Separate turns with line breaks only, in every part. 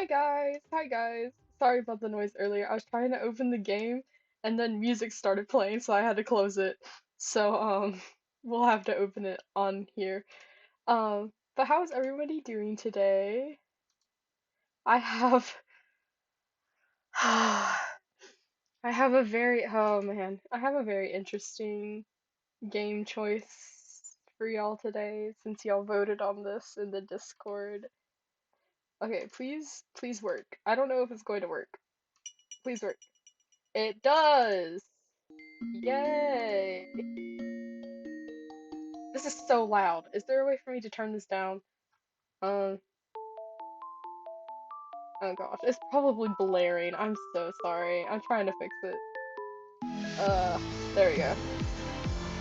Hi guys. Sorry about the noise earlier. I was trying to open the game and then music started playing, so I had to close it. So we'll have to open it on here. But how is everybody doing today? I have I have a very oh man, I have a very interesting game choice for y'all today since y'all voted on this in the Discord. Okay, please work. I don't know if it's going to work. Please work. It does! Yay! This is so loud. Is there a way for me to turn this down? Um, oh gosh, it's probably blaring. I'm so sorry. I'm trying to fix it. There we go.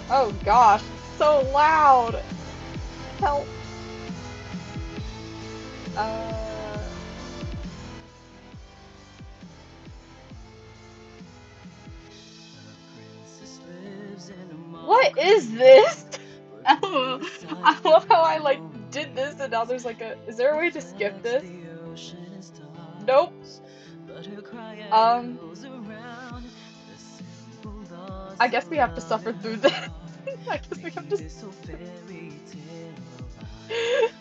Oh gosh, it's so loud! Help! Uh, what is this? Oh, I love how I like did this and now there's like a. Is there a way to skip this? Nope. Um, I guess we have to suffer through this. I guess we have to.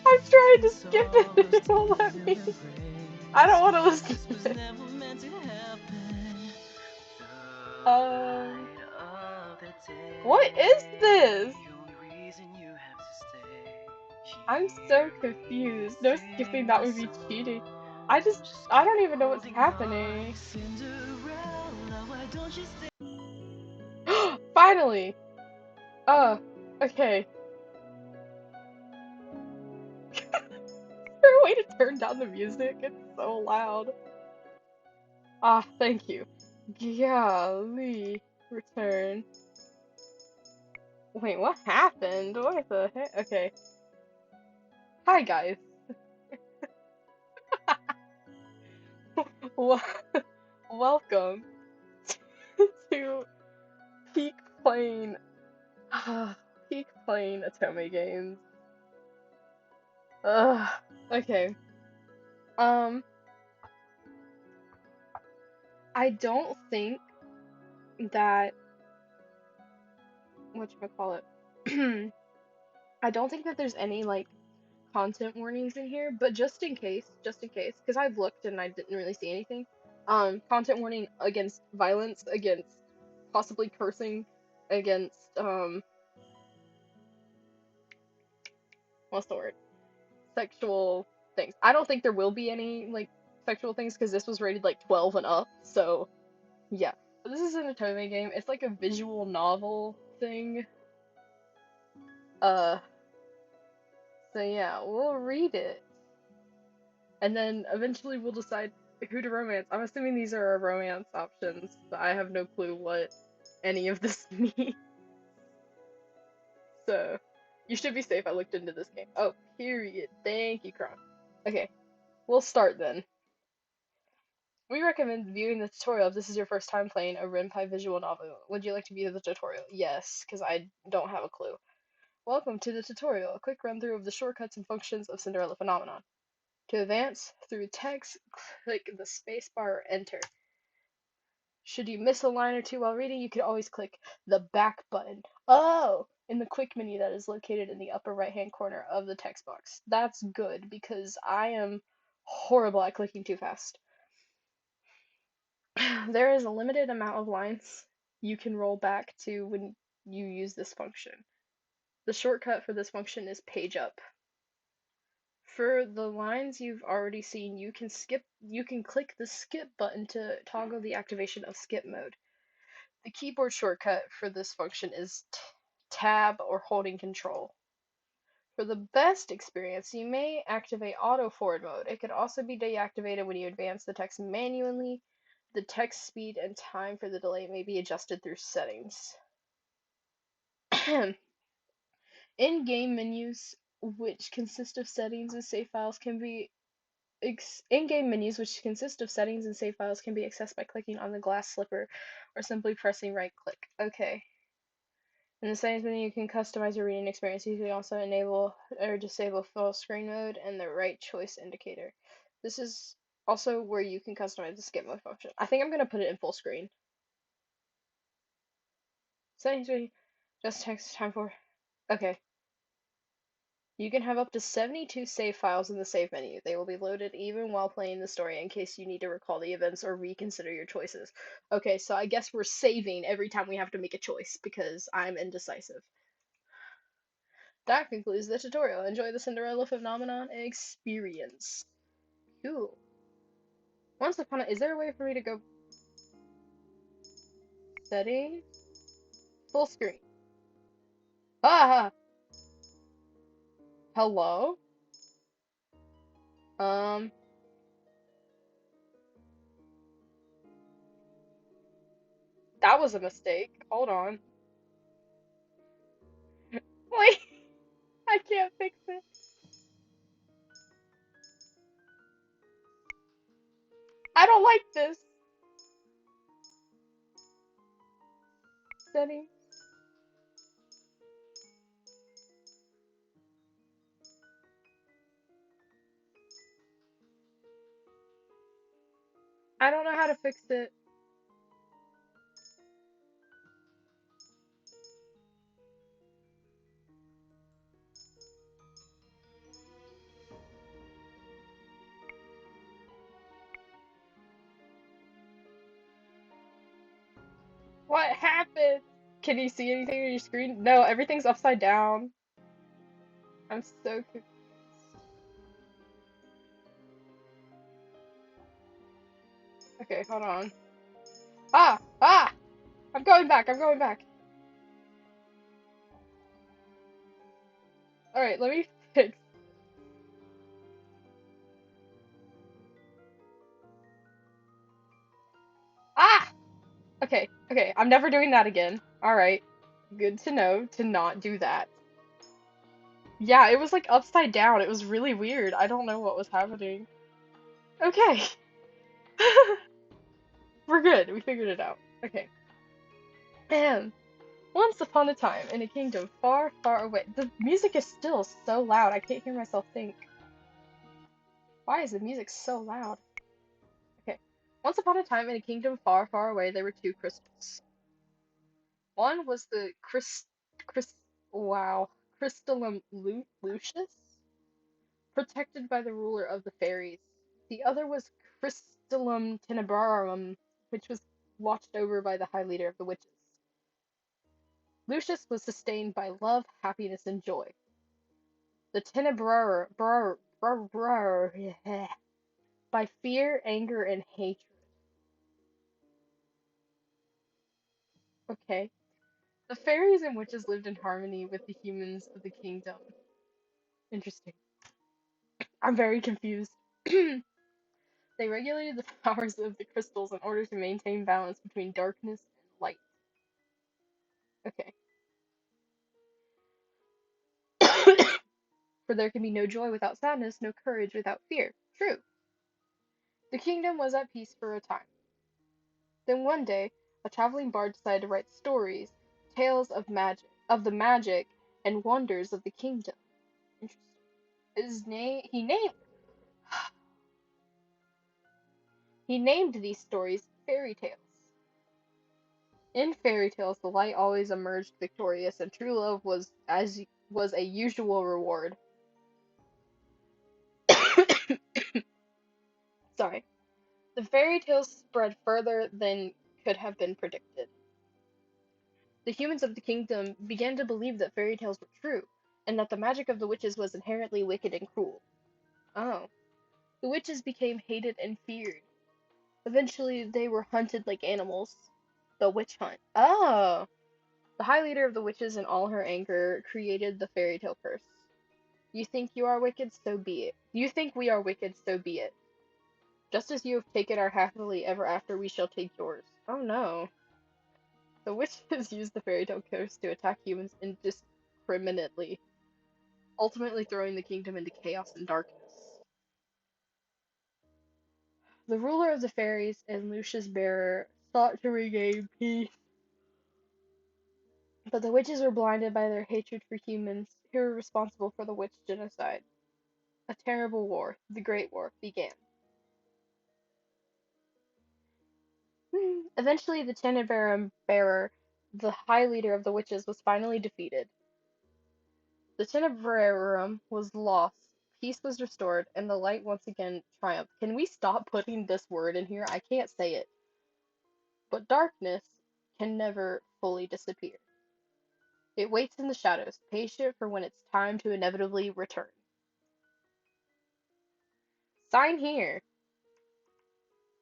I'm trying to skip it and it won't let me. I don't want to listen to it. Um, what is this? I'm so confused. No skipping, that would be cheating. I don't even know what's happening. Finally! Okay. Is there a way to turn down the music? It's so loud. Ah, thank you. Golly. Return. Wait, what happened? What the heck? Okay. Hi, guys. Wel- Welcome to Peak Playing. Peak Playing Atome Games. Ugh. Okay. Um, I don't think that whatchamacallit. I don't think that there's any like content warnings in here, but just in case, because I've looked and I didn't really see anything. Content warning against violence, against possibly cursing, against what's the word? Sexual things. I don't think there will be any like sexual things because this was rated like 12 and up, so yeah. But this is an Otome game. It's like a visual novel thing. Uh, so yeah, we'll read it. And then eventually we'll decide who to romance. I'm assuming these are our romance options, but I have no clue what any of this means. So, you should be safe. I looked into this game. Oh, period. Thank you, Kron. Okay, we'll start then. We recommend viewing the tutorial if this is your first time playing a Renpai visual novel. Would you like to view the tutorial? Yes, because I don't have a clue. Welcome to the tutorial, a quick run through of the shortcuts and functions of Cinderella Phenomenon. To advance through text, click the spacebar or enter. Should you miss a line or two while reading, you can always click the back button. Oh! In the quick menu that is located in the upper right hand corner of the text box. That's good because I am horrible at clicking too fast. There is a limited amount of lines you can roll back to when you use this function. The shortcut for this function is page up. For the lines you've already seen, you can click the skip button to toggle the activation of skip mode. The keyboard shortcut for this function is tab or holding control. For the best experience, you may activate auto forward mode. It could also be deactivated when you advance the text manually. The text speed and time for the delay may be adjusted through settings. In-game menus, which consist of settings and save files, can be in-game menus, which consist of settings and save files, can be accessed by clicking on the glass slipper or simply pressing right click. Okay. In the settings menu, you can customize your reading experience. You can also enable or disable full screen mode and the right choice indicator. This is Also, where you can customize the skip mode function. I think I'm gonna put it in full screen. Settings, just text time for. Okay. You can have up to 72 save files in the save menu. They will be loaded even while playing the story in case you need to recall the events or reconsider your choices. Okay, so I guess we're saving every time we have to make a choice because I'm indecisive. That concludes the tutorial. Enjoy the Cinderella phenomenon experience. Cool. Once upon a, is there a way for me to go settings? Full screen. Ah! Hello? Um, that was a mistake. Hold on. Wait, I can't fix it. I don't like this. Settings. I don't know how to fix it. What happened? Can you see anything on your screen? No, everything's upside down. I'm so confused. Okay, hold on. Ah! Ah! I'm going back, I'm going back. Alright, let me fix. Ah! Okay, okay, I'm never doing that again. Alright. Good to know to not do that. Yeah, it was like upside down. It was really weird. I don't know what was happening. Okay. We're good. We figured it out. Okay. And once upon a time, in a kingdom far, far away. The music is still so loud. I can't hear myself think. Why is the music so loud? Okay. Once upon a time, in a kingdom far, far away, there were two crystals. One was the Chris, wow, Crystallum Lucius, protected by the ruler of the fairies. The other was Crystallum Tenebrarum, which was watched over by the high leader of the witches. Lucius was sustained by love, happiness, and joy. The Tenebrarum by fear, anger, and hatred. Okay. The fairies and witches lived in harmony with the humans of the kingdom. Interesting. I'm very confused. They regulated the powers of the crystals in order to maintain balance between darkness and light. Okay. For there can be no joy without sadness, no courage without fear. True. The kingdom was at peace for a time. Then one day, a traveling bard decided to write stories, tales of the magic and wonders of the kingdom. Interesting. His name, he named these stories fairy tales. In fairy tales, the light always emerged victorious, and true love was a usual reward. Sorry. The fairy tales spread further than could have been predicted. The humans of the kingdom began to believe that fairy tales were true, and that the magic of the witches was inherently wicked and cruel. Oh. The witches became hated and feared. Eventually, they were hunted like animals. The witch hunt. Oh! The high leader of the witches, in all her anger, created the fairy tale curse. You think you are wicked, so be it. You think we are wicked, so be it. Just as you have taken our happily ever after, we shall take yours. Oh no. The witches used the fairy tale curse to attack humans indiscriminately, ultimately throwing the kingdom into chaos and darkness. The ruler of the fairies and Lucius Bearer sought to regain peace, but the witches were blinded by their hatred for humans who were responsible for the witch genocide. A terrible war, the Great War, began. Eventually, the Tenenbaum bearer, the high leader of the witches, was finally defeated. The Tenebrorum was lost, peace was restored, and the light once again triumphed. Can we stop putting this word in here? I can't say it. But darkness can never fully disappear. It waits in the shadows, patient for when it's time to inevitably return. Sign here.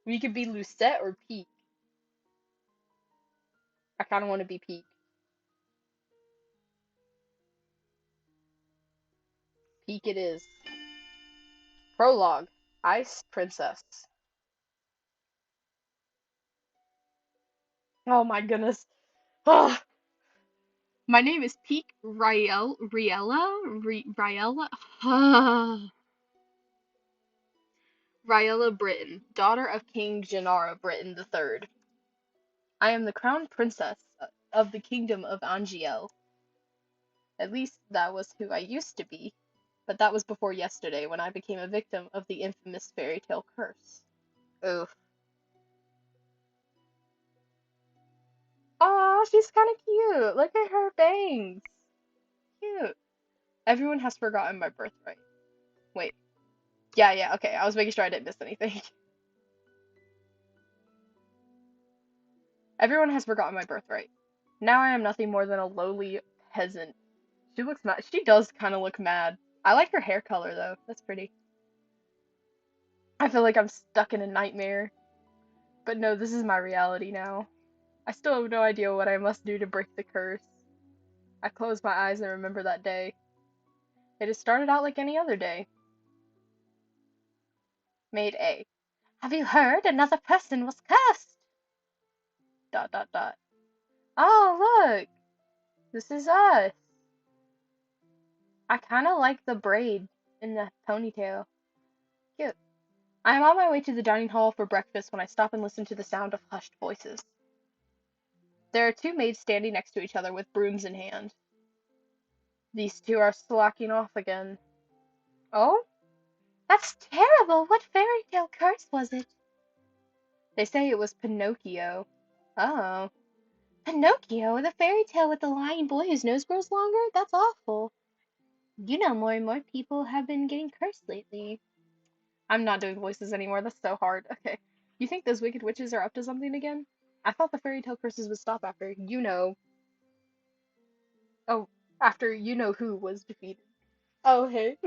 We could be Lucette or Peak. I kind of want to be Peak. Peak it is. Prologue. Ice Princess. Oh my goodness. Ah, my name is Peak Riella? Riella Britain, daughter of King Gennaro Britain III. I am the crown princess of the kingdom of Angiel. At least that was who I used to be, but that was before yesterday when I became a victim of the infamous fairy tale curse. Oof. Aw, she's kind of cute. Look at her bangs. Cute. Everyone has forgotten my birthright. Wait. Yeah, okay. I was making sure I didn't miss anything. Everyone has forgotten my birthright. Now I am nothing more than a lowly peasant. She looks mad. She does kind of look mad. I like her hair color though. That's pretty. I feel like I'm stuck in a nightmare. But no, this is my reality now. I still have no idea what I must do to break the curse. I close my eyes and remember that day. It has started out like any other day. Maid A. Have you heard? Another person was cursed! Dot dot dot. Oh, look! This is us! I kinda like the braid in the ponytail. Cute. I am on my way to the dining hall for breakfast when I stop and listen to the sound of hushed voices. There are two maids standing next to each other with brooms in hand. These two are slacking off again. Oh? That's terrible! What fairy tale curse was it? They say it was Pinocchio. Oh. Pinocchio, the fairy tale with the lying boy whose nose grows longer? That's awful. You know, more and more people have been getting cursed lately. I'm not doing voices anymore, that's so hard. Okay. You think those wicked witches are up to something again? I thought the fairy tale curses would stop after, you know. Oh, after you know who was defeated. Oh, hey.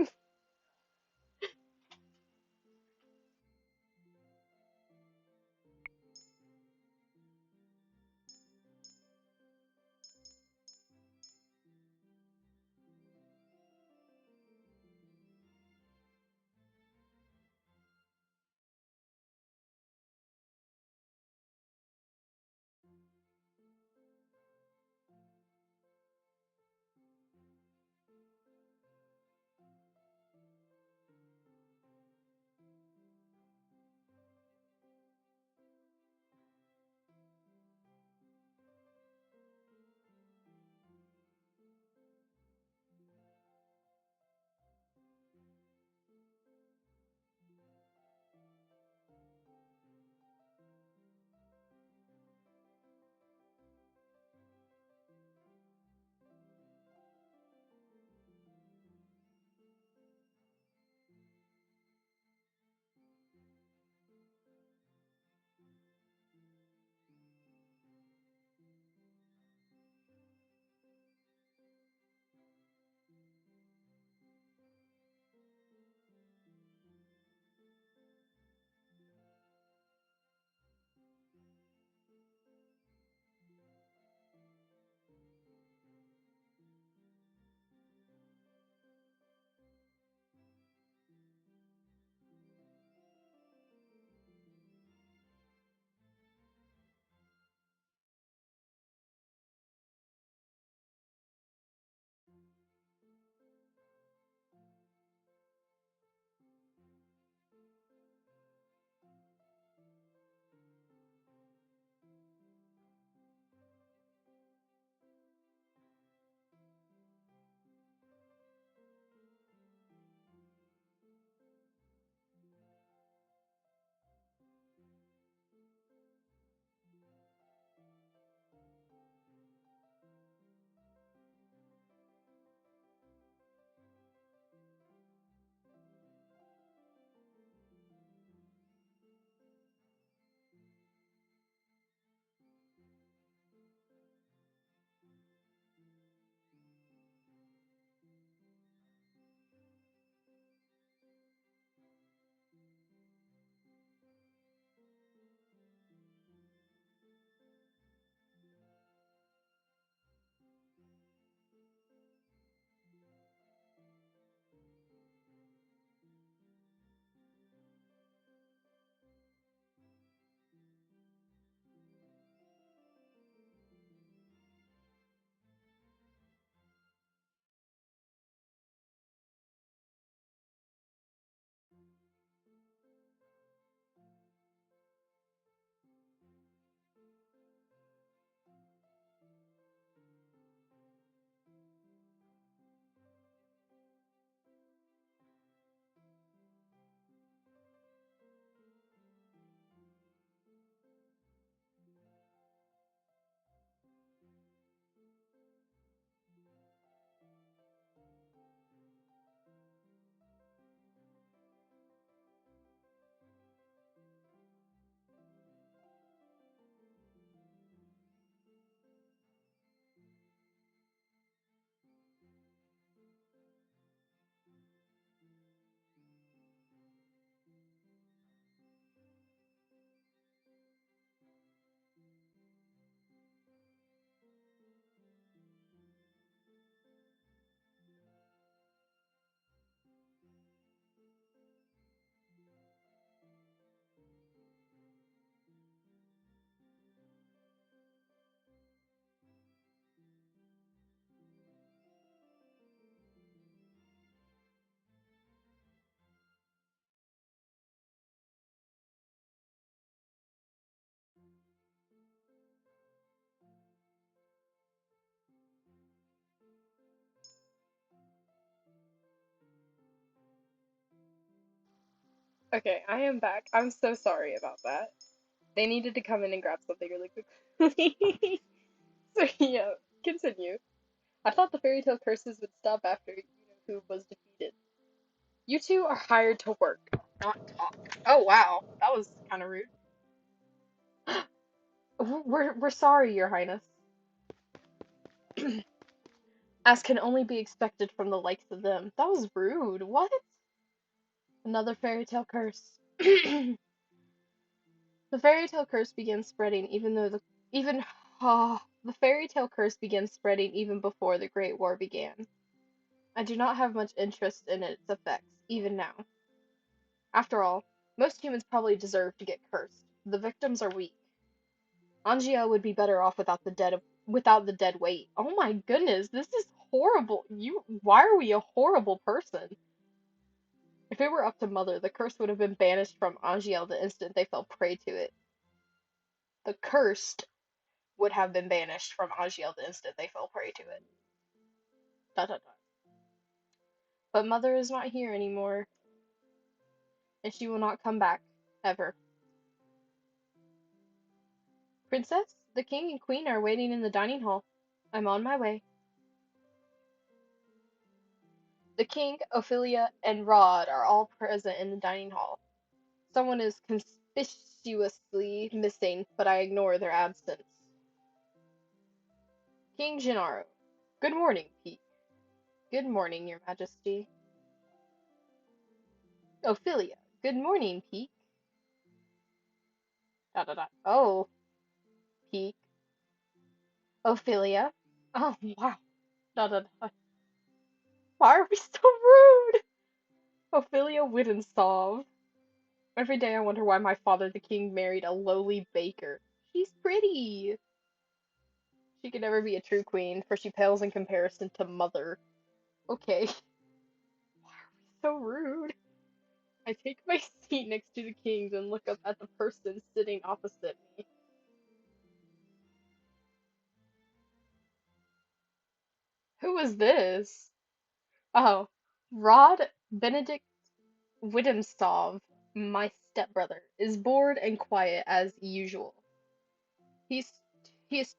Okay, I am back. I'm so sorry about that. They needed to come in and grab something really quickly. So yeah, continue. I thought the fairy tale curses would stop after you know who was defeated. You two are hired to work, not talk. Oh wow, that was kind of rude. We're sorry, Your Highness. As can only be expected from the likes of them. That was rude. What? Another fairy tale curse. The fairy tale curse began spreading even the fairy tale curse began spreading even before the Great War began. I do not have much interest in its effects, even now. After all, most humans probably deserve to get cursed. The victims are weak. Angia would be better off without the dead weight. Oh my goodness, this is horrible. Why are we a horrible person? If it were up to Mother, the curse would have been banished from Angiel the instant they fell prey to it. The cursed would have been banished from Angiel the instant they fell prey to it. Dot dot dot. But Mother is not here anymore, and she will not come back, ever. Princess, the king and queen are waiting in the dining hall. I'm on my way. The king, Ophelia, and Rod are all present in the dining hall. Someone is conspicuously missing, but I ignore their absence. King Gennaro. Good morning, Pete. Good morning, Your Majesty. Ophelia. Good morning, Pete. Dot dot dot. Oh, Pete. Ophelia. Oh, wow. Dot dot dot. Why are we so rude? Ophelia Wittensov. Every day I wonder why my father, the king, married a lowly baker. She's pretty. She could never be a true queen, for she pales in comparison to Mother. Okay. Why are we so rude? I take my seat next to the king's and look up at the person sitting opposite me. Who is this? Oh, Rod Benedict Widemstov, my stepbrother, is bored and quiet as usual. He's he is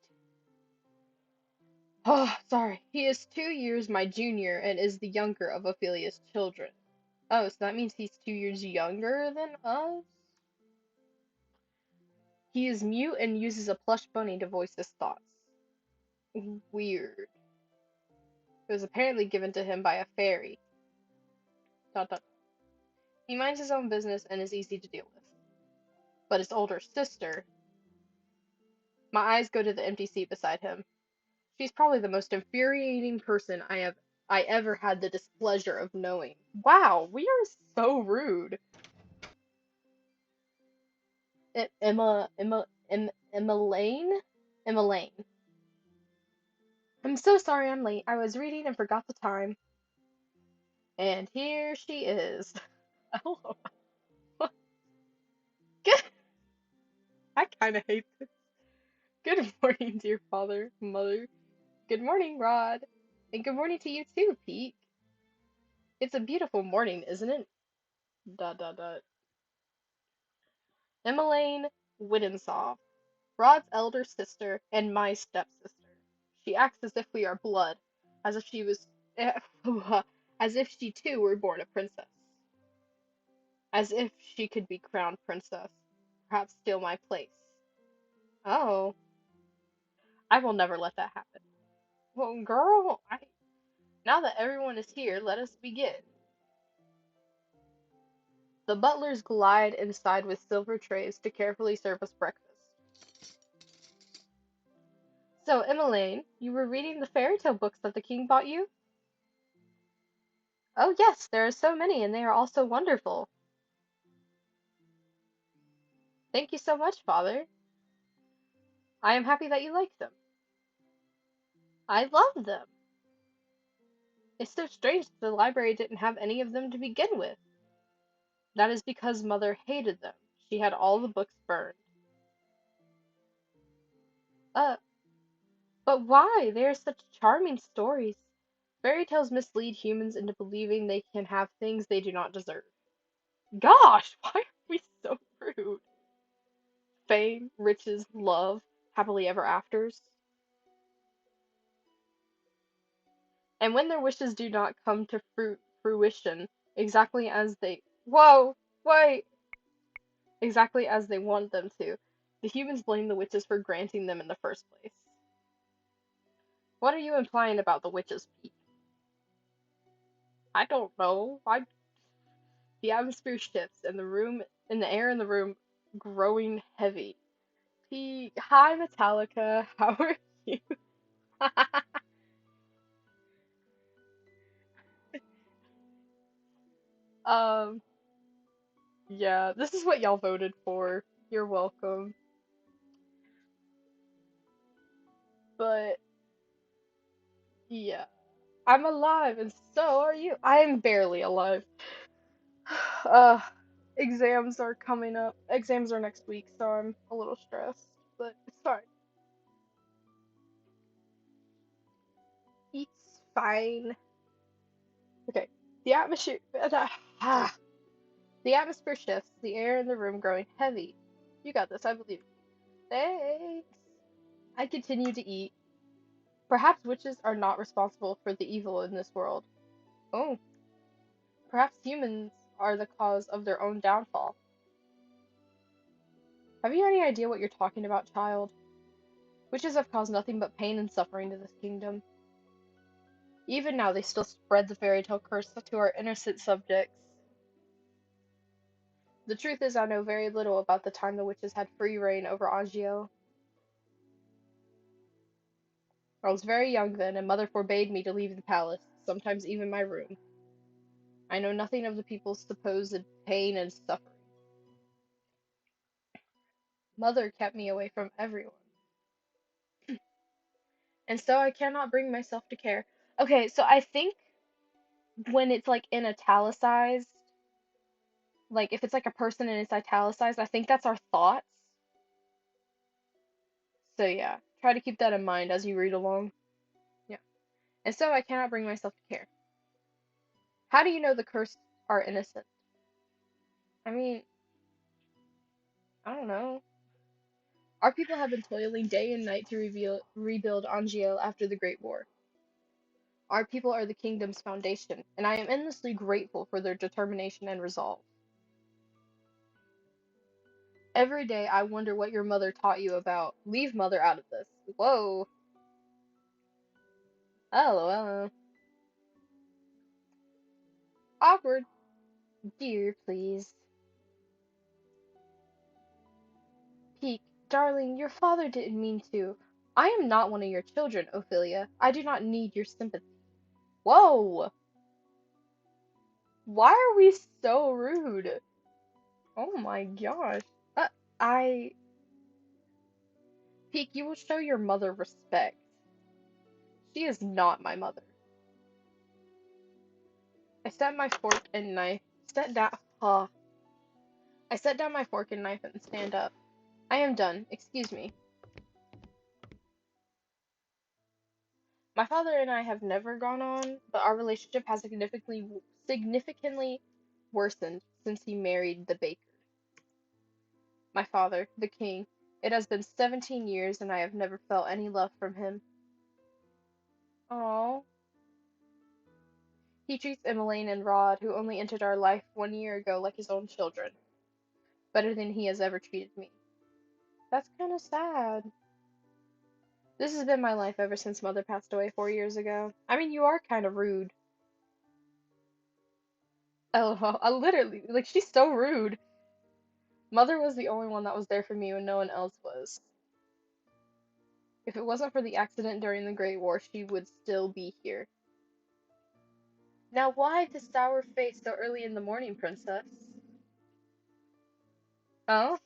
oh sorry. He is 2 years my junior and is the younger of Ophelia's children. Oh, so that means he's 2 years younger than us? He is mute and uses a plush bunny to voice his thoughts. Weird. It was apparently given to him by a fairy. Dot dot. He minds his own business and is easy to deal with. But his older sister. My eyes go to the empty seat beside him. She's probably the most infuriating person I ever had the displeasure of knowing. Wow, we are so rude. Emma Lane? Emma Lane. I'm so sorry I'm late. I was reading and forgot the time. And here she is. Hello. Good. I kind of hate this. Good morning, dear father, mother. Good morning, Rod. And good morning to you too, Pete. It's a beautiful morning, isn't it? Dot dot dot. Emmeline Widdensoff, Rod's elder sister and my stepsister. She acts as if we are blood, as if she was, as if she too were born a princess, as if she could be crowned princess, perhaps steal my place. Oh, I will never let that happen. Well, girl, now that everyone is here, let us begin. The butlers glide inside with silver trays to carefully serve us breakfast. So, Emmeline, you were reading the fairy tale books that the king bought you? Oh, yes, there are so many, and they are all so wonderful. Thank you so much, father. I am happy that you like them. I love them. It's so strange that the library didn't have any of them to begin with. That is because mother hated them. She had all the books burned. Uh, but why? They are such charming stories. Fairy tales mislead humans into believing they can have things they do not deserve. Gosh, why are we so rude? Fame, riches, love, happily ever afters. And when their wishes do not come to fruition exactly as they whoa, wait, exactly as they want them to, the humans blame the witches for granting them in the first place. What are you implying about the witches' peak? I don't know. The atmosphere shifts and the air in the room growing heavy. Hi Metallica, how are you? um, yeah, this is what y'all voted for. You're welcome. But yeah, I'm alive and so are you. I am barely alive. Uh, exams are coming up. Exams are next week, so I'm a little stressed, but it's fine. It's fine. Okay. The atmosphere ah, the atmosphere shifts, the air in the room growing heavy. You got this, I believe. Thanks. I continue to eat. Perhaps witches are not responsible for the evil in this world. Oh, perhaps humans are the cause of their own downfall. Have you any idea what you're talking about, child? Witches have caused nothing but pain and suffering to this kingdom. Even now, they still spread the fairy tale curse to our innocent subjects. The truth is, I know very little about the time the witches had free reign over Angiel. I was very young then, and mother forbade me to leave the palace, sometimes even my room. I know nothing of the people's supposed pain and suffering. Mother kept me away from everyone, and so I cannot bring myself to care. Okay, so I think when it's like in italicized, like if it's like a person and it's italicized, I think that's our thoughts. So yeah, try to keep that in mind as you read along. Yeah. And so I cannot bring myself to care. How do you know the cursed are innocent? I mean, I don't know. Our people have been toiling day and night to rebuild Angiel after the Great War. Our people are the kingdom's foundation, and I am endlessly grateful for their determination and resolve. Every day I wonder what your mother taught you about. Leave mother out of this. Whoa. Oh, awkward. Dear, please. Peak, darling, your father didn't mean to. I am not one of your children, Ophelia. I do not need your sympathy. Whoa! Why are we so rude? Oh my gosh. Uh, I. Peak, you will show your mother respect. She is not my mother. I set my fork and knife. Set down. I set down my fork and knife and stand up. I am done. Excuse me. My father and I have never gone on, but our relationship has significantly worsened since he married the baker. My father, the king. It has been 17 years and I have never felt any love from him. Oh. He treats Emmeline and Rod, who only entered our life 1 year ago, like his own children. Better than he has ever treated me. That's kind of sad. This has been my life ever since mother passed away 4 years ago. I mean, you are kind of rude. LOL. I literally, like, she's so rude. Mother was the only one that was there for me when no one else was. If it wasn't for the accident during the Great War, she would still be here. Now, why the sour face so early in the morning, princess? Oh?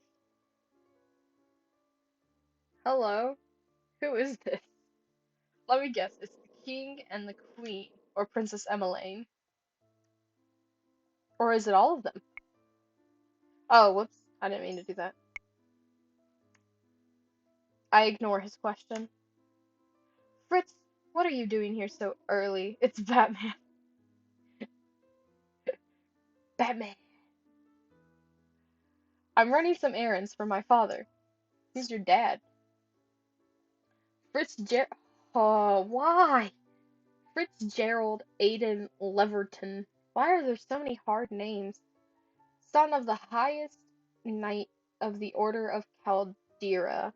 Hello? Who is this? Let me guess, it's the king and the queen, or Princess Emmeline. Or is it all of them? Oh, whoops. I didn't mean to do that. I ignore his question. Fritz, what are you doing here so early? It's Batman. Batman. I'm running some errands for my father. Who's your dad? Fitzgerald. Oh, why? Fitzgerald Aidan Leverton. Why are there so many hard names? Son of the highest knight of the Order of Caldera.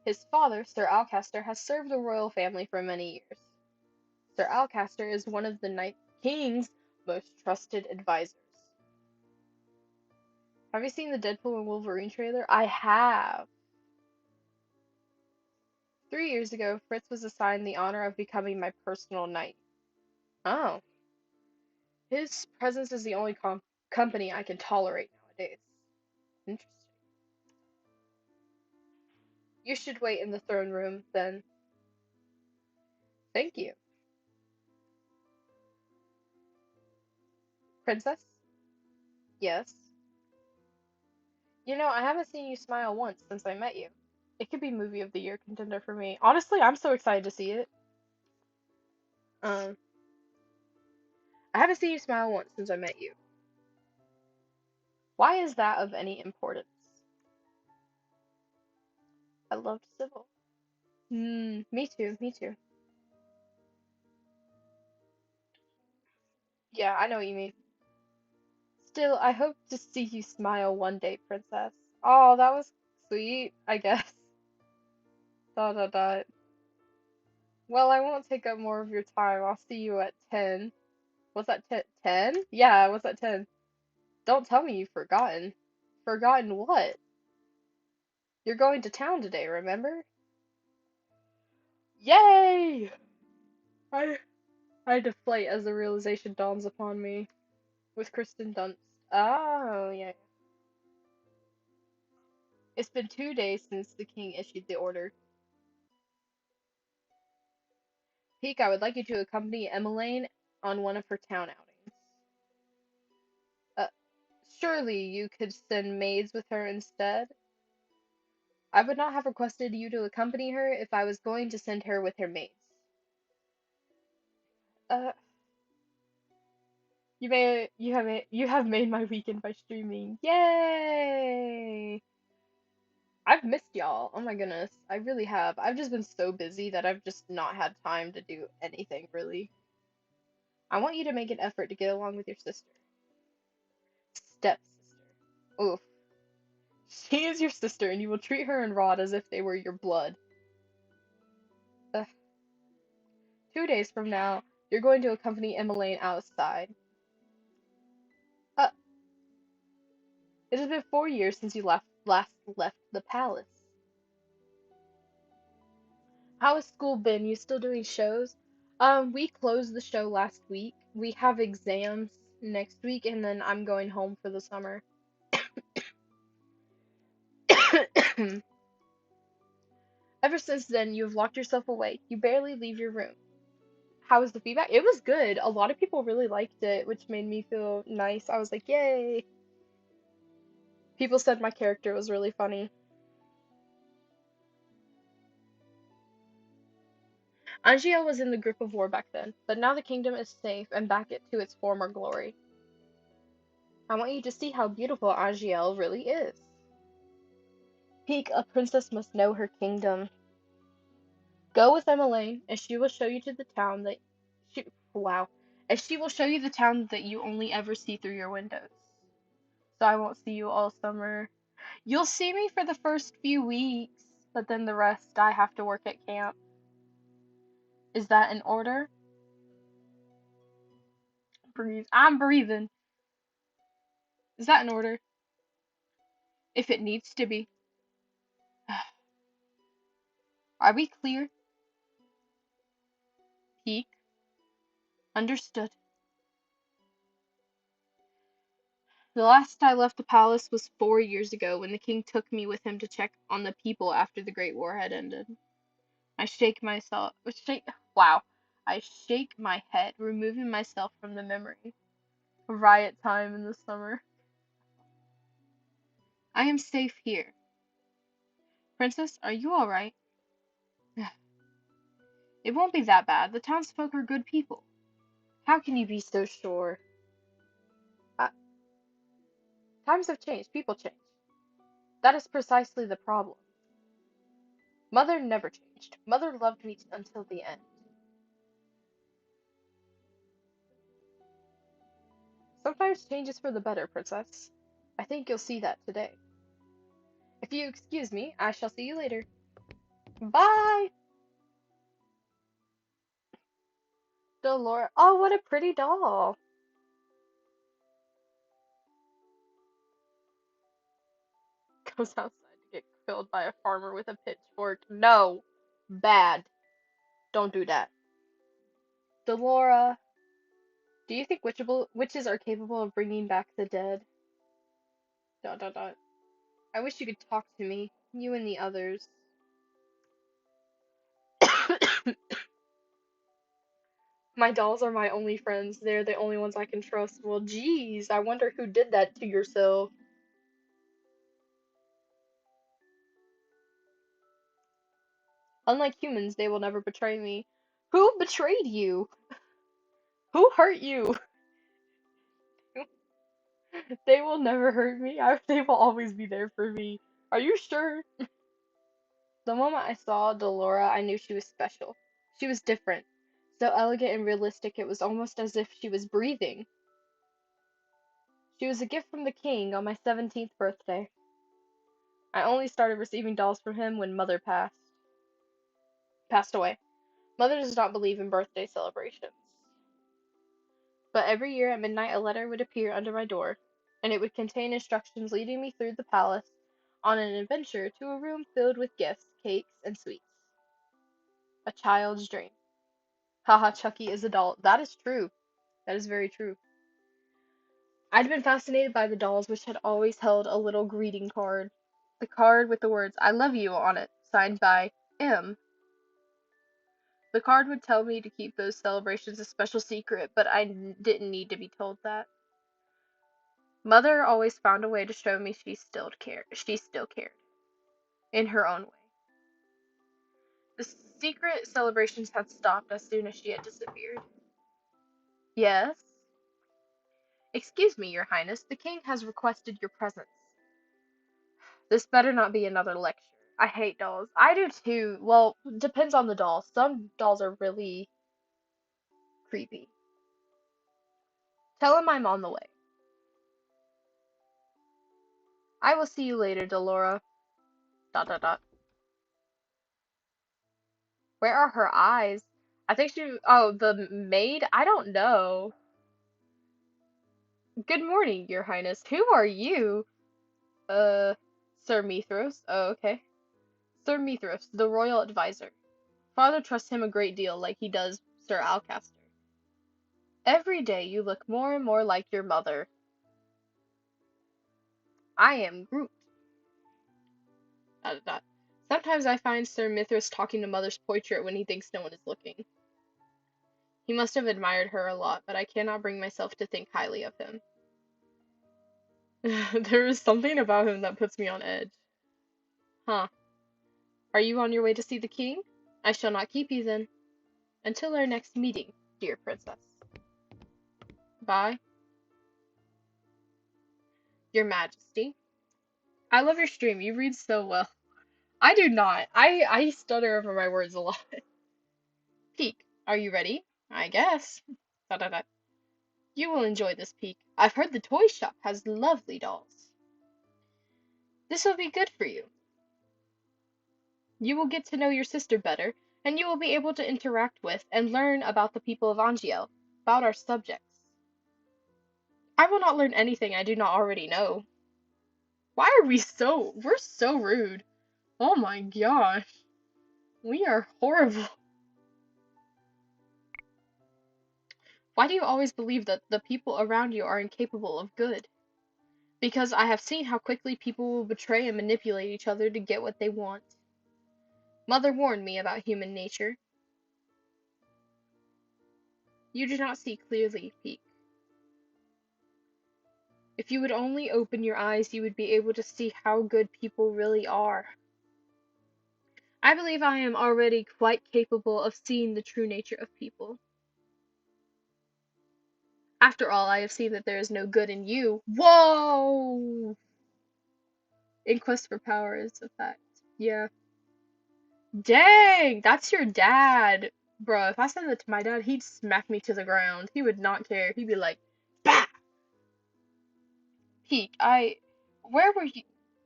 His father, Sir Alcaster, has served the royal family for many years. Sir Alcaster is one of the Night King's most trusted advisors. Have you seen the Deadpool and Wolverine trailer? I have. 3 years ago, Fritz was assigned the honor of becoming my personal knight. Oh. His presence is the only company I can tolerate nowadays. Interesting. You should wait in the throne room, then. Thank you. Princess? Yes. You know, I haven't seen you smile once since I met you. It could be movie of the year contender for me. Honestly, I'm so excited to see it. Um, I haven't seen you smile once since I met you. Why is that of any importance? I loved Sybil. Me too, me too. Yeah, I know what you mean. Still, I hope to see you smile one day, princess. Oh, that was sweet, I guess. Dot dot dot. Well, I won't take up more of your time. I'll see you at 10. Was that 10? Yeah, was that 10? Don't tell me you've forgotten. Forgotten what? You're going to town today, remember? Yay! I I deflate as the realization dawns upon me. With Kristen Dunst. Oh, yeah. It's been 2 days since the king issued the order. Peek, I would like you to accompany Emmeline on one of her town outings. Uh, Surely you could send maids with her instead? I would not have requested you to accompany her if I was going to send her with her maids. Uh, you have made my weekend by streaming. Yay! I've missed y'all. Oh my goodness. I really have. I've just been so busy that I've just not had time to do anything really. I want you to make an effort to get along with your sister. Stepsister. Oof. She is your sister, and you will treat her and Rod as if they were your blood. Ugh. 2 days from now, you're going to accompany Emmeline outside. Uh, it has been 4 years since you last left the palace. How has school been? You still doing shows? We closed the show last week. We have exams next week, and then I'm going home for the summer. Ever since then, you have locked yourself away. You barely leave your room. How was the feedback? It was good. A lot of people really liked it, which made me feel nice. I was like, yay. People said my character was really funny. Angiel was in the grip of war back then, but now the kingdom is safe and back to its former glory. I want you to see how beautiful Angiel really is. Peek, a princess must know her kingdom. Go with Emmeline, and she will show you to the town that she wow. And she will show you the town that you only ever see through your windows. So I won't see you all summer. You'll see me for the first few weeks, but then the rest I have to work at camp. Is that in order? Breathe. I'm breathing. Is that in order? If it needs to be. Are we clear? Peek. Understood. The last I left the palace was 4 years ago when the king took me with him to check on the people after the Great War had ended. I shake myself. Wow. I shake my head, removing myself from the memory. Riot time in the summer. I am safe here. Princess, are you alright? It won't be that bad. The townsfolk are good people. How can you be so sure? I, Times have changed, people change. That is precisely the problem. Mother never changed. Mother loved me until the end. Sometimes change is for the better, Princess. I think you'll see that today. If you excuse me, I shall see you later. Bye! Dolores. Oh, what a pretty doll. Goes outside to get killed by a farmer with a pitchfork. No! Bad. Don't do that. Delora, do you think witches are capable of bringing back the dead? Dot dot dot. I wish you could talk to me. You and the others. My dolls are my only friends. They're the only ones I can trust. Well, geez, I wonder who did that to yourself. Unlike humans, they will never betray me. Who betrayed you? Who hurt you? They will never hurt me. They will always be there for me. Are you sure? The moment I saw Delora, I knew she was special. She was different. So elegant and realistic, it was almost as if she was breathing. She was a gift from the king on my 17th birthday. I only started receiving dolls from him when Mother passed away. Mother does not believe in birthday celebrations. But every year at midnight a letter would appear under my door, and it would contain instructions leading me through the palace on an adventure to a room filled with gifts, cakes, and sweets. A child's dream. Haha, Chucky is a doll. That is true. That is very true. I'd been fascinated by the dolls, which had always held a little greeting card. The card with the words, I love you, on it, signed by M. The card would tell me to keep those celebrations a special secret, but I didn't need to be told that. Mother always found a way to show me she still cared. She still cared. In her own way. The secret celebrations had stopped as soon as she had disappeared. Yes? Excuse me, Your Highness, the king has requested your presence. This better not be another lecture. I hate dolls. I do too. Well, depends on the doll. Some dolls are really creepy. Tell him I'm on the way. I will see you later, Delora. Dot dot dot. Where are her eyes? I think she. Oh, the maid? I don't know. Good morning, Your Highness. Who are you? Sir Mithros. Oh, okay. Sir Mithros, the royal advisor. Father trusts him a great deal, like he does Sir Alcaster. Every day you look more and more like your mother. I am Groot. Dot, dot, dot. Sometimes I find Sir Mithras talking to Mother's portrait when he thinks no one is looking. He must have admired her a lot, but I cannot bring myself to think highly of him. There is something about him that puts me on edge. Huh. Are you on your way to see the king? I shall not keep you then. Until our next meeting, dear princess. Bye. Your Majesty. I love your stream. You read so well. I do not. I stutter over my words a lot. Peek. Are you ready? I guess. Da da da. You will enjoy this peek. I've heard the toy shop has lovely dolls. This will be good for you. You will get to know your sister better, and you will be able to interact with and learn about the people of Angiel, about our subjects. I will not learn anything I do not already know. Why are we're so rude. Oh my gosh. We are horrible. Why do you always believe that the people around you are incapable of good? Because I have seen how quickly people will betray and manipulate each other to get what they want. Mother warned me about human nature. You do not see clearly, Peek. If you would only open your eyes, you would be able to see how good people really are. I believe I am already quite capable of seeing the true nature of people. After all, I have seen that there is no good in you. Whoa! In quest for power is a fact. Yeah. Dang, that's your dad. Bro, if I said that to my dad, he'd smack me to the ground. He would not care. He'd be like, bah! Peak, where were you?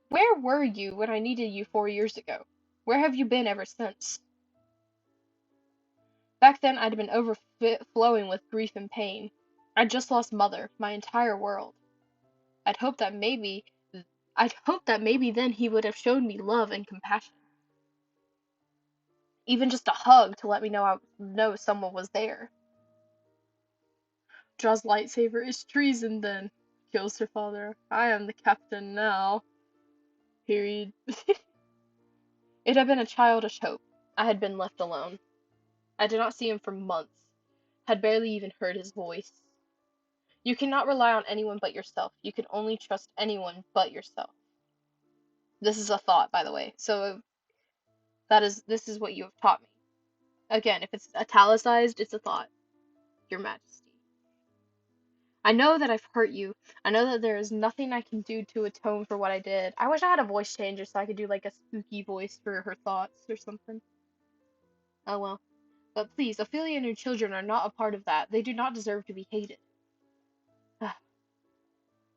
Where were you when I needed you 4 years ago? Where have you been ever since? Back then, I'd been overflowing with grief and pain. I'd just lost mother, my entire world. I'd hoped that maybe, I'd hoped that maybe then he would have shown me love and compassion. Even just a hug to let me know know someone was there. Draws lightsaber is treason then. Kills her father. I am the captain now. Period. It had been a childish hope. I had been left alone. I did not see him for months. Had barely even heard his voice. You cannot rely on anyone but yourself. You can only trust anyone but yourself. This is a thought, by the way. So this is what you have taught me. Again, if it's italicized, it's a thought. Your Majesty. I know that I've hurt you. I know that there is nothing I can do to atone for what I did. I wish I had a voice changer so I could do like a spooky voice for her thoughts or something. Oh well. But please, Ophelia and her children are not a part of that. They do not deserve to be hated.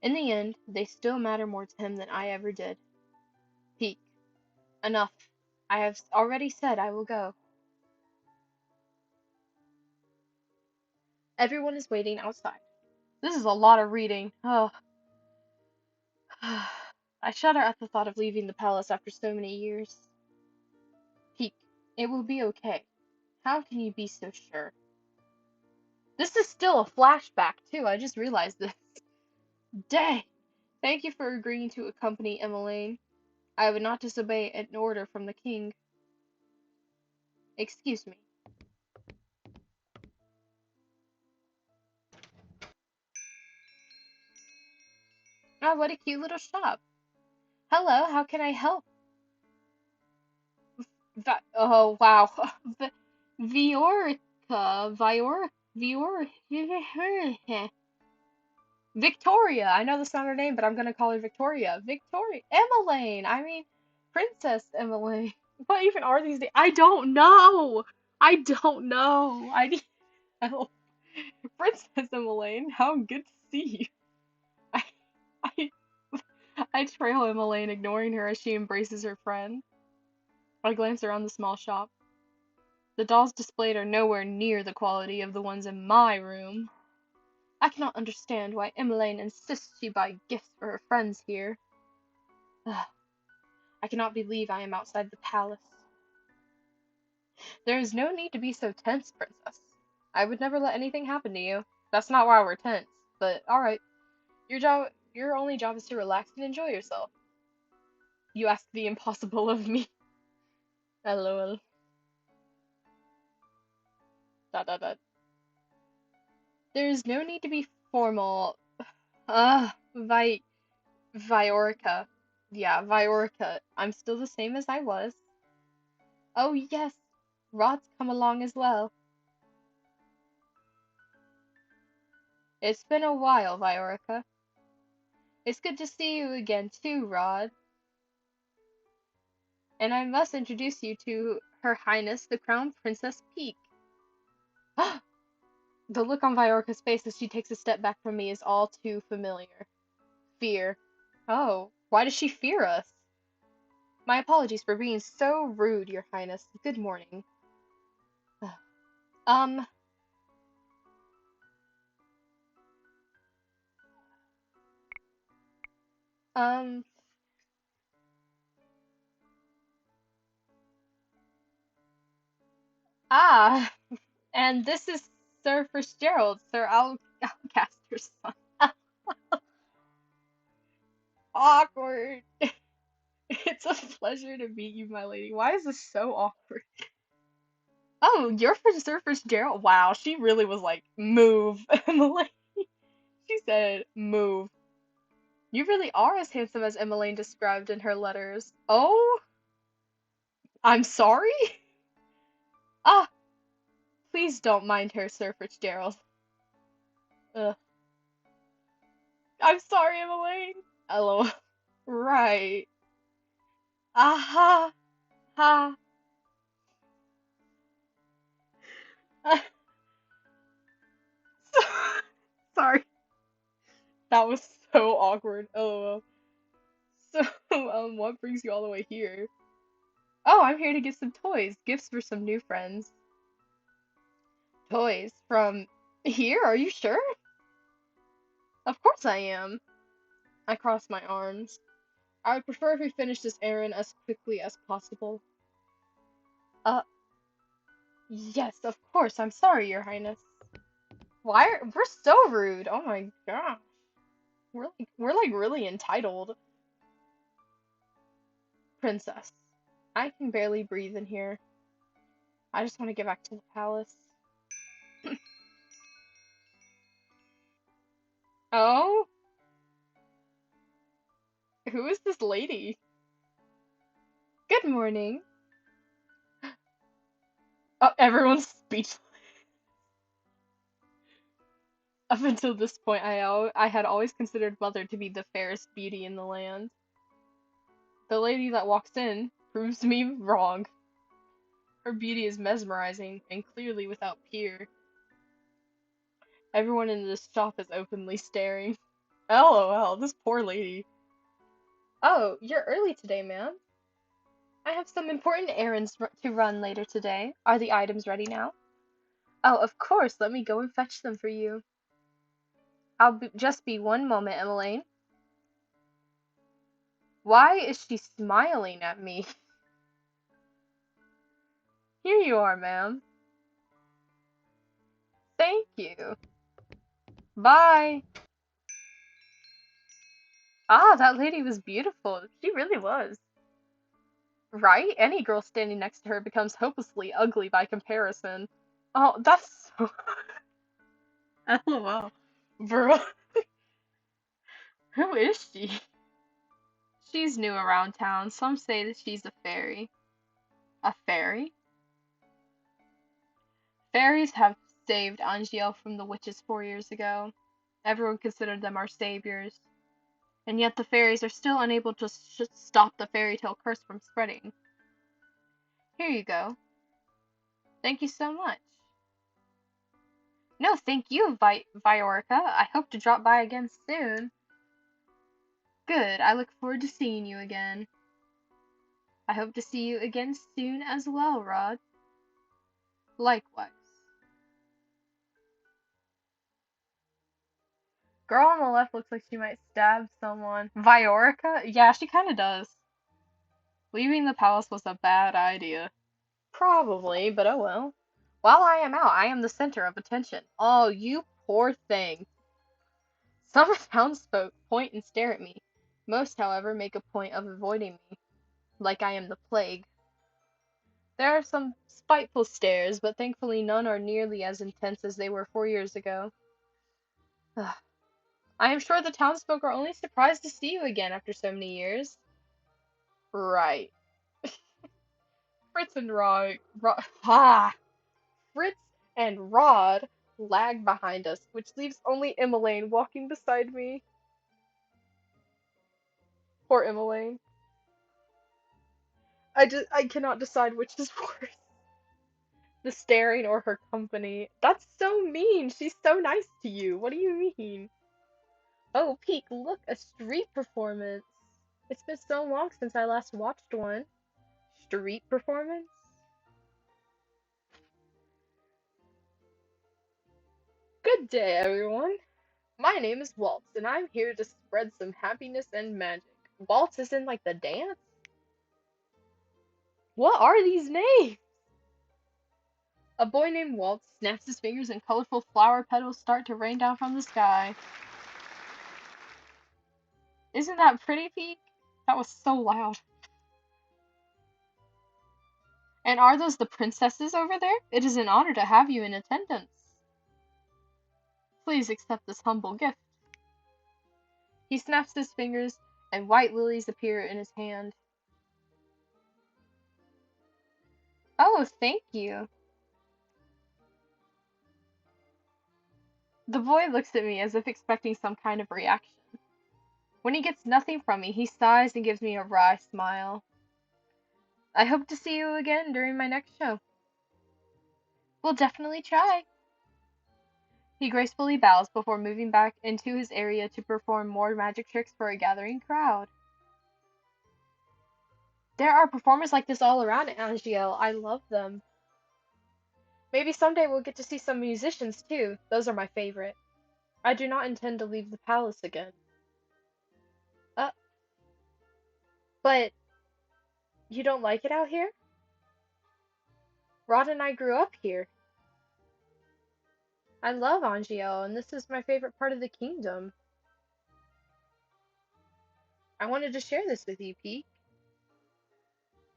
In the end, they still matter more to him than I ever did. Peak. Enough. I have already said I will go. Everyone is waiting outside. This is a lot of reading. Oh. I shudder at the thought of leaving the palace after so many years. Peak. It will be okay. How can you be so sure? This is still a flashback, too. I just realized this. Dang. Thank you for agreeing to accompany Emmeline. I would not disobey an order from the king. Excuse me. Ah, what a cute little shop. Hello, how can I help? Oh, wow. Viorica, Vior, Victoria. I know that's not her name, but I'm gonna call her Victoria. Victoria, Emmeline. I mean, Princess Emmeline. What even are these names? I don't know. I don't know. I need help. Princess Emmeline, how good to see you. I, I, I trail Emmeline, ignoring her as she embraces her friend. I glance around the small shop. The dolls displayed are nowhere near the quality of the ones in my room. I cannot understand why Emmeline insists she buy gifts for her friends here. Ugh. I cannot believe I am outside the palace. There is no need to be so tense, Princess. I would never let anything happen to you. That's not why we're tense, but alright. Your only job is to relax and enjoy yourself. You ask the impossible of me. LOL. Dot dot dot. There is no need to be formal. Viorica. Yeah, Viorica. I'm still the same as I was. Oh yes, Rod's come along as well. It's been a while, Viorica. It's good to see you again too, Rod. And I must introduce you to Her Highness the Crown Princess Peak. The look on Viorica's face as she takes a step back from me is all too familiar. Fear. Oh, why does she fear us? My apologies for being so rude, Your Highness. Good morning. Um, um, ah, and this is Sir Fitzgerald, Sir Alcaster's son. Awkward. It's a pleasure to meet you, my lady. Why is this so awkward? Oh, you're for Sir Fitzgerald. Wow, she really was like, move, Emily. She said, move. You really are as handsome as Emmeline described in her letters. Oh, I'm sorry? Ah, please don't mind her, Sir Fitzgerald. Ugh. I'm sorry, Emily. LOL. Right. Aha. Ha. Sorry. That was so awkward. LOL. So, what brings you all the way here? Oh, I'm here to get some toys. Gifts for some new friends. Toys from here? Are you sure? Of course I am. I cross my arms. I would prefer if we finish this errand as quickly as possible. Uh, yes, of course. I'm sorry, Your Highness. We're so rude. Oh my gosh. We're like really entitled. Princess. I can barely breathe in here. I just want to get back to the palace. Oh, who is this lady? Good morning. Oh, everyone's speechless. Up until this point, I had always considered Mother to be the fairest beauty in the land. The lady that walks in proves me wrong. Her beauty is mesmerizing and clearly without peer. Everyone in this shop is openly staring. LOL, this poor lady. Oh, you're early today, ma'am. I have some important errands to run later today. Are the items ready now? Oh, of course. Let me go and fetch them for you. Just be one moment, Emmeline. Why is she smiling at me? Here you are, ma'am. Thank you. Bye. Ah, that lady was beautiful. She really was. Right? Any girl standing next to her becomes hopelessly ugly by comparison. Oh, that's so... LOL. Bro, who is she? She's new around town. Some say that she's a fairy. A fairy? Fairies have saved Angiel from the witches 4 years ago. Everyone considered them our saviors. And yet the fairies are still unable to stop the fairy tale curse from spreading. Here you go. Thank you so much. No, thank you, Viorica. I hope to drop by again soon. Good. I look forward to seeing you again. I hope to see you again soon as well, Rod. Likewise. Girl on the left looks like she might stab someone. Viorica? Yeah, she kinda does. Leaving the palace was a bad idea. Probably, but oh well. While I am out, I am the center of attention. Oh, you poor thing. Some townsfolk point and stare at me. Most, however, make a point of avoiding me, like I am the plague. There are some spiteful stares, but thankfully none are nearly as intense as they were 4 years ago. Ugh. I am sure the townsfolk are only surprised to see you again after so many years. Right. Fritz and Fritz and Rod lag behind us, which leaves only Emmeline walking beside me. Poor Emmeline. I cannot decide which is worse. The staring or her company. That's so mean. She's so nice to you. What do you mean? Oh, Peek, look, a street performance. It's been so long since I last watched one. Street performance? Good day, everyone. My name is Waltz, and I'm here to spread some happiness and magic. Waltz is in like the dance? What are these names? A boy named Waltz snaps his fingers and colorful flower petals start to rain down from the sky. Isn't that pretty, Peek? That was so loud. And are those the princesses over there? It is an honor to have you in attendance. Please accept this humble gift. He snaps his fingers, and white lilies appear in his hand. Oh, thank you. The boy looks at me as if expecting some kind of reaction. When he gets nothing from me, he sighs and gives me a wry smile. I hope to see you again during my next show. We'll definitely try. He gracefully bows before moving back into his area to perform more magic tricks for a gathering crowd. There are performers like this all around Angiel. I love them. Maybe someday we'll get to see some musicians too. Those are my favorite. I do not intend to leave the palace again. Uh, but you don't like it out here? Rod and I grew up here. I love Angiel, and this is my favorite part of the kingdom. I wanted to share this with you, Peek.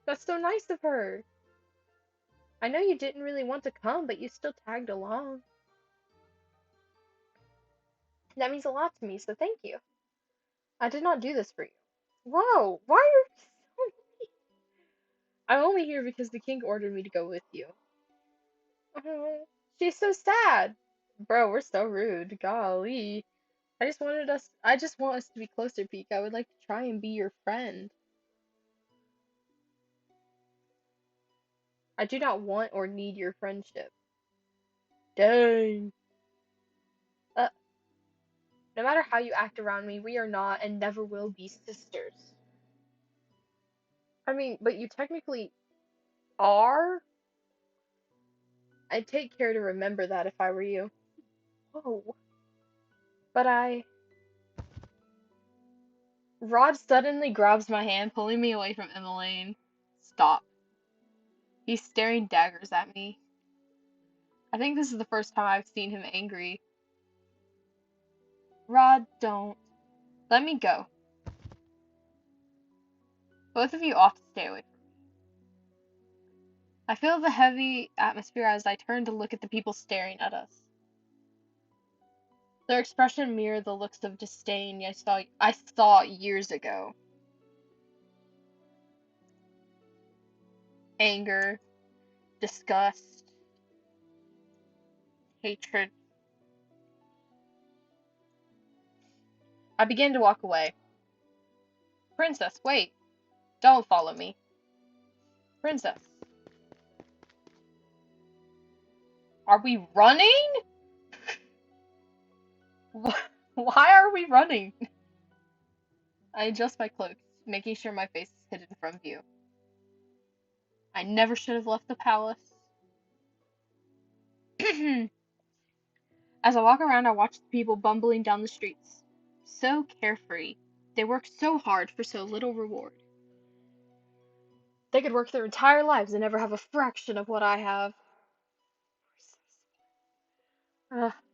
That's so nice of her. I know you didn't really want to come, but you still tagged along. That means a lot to me, so thank you. I did not do this for you. Whoa, why are you so mean? I'm only here because the king ordered me to go with you. Oh, she's so sad. Bro, we're so rude. Golly. I just want us to be closer, Peek. I would like to try and be your friend. I do not want or need your friendship. Dang. Uh, no matter how you act around me, we are not and never will be sisters. I mean, but you technically are? I'd take care to remember that if I were you. Whoa. But Rod suddenly grabs my hand, pulling me away from Emmeline. Stop. He's staring daggers at me. I think this is the first time I've seen him angry. Rod, don't. Let me go. Both of you ought to stay away from me. I feel the heavy atmosphere as I turn to look at the people staring at us. Their expression mirrored the looks of disdain I saw years ago. Anger, disgust, hatred. I began to walk away. Princess, wait. Don't follow me. Princess. Are we running? Why are we running? I adjust my cloak, making sure my face is hidden from view. I never should have left the palace. As I walk around, I watch the people bumbling down the streets. So carefree. They work so hard for so little reward. They could work their entire lives and never have a fraction of what I have.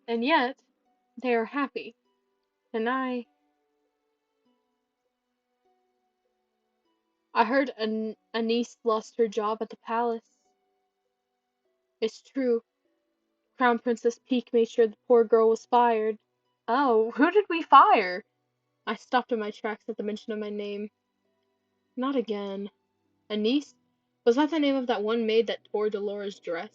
And yet, they are happy. And I heard a niece lost her job at the palace. It's true. Crown Princess Peak made sure the poor girl was fired. Oh, who did we fire? I stopped in my tracks at the mention of my name. Not again. A niece? Was that the name of that one maid that tore Dolores' dress?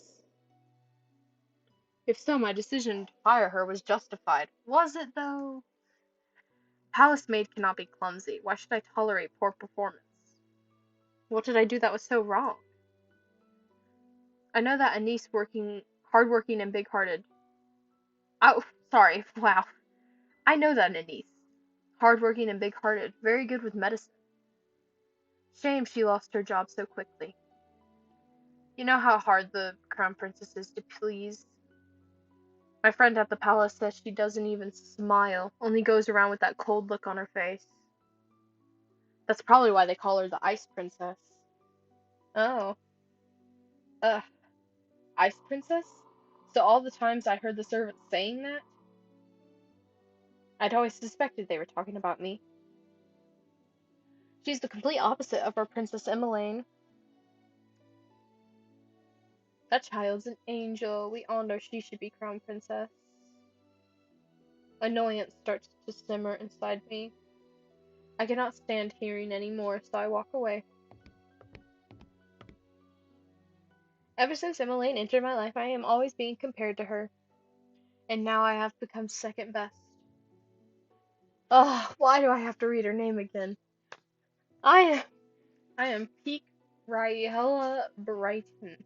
If so, my decision to fire her was justified. Was it, though? Palace maid cannot be clumsy. Why should I tolerate poor performance? What did I do that was so wrong? I know that a niece hardworking and big-hearted. Oh, sorry. Wow. I know that a niece. Hardworking and big-hearted. Very good with medicine. Shame she lost her job so quickly. You know how hard the crown princess is to please? My friend at the palace says she doesn't even smile, only goes around with that cold look on her face. That's probably why they call her the Ice Princess. Oh. Ugh. Ice Princess? So all the times I heard the servants saying that, I'd always suspected they were talking about me. She's the complete opposite of our Princess Emmeline. That child's an angel. We all know she should be crown princess. Annoyance starts to simmer inside me. I cannot stand hearing anymore, so I walk away. Ever since Emmeline entered my life, I am always being compared to her. And now I have become second best. Ugh, why do I have to read her name again? I I am Peak Ryella Brighton,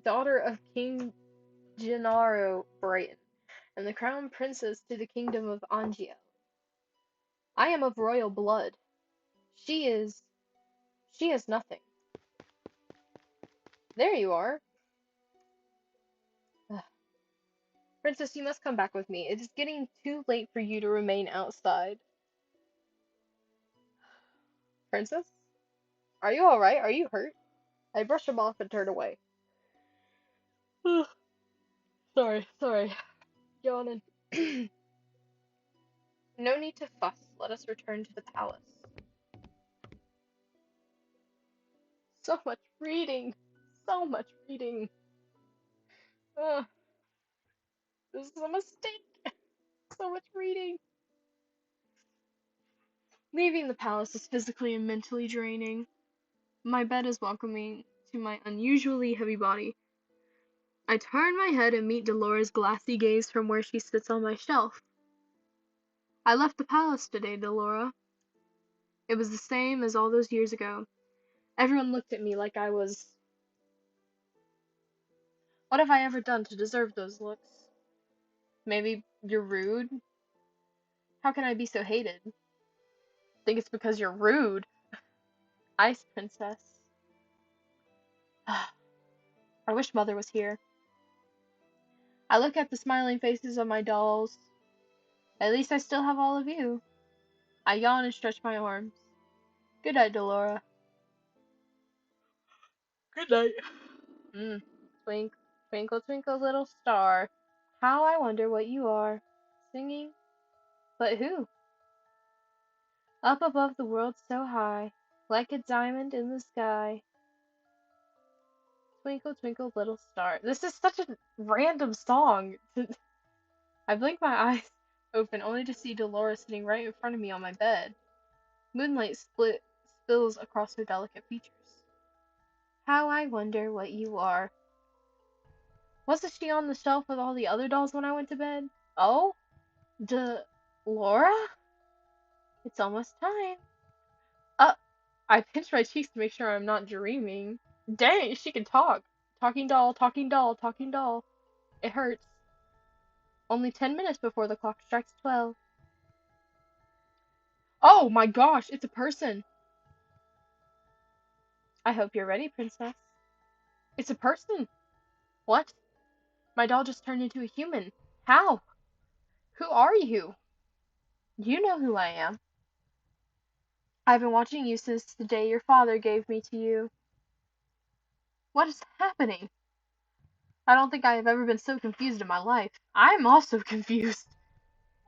daughter of King Gennaro Brighton, and the crown princess to the kingdom of Angiel. I am of royal blood. She is she is nothing. There you are. Ugh. Princess, you must come back with me. It is getting too late for you to remain outside. Princess? Are you alright? Are you hurt? I brush him off and turn away. Ugh. Sorry. Yawning. No need to fuss. Let us return to the palace. So much reading. So much reading. Ugh, this is a mistake. So much reading. Leaving the palace is physically and mentally draining. My bed is welcoming to my unusually heavy body. I turn my head and meet Dolores' glassy gaze from where she sits on my shelf. I left the palace today, Delora. It was the same as all those years ago. Everyone looked at me like I was. What have I ever done to deserve those looks? Maybe you're rude? How can I be so hated? Think it's because you're rude. Ice Princess. I wish Mother was here. I look at the smiling faces of my dolls. At least I still have all of you. I yawn and stretch my arms. Good night, Delora. Good night. Twink, twinkle, twinkle, little star. How I wonder what you are. Singing? But who? Up above the world so high, like a diamond in the sky. Twinkle, twinkle, little star. This is such a random song. I blink my eyes open only to see Dolores sitting right in front of me on my bed. Moonlight spills across her delicate features. How I wonder what you are. Wasn't she on the shelf with all the other dolls when I went to bed? Oh? Laura? It's almost time. Uh, I pinch my cheeks to make sure I'm not dreaming. Dang, she can talk. Talking doll, talking doll, talking doll. It hurts. Only 10 minutes before the clock strikes 12. Oh my gosh, it's a person. I hope you're ready, princess. It's a person. What? My doll just turned into a human. How? Who are you? You know who I am. I've been watching you since the day your father gave me to you. What is happening? I don't think I have ever been so confused in my life. I'm also confused.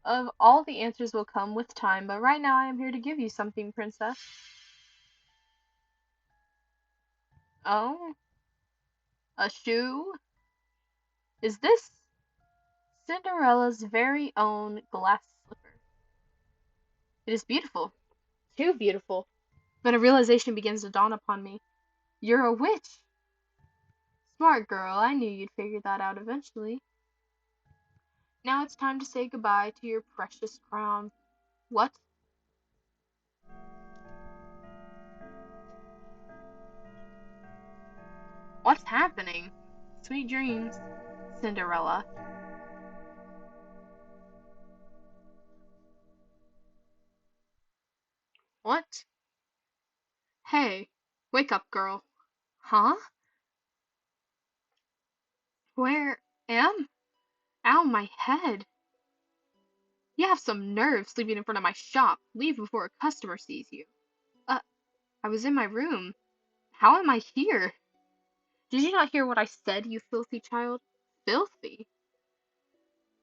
Of all the answers will come with time, but right now I am here to give you something, princess. Oh? A shoe? Is this Cinderella's very own glass slipper? It is beautiful. Too beautiful. Then a realization begins to dawn upon me. You're a witch. Smart girl, I knew you'd figure that out eventually. Now it's time to say goodbye to your precious crown. What? What's happening? Sweet dreams, Cinderella. What? Hey, wake up, girl. Huh? Where am? Ow, my head. You have some nerve sleeping in front of my shop. Leave before a customer sees you. Uh, I was in my room. How am I here? Did you not hear what I said, you filthy child? Filthy?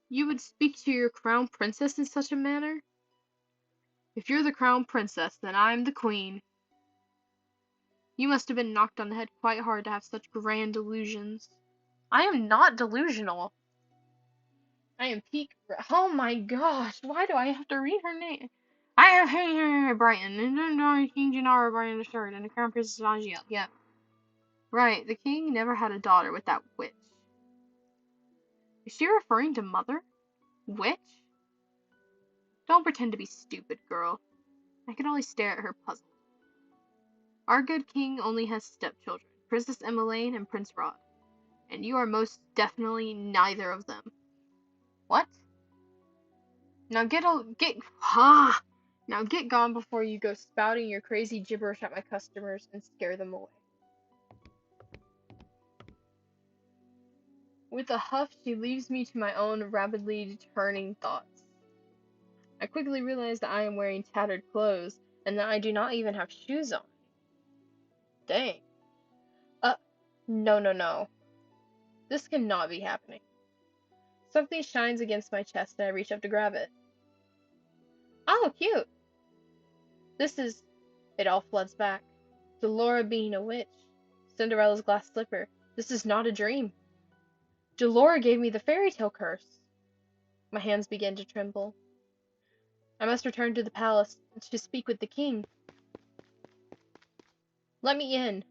You would speak to your crown princess in such a manner? If you're the crown princess, then I'm the queen. You must have been knocked on the head quite hard to have such grand delusions. I am not delusional. I am peak. Oh my gosh, why do I have to read her name? I am Brighton, and then King Gennaro Brighton III, and the Crown Princess Angiel. Yeah. Right, the king never had a daughter with that witch. Is she referring to Mother? Witch? Don't pretend to be stupid, girl. I can only stare at her puzzled. Our good king only has stepchildren, Princess Emmeline and Prince Rod, and you are most definitely neither of them. What? Now Now get gone before you go spouting your crazy gibberish at my customers and scare them away. With a huff, she leaves me to my own rapidly turning thoughts. I quickly realize that I am wearing tattered clothes and that I do not even have shoes on. Dang. Uh, no. This cannot be happening. Something shines against my chest and I reach up to grab it. Oh, cute! This is... It all floods back. Delora being a witch. Cinderella's glass slipper. This is not a dream. Delora gave me the fairy tale curse. My hands begin to tremble. I must return to the palace to speak with the king. Let me in.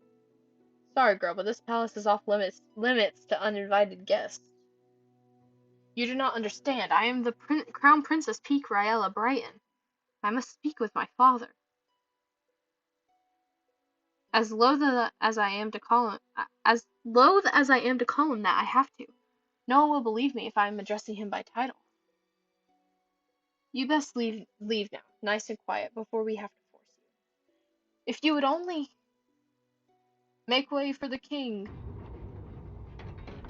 Sorry, girl, but this palace is off limits to uninvited guests. You do not understand. I am the Crown Princess Peak Raella Brighton. I must speak with my father. As loath as I am to call him that, I have to. No one will believe me if I am addressing him by title. You best leave now, nice and quiet, before we have to force you. If you would only make way for the king.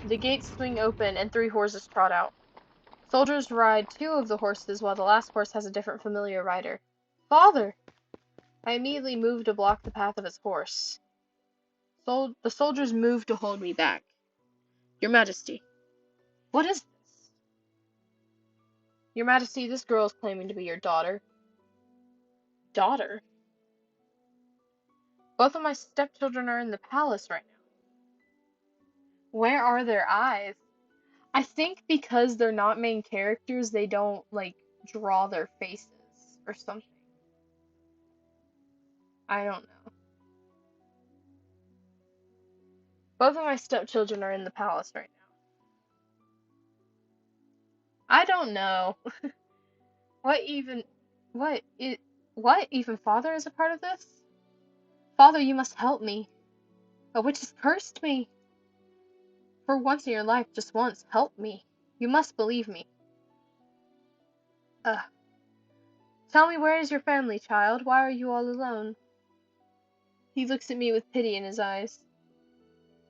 The gates swing open and 3 horses trot out. Soldiers ride 2 of the horses, while the last horse has a different familiar rider. Father! I immediately move to block the path of his horse. The soldiers move to hold me back. Your Majesty. What is this? Your Majesty, this girl is claiming to be your daughter. Daughter? Both of my stepchildren are in the palace right now. Where are their eyes? I think because they're not main characters, they don't, draw their faces or something. I don't know. Both of my stepchildren are in the palace right now. I don't know. What even Father is a part of this? Father, you must help me. A witch has cursed me. For once in your life, just once, help me. You must believe me. Tell me, where is your family, child? Why are you all alone? He looks at me with pity in his eyes.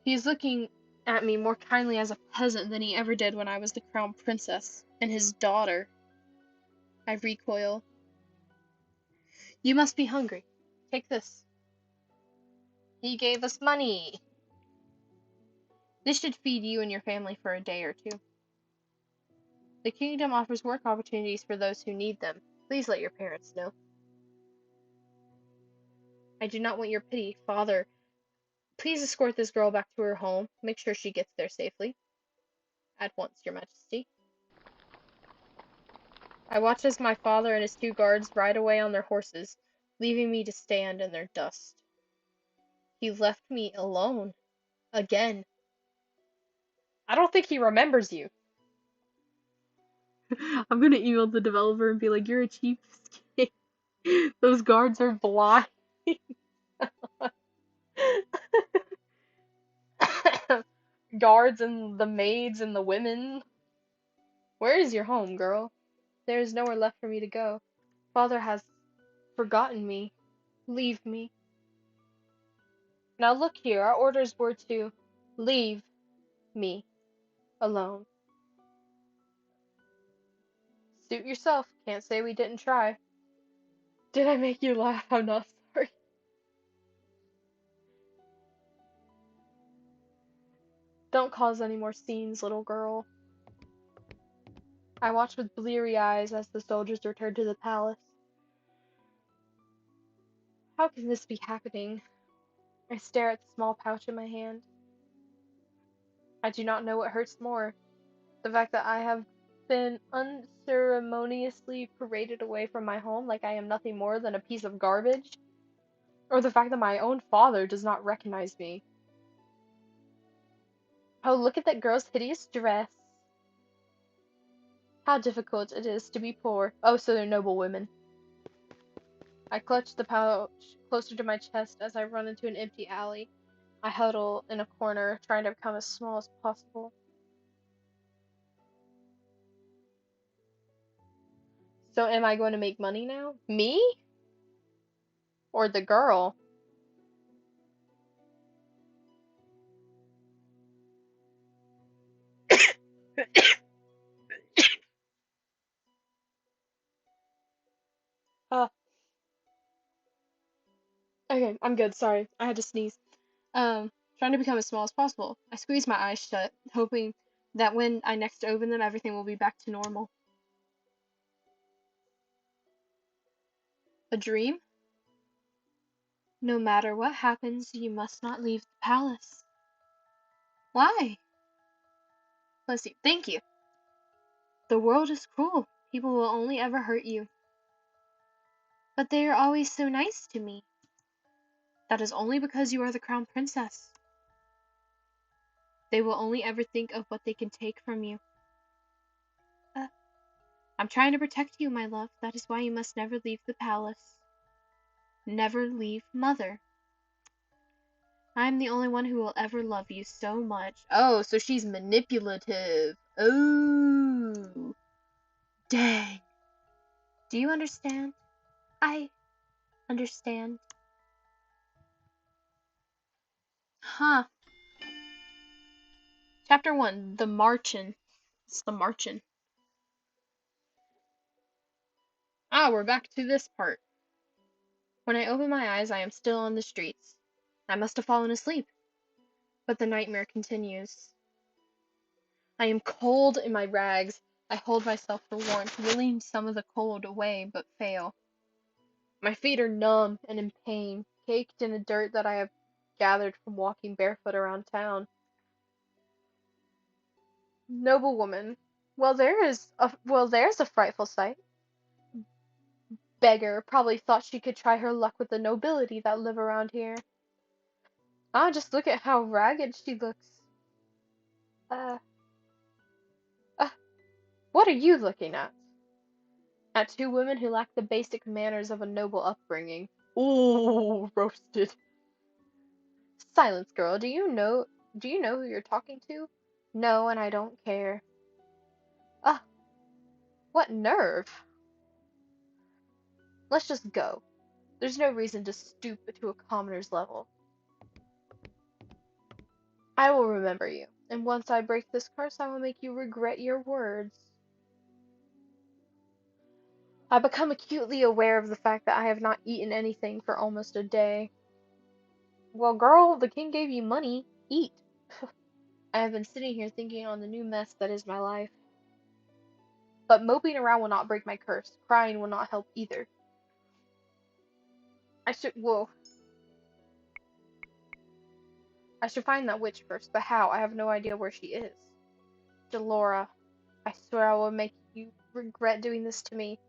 He is looking at me more kindly as a peasant than he ever did when I was the crown princess and his daughter. I recoil. You must be hungry. Take this. He gave us money. This should feed you and your family for a day or 2. The kingdom offers work opportunities for those who need them. Please let your parents know. I do not want your pity, Father. Please escort this girl back to her home. Make sure she gets there safely. At once, Your Majesty. I watch as my father and his 2 guards ride away on their horses, leaving me to stand in their dust. He left me alone. Again. I don't think he remembers you. I'm gonna email the developer and be like, you're a cheapskate. Those guards are blind. Guards and the maids and the women. Where is your home, girl? There is nowhere left for me to go. Father has forgotten me. Leave me. Now look here, our orders were to leave me alone. Suit yourself. Can't say we didn't try. Did I make you laugh? I'm not sorry. Don't cause any more scenes, little girl. I watch with bleary eyes as the soldiers return to the palace. How can this be happening? I stare at the small pouch in my hand. I do not know what hurts more. The fact that I have been unceremoniously paraded away from my home like I am nothing more than a piece of garbage, or the fact that my own father does not recognize me. Oh, look at that girl's hideous dress. How difficult it is to be poor. Oh, so they're noble women. I clutch the pouch closer to my chest as I run into an empty alley. I huddle in a corner, trying to become as small as possible. So am I going to make money now? Me? Or the girl? Uh, okay, I'm good, sorry. I had to sneeze. Trying to become as small as possible. I squeeze my eyes shut, hoping that when I next open them, everything will be back to normal. A dream? No matter what happens, you must not leave the palace. Why? Bless you. Thank you. The world is cruel. People will only ever hurt you. But they are always so nice to me. That is only because you are the crown princess. They will only ever think of what they can take from you. Uh, I'm trying to protect you, my love. That is why you must never leave the palace. Never leave Mother. I'm the only one who will ever love you so much. Oh, so she's manipulative. Oh, dang. Do you understand? I understand. Huh. Chapter 1, The Marchin'. It's the Marchin'. Ah, we're back to this part. When I open my eyes, I am still on the streets. I must have fallen asleep. But the nightmare continues. I am cold in my rags. I hold myself for warmth, willing some of the cold away, but fail. My feet are numb and in pain, caked in the dirt that I have gathered from walking barefoot around town. Noblewoman, there's a frightful sight. Beggar probably thought she could try her luck with the nobility that live around here. Ah, just look at how ragged she looks. Uh, uh, what are you looking at? At two women who lack the basic manners of a noble upbringing. Ooh, roasted. Silence, girl. Do you know who you're talking to? No, and I don't care. Ah, what nerve. Let's just go. There's no reason to stoop to a commoner's level. I will remember you, and once I break this curse, I will make you regret your words. I become acutely aware of the fact that I have not eaten anything for almost a day. Well, girl, the king gave you money. Eat. I have been sitting here thinking on the new mess that is my life. But moping around will not break my curse. Crying will not help either. Whoa. I should find that witch first, but how? I have no idea where she is. Delora, I swear I will make you regret doing this to me.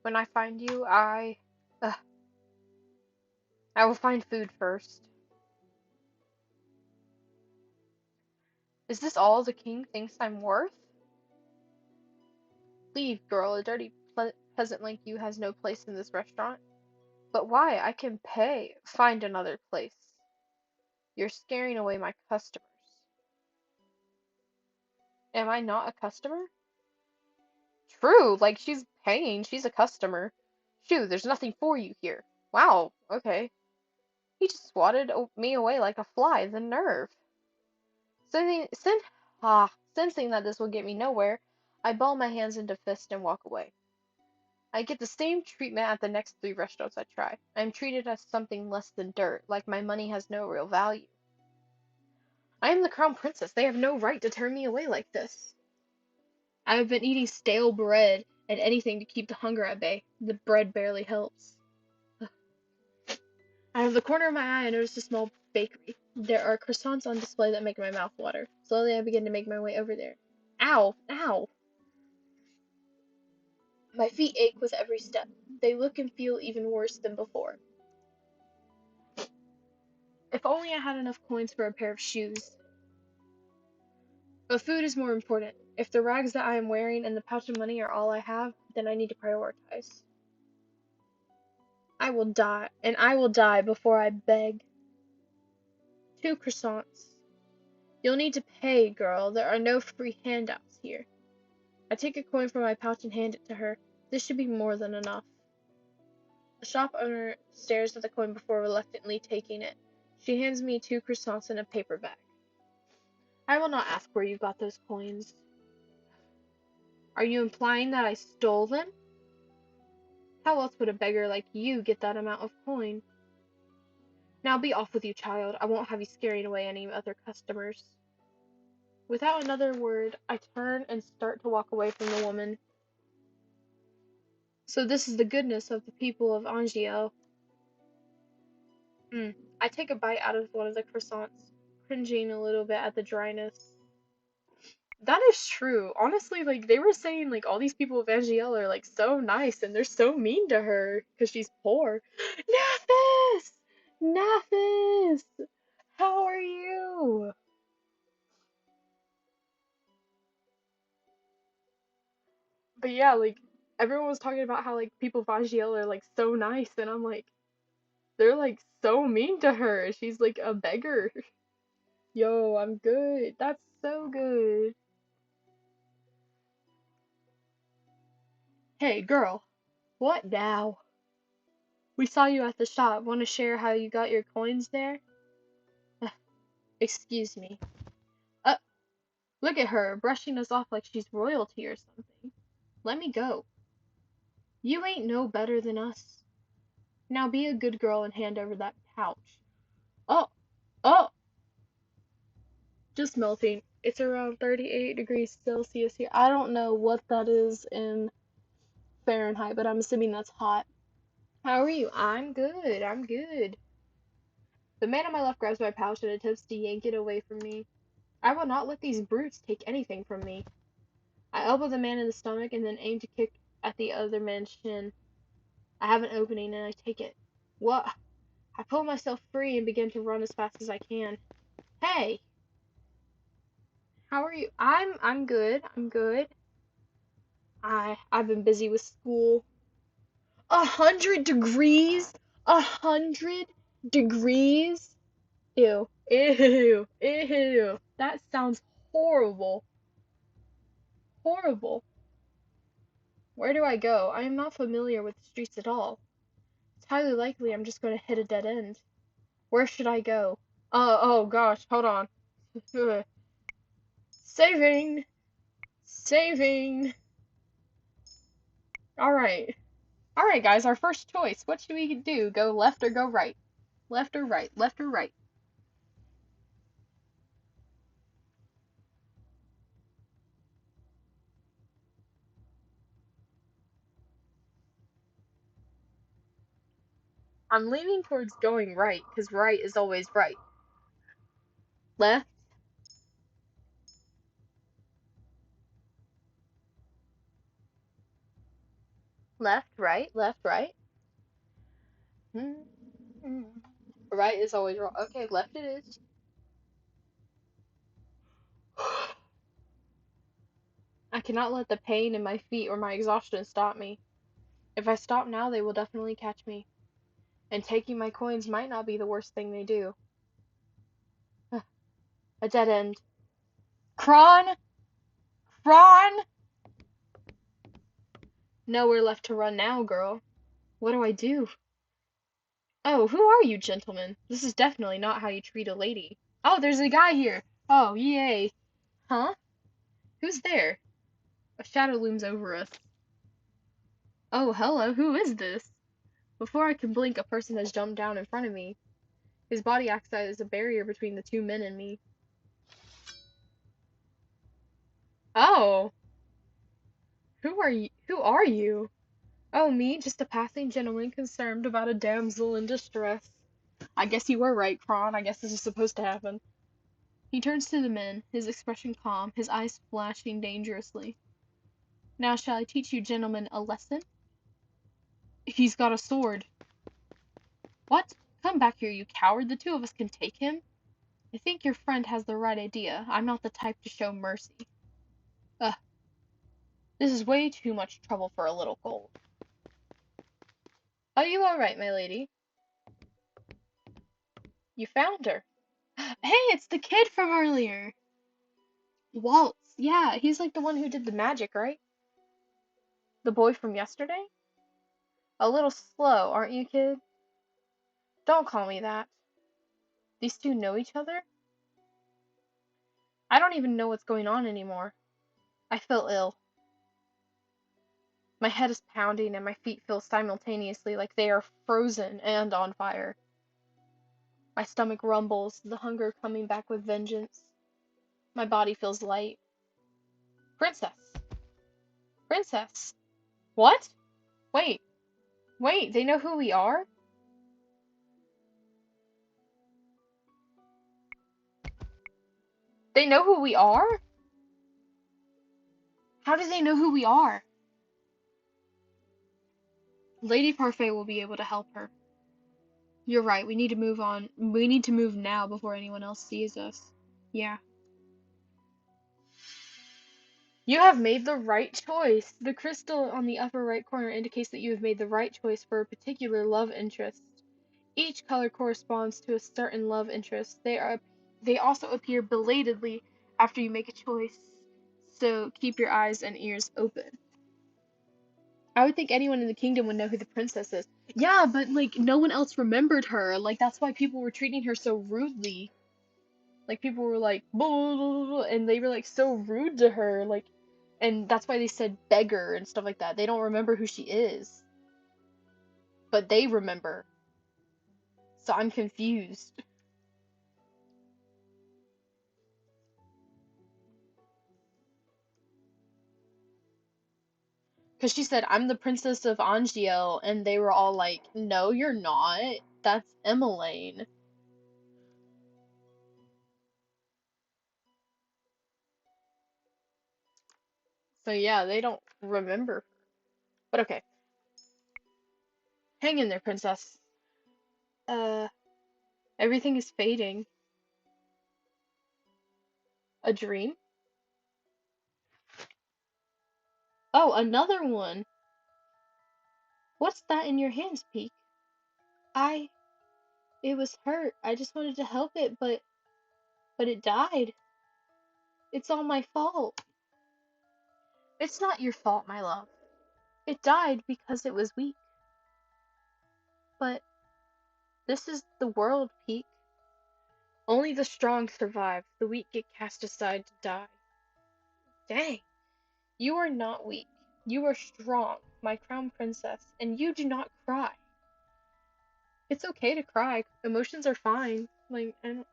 When I find you, Ugh, I will find food first. Is this all the king thinks I'm worth? Leave, girl. A dirty peasant like you has no place in this restaurant. But why? I can pay. Find another place. You're scaring away my customers. Am I not a customer? True, like she's paying, she's a customer. Shoo, there's nothing for you here. Wow, okay. He just swatted me away like a fly, the nerve. Sensing, sen Sensing that this will get me nowhere, I ball my hands into fists and walk away. I get the same treatment at the next three restaurants I try. I am treated as something less than dirt, like my money has no real value. I am the crown princess. They have no right to turn me away like this. I have been eating stale bread and anything to keep the hunger at bay. The bread barely helps. Out of the corner of my eye, I noticed a small bakery. There are croissants on display that make my mouth water. Slowly, I begin to make my way over there. Ow! Ow! My feet ache with every step. They look and feel even worse than before. If only I had enough coins for a pair of shoes. But food is more important. If the rags that I am wearing and the pouch of money are all I have, then I need to prioritize. I will die, and I will die before I beg. 2 croissants. You'll need to pay, girl. There are no free handouts here. I take a coin from my pouch and hand it to her. This should be more than enough. The shop owner stares at the coin before reluctantly taking it. She hands me 2 croissants in a paper bag. I will not ask where you got those coins. Are you implying that I stole them? How else would a beggar like you get that amount of coin? Now be off with you, child. I won't have you scaring away any other customers. Without another word, I turn and start to walk away from the woman. So this is the goodness of the people of Angio. I take a bite out of one of the croissants, cringing a little bit at the dryness. That is true. Honestly, like, they were saying, like, all these people of Angel are, like, so nice, and they're so mean to her, because she's poor. Nathis! Nathis! How are you? But yeah, like, everyone was talking about how, like, people of Angel are, like, so nice, and I'm like, they're, like, so mean to her. She's, like, a beggar. Yo, I'm good. That's so good. Hey, girl. What now? We saw you at the shop. Want to share how you got your coins there? Excuse me. Uh, Look at her, brushing us off like she's royalty or something. Let me go. You ain't no better than us. Now be a good girl and hand over that pouch. Oh, oh, just melting. It's around 38 degrees Celsius here. I don't know what that is in Fahrenheit, but I'm assuming that's hot. How are you? I'm good. I'm good. The man on my left grabs my pouch and attempts to yank it away from me. I will not let these brutes take anything from me. I elbow the man in the stomach and then aim to kick at the other man's shin. I have an opening and I take it. What? I pull myself free and begin to run as fast as I can. Hey! How are you? I'm good. I'm good. I've been busy with school. 100 degrees? 100 degrees? Ew. Ew. Ew. That sounds horrible. Horrible. Where do I go? I am not familiar with the streets at all. It's highly likely I'm just going to hit a dead end. Where should I go? Oh gosh, hold on. Saving! Saving! Alright. Alright, guys, our first choice. What should we do? Go left or go right? Left or right? Left or right? I'm leaning towards going right, because right is always right. Left? Left, right? Left, right? Right is always wrong. Okay, left it is. I cannot let the pain in my feet or my exhaustion stop me. If I stop now, they will definitely catch me. And taking my coins might not be the worst thing they do. A dead end. Kron! Kron! Nowhere left to run now, girl. What do I do? Oh, who are you, gentlemen? This is definitely not how you treat a lady. Oh, there's a guy here. Oh, yay. Huh? Who's there? A shadow looms over us. Oh, hello, who is this? Before I can blink, a person has jumped down in front of me. His body acts as a barrier between the 2 men and me. Oh, who are you? Who are you? Oh, me, just a passing gentleman concerned about a damsel in distress. I guess you were right, Kron. I guess this is supposed to happen. He turns to the men, his expression calm, his eyes flashing dangerously. Now shall I teach you gentlemen a lesson? He's got a sword. What? Come back here, you coward. The 2 of us can take him. I think your friend has the right idea. I'm not the type to show mercy. Ugh, this is way too much trouble for a little gold. Are you alright, my lady? You found her. Hey, it's the kid from earlier. Waltz. Yeah, he's like the one who did the magic, right? The boy from yesterday? A little slow, aren't you, kid? Don't call me that. These two know each other? I don't even know what's going on anymore. I feel ill. My head is pounding and my feet feel simultaneously like they are frozen and on fire. My stomach rumbles, the hunger coming back with vengeance. My body feels light. Princess! Princess! What? Wait, wait, they know who we are? They know who we are? How do they know who we are? Lady Parfait will be able to help her. You're right, we need to move on. We need to move now before anyone else sees us. Yeah. You have made the right choice. The crystal on the upper right corner indicates that you have made the right choice for a particular love interest. Each color corresponds to a certain love interest. They also appear belatedly after you make a choice. So keep your eyes and ears open. I would think anyone in the kingdom would know who the princess is. Yeah, but like no one else remembered her. Like that's why people were treating her so rudely. Like people were like, "Blah, blah, blah, blah," and they were like so rude to her. Like, and that's why they said beggar and stuff like that. They don't remember who she is, but they remember. So I'm confused. Because she said, I'm the princess of Angiel, and they were all like, no, you're not. That's Emmeline. So yeah, they don't remember. But okay. Hang in there, princess. Uh, everything is fading. A dream? Oh, another one. What's that in your hands, Peek? I, it was hurt. I just wanted to help it, but it died. It's all my fault. It's not your fault, my love. It died because it was weak. But this is the world, Peek. Only the strong survive. The weak get cast aside to die. Dang. You are not weak. You are strong, my crown princess, and you do not cry. It's okay to cry. Emotions are fine. Like, I don't...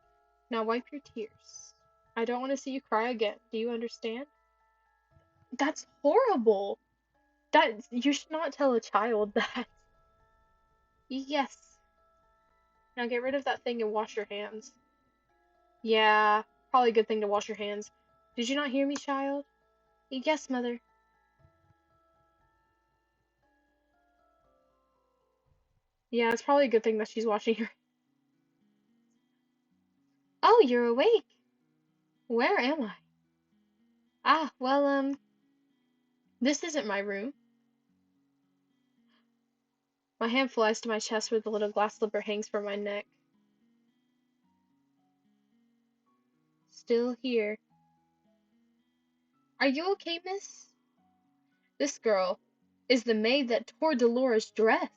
Now wipe your tears. I don't want to see you cry again. Do you understand? That's horrible. That you should not tell a child that. Yes. Now get rid of that thing and wash your hands. Yeah, probably a good thing to wash your hands. Did you not hear me, child? Yes, mother. Yeah, it's probably a good thing that she's washing her. Oh, you're awake. Where am I? Ah, well, this isn't my room. My hand flies to my chest where the little glass slipper hangs from my neck. Still here. Are you okay, miss? This girl is the maid that tore Dolores' dress.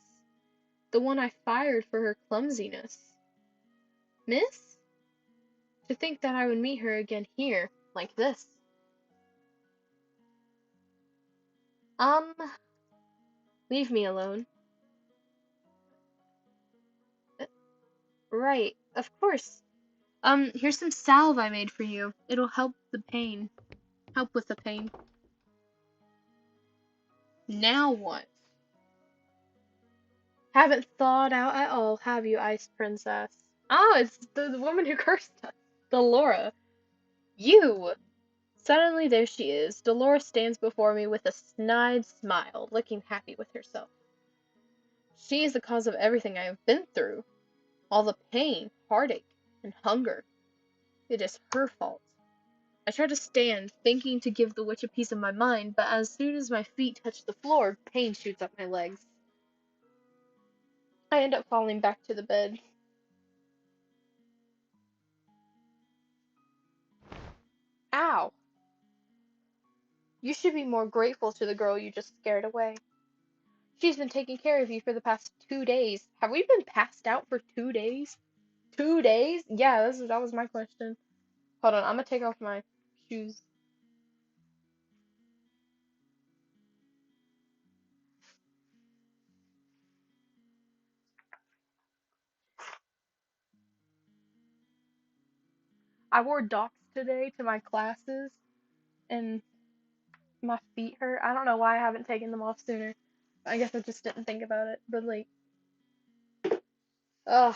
The one I fired for her clumsiness. Miss? To think that I would meet her again here, like this. Um, leave me alone. Uh, Right, of course. Here's some salve I made for you. It'll help the pain. Help with the pain. Now what? Haven't thawed out at all, have you, Ice Princess? Oh, it's the woman who cursed us. Delora. You! Suddenly there she is. Dolores stands before me with a snide smile, looking happy with herself. She is the cause of everything I have been through. All the pain, heartache, and hunger. It is her fault. I try to stand, thinking to give the witch a piece of my mind, but as soon as my feet touch the floor, pain shoots up my legs. I end up falling back to the bed. Ow! You should be more grateful to the girl you just scared away. She's been taking care of you for the past 2 days. Have we been passed out for 2 days? 2 days? Yeah, that was my question. Hold on, I'm gonna take off my shoes. I wore docs today to my classes, and my feet hurt. I don't know why I haven't taken them off sooner. I guess I just didn't think about it. But like, ugh,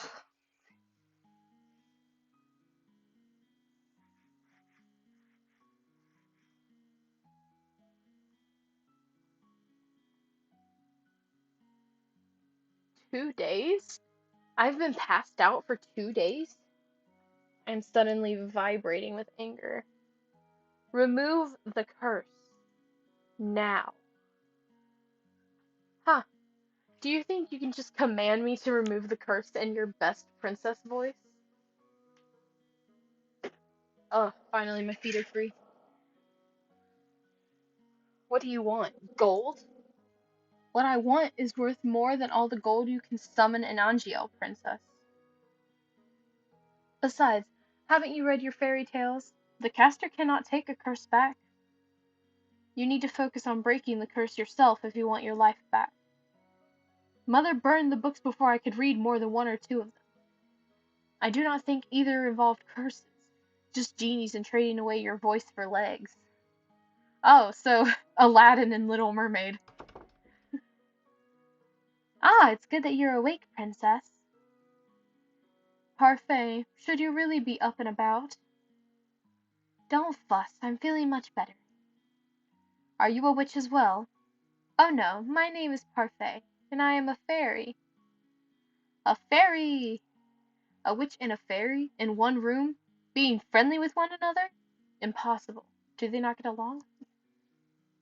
2 days? I've been passed out for 2 days? I'm suddenly vibrating with anger. Remove the curse. Now. Huh. Do you think you can just command me to remove the curse in your best princess voice? Ugh, finally my feet are free. What do you want? Gold? What I want is worth more than all the gold you can summon in Angiel, princess. Besides, haven't you read your fairy tales? The caster cannot take a curse back. You need to focus on breaking the curse yourself if you want your life back. Mother burned the books before I could read more than one or two of them. I do not think either involved curses, just genies and trading away your voice for legs. Oh, so Aladdin and Little Mermaid. Ah, it's good that you're awake, princess. Parfait, should you really be up and about? Don't fuss, I'm feeling much better. Are you a witch as well? Oh no, my name is Parfait, and I am a fairy. A fairy! A witch and a fairy in one room, being friendly with one another? Impossible. Do they not get along?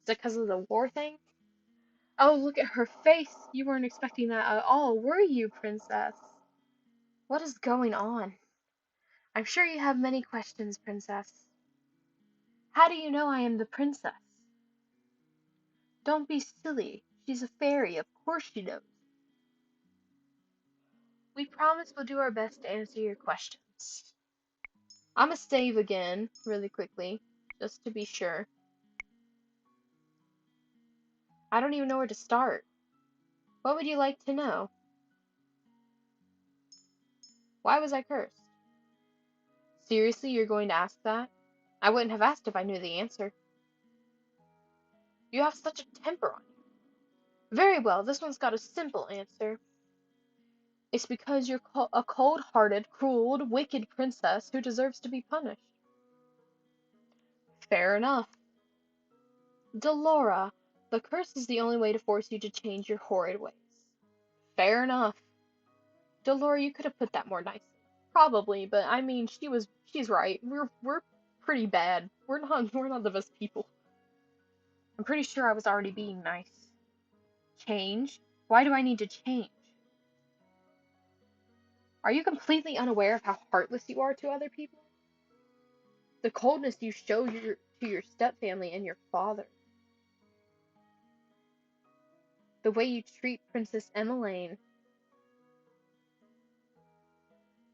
Is it because of the war thing? Oh, look at her face. You weren't expecting that at all, were you, princess? What is going on? I'm sure you have many questions, princess. How do you know I am the princess? Don't be silly. She's a fairy. Of course she knows. We promise we'll do our best to answer your questions. I'm gonna save again, really quickly, just to be sure. I don't even know where to start. What would you like to know? Why was I cursed? Seriously, you're going to ask that? I wouldn't have asked if I knew the answer. You have such a temper on you. Very well, this one's got a simple answer. It's because you're a cold-hearted, cruel, wicked princess who deserves to be punished. Fair enough. Delora, the curse is the only way to force you to change your horrid ways. Fair enough. Delora, you could have put that more nicely. Probably, but I mean, she's right. We're pretty bad. We're not the best people. I'm pretty sure I was already being nice. Change? Why do I need to change? Are you completely unaware of how heartless you are to other people? The coldness you show to your stepfamily and your father. The way you treat Princess Emmeline.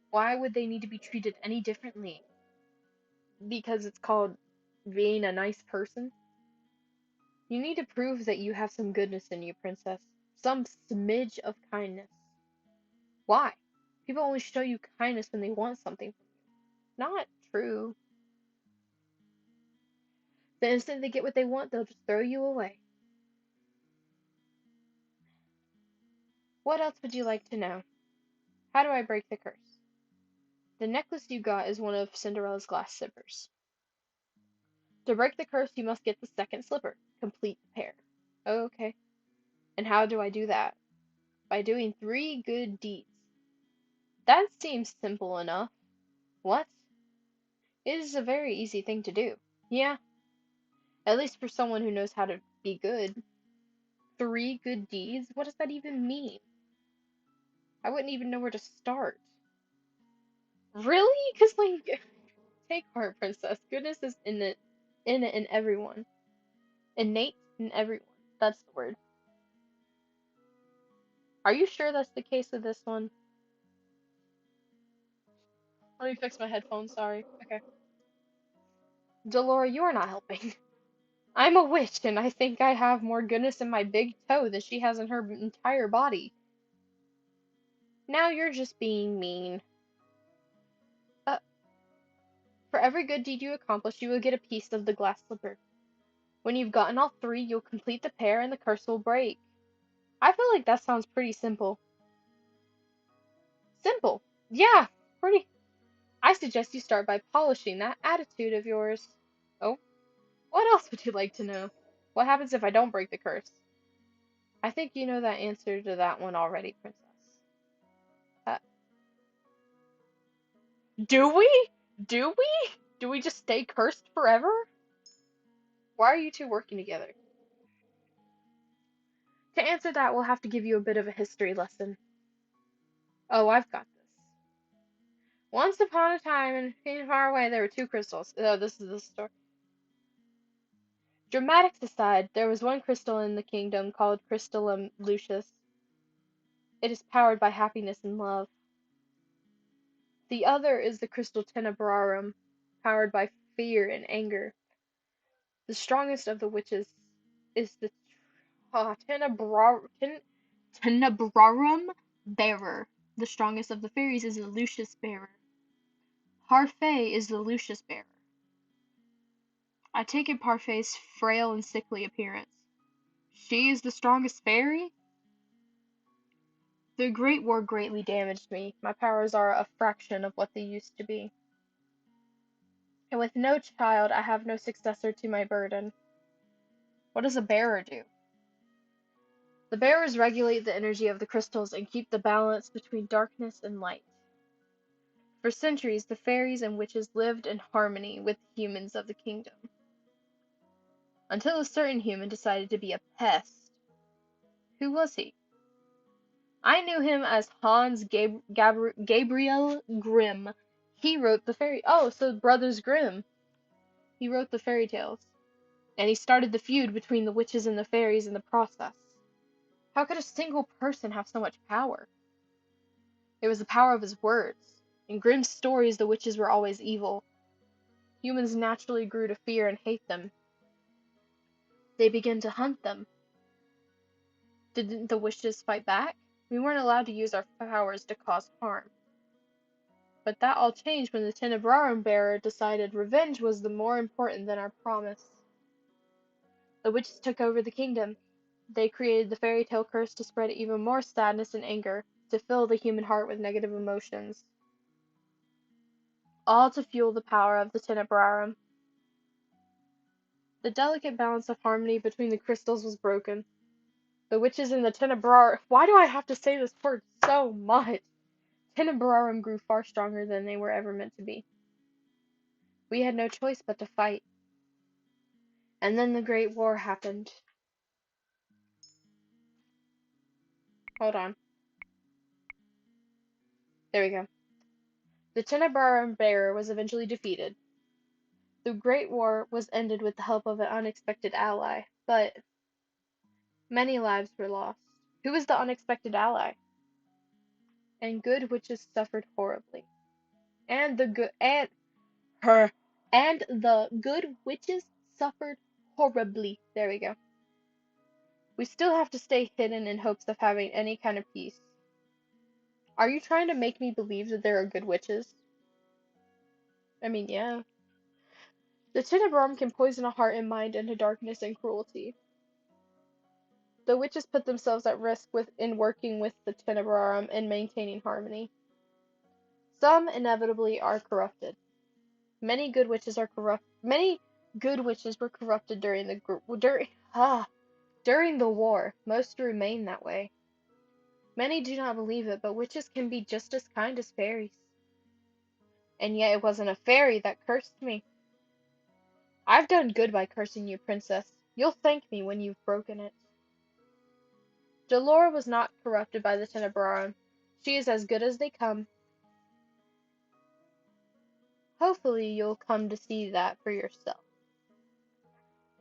Why would they need to be treated any differently? Because it's called being a nice person? You need to prove that you have some goodness in you, princess. Some smidge of kindness. Why? People only show you kindness when they want something from you. Not true. The instant they get what they want, they'll just throw you away. What else would you like to know? How do I break the curse? The necklace you got is one of Cinderella's glass slippers. To break the curse, you must get the second slipper. Complete the pair. Oh, okay. And how do I do that? By doing 3 good deeds. That seems simple enough. What? It is a very easy thing to do. Yeah, at least for someone who knows how to be good. 3 good deeds? What does that even mean? I wouldn't even know where to start. Really? Because, like, take heart, princess. Goodness is in it in everyone. Innate in everyone. That's the word. Are you sure that's the case with this one? Let me fix my headphones, sorry. Okay. Delora, you are not helping. I'm a witch, and I think I have more goodness in my big toe than she has in her entire body. Now you're just being mean. Uh, for every good deed you accomplish, you will get a piece of the glass slipper. When you've gotten all 3, you'll complete the pair and the curse will break. I feel like that sounds pretty simple. Simple. Yeah, pretty. I suggest you start by polishing that attitude of yours. Oh, what else would you like to know? What happens if I don't break the curse? I think you know that answer to that one already, Princess. Uh, do we? Do we? Do we just stay cursed forever? Why are you two working together? To answer that, we'll have to give you a bit of a history lesson. Oh, I've got this. Once upon a time, and far away, there were 2 crystals. Oh, this is the story. Dramatics aside, there was one crystal in the kingdom called Crystallum Lucius. It is powered by happiness and love. The other is the crystal Tenebrarum, powered by fear and anger. The strongest of the witches is the Tenebrarum bearer. The strongest of the fairies is the Lucius bearer. Parfait is the Lucius bearer. I take it Parfait's frail and sickly appearance. She is the strongest fairy? The Great War greatly damaged me. My powers are a fraction of what they used to be. And with no child, I have no successor to my burden. What does a bearer do? The bearers regulate the energy of the crystals and keep the balance between darkness and light. For centuries, the fairies and witches lived in harmony with the humans of the kingdom. Until a certain human decided to be a pest. Who was he? I knew him as Gabriel Grimm. He wrote the fairy. Oh, so Brothers Grimm. He wrote the fairy tales. And he started the feud between the witches and the fairies in the process. How could a single person have so much power? It was the power of his words. In Grimm's stories, the witches were always evil. Humans naturally grew to fear and hate them. They began to hunt them. Didn't the witches fight back? We weren't allowed to use our powers to cause harm. But that all changed when the Tenebrarum bearer decided revenge was the more important than our promise. The witches took over the kingdom. They created the fairy tale curse to spread even more sadness and anger, to fill the human heart with negative emotions. All to fuel the power of the Tenebrarum. The delicate balance of harmony between the crystals was broken. The witches in the Tenebrarum— why do I have to say this word so much? Tenebrarum grew far stronger than they were ever meant to be. We had no choice but to fight. And then the Great War happened. Hold on. There we go. The Tenebrarum bearer was eventually defeated. The Great War was ended with the help of an unexpected ally, but many lives were lost. Who was the unexpected ally? And good witches suffered horribly. And the good and her and the good witches suffered horribly. There we go. We still have to stay hidden in hopes of having any kind of peace. Are you trying to make me believe that there are good witches? I mean, yeah. The Tenebrarum can poison a heart and mind into darkness and cruelty. The witches put themselves at risk in working with the Tenebrarum and maintaining harmony. Some inevitably are corrupted. Many good witches are corrupt. Many good witches were corrupted during the war. Most remain that way. Many do not believe it, but witches can be just as kind as fairies. And yet it wasn't a fairy that cursed me. I've done good by cursing you, princess. You'll thank me when you've broken it. Delora was not corrupted by the Tenebrarum. She is as good as they come. Hopefully you'll come to see that for yourself.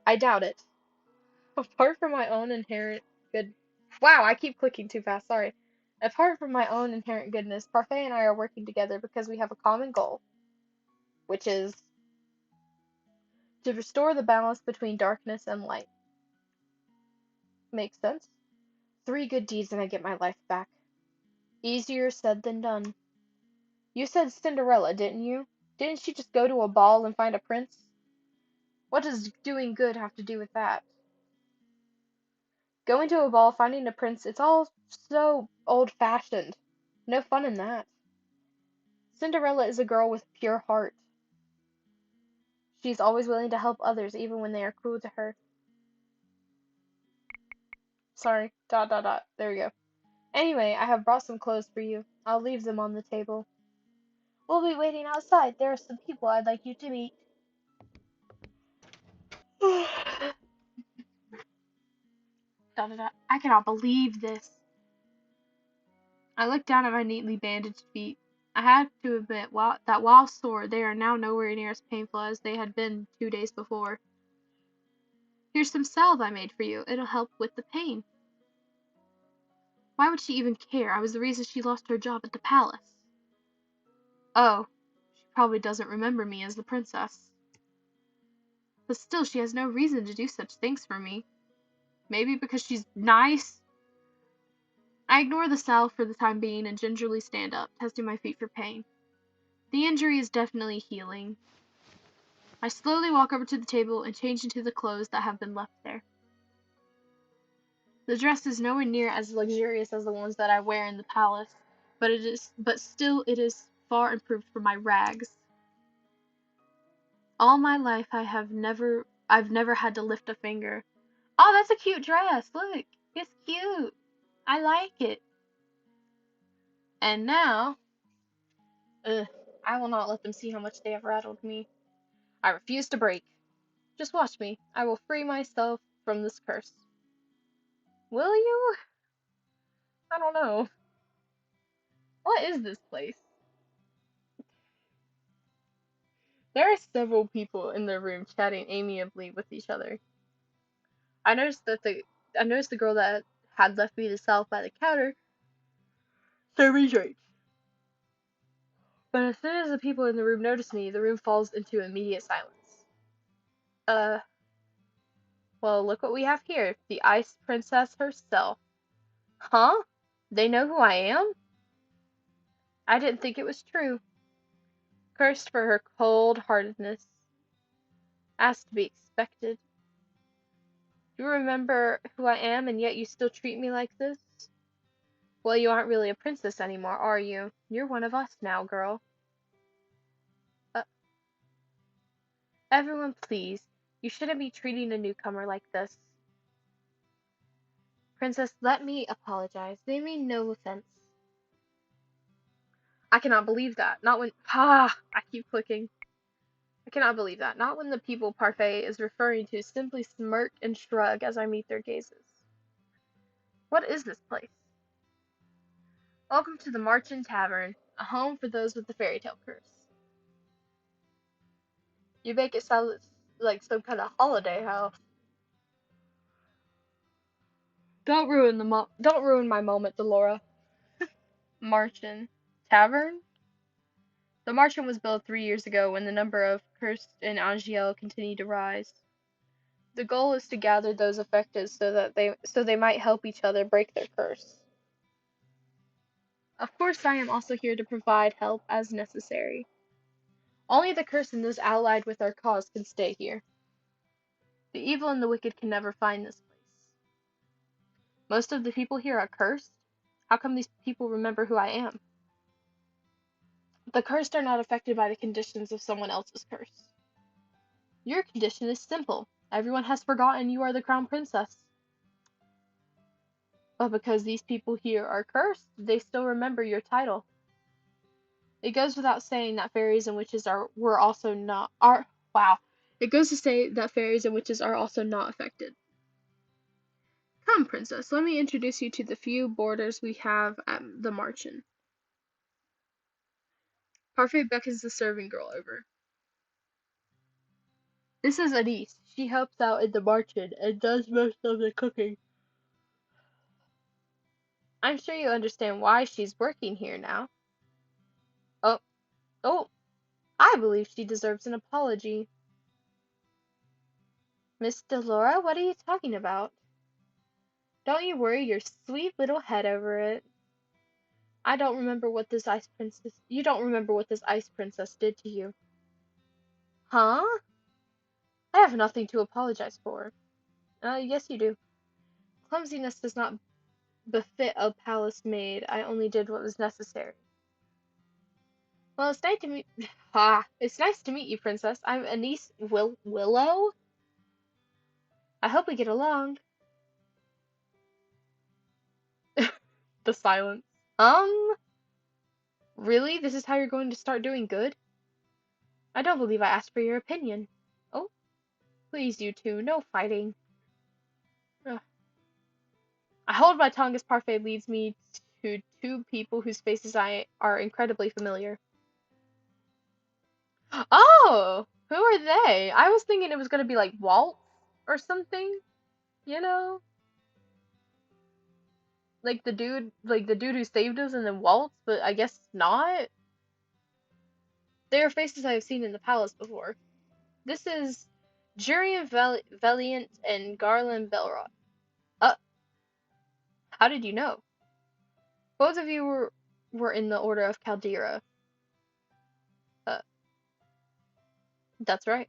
I doubt it. Apart from my own inherent good... Wow, I keep clicking too fast, sorry. Apart from my own inherent goodness, Parfait and I are working together because we have a common goal, which is to restore the balance between darkness and light. Makes sense? 3 good deeds and I get my life back. Easier said than done. You said Cinderella, didn't you? Didn't she just go to a ball and find a prince? What does doing good have to do with that? Going to a ball, finding a prince, it's all so old-fashioned. No fun in that. Cinderella is a girl with a pure heart. She's always willing to help others, even when they are cruel to her. Sorry. ... There we go. Anyway, I have brought some clothes for you. I'll leave them on the table. We'll be waiting outside. There are some people I'd like you to meet. I cannot believe this. I looked down at my neatly bandaged feet. I have to admit, while sore, they are now nowhere near as painful as they had been 2 days before. Here's some salve I made for you. It'll help with the pain. Why would she even care? I was the reason she lost her job at the palace. Oh, she probably doesn't remember me as the princess. But still, she has no reason to do such things for me. Maybe because she's nice? I ignore the salve for the time being and gingerly stand up, testing my feet for pain. The injury is definitely healing. I slowly walk over to the table and change into the clothes that have been left there. The dress is nowhere near as luxurious as the ones that I wear in the palace, but still it is far improved from my rags. All my life I've never had to lift a finger. Oh, that's a cute dress. Look, it's cute. I like it. And now, I will not let them see how much they have rattled me. I refuse to break. Just watch me. I will free myself from this curse. Will you? I don't know. What is this place? There are several people in the room chatting amiably with each other. I noticed the girl that had left me to salve by the counter serving drinks. But as soon as the people in the room notice me, the room falls into immediate silence. Well, look what we have here. The Ice Princess herself. Huh? They know who I am? I didn't think it was true. Cursed for her cold-heartedness. As to be expected. You remember who I am, and yet you still treat me like this? Well, you aren't really a princess anymore, are you? You're one of us now, girl. Uh, Everyone, please. You shouldn't be treating a newcomer like this. Princess, let me apologize. They mean no offense. I cannot believe that. Not when... I keep clicking. I cannot believe that. Not when the people Parfait is referring to simply smirk and shrug as I meet their gazes. What is this place? Welcome to the Marchen Tavern, a home for those with the fairy tale curse. You make it sound like some kind of holiday house. Don't ruin my moment, Delora. Marchen Tavern? The Marchen was built 3 years ago when the number of cursed in Angel continued to rise. The goal is to gather those affected so they might help each other break their curse. Of course, I am also here to provide help as necessary. Only the cursed and those allied with our cause can stay here. The evil and the wicked can never find this place. Most of the people here are cursed? How come these people remember who I am? The cursed are not affected by the conditions of someone else's curse. Your condition is simple. Everyone has forgotten you are the crown princess. But because these people here are cursed, they still remember your title. It goes without saying that fairies and witches were also not are wow. It goes to say that fairies and witches are also not affected. Come, princess, let me introduce you to the few boarders we have at the Marchen. Parfait beckons the serving girl over. This is Anise. She helps out in the Marchen and does most of the cooking. I'm sure you understand why she's working here now. Oh, oh, I believe she deserves an apology. Miss Delora, what are you talking about? Don't you worry your sweet little head over it. I don't remember what this ice princess. You don't remember what this ice princess did to you. Huh? I have nothing to apologize for. Yes, you do. Clumsiness does not befit a palace maid. I only did what was necessary. Well, it's nice to meet. It's nice to meet you, princess. I'm Anise Willow. I hope we get along. The silence. Really? This is how you're going to start doing good? I don't believe I asked for your opinion. Oh, please, you two, no fighting. Ugh. I hold my tongue as Parfait leads me to two people whose faces I are incredibly familiar. Oh, who are they? I was thinking it was gonna be like Walt or something, you know? Like the dude who saved us and then Walt, but I guess not. They are faces I have seen in the palace before. This is Jurian Valiant and Garland Belrot. Uh, how did you know? Both of you were in the Order of Caldera. Uh, that's right.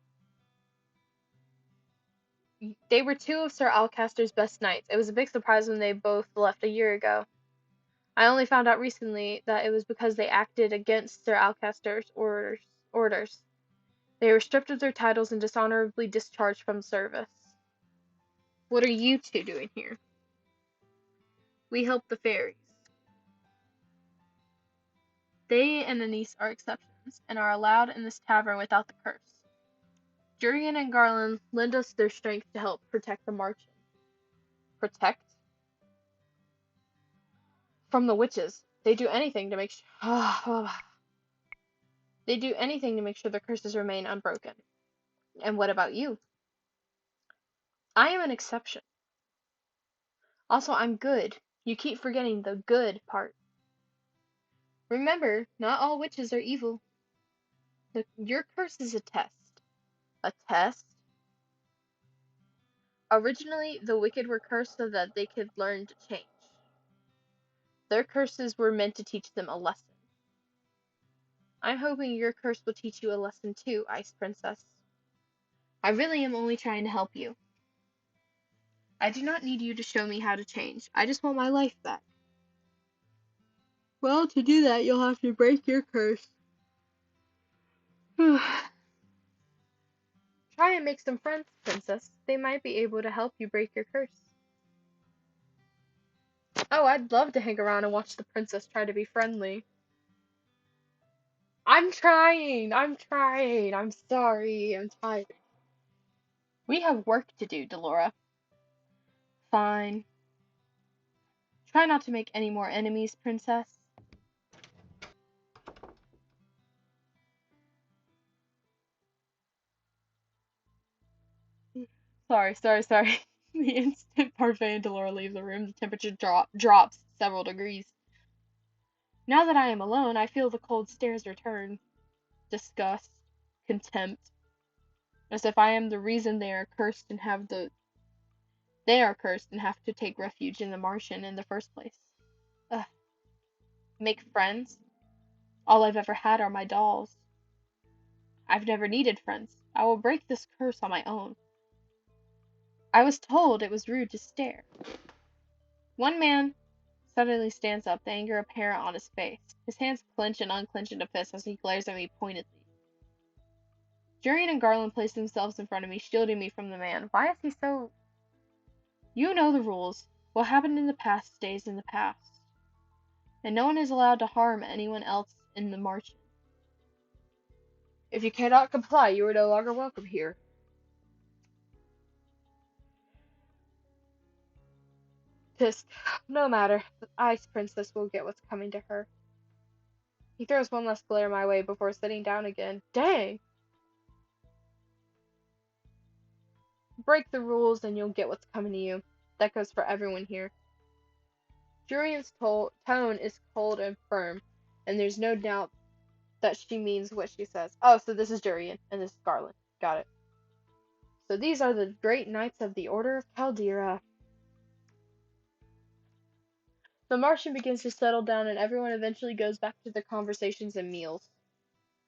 They were two of Sir Alcaster's best knights. It was a big surprise when they both left a year ago. I only found out recently that it was because they acted against Sir Alcaster's orders. They were stripped of their titles and dishonorably discharged from service. What are you two doing here? We help the fairies. They and Anise are exceptions, and are allowed in this tavern without the curse. Jurian and Garland lend us their strength to help protect the Marchen. Protect? From the witches. They do anything to make they do anything to make sure the curses remain unbroken. And what about you? I am an exception. Also, I'm good. You keep forgetting the good part. Remember, not all witches are evil. Your curse is a test. A test? Originally, the wicked were cursed so that they could learn to change. Their curses were meant to teach them a lesson. I'm hoping your curse will teach you a lesson too, Ice Princess. I really am only trying to help you. I do not need you to show me how to change. I just want my life back. Well, to do that, you'll have to break your curse. Try and make some friends, Princess. They might be able to help you break your curse. Oh, I'd love to hang around and watch the princess try to be friendly. I'm trying. I'm sorry. I'm tired. We have work to do, Delora. Fine. Try not to make any more enemies, Princess. Sorry. The instant Parfait and Delora leave the room, the temperature drops several degrees. Now that I am alone, I feel the cold stares return. Disgust, contempt, as if I am the reason they are cursed and have to take refuge in the Martian in the first place. Ugh. Make friends? All I've ever had are my dolls. I've never needed friends. I will break this curse on my own. I was told it was rude to stare. One man suddenly stands up, the anger apparent on his face. His hands clench and unclench into fists as he glares at me pointedly. Jurian and Garland place themselves in front of me, shielding me from the man. Why is he so... You know the rules. What happened in the past stays in the past. And no one is allowed to harm anyone else in the Martian. If you cannot comply, you are no longer welcome here. Tisk, no matter. The Ice Princess will get what's coming to her. He throws one last glare my way before sitting down again. Dang! Break the rules and you'll get what's coming to you. That goes for everyone here. Jurian's tone is cold and firm, and there's no doubt that she means what she says. Oh, so this is Jurian, and this is Garland. Got it. So these are the great knights of the Order of Caldera. The Martian begins to settle down, and everyone eventually goes back to their conversations and meals.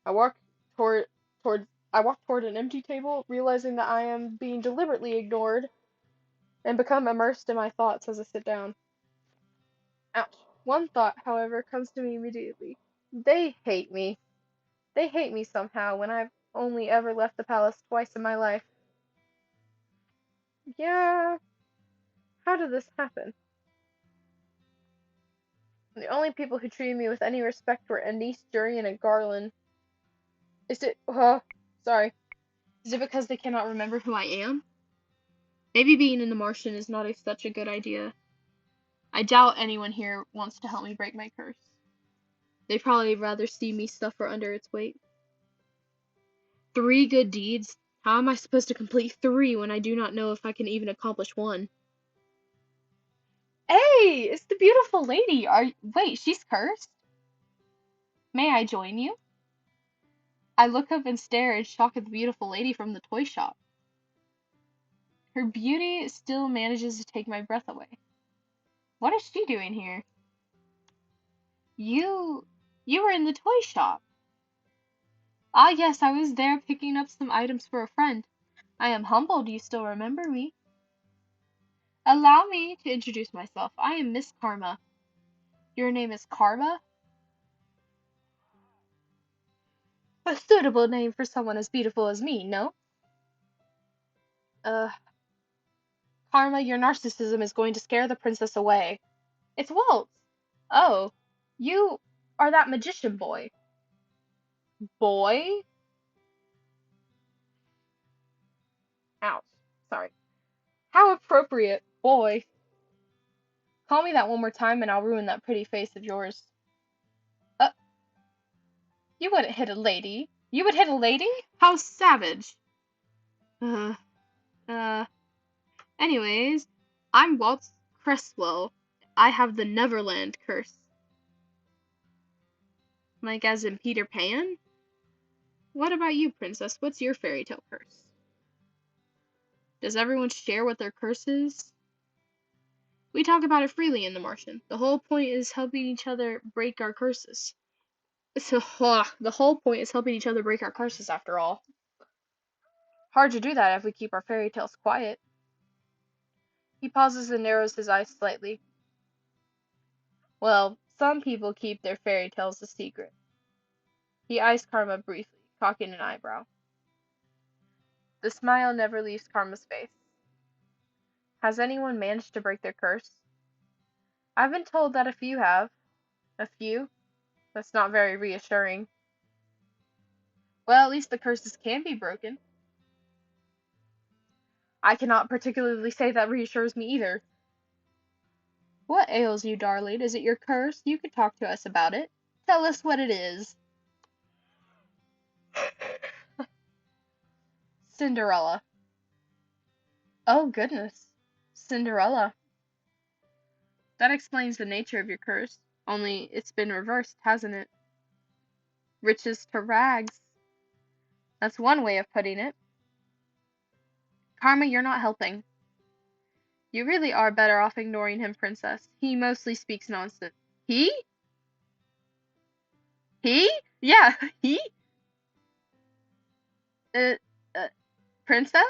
I walk toward toward I walk toward an empty table, realizing that I am being deliberately ignored, and become immersed in my thoughts as I sit down. Ouch. One thought, however, comes to me immediately. They hate me. They hate me somehow when I've only ever left the palace twice in my life. Yeah, how did this happen? The only people who treated me with any respect were Anise, Jurian, and Garland. Is it, sorry. Is it because they cannot remember who I am? Maybe being in the Martian is not such a good idea. I doubt anyone here wants to help me break my curse. They'd probably rather see me suffer under its weight. 3 good deeds? How am I supposed to complete 3 when I do not know if I can even accomplish 1? Hey, it's the beautiful lady. Wait, she's cursed? May I join you? I look up and stare in shock at the beautiful lady from the toy shop. Her beauty still manages to take my breath away. What is she doing here? You were in the toy shop. Ah, yes, I was there picking up some items for a friend. I am humbled you still remember me. Allow me to introduce myself. I am Miss Karma. Your name is Karma? A suitable name for someone as beautiful as me, no? Uh, Karma, your narcissism is going to scare the princess away. It's Waltz. Oh, you are that magician boy. Boy? Ouch. Sorry. How appropriate, boy. Call me that one more time and I'll ruin that pretty face of yours. Uh, you wouldn't hit a lady. You would hit a lady? How savage. Uh, uh, anyways, I'm Waltz Cresswell. I have the Neverland curse. Like as in Peter Pan? What about you, princess? What's your fairy tale curse? Does everyone share what their curse is? We talk about it freely in The Martian. The whole point is helping each other break our curses. So, the whole point is helping each other break our curses, after all. Hard to do that if we keep our fairy tales quiet. He pauses and narrows his eyes slightly. Well, some people keep their fairy tales a secret. He eyes Karma briefly, cocking an eyebrow. The smile never leaves Karma's face. Has anyone managed to break their curse? I've been told that a few have. A few? That's not very reassuring. Well, at least the curses can be broken. I cannot particularly say that reassures me either. What ails you, darling? Is it your curse? You could talk to us about it. Tell us what it is. Cinderella. Oh, goodness. Cinderella. That explains the nature of your curse. Only it's been reversed, hasn't it? Riches to rags. That's one way of putting it. Karma, you're not helping. You really are better off ignoring him, princess. He mostly speaks nonsense. He? He? Yeah, he? Uh, uh, princess?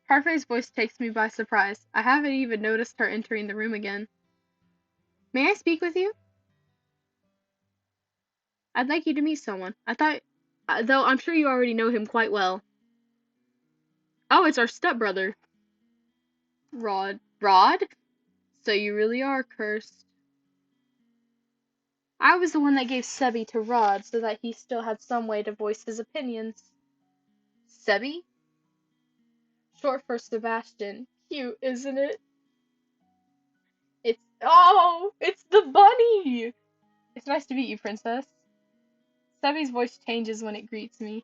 Parfai's voice takes me by surprise. I haven't even noticed her entering the room again. May I speak with you? I'd like you to meet someone. I thought, though I'm sure you already know him quite well. Oh, it's our stepbrother. Rod. Rod? So you really are cursed. I was the one that gave Sebi to Rod so that he still had some way to voice his opinions. Sebi? Short for Sebastian. Cute, isn't it? It's the bunny! It's nice to meet you, princess. Sebi's voice changes when it greets me.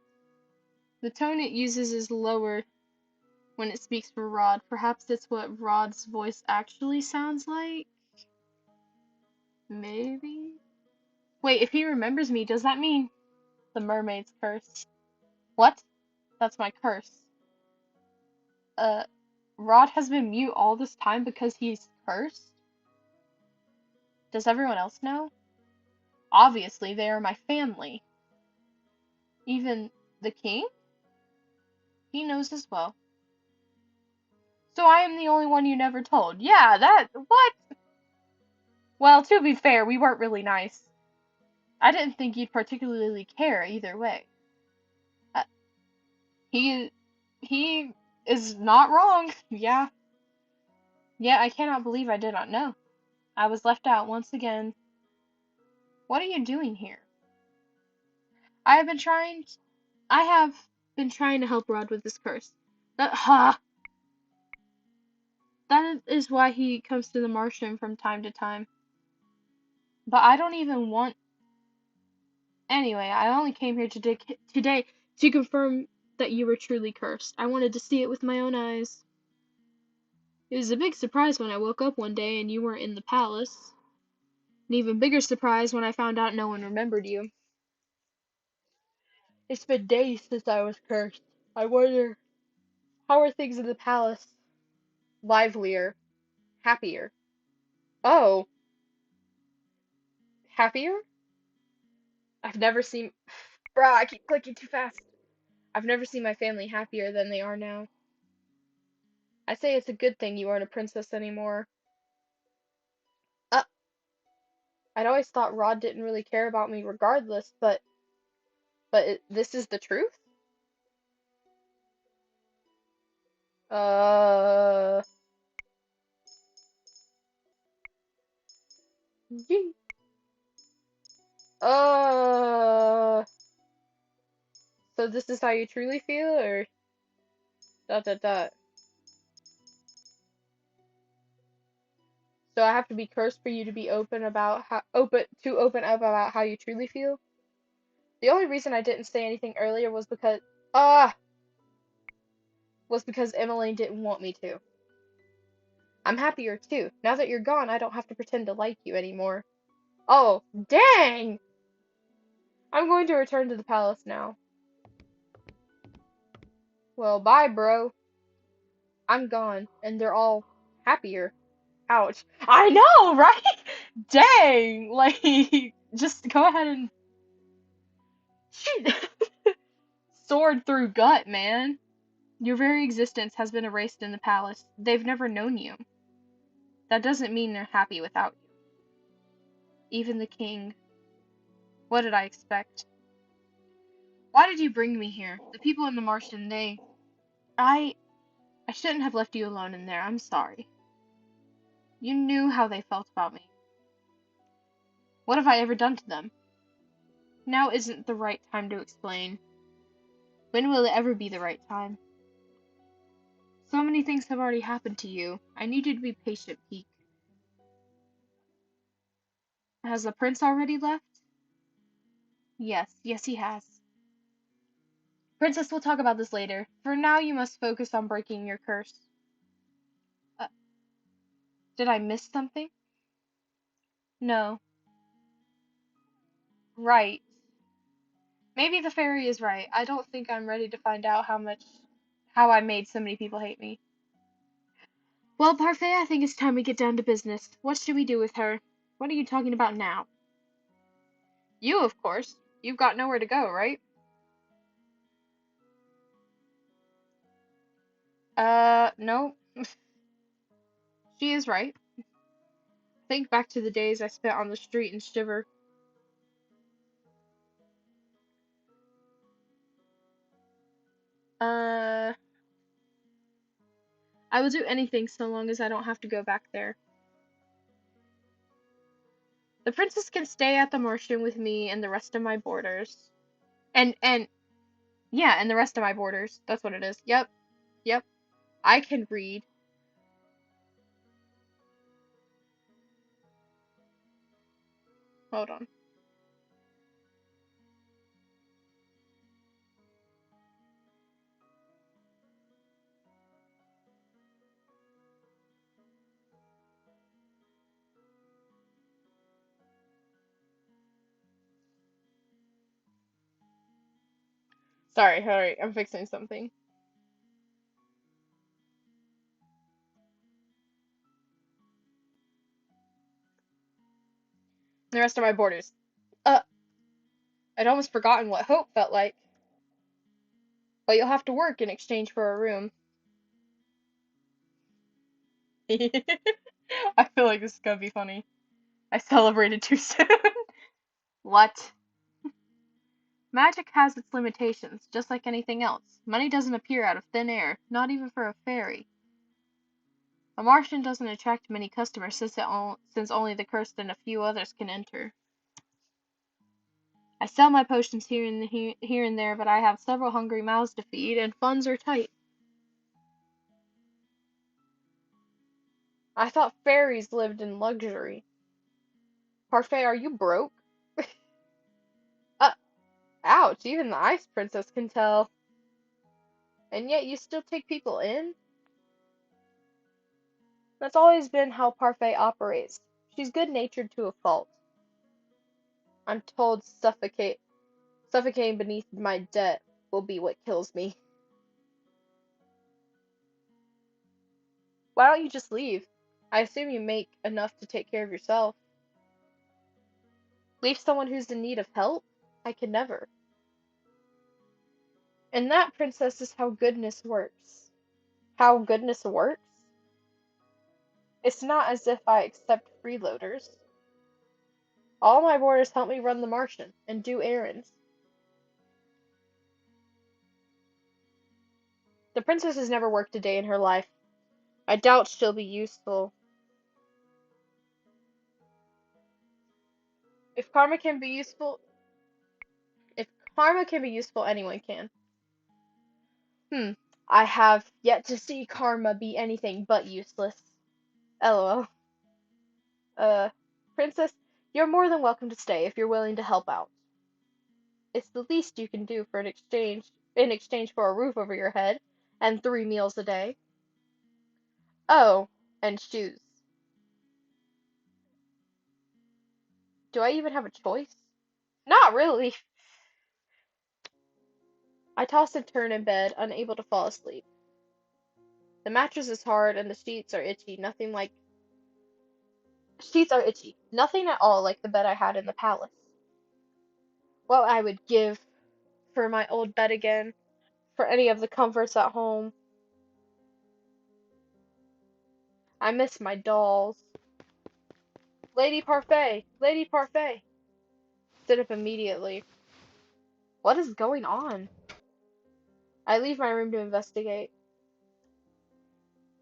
The tone it uses is lower when it speaks for Rod. Perhaps it's what Rod's voice actually sounds like? Maybe? Wait, if he remembers me, does that mean the mermaid's curse? What? That's my curse. Uh, Rod has been mute all this time because he's cursed? Does everyone else know? Obviously, they are my family. Even the king? He knows as well. So I am the only one you never told. Yeah, what? Well, to be fair, we weren't really nice. I didn't think you'd particularly care either way. Uh, he, he is not wrong. Yeah. Yeah, I cannot believe I did not know. I was left out once again. What are you doing here? I have been trying I have been trying to help Rod with this curse. That is why he comes to the Martian from time to time. But I don't even want. Anyway, I only came here today to confirm that you were truly cursed. I wanted to see it with my own eyes. It was a big surprise when I woke up one day and you weren't in the palace. An even bigger surprise when I found out no one remembered you. It's been days since I was cursed. I wonder, how are things in the palace? Livelier. Happier. Oh, happier? I've never seen. Bruh, I keep clicking too fast. I've never seen my family happier than they are now. I say it's a good thing you aren't a princess anymore. Uh, I'd always thought Rod didn't really care about me regardless, but this is the truth? Uh, Yee. Uh, so this is how you truly feel, or dot dot dot. So I have to be cursed for you to be open up about how you truly feel? The only reason I didn't say anything earlier ah was because Emmeline didn't want me to. I'm happier too. Now that you're gone, I don't have to pretend to like you anymore. Oh, dang! I'm going to return to the palace now. Well, bye, bro. I'm gone, and they're all happier. Ouch. I know, right? Dang! Like, just go ahead and sword through gut, man. Your very existence has been erased in the palace. They've never known you. That doesn't mean they're happy without you. Even the king. What did I expect? Why did you bring me here? The people in the Martian, I I shouldn't have left you alone in there. I'm sorry. You knew how they felt about me. What have I ever done to them? Now isn't the right time to explain. When will it ever be the right time? So many things have already happened to you. I need you to be patient, Peek. Has the prince already left? Yes, he has. Princess, we'll talk about this later. For now, you must focus on breaking your curse. Uh, did I miss something? No. Right. Maybe the fairy is right. I don't think I'm ready to find out how I made so many people hate me. Well, Parfait, I think it's time we get down to business. What should we do with her? What are you talking about now? You, of course. You've got nowhere to go, right? No. She is right. Think back to the days I spent on the street and shiver. Uh, I will do anything so long as I don't have to go back there. The princess can stay at the Martian with me and the rest of my boarders. And yeah, and the rest of my boarders. That's what it is. Yep, yep. I can read. Hold on. Sorry, I'm fixing something. The rest of my boarders. Uh, I'd almost forgotten what hope felt like. But you'll have to work in exchange for a room. I feel like this is gonna be funny. I celebrated too soon. What? Magic has its limitations, just like anything else. Money doesn't appear out of thin air, not even for a fairy. A Martian doesn't attract many customers since only the cursed and a few others can enter. I sell my potions here and there, but I have several hungry mouths to feed, and funds are tight. I thought fairies lived in luxury. Parfait, are you broke? Uh, ouch, even the Ice Princess can tell. And yet you still take people in? That's always been how Parfait operates. She's good-natured to a fault. I'm told suffocating beneath my debt will be what kills me. Why don't you just leave? I assume you make enough to take care of yourself. Leave someone who's in need of help? I could never. And that, princess, is how goodness works. How goodness works? It's not as if I accept freeloaders. All my boarders help me run the Martian and do errands. The princess has never worked a day in her life. I doubt she'll be useful. If karma can be useful, if karma can be useful, anyone can. Hmm. I have yet to see karma be anything but useless. LOL. Uh, princess, you're more than welcome to stay if you're willing to help out. It's the least you can do for in exchange for a roof over your head and 3 meals a day. Oh, and shoes. Do I even have a choice? Not really. I toss and turn in bed, unable to fall asleep. The mattress is hard and the sheets are itchy. Sheets are itchy. Nothing at all like the bed I had in the palace. What I would give for my old bed again, for any of the comforts at home. I miss my dolls. Lady Parfait! Lady Parfait! Sit up immediately. What is going on? I leave my room to investigate.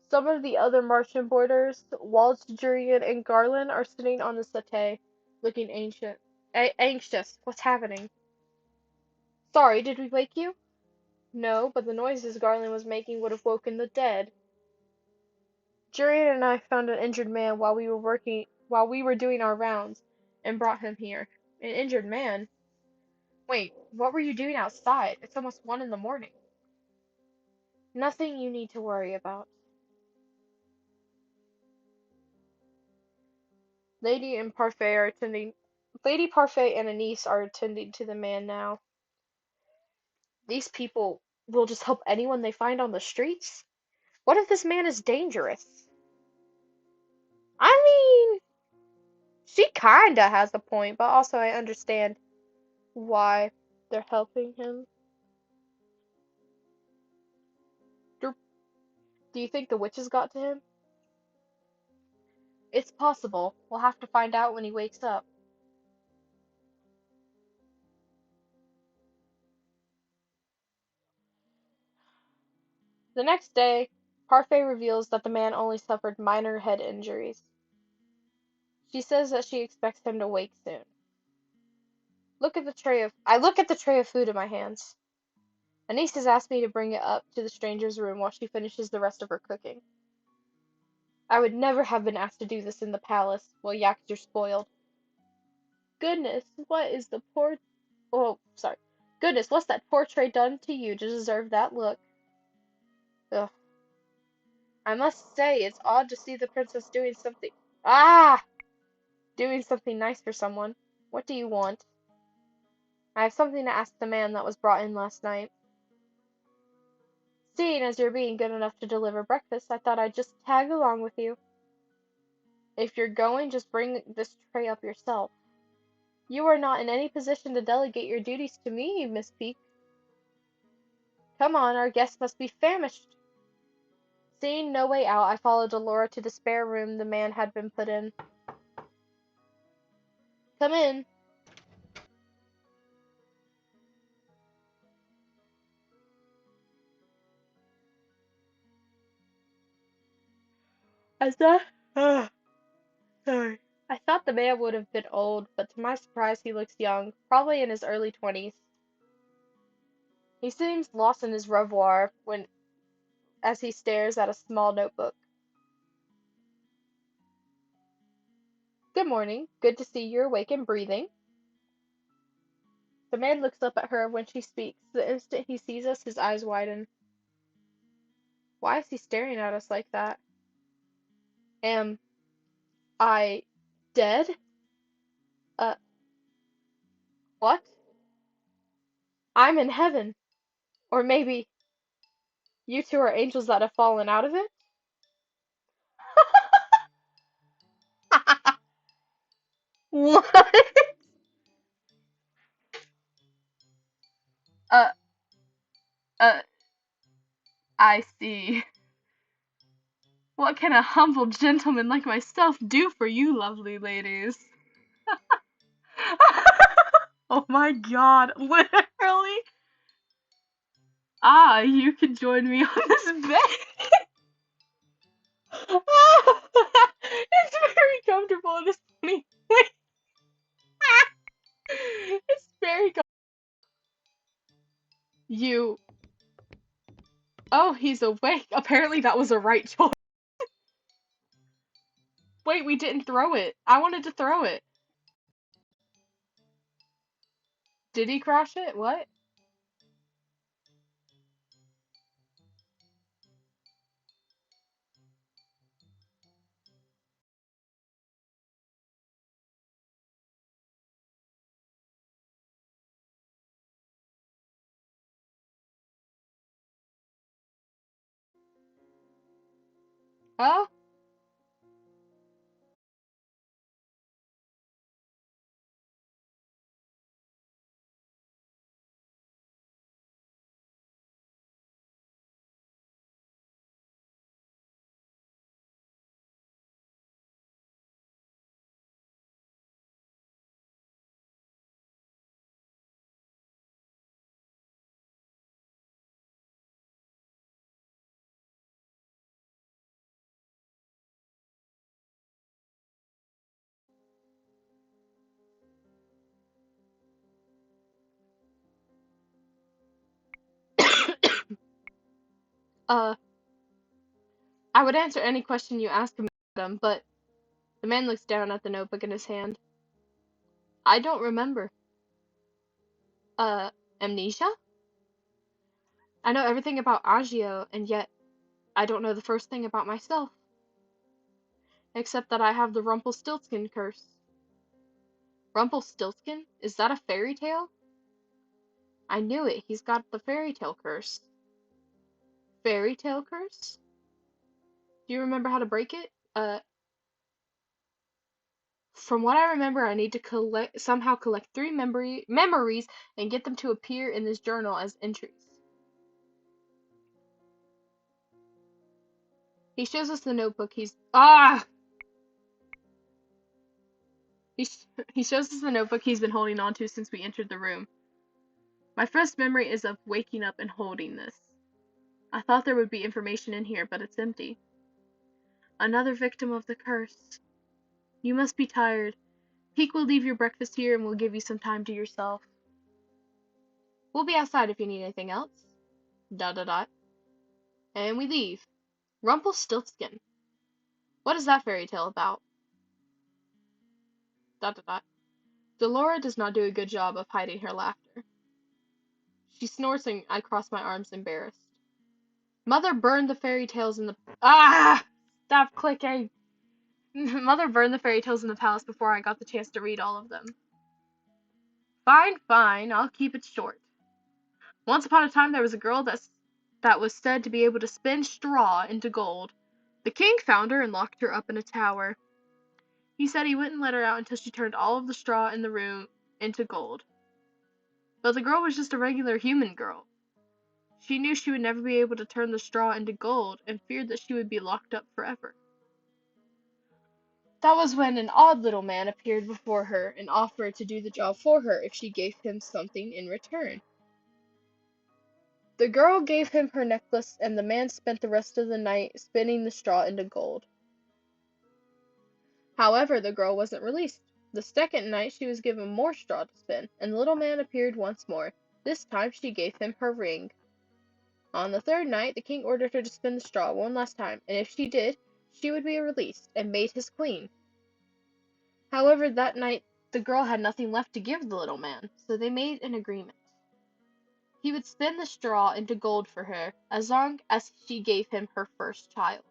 Some of the other Martian boarders, Waltz, Jurian, and Garland, are sitting on the settee, looking anxious. What's happening? Sorry, did we wake you? No, but the noises Garland was making would have woken the dead. Jurian and I found an injured man while we were doing our rounds, and brought him here. An injured man? Wait, what were you doing outside? It's almost 1 in the morning. Nothing you need to worry about. Lady and Parfait are attending. Lady Parfait and Anise are attending to the man now. These people will just help anyone they find on the streets? What if this man is dangerous? I mean, she kinda has a point, but also I understand why they're helping him. Do you think the witches got to him? It's possible. We'll have to find out when he wakes up. The next day, Parfait reveals that the man only suffered minor head injuries. She says that she expects him to wake soon. I look at the tray of food in my hands. My niece has asked me to bring it up to the stranger's room while she finishes the rest of her cooking. I would never have been asked to do this in the palace. Well, yeah, 'cause you're spoiled. Goodness, what is the poor... Oh, sorry. Goodness, what's that poor tray done to you to deserve that look? Ugh. I must say, it's odd to see the princess doing something... Ah! Doing something nice for someone. What do you want? I have something to ask the man that was brought in last night. Seeing as you're being good enough to deliver breakfast, I thought I'd just tag along with you. If you're going, just bring this tray up yourself. You are not in any position to delegate your duties to me, Miss Peak. Come on, our guest must be famished. Seeing no way out, I followed Delora to the spare room the man had been put in. Come in. Is that? Sorry. I thought the man would have been old, but to my surprise he looks young, probably in his early 20s. He seems lost in his reverie as he stares at a small notebook. Good morning. Good to see you're awake and breathing. The man looks up at her when she speaks. The instant he sees us, his eyes widen. Why is he staring at us like that? Am I dead? Uh, what? I'm in heaven. Or maybe you two are angels that have fallen out of it? What? Uh, uh, I see. What can a humble gentleman like myself do for you lovely ladies? Oh my god, literally? Ah, you can join me on this bed. It's very comfortable in this funny way. It's very You. Oh, he's awake. Apparently that was a right choice. Wait, we didn't throw it. I wanted to throw it. Did he crash it? What? Oh? uh, I would answer any question you ask him, madam, but the man looks down at the notebook in his hand. I don't remember. Uh, Amnesia? I know everything about Agio, and yet I don't know the first thing about myself, except that I have the Rumpelstiltskin curse. Rumpelstiltskin? Is that a fairy tale? I knew it. He's got the fairy tale curse. Fairy tale curse? Do you remember how to break it? From what I remember, I need to somehow collect three memories and get them to appear in this journal as entries. He shows us the notebook he, he shows us the notebook he's been holding on to since we entered the room. My first memory is of waking up and holding this. I thought there would be information in here, but it's empty. Another victim of the curse. You must be tired. Peek will leave your breakfast here and we'll give you some time to yourself. We'll be outside if you need anything else. Dot dot dot. And we leave. Rumpelstiltskin. What is that fairy tale about? Dot dot dot. Delora does not do a good job of hiding her laughter. She snorts and I cross my arms embarrassed. Mother burned the fairy tales in the... Ah! Stop clicking! Mother burned the fairy tales in the palace before I got the chance to read all of them. Fine, fine, I'll keep it short. Once upon a time there was a girl that was said to be able to spin straw into gold. The king found her and locked her up in a tower. He said he wouldn't let her out until she turned all of the straw in the room into gold. But the girl was just a regular human girl. She knew she would never be able to turn the straw into gold and feared that she would be locked up forever. That was when an odd little man appeared before her and offered to do the job for her if she gave him something in return. The girl gave him her necklace, and the man spent the rest of the night spinning the straw into gold. However, the girl wasn't released. The second night she was given more straw to spin, and the little man appeared once more. This time she gave him her ring. On the third night, the king ordered her to spin the straw one last time, and if she did, she would be released and made his queen. However, that night the girl had nothing left to give the little man, so they made an agreement. He would spin the straw into gold for her, as long as she gave him her first child.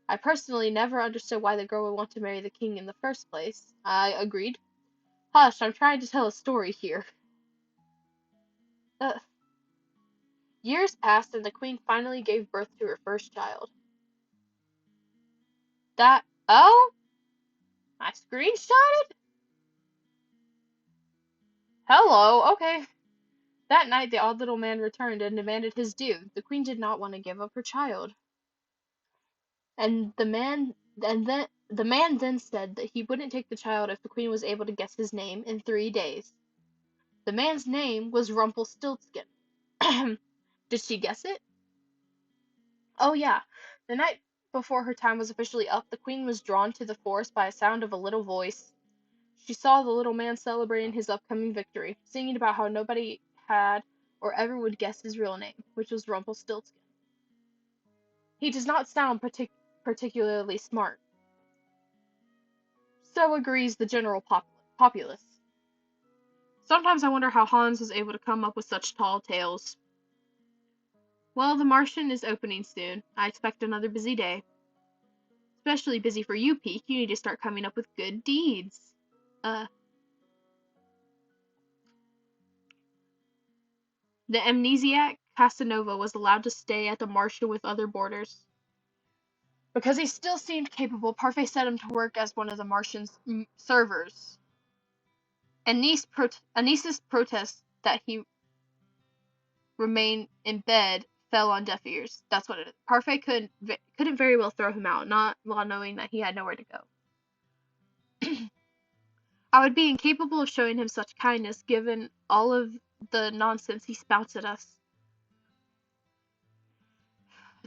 I personally never understood why the girl would want to marry the king in the first place. I agreed. Hush, I'm trying to tell a story here. Ugh. Years passed and the queen finally gave birth to her first child. Oh? I screenshotted? Hello, okay. That night the odd little man returned and demanded his due. The queen did not want to give up her child. And the man then said that he wouldn't take the child if the queen was able to guess his name in 3 days. The man's name was Rumpelstiltskin. Did she guess it? Oh yeah. The night before her time was officially up, the queen was drawn to the forest by a sound of a little voice. She saw the little man celebrating his upcoming victory, singing about how nobody had or ever would guess his real name, which was Rumpelstiltskin. He does not sound particularly smart. So agrees the general populace. Sometimes I wonder how Hans was able to come up with such tall tales. Well, the Martian is opening soon. I expect another busy day. Especially busy for you, Peek. You need to start coming up with good deeds. The amnesiac Casanova was allowed to stay at the Martian with other boarders. Because he still seemed capable, Parfait set him to work as one of the Martian's servers. Anis's protest that he remain in bed fell on deaf ears. That's what it is. Parfait couldn't very well throw him out, not while knowing that he had nowhere to go. I would be incapable of showing him such kindness, given all of the nonsense he spouts at us.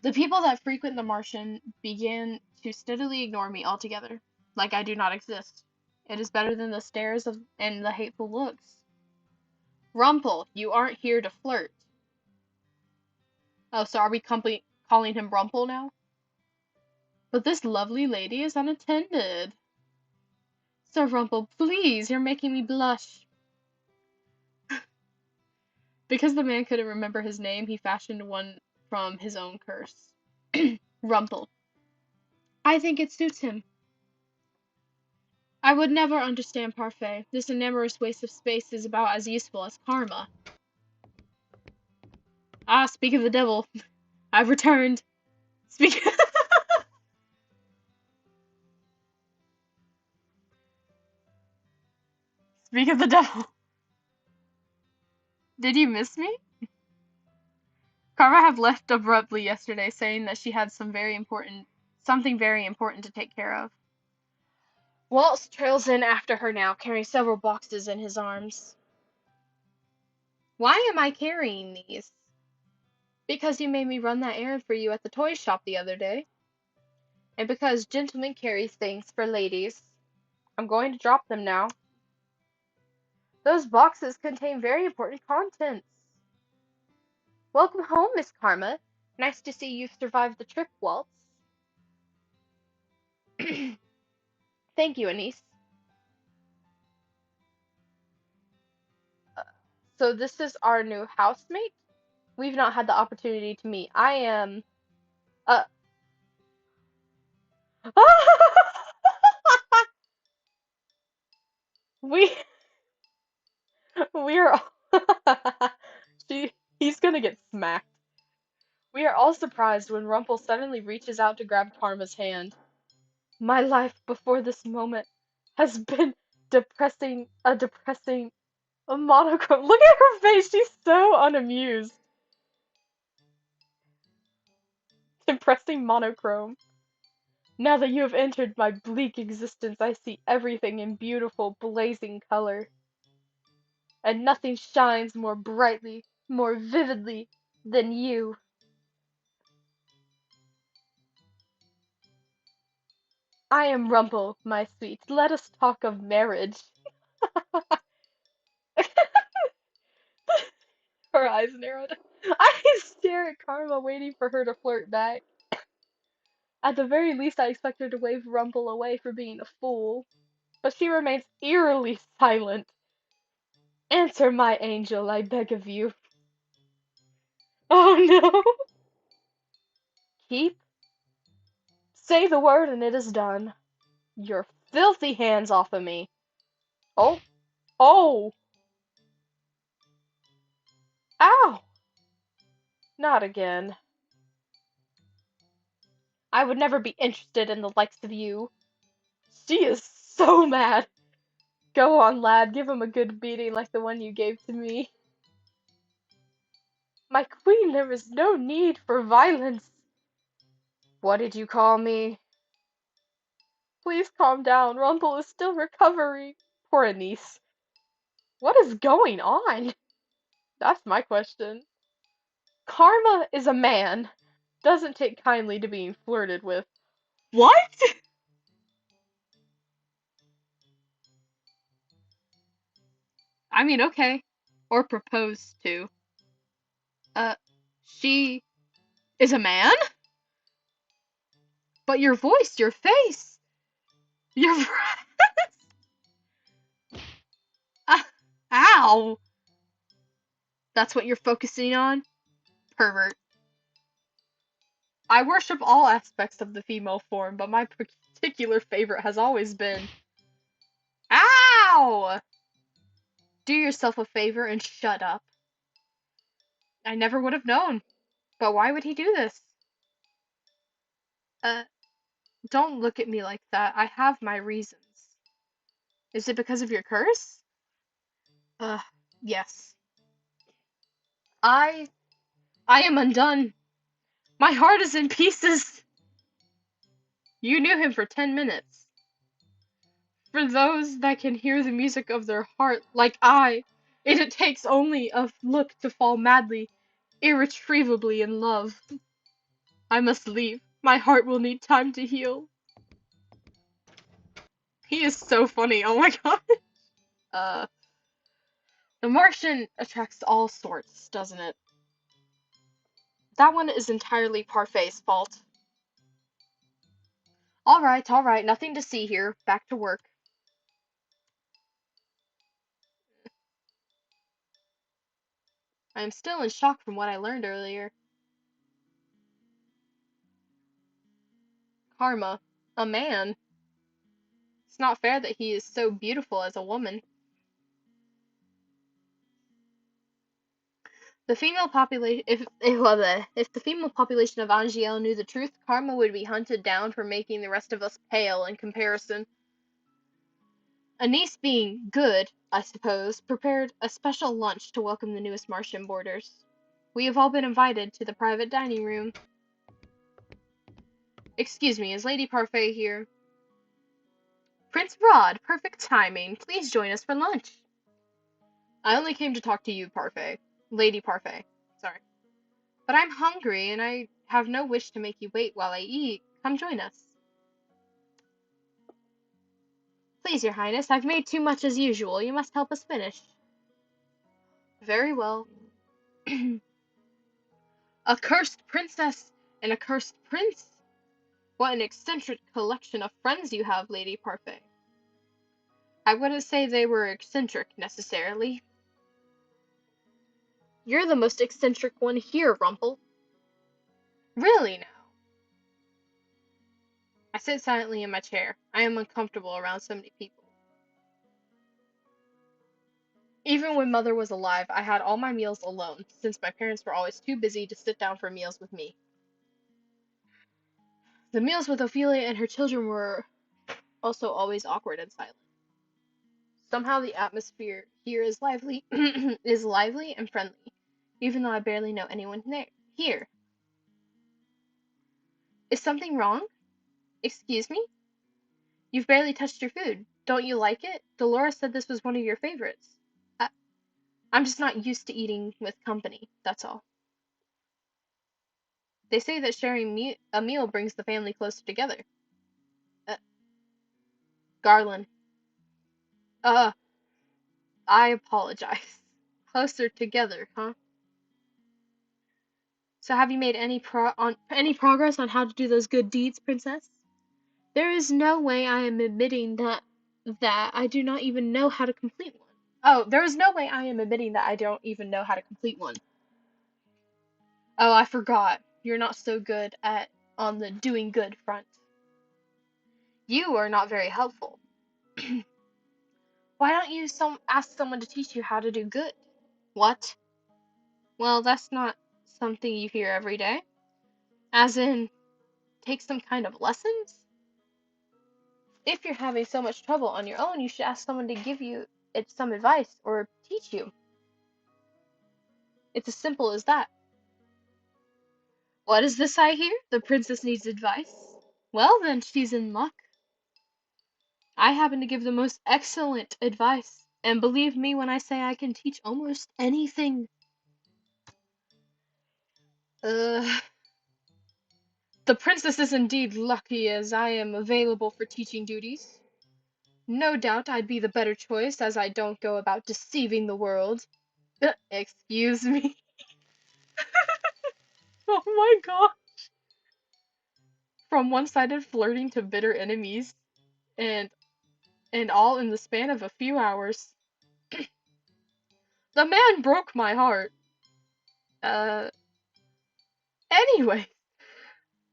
The people that frequent the Martian began to steadily ignore me altogether, like I do not exist. It is better than the stares and the hateful looks. Rumpel, you aren't here to flirt. Oh, so are we calling him Rumpel now? But this lovely lady is unattended. Sir Rumpel, please, you're making me blush. Because the man couldn't remember his name, he fashioned one from his own curse. Rumpel. I think it suits him. I would never understand Parfait. This enormous waste of space is about as useful as karma. Ah, speak of the devil. I've returned. Speak. Speak of the devil. Did you miss me? Karma had left abruptly yesterday, saying that she had something very important to take care of. Waltz trails in after her now, carrying several boxes in his arms. Why am I carrying these? Because you made me run that errand for you at the toy shop the other day. And because gentlemen carry things for ladies, I'm going to drop them now. Those boxes contain very important contents. Welcome home, Miss Karma. Nice to see you've survived the trip, Waltz. Thank you, Anise. Uh, so this is our new housemate. We've not had the opportunity to meet. I am uh we we are she he's gonna get smacked. We are all surprised when Rumple suddenly reaches out to grab Karma's hand. My life before this moment has been depressing, a monochrome. Look at her face, she's so unamused. Depressing monochrome. Now that you have entered my bleak existence, I see everything in beautiful, blazing color. And nothing shines more brightly, more vividly than you. I am Rumple, my sweet. Let us talk of marriage. Her eyes narrowed. I stare at Karma, waiting for her to flirt back. At the very least, I expect her to wave Rumple away for being a fool. But she remains eerily silent. Answer, my angel, I beg of you. Oh no! Keep? Say the word and it is done. Your filthy hands off of me. Oh, oh, ow! Not again. I would never be interested in the likes of you. She is so mad. Go on, lad, give him a good beating like the one you gave to me. My queen, there is no need for violence. What did you call me? Please calm down. Rumple is still recovering. Poor Anise. What is going on? That's my question. Karma is a man. Doesn't take kindly to being flirted with. What? I mean, okay. Or proposed to. Uh, she is a man? But your voice, your face, your breath. Ah, ow! That's what you're focusing on? Pervert. I worship all aspects of the female form, but my particular favorite has always been. Ow! Do yourself a favor and shut up. I never would have known. But why would he do this? Uh, don't look at me like that. I have my reasons. Is it because of your curse? Uh, yes. I I am undone. My heart is in pieces. You knew him for 10 minutes. For those that can hear the music of their heart, like it takes only a look to fall madly, irretrievably in love. I must leave. My heart will need time to heal. He is so funny, oh my god. Uh, the Martian attracts all sorts, doesn't it? That one is entirely Parfai's fault. Alright, nothing to see here. Back to work. I am still in shock from what I learned earlier. Karma. A man. It's not fair that he is so beautiful as a woman. The female population, if the female population of Angiel knew the truth, Karma would be hunted down for making the rest of us pale in comparison. Anise, being good, I suppose, prepared a special lunch to welcome the newest Martian boarders. We have all been invited to the private dining room. Excuse me, is Lady Parfait here? Prince Rod, perfect timing. Please join us for lunch. I only came to talk to you, Parfait. Lady Parfait. Sorry. But I'm hungry, and I have no wish to make you wait while I eat. Come join us. Please, your highness, I've made too much as usual. You must help us finish. Very well. A cursed princess and a cursed prince? What an eccentric collection of friends you have, Lady Parfait. I wouldn't say they were eccentric, necessarily. You're the most eccentric one here, Rumple. Really, now? I sit silently in my chair. I am uncomfortable around so many people. Even when Mother was alive, I had all my meals alone, since my parents were always too busy to sit down for meals with me. The meals with Ophelia and her children were also always awkward and silent. Somehow the atmosphere here is lively is lively and friendly, even though I barely know anyone here. Is something wrong? Excuse me? You've barely touched your food. Don't you like it? Dolores said this was one of your favorites. I, I'm just not used to eating with company, that's all. They say that sharing a meal brings the family closer together. Uh, Garland. Uh, I apologize. Closer together, huh? So have you made any progress on how to do those good deeds, princess? There is no way I am admitting that I do not even know how to complete one. Oh, there is no way I am admitting that I don't even know how to complete one. Oh, I forgot. You're not so good at on the doing good front. You are not very helpful. Why don't you ask someone to teach you how to do good? What? Well, that's not something you hear every day. As in, take some kind of lessons? If you're having so much trouble on your own, you should ask someone to give you some advice or teach you. It's as simple as that. What is this I hear? The princess needs advice. Well, then, she's in luck. I happen to give the most excellent advice, and believe me when I say I can teach almost anything. Uh, the princess is indeed lucky as I am available for teaching duties. No doubt I'd be the better choice as I don't go about deceiving the world. Excuse me. Oh my god. From one-sided flirting to bitter enemies, and all in the span of a few hours. The man broke my heart. Uh, anyway,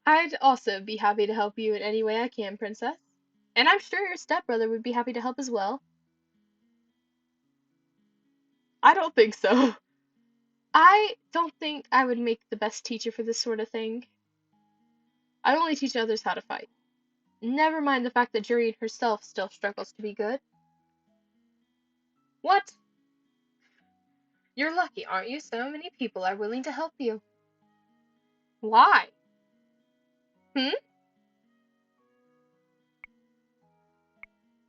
I'd also be happy to help you in any way I can, princess. And I'm sure your stepbrother would be happy to help as well. I don't think so. I don't think I would make the best teacher for this sort of thing. I only teach others how to fight. Never mind the fact that Jurian herself still struggles to be good. What? You're lucky, aren't you? So many people are willing to help you. Why? Hmm?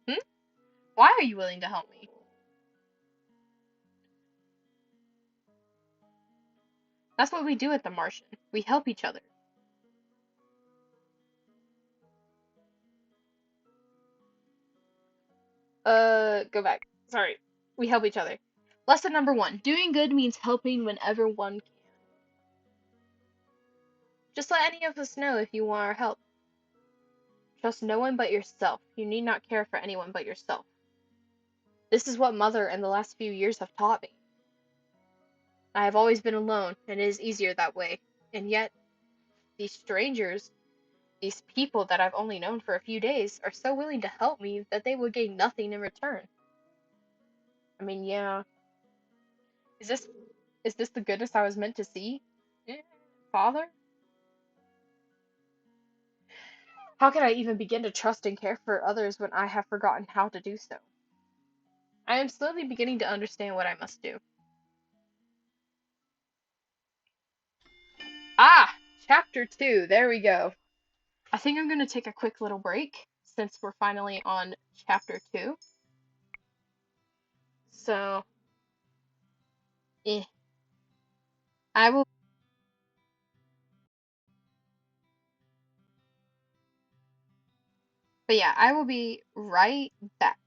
Hmm? Why are you willing to help me? That's what we do at the Martian. We help each other. Go back. Sorry. We help each other. Lesson number 1. Doing good means helping whenever one can. Just let any of us know if you want our help. Trust no one but yourself. You need not care for anyone but yourself. This is what Mother and the last few years have taught me. I have always been alone, and it is easier that way. And yet, these strangers, these people that I've only known for a few days, are so willing to help me that they will gain nothing in return. I mean, yeah. Is this the goodness I was meant to see? Father? How can I even begin to trust and care for others when I have forgotten how to do so? I am slowly beginning to understand what I must do. Ah! Chapter 2. There we go. I think I'm going to take a quick little break since we're finally on chapter 2. So, eh. I will
But yeah, I will be right back.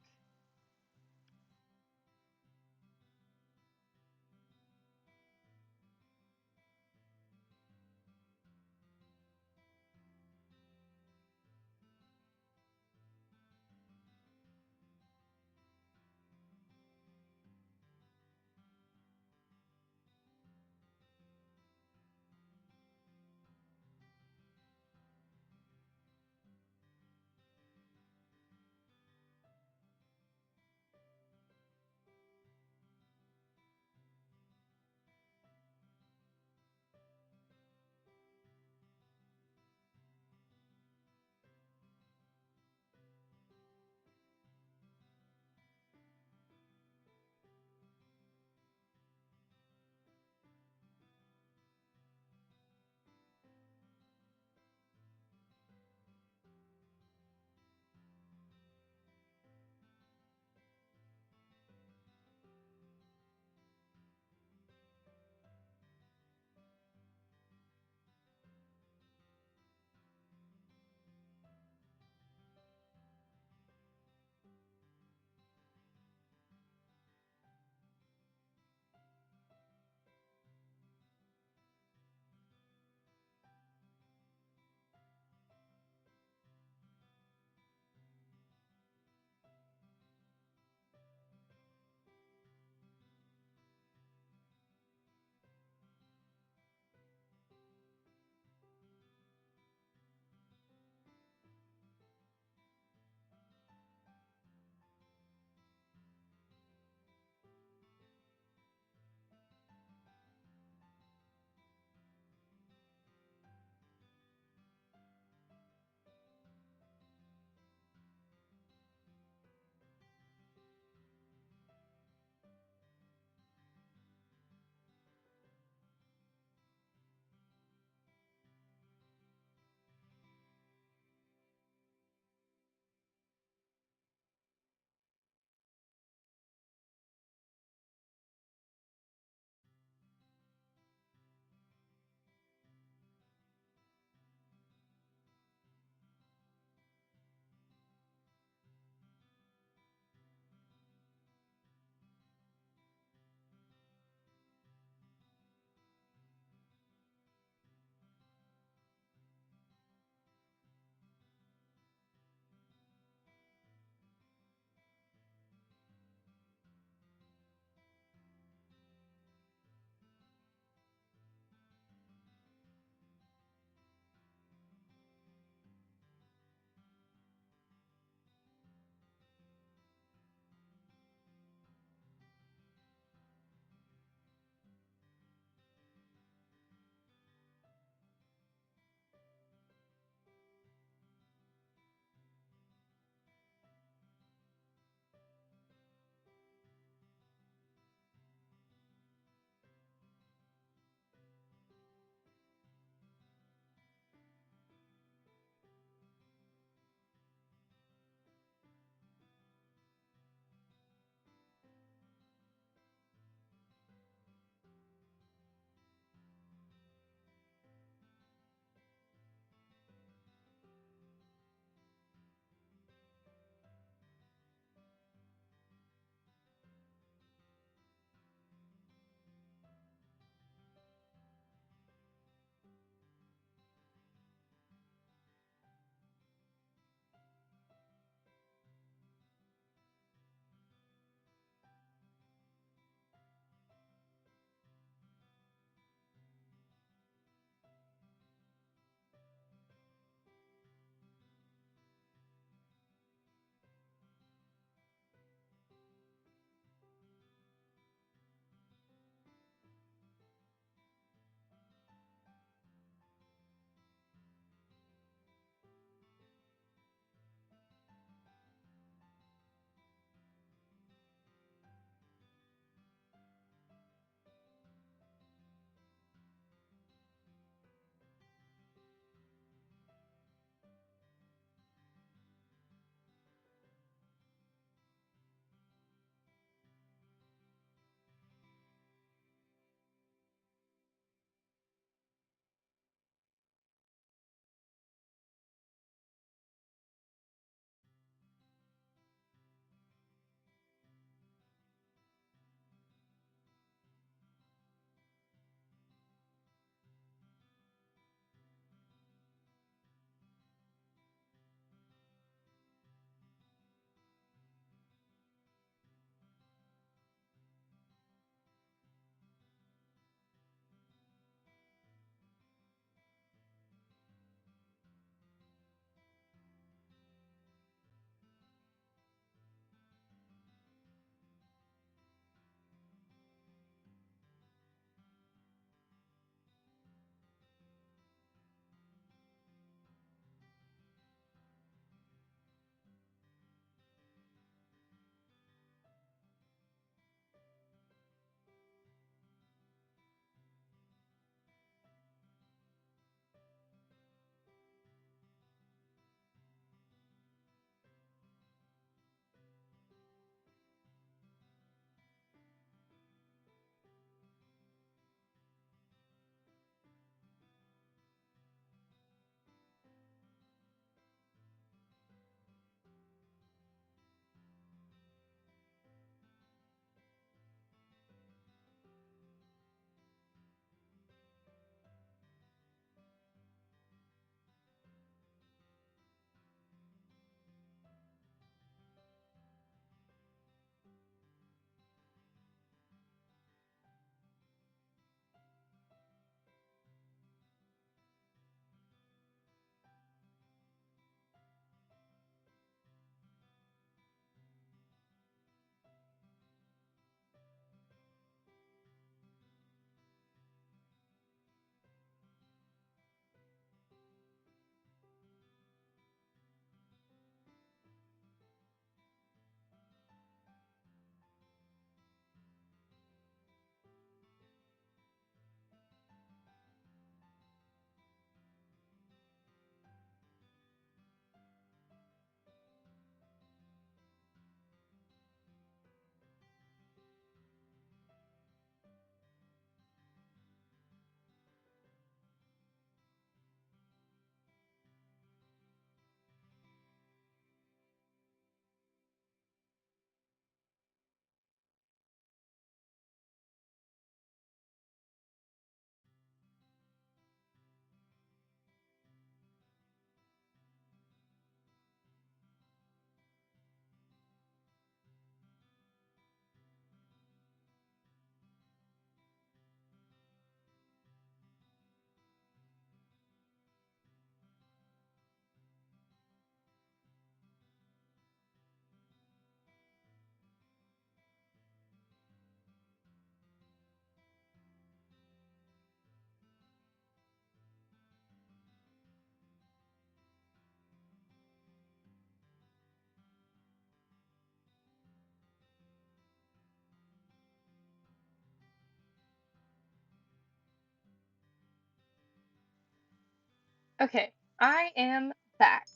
Okay, I am back.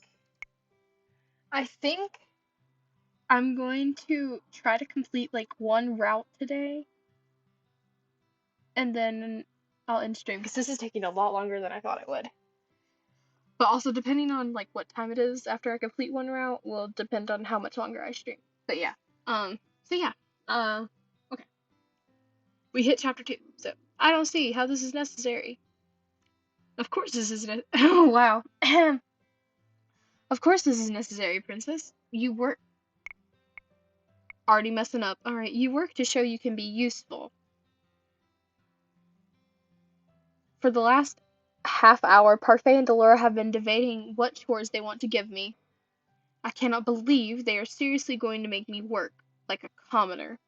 I think I'm going to try to complete like one route today, and then I'll end stream because this is taking a lot longer than I thought it would. But also depending on like what time it is after I complete one route will depend on how much longer I stream. But yeah. So yeah. Uh okay. We hit chapter 2. So I don't see how this is necessary. Of course this is oh wow. Of course this is necessary, princess. You work already messing up. All right, you work to show you can be useful. For the last half hour, Parfait and Delora have been debating what chores they want to give me. I cannot believe they are seriously going to make me work like a commoner.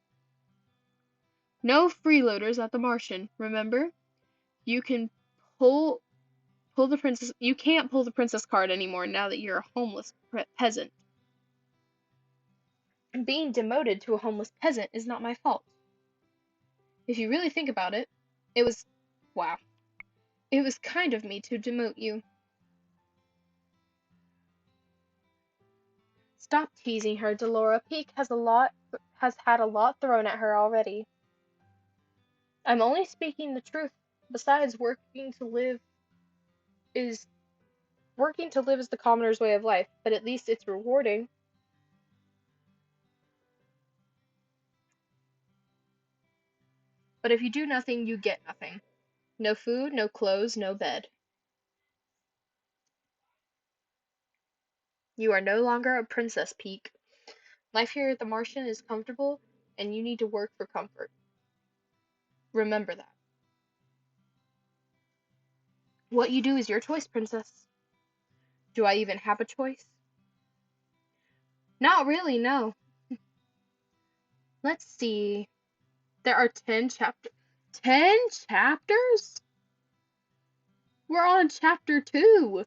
No freeloaders at the Martian, remember? You can pull pull the princess you can't pull the princess card anymore now that you're a homeless peasant. Being demoted to a homeless peasant is not my fault. If you really think about it, it was wow. It was kind of me to demote you. Stop teasing her, Delora. Peak has had a lot thrown at her already. I'm only speaking the truth. Besides, is working to live is the commoner's way of life, but at least it's rewarding. But if you do nothing, you get nothing. No food, no clothes, no bed. You are no longer a princess, Peak. Life here at the Martian is comfortable, and you need to work for comfort. Remember that. What you do is your choice, princess. Do I even have a choice? Not really, no. Let's see. There are 10 chapters. 10 chapters? We're on chapter 2.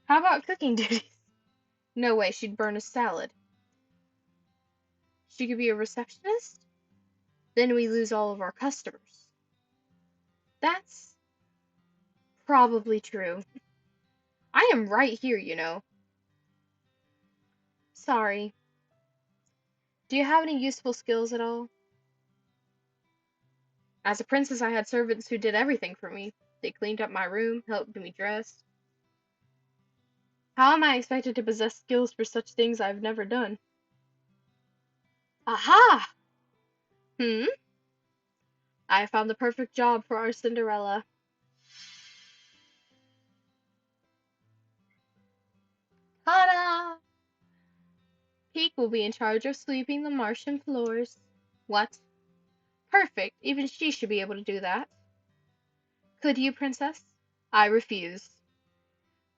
How about cooking duties? No way, she'd burn a salad. She could be a receptionist? Then we lose all of our customers. That's probably true. I am right here, you know. Sorry. Do you have any useful skills at all? As a princess, I had servants who did everything for me. They cleaned up my room, helped me dress. How am I expected to possess skills for such things I've never done? Aha! Hmm? I found the perfect job for our Cinderella. Ta-da! Peak will be in charge of sweeping the Martian floors. What? Perfect. Even she should be able to do that. Could you, princess? I refuse.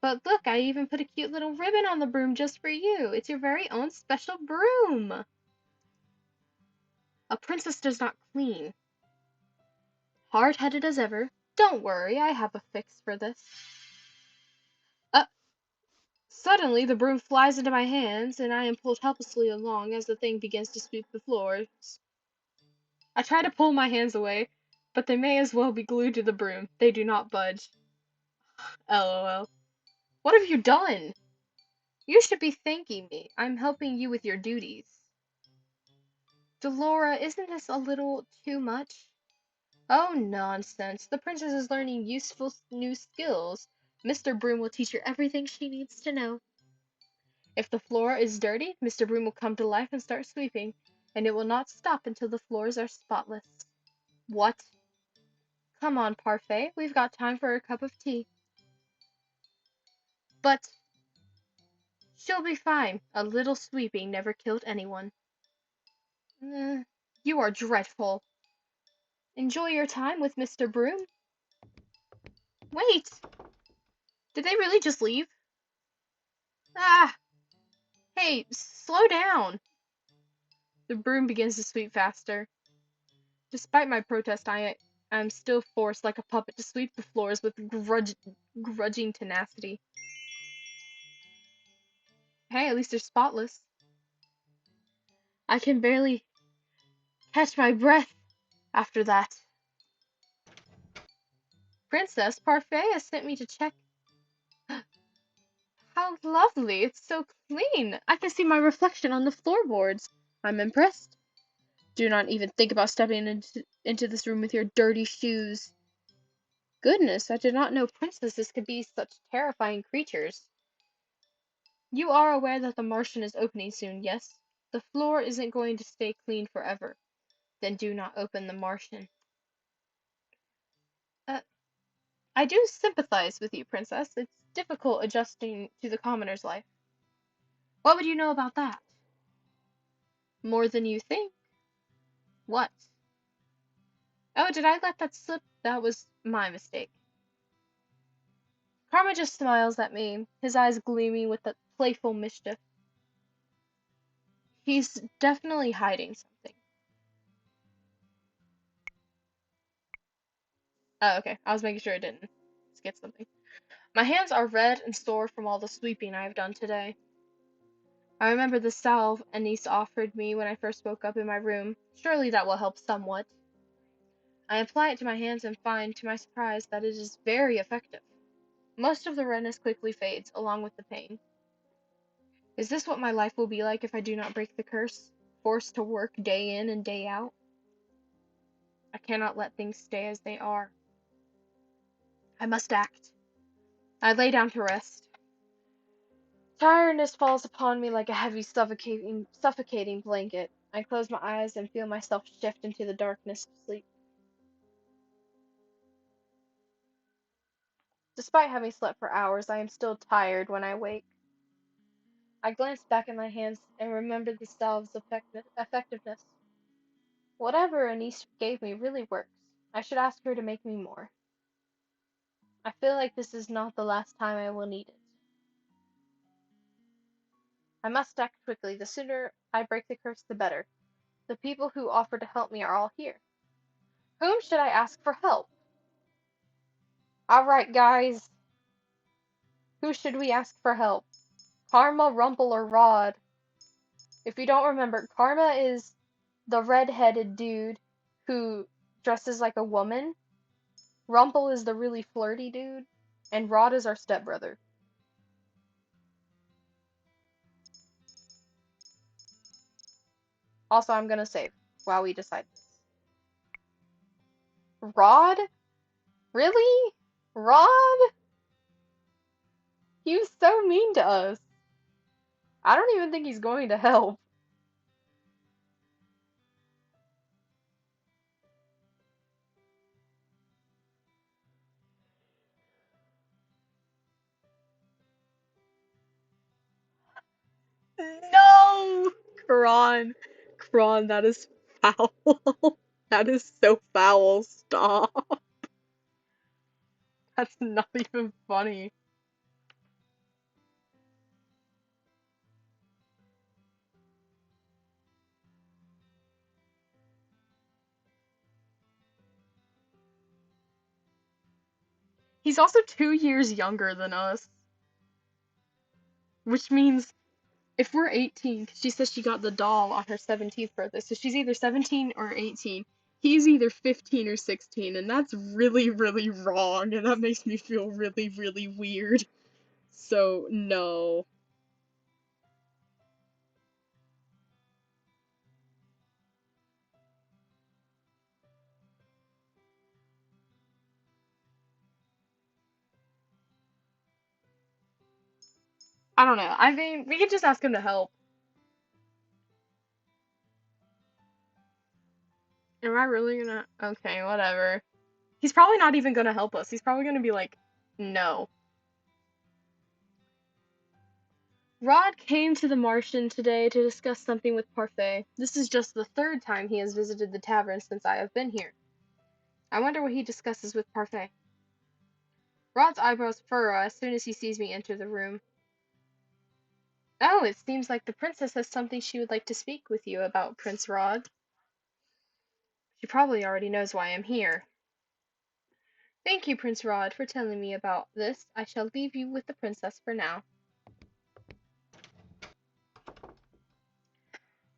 But look, I even put a cute little ribbon on the broom just for you. It's your very own special broom. A princess does not clean. Hard-headed as ever. Don't worry, I have a fix for this. Uh, Suddenly, the broom flies into my hands, and I am pulled helplessly along as the thing begins to sweep the floors. I try to pull my hands away, but they may as well be glued to the broom. They do not budge. LOL. What have you done? You should be thanking me. I'm helping you with your duties. Delora, isn't this a little too much? Oh, nonsense. The princess is learning useful new skills. Mr. Broom will teach her everything she needs to know. If the floor is dirty, Mr. Broom will come to life and start sweeping, and it will not stop until the floors are spotless. What? Come on, Parfait. We've got time for a cup of tea. But she'll be fine. A little sweeping never killed anyone. You are dreadful. Enjoy your time with Mr. Broom. Wait! Did they really just leave? Ah! Hey, slow down! The broom begins to sweep faster. Despite my protest, I am still forced like a puppet to sweep the floors with grudging tenacity. Hey, at least they're spotless. I can barely catch my breath after that.
Princess, Parfait has sent me to check. How lovely! It's so clean. I can see my reflection on the floorboards. I'm impressed. Do not even think about stepping into this room with your dirty shoes. Goodness, I did not know princesses could be such terrifying creatures. You are aware that the Martian is opening soon, yes? The floor isn't going to stay clean forever. Then do not open the Martian. Uh, I do sympathize with you, Princess. It's difficult adjusting to the commoner's life. What would you know about that? More than you think. What? Oh, did I let that slip? That was my mistake. Karma just smiles at me, his eyes gleaming with that playful mischief. He's definitely hiding something. Oh, okay. I was making sure I didn't skip something. My hands are red and sore from all the sweeping I have done today. I remember the salve Anise offered me when I first woke up in my room. Surely that will help somewhat. I apply it to my hands and find, to my surprise, that it is very effective. Most of the redness quickly fades, along with the pain. Is this what my life will be like if I do not break the curse? Forced to work day in and day out? I cannot let things stay as they are. I must act. I lay down to rest. Tiredness falls upon me like a heavy, suffocating blanket. I close my eyes and feel myself shift into the darkness of sleep. Despite having slept for hours, I am still tired when I wake. I glance back at my hands and remember the salve's effectiveness. Whatever Anise gave me really works. I should ask her to make me more. I feel like this is not the last time I will need it. I must act quickly. The sooner I break the curse, the better. The people who offer to help me are all here. Whom should I ask for help? Alright, guys. Who should we ask for help? Karma, Rumple, or Rod? If you don't remember, Karma is the red-headed dude who dresses like a woman. Rumple is the really flirty dude. And Rod is our stepbrother. Also, I'm gonna save while we decide this. Rod? Really? Rod? He was so mean to us. I don't even think he's going to help. No! Kron. Kron, that is foul. That is so foul. Stop. That's not even funny. He's also 2 years younger than us, which means if we're 18, 'cause she says she got the doll on her 17th birthday, so she's either 17 or 18. He's either 15 or 16, and that's really, really wrong, and that makes me feel really, really weird. So, no. I don't know. I mean, we could just ask him to help. Am I really gonna? Okay, whatever. He's probably not even gonna help us. He's probably gonna be like, no. Rod came to the Martian today to discuss something with Parfait. This is just the third time he has visited the tavern since I have been here. I wonder what he discusses with Parfait. Rod's eyebrows furrow as soon as he sees me enter the room. Oh, it seems like the princess has something she would like to speak with you about, Prince Rod. She probably already knows why I'm here. Thank you, Prince Rod, for telling me about this. I shall leave you with the princess for now.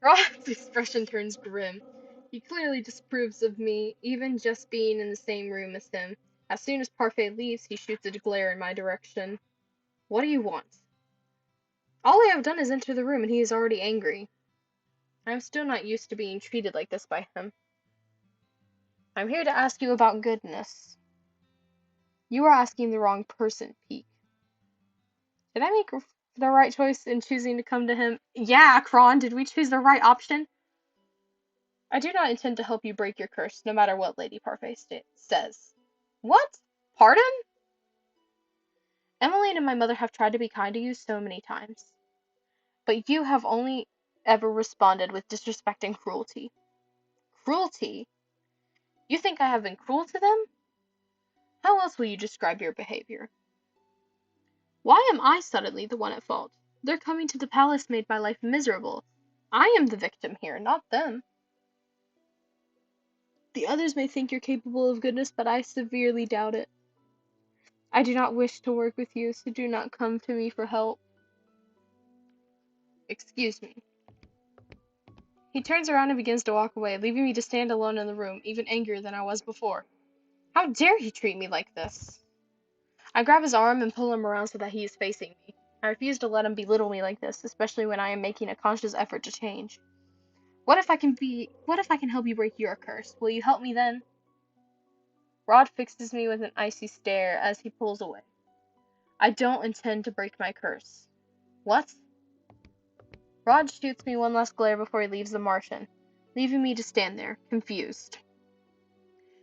Rod's expression turns grim. He clearly disapproves of me, even just being in the same room as him. As soon as Parfait leaves, he shoots a glare in my direction. What do you want? All I have done is enter the room and he is already angry. I am still not used to being treated like this by him. I'm here to ask you about goodness. You are asking the wrong person, Peak. Did I make the right choice in choosing to come to him? Yeah, Kron, did we choose the right option? I do not intend to help you break your curse, no matter what Lady Parfait says. What? Pardon? Emmeline and my mother have tried to be kind to you so many times, but you have only ever responded with disrespect and cruelty. Cruelty? You think I have been cruel to them? How else will you describe your behavior? Why am I suddenly the one at fault? Their coming to the palace made my life miserable. I am the victim here, not them. The others may think you're capable of goodness, but I severely doubt it. I do not wish to work with you, so do not come to me for help. Excuse me. He turns around and begins to walk away, leaving me to stand alone in the room, even angrier than I was before. How dare he treat me like this? I grab his arm and pull him around so that he is facing me. I refuse to let him belittle me like this, especially when I am making a conscious effort to change. What if I can help you break your curse? Will you help me then? Rod fixes me with an icy stare as he pulls away. I don't intend to break my curse. What? Rod shoots me one last glare before he leaves the Martian, leaving me to stand there, confused.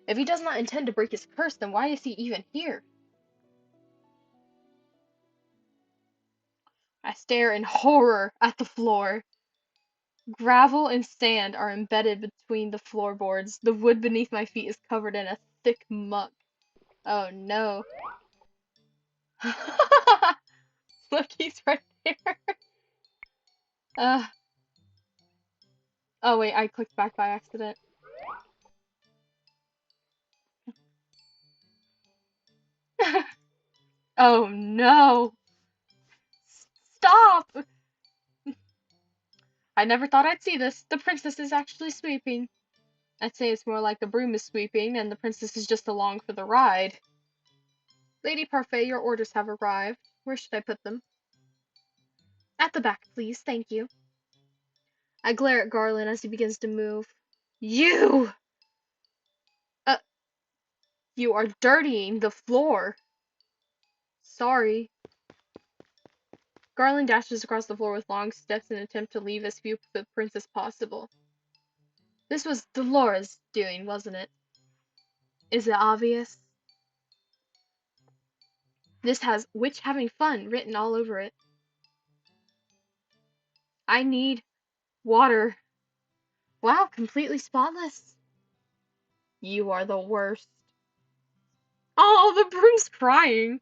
If he does not intend to break his curse, then why is he even here? I stare in horror at the floor. Gravel and sand are embedded between the floorboards. The wood beneath my feet is covered in a thick muck. Oh no. Look, he's right there. Uh, oh wait, I clicked back by accident. Oh no! Stop! I never thought I'd see this. The princess is actually sweeping. I'd say it's more like the broom is sweeping and the princess is just along for the ride. Lady Parfait, your orders have arrived. Where should I put them? At the back, please. Thank you. I glare at Garland as he begins to move. You! Uh, you are dirtying the floor. Sorry. Garland dashes across the floor with long steps in an attempt to leave as few footprints as possible. This was Dolores' doing, wasn't it? Is it obvious? This has "Witch having fun" written all over it. I need water. Wow, completely spotless. You are the worst. Oh, the broom's crying.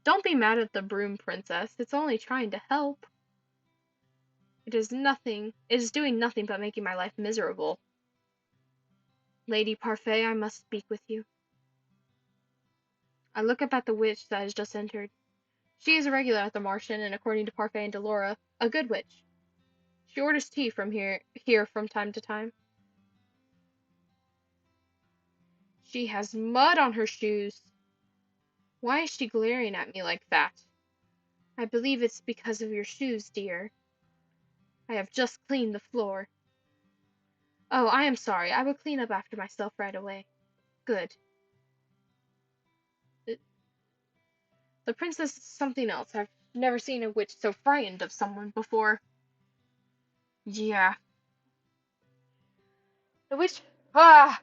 Don't be mad at the broom, princess. It's only trying to help. It is doing nothing but making my life miserable. Lady Parfait, I must speak with you. I look up at the witch that has just entered. She is a regular at the Martian, and according to Parfait and Delora, a good witch. She orders tea from here from time to time. She has mud on her shoes. Why is she glaring at me like that? I believe it's because of your shoes, dear. I have just cleaned the floor. Oh, I am sorry. I will clean up after myself right away. Good. The, the princess is something else. I've never seen a witch so frightened of someone before. Yeah. The witch, ah!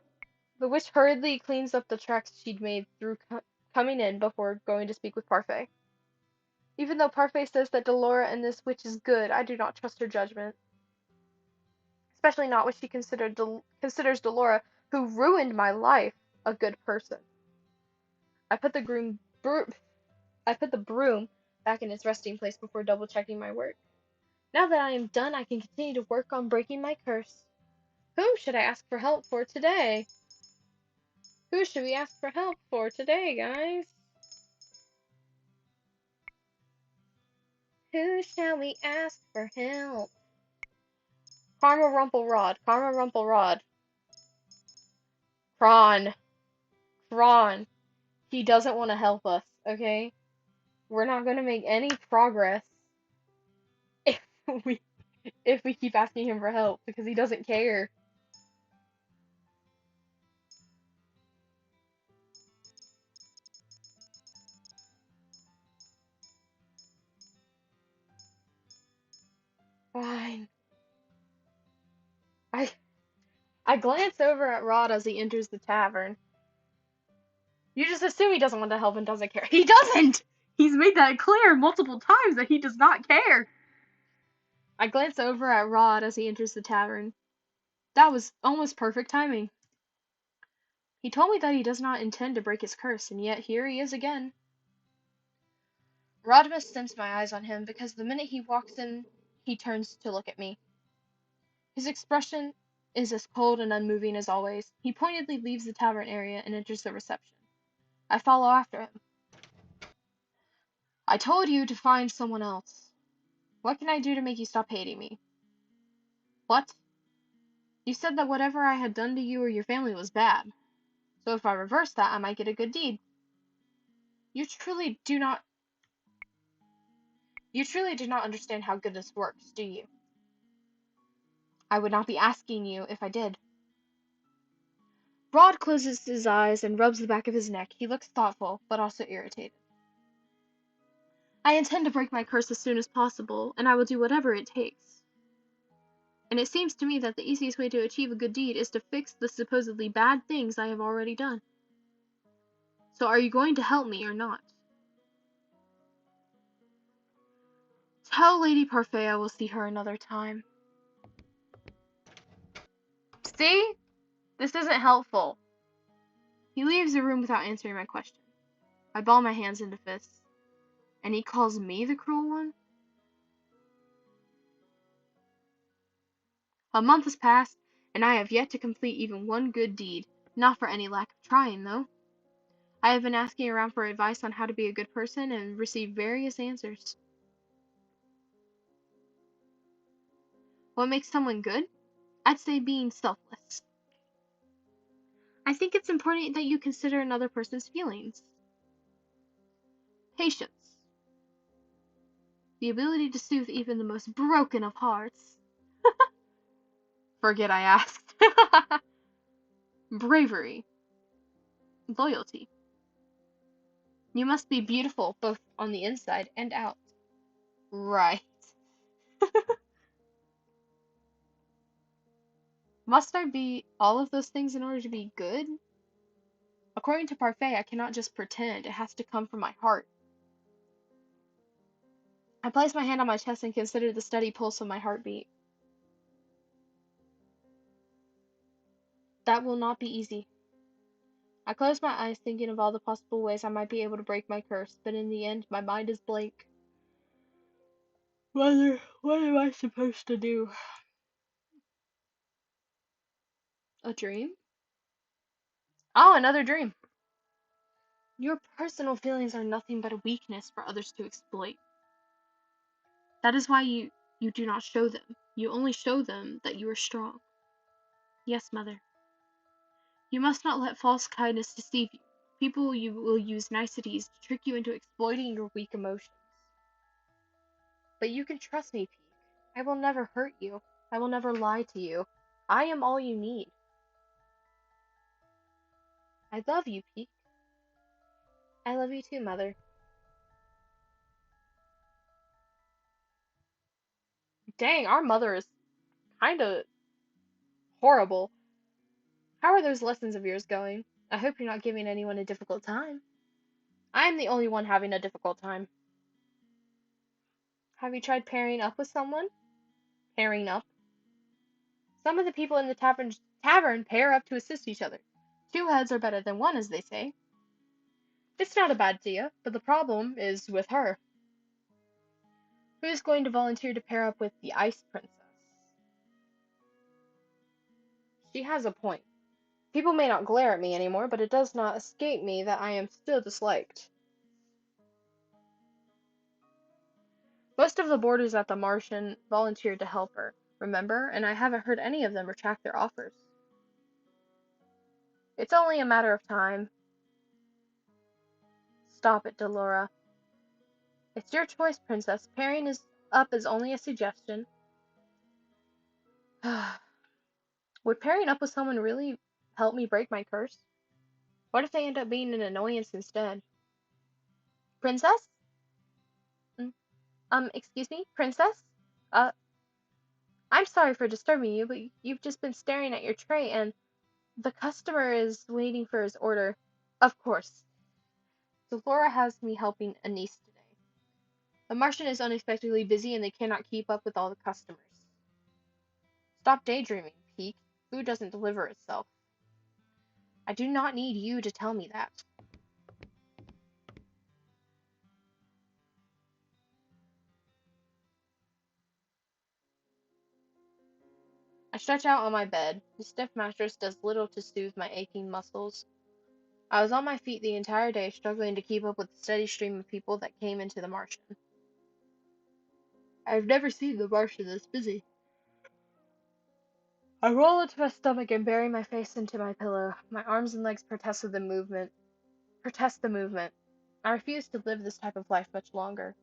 The witch hurriedly cleans up the tracks she'd made through coming in before going to speak with Parfait. Even though Parfait says that Delora and this witch is good, I do not trust her judgment. Especially not when she considers Delora, who ruined my life, a good person. I put the I put the broom back in its resting place before double checking my work. Now that I am done, I can continue to work on breaking my curse. Whom should I ask for help for today? Who should we ask for help for today, guys? Who shall we ask for help? Karma Rumple Rod. Karma Rumple Rod. Kron. Kron.
He doesn't want to help us, okay? We're not going to make any progress if we if we keep asking him for help because he doesn't care. Fine. I I glance over at Rod as he enters the tavern. You just assume he doesn't want to help and doesn't care. He doesn't! He's made that clear multiple times that he does not care. I glance over at Rod as he enters the tavern. That was almost perfect timing. He told me that he does not intend to break his curse, and yet here he is again. Rodimus stamps my eyes on him because the minute he walks in, he turns to look at me. His expression is as cold and unmoving as always. He pointedly leaves the tavern area and enters the reception. I follow after him. I told you to find someone else. What can I do to make you stop hating me? What? You said that whatever I had done to you or your family was bad. So if I reverse that, I might get a good deed. You truly do not understand how goodness works, do you? I would not be asking you if I did. Rod closes his eyes and rubs the back of his neck. He looks thoughtful, but also irritated. I intend to break my curse as soon as possible, and I will do whatever it takes. And it seems to me that the easiest way to achieve a good deed is to fix the supposedly bad things I have already done. So are you going to help me or not? Tell Lady Parfait I will see her another time. See? This isn't helpful. He leaves the room without answering my question. I ball my hands into fists. And he calls me the cruel one? A month has passed, and I have yet to complete even one good deed. Not for any lack of trying, though. I have been asking around for advice on how to be a good person and received various answers. What makes someone good? I'd say being selfless. I think it's important that you consider another person's feelings. Patience. The ability to soothe even the most broken of hearts. Forget I asked. Bravery. Loyalty. You must be beautiful both on the inside and out. Right. Must I be all of those things in order to be good? According to Parfait, I cannot just pretend. It has to come from my heart. I place my hand on my chest and consider the steady pulse of my heartbeat. That will not be easy. I close my eyes thinking of all the possible ways I might be able to break my curse, but in the end, my mind is blank. Mother, what am I supposed to do? A dream? Oh, another dream. Your personal feelings are nothing but a weakness for others to exploit. That is why you do not show them. You only show them that you are strong. Yes, mother. You must not let false kindness deceive you. People you will use niceties to trick you into exploiting your weak emotions. But you can trust me, Peak. I will never hurt you. I will never lie to you. I am all you need. I love you, Peak. I love you too, Mother. Dang, our mother is kinda horrible. How are those lessons of yours going? I hope you're not giving anyone a difficult time. I'm the only one having a difficult time. Have you tried pairing up with someone? Pairing up? Some of the people in the tavern pair up to assist each other. Two heads are better than one, as they say. It's not a bad idea, but the problem is with her. Who's going to volunteer to pair up with the Ice Princess? She has a point. People may not glare at me anymore, but it does not escape me that I am still disliked. Most of the boarders at the Martian volunteered to help her, remember? And I haven't heard any of them retract their offers. It's only a matter of time.
Stop it, Delora. It's your choice, Princess. Pairing is up is only a suggestion. Would pairing up with someone really help me break my curse? What if they end up being an annoyance instead? Princess? Mm, excuse me? Princess? Uh, I'm sorry for disturbing you, but you've just been staring at your tray and the customer is waiting for his order. Of course. So Laura has me helping Anise today. The Martian is unexpectedly busy and they cannot keep up with all the customers. Stop daydreaming, Peek. Food doesn't deliver itself. I do not need you to tell me that. I stretch out on my bed. The stiff mattress does little to soothe my aching muscles. I was on my feet the entire day, struggling to keep up with the steady stream of people that came into the Martian. I've never seen the Martian this busy. I roll into my stomach and bury my face into my pillow. My arms and legs protest the movement. I refuse to live this type of life much longer.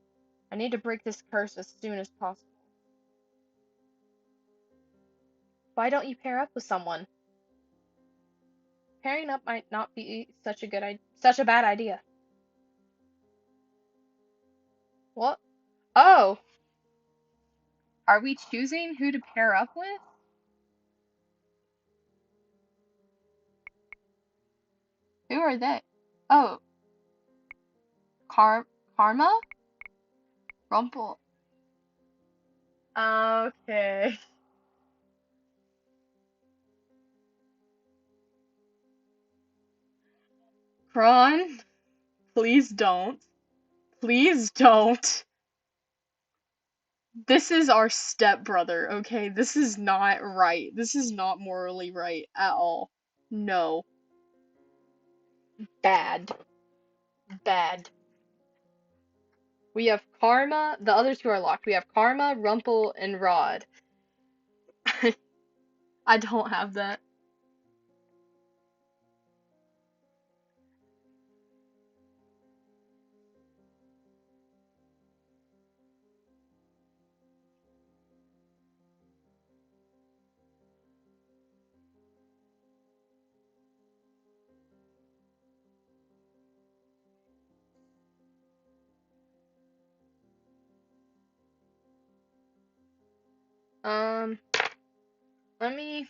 I need to break this curse as soon as possible. Why don't you pair up with someone? Pairing up might not be such a bad idea. What? Oh, are we choosing who to pair up with? Who are they? Oh, Karma? Rumple. Okay. Kron, please don't. Please don't. This is our stepbrother, okay? This is not right. This is not morally right at all. No. Bad. Bad. We have Karma. The other two are locked. We have Karma, Rumple, and Rod. I don't have that. Um, let me.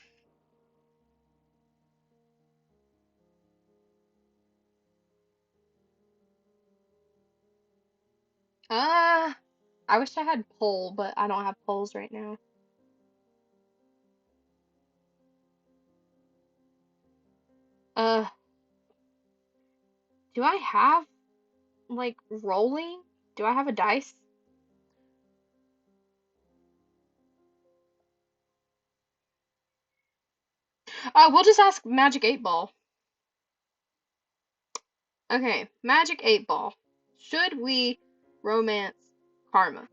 Uh, I wish I had poll, but I don't have polls right now. Uh, do I have like rolling? Do I have a dice? We'll just ask Magic 8 Ball. Okay, Magic 8 Ball. Should we romance Karma?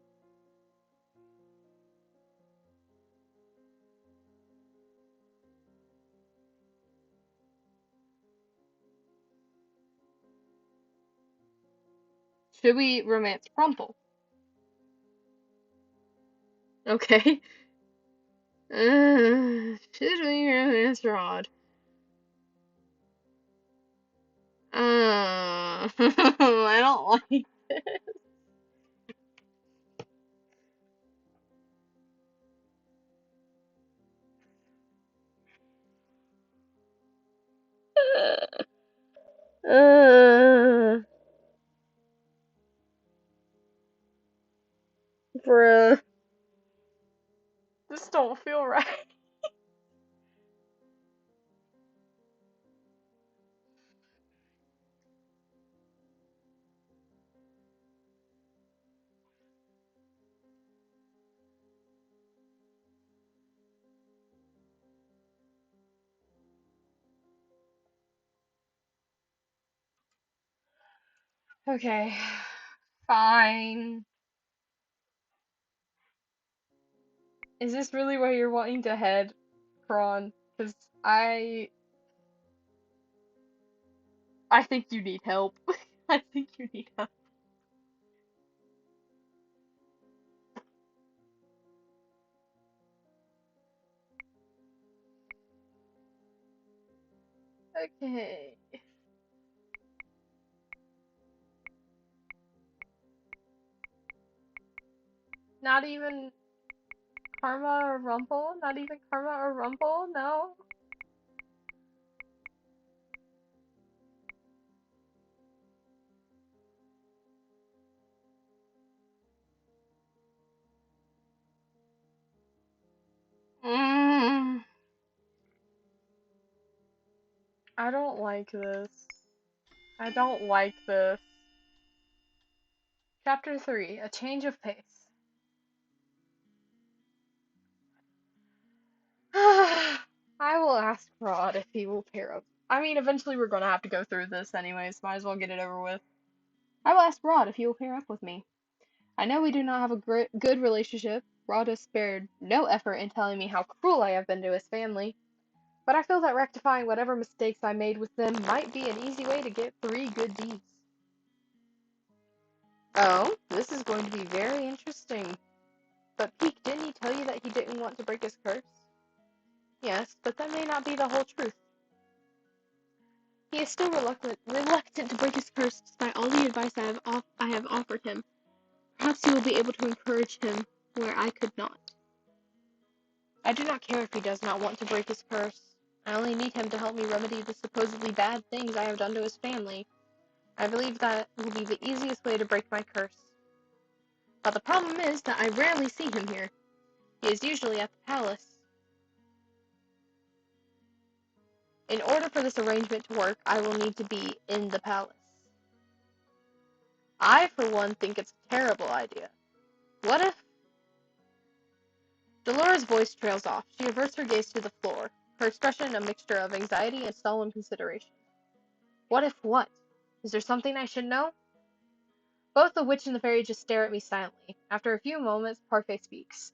Should we romance Rumple? Okay. Should we romance Rod? I don't like this. Uh, bruh. This don't feel right. Okay, fine. Is this really where you're wanting to head, Kron? Because I think you need help. I think you need help. Okay. Not even Karma or Rumple? Not even Karma or Rumple? No? Mm, I don't like this. I don't like this. Chapter 3, A Change of Pace. I will ask Rod if he will pair up. I mean, eventually we're gonna have to go through this anyways, might as well get it over with. I will ask Rod if he will pair up with me. I know we do not have a good relationship. Rod has spared no effort in telling me how cruel I have been to his family. But I feel that rectifying whatever mistakes I made with them might be an easy way to get 3 good deeds. Oh, this is going to be very interesting. But Peek, didn't he tell you that he didn't want to break his curse? Yes, but that may not be the whole truth. He is still reluctant to break his curse despite all the advice I have offered him. Perhaps you will be able to encourage him where I could not. I do not care if he does not want to break his curse. I only need him to help me remedy the supposedly bad things I have done to his family. I believe that will be the easiest way to break my curse. But the problem is that I rarely see him here. He is usually at the palace. In order for this arrangement to work, I will need to be in the palace. I, for one, think it's a terrible idea. What if... Dolores' voice trails off. She averts her gaze to the floor, her expression a mixture of anxiety and solemn consideration. What if what? Is there something I should know? Both the witch and the fairy just stare at me silently. After a few moments, Parfait speaks.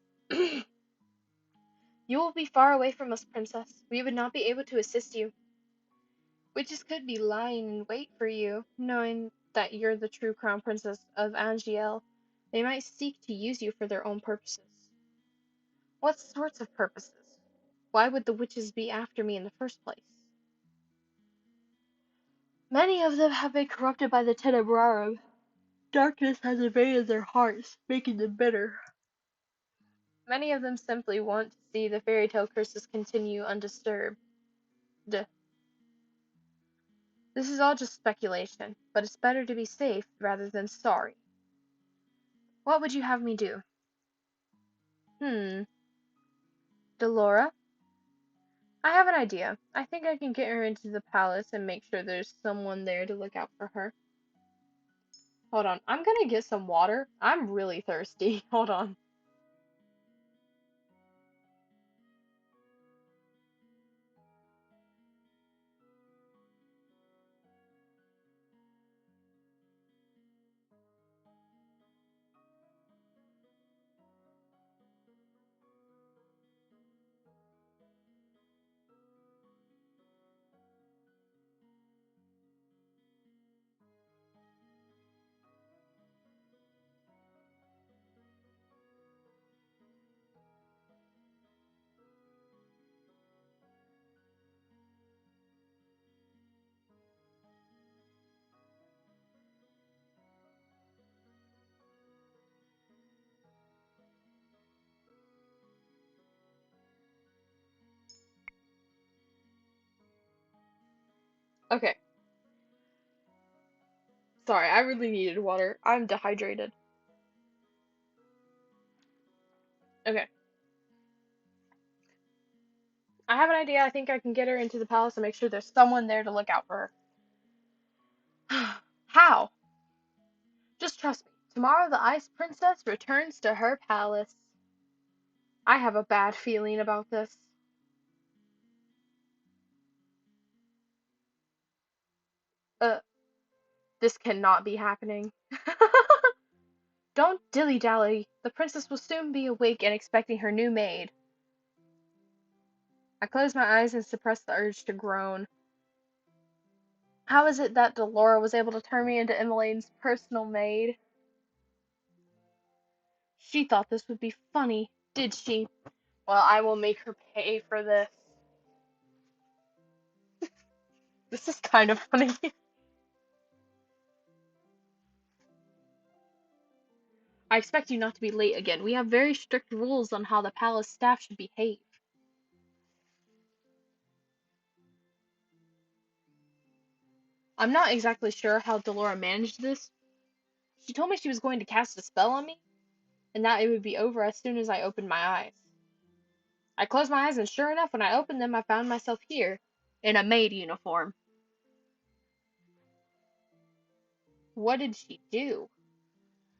You will be far away from us, princess. We would not be able to assist you. Witches could be lying in wait for you, knowing that you're the true crown princess of Angiel. They might seek to use you for their own purposes. What sorts of purposes? Why would the witches be after me in the first place? Many of them have been corrupted by the Tenebrarum. Darkness has invaded their hearts, making them bitter. Many of them simply want to see the fairy tale curses continue undisturbed. This is all just speculation, but it's better to be safe rather than sorry. What would you have me do? Delora? I have an idea. I think I can get her into the palace and make sure there's someone there to look out for her. Hold on, I'm gonna get some water. I'm really thirsty. Hold on. Okay. Sorry, I really needed water. I'm dehydrated. Okay. I have an idea. I think I can get her into the palace and make sure there's someone there to look out for her. How? Just trust me. Tomorrow the Ice Princess returns to her palace. I have a bad feeling about this. Uh, this cannot be happening. Don't dilly-dally. The princess will soon be awake and expecting her new maid. I close my eyes and suppress the urge to groan. How is it that Delora was able to turn me into Emmeline's personal maid? She thought this would be funny, did she? Well, I will make her pay for this. This is kind of funny. I expect you not to be late again. We have very strict rules on how the palace staff should behave. I'm not exactly sure how Delora managed this. She told me she was going to cast a spell on me, and that it would be over as soon as I opened my eyes. I closed my eyes, and sure enough, when I opened them, I found myself here, in a maid uniform. What did she do?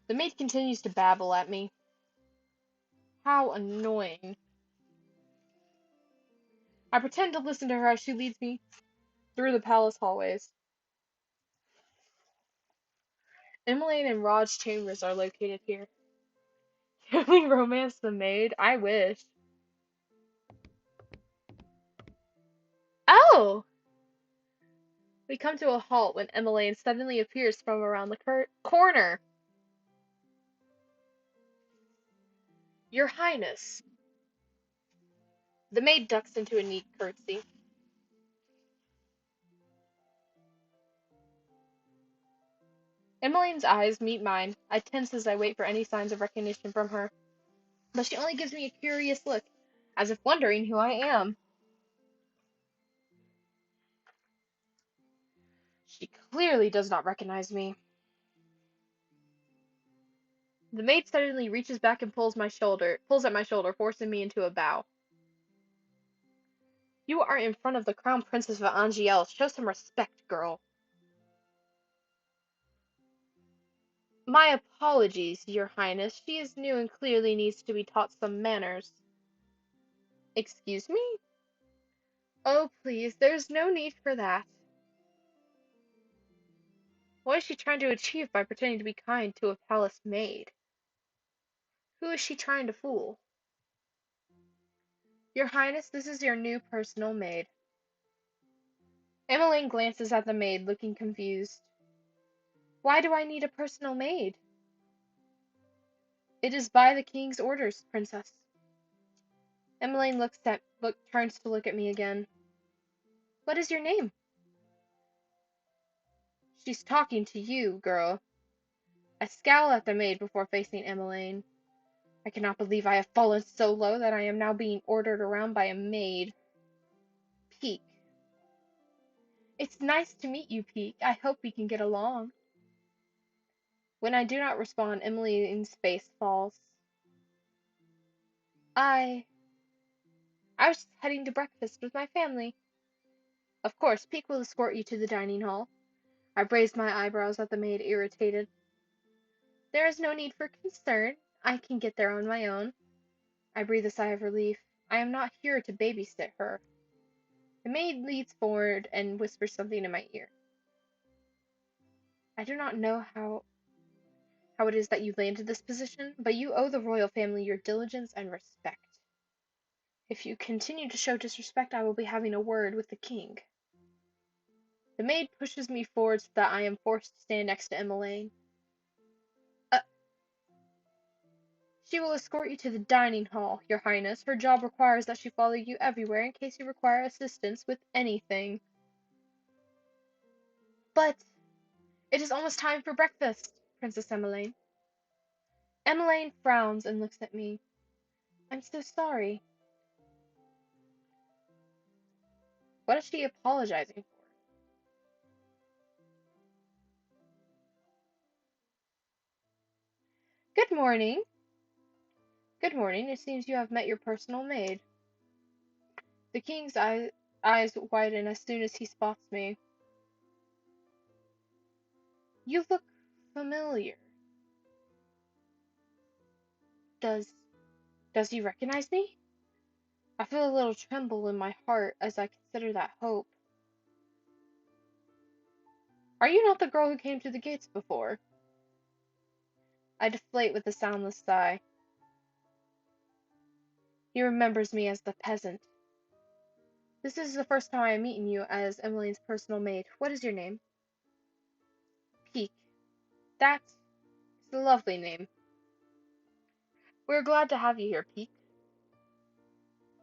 The maid continues to babble at me. How annoying. I pretend to listen to her as she leads me through the palace hallways. Emmeline and Rod's chambers are located here. Can we romance the maid? I wish. Oh! We come to a halt when Emmeline suddenly appears from around the corner. Your Highness. The maid ducks into a neat curtsy. Emmeline's eyes meet mine. I tense as I wait for any signs of recognition from her, but she only gives me a curious look, as if wondering who I am. She clearly does not recognize me. The maid suddenly reaches back and pulls at my shoulder, forcing me into a bow. You are in front of the Crown Princess of Angiel. Show some respect, girl. My apologies, Your Highness. She is new and clearly needs to be taught some manners. Excuse me? Oh, please, there's no need for that. What is she trying to achieve by pretending to be kind to a palace maid? Who is she trying to fool? Your Highness, this is your new personal maid. Emmeline glances at the maid, looking confused. Why do I need a personal maid? It is by the king's orders, Princess. Emmeline turns to look at me again. What is your name? She's talking to you, girl. I scowl at the maid before facing Emmeline. I cannot believe I have fallen so low that I am now being ordered around by a maid. Peek. It's nice to meet you, Peek. I hope we can get along. When I do not respond, Emmeline's face falls. I I was just heading to breakfast with my family. Of course, Peek will escort you to the dining hall. I raised my eyebrows at the maid, irritated. There is no need for concern. I can get there on my own. I breathe a sigh of relief. I am not here to babysit her. The maid leads forward and whispers something in my ear. I do not know how it is that you landed this position, but you owe the royal family your diligence and respect. If you continue to show disrespect, I will be having a word with the king. The maid pushes me forward so that I am forced to stand next to Emmeline. Uh, she will escort you to the dining hall, Your Highness. Her job requires that she follow you everywhere in case you require assistance with anything. But it is almost time for breakfast, Princess Emmeline. Emmeline frowns and looks at me. I'm so sorry. What is she apologizing for? Good morning. Good morning. It seems you have met your personal maid. The king's eyes widen as soon as he spots me. You look familiar. Does does he recognize me? I feel a little tremble in my heart as I consider that hope. Are you not the girl who came to the gates before? I deflate with a soundless sigh. He remembers me as the peasant. This is the first time I am meeting you as Emmeline's personal maid. What is your name? Peak. That's a lovely name. We're glad to have you here, Peak.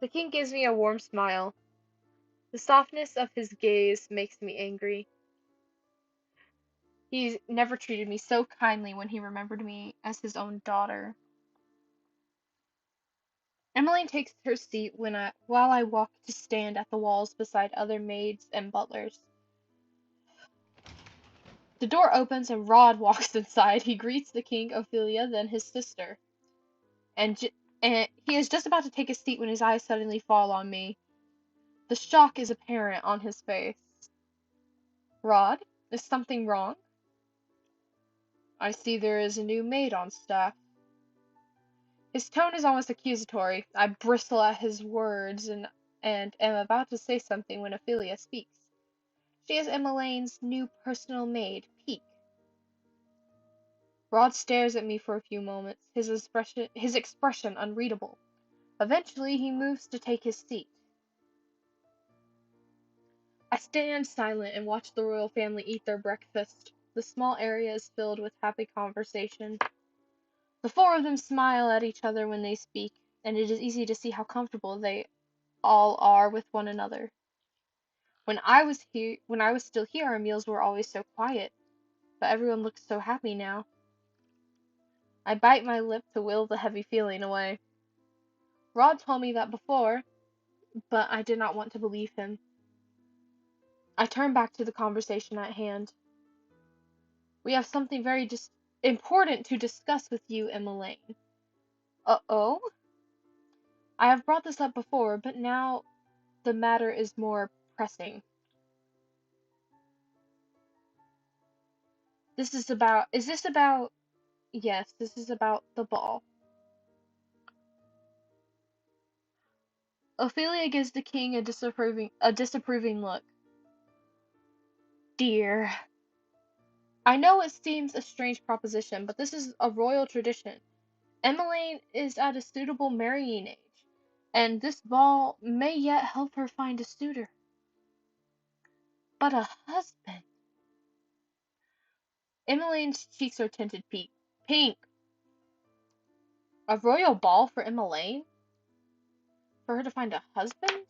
The king gives me a warm smile. The softness of his gaze makes me angry. He's never treated me so kindly when he remembered me as his own daughter. Emmeline takes her seat while I walk to stand at the walls beside other maids and butlers. The door opens and Rod walks inside. He greets the king, Ophelia, then his sister. And, and he is just about to take his seat when his eyes suddenly fall on me. The shock is apparent on his face. Rod, is something wrong? I see there is a new maid on staff. His tone is almost accusatory. I bristle at his words and am about to say something when Ophelia speaks. She is Emmeline's new personal maid, Peak. Rod stares at me for a few moments, his expression unreadable. Eventually, he moves to take his seat. I stand silent and watch the royal family eat their breakfast. The small area is filled with happy conversation. The four of them smile at each other when they speak, and it is easy to see how comfortable they all are with one another. When I was still here, our meals were always so quiet, but everyone looks so happy now. I bite my lip to will the heavy feeling away. Rod told me that before, but I did not want to believe him. I turn back to the conversation at hand. We have something very important to discuss with you, Emmeline. Uh-oh? I have brought this up before, but now the matter is more pressing. Yes, this is about the ball. Ophelia gives the king a disapproving look. Dear, I know it seems a strange proposition, but this is a royal tradition. Emmeline is at a suitable marrying age, and this ball may yet help her find a suitor. But a husband. Emmeline's cheeks are tinted pink. A royal ball for Emmeline? For her to find a husband?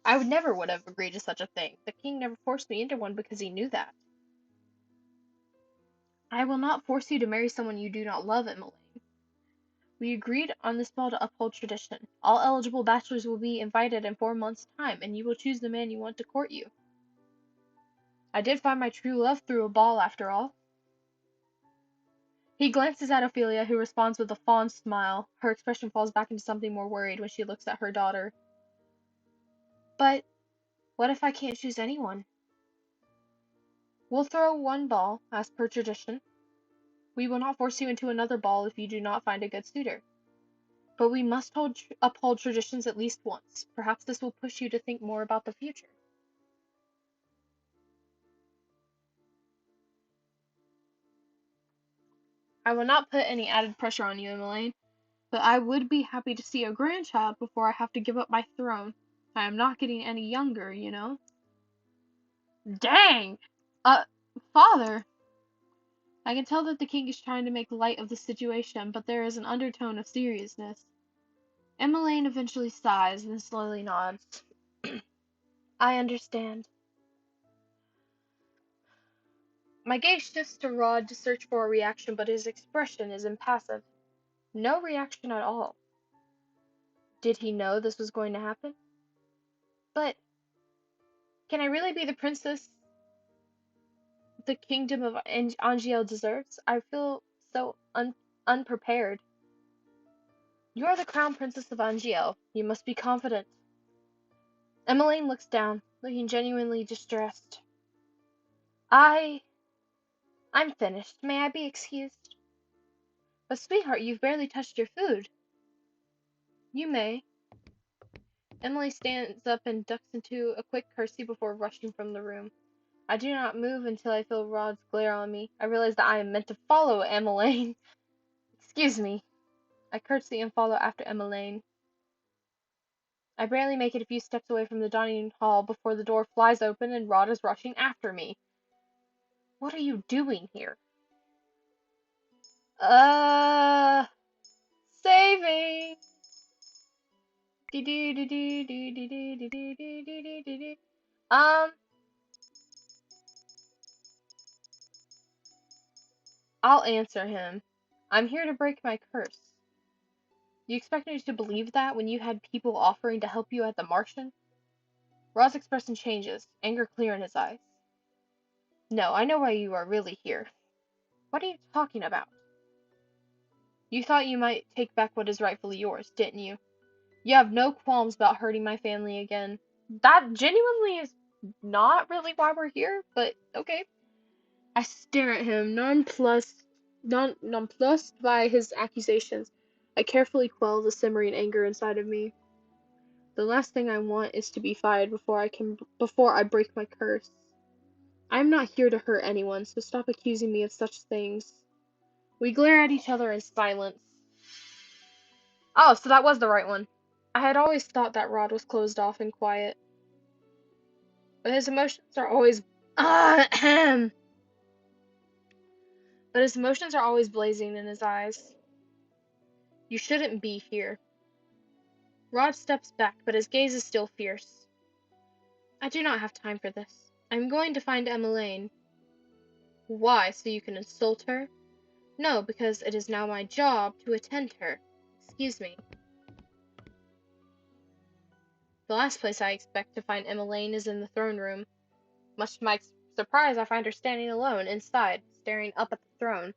I would have agreed to such a thing. The king never forced me into one because he knew that. I will not force you to marry someone you do not love, Emmeline. We agreed on this ball to uphold tradition. All eligible bachelors will be invited in 4 months' time, and you will choose the man you want to court you. I did find my true love through a ball, after all. He glances at Ophelia, who responds with a fond smile. Her expression falls back into something more worried when she looks at her daughter. But what if I can't choose anyone? We'll throw one ball, as per tradition. We will not force you into another ball if you do not find a good suitor. But we must uphold traditions at least once. Perhaps this will push you to think more about the future. I will not put any added pressure on you, Emmeline, but I would be happy to see a grandchild before I have to give up my throne. I am not getting any younger, you know. Dang! Uh, Father! I can tell that the king is trying to make light of the situation, but there is an undertone of seriousness. Emmeline eventually sighs and slowly nods. I understand. My gaze shifts to Rod to search for a reaction, but his expression is impassive. No reaction at all. Did he know this was going to happen? But can I really be the princess the kingdom of Angiel deserves? I feel so unprepared. You are the crown princess of Angiel. You must be confident. Emmeline looks down, looking genuinely distressed. I'm finished. May I be excused? But sweetheart, you've barely touched your food. You may. Emily stands up and ducks into a quick curtsy before rushing from the room. I do not move until I feel Rod's glare on me. I realize that I am meant to follow Emmeline. Excuse me. I curtsy and follow after Emmeline. I barely make it a few steps away from the dining hall before the door flies open and Rod is rushing after me. What are you doing here? Uh, Saving. Um, I'll answer him. I'm here to break my curse. You expect me to believe that when you had people offering to help you at the Martian? Rod's expression changes, anger clear in his eyes. No, I know why you are really here. What are you talking about? You thought you might take back what is rightfully yours, didn't you? You have no qualms about hurting my family again. That genuinely is not really why we're here, but okay. I stare at him, nonplussed by his accusations. I carefully quell the simmering anger inside of me. The last thing I want is to be fired before I break my curse. I am not here to hurt anyone, so stop accusing me of such things. We glare at each other in silence. Oh, so that was the right one. I had always thought that Rod was closed off and quiet, but his emotions are always but his emotions are always blazing in his eyes. You shouldn't be here. Rod steps back, but his gaze is still fierce. I do not have time for this. I'm going to find Emmeline. Why, so you can insult her? No, because it is now my job to attend her. Excuse me. The last place I expect to find Emmeline is in the throne room. Much to my surprise, I find her standing alone inside, staring up at the throne.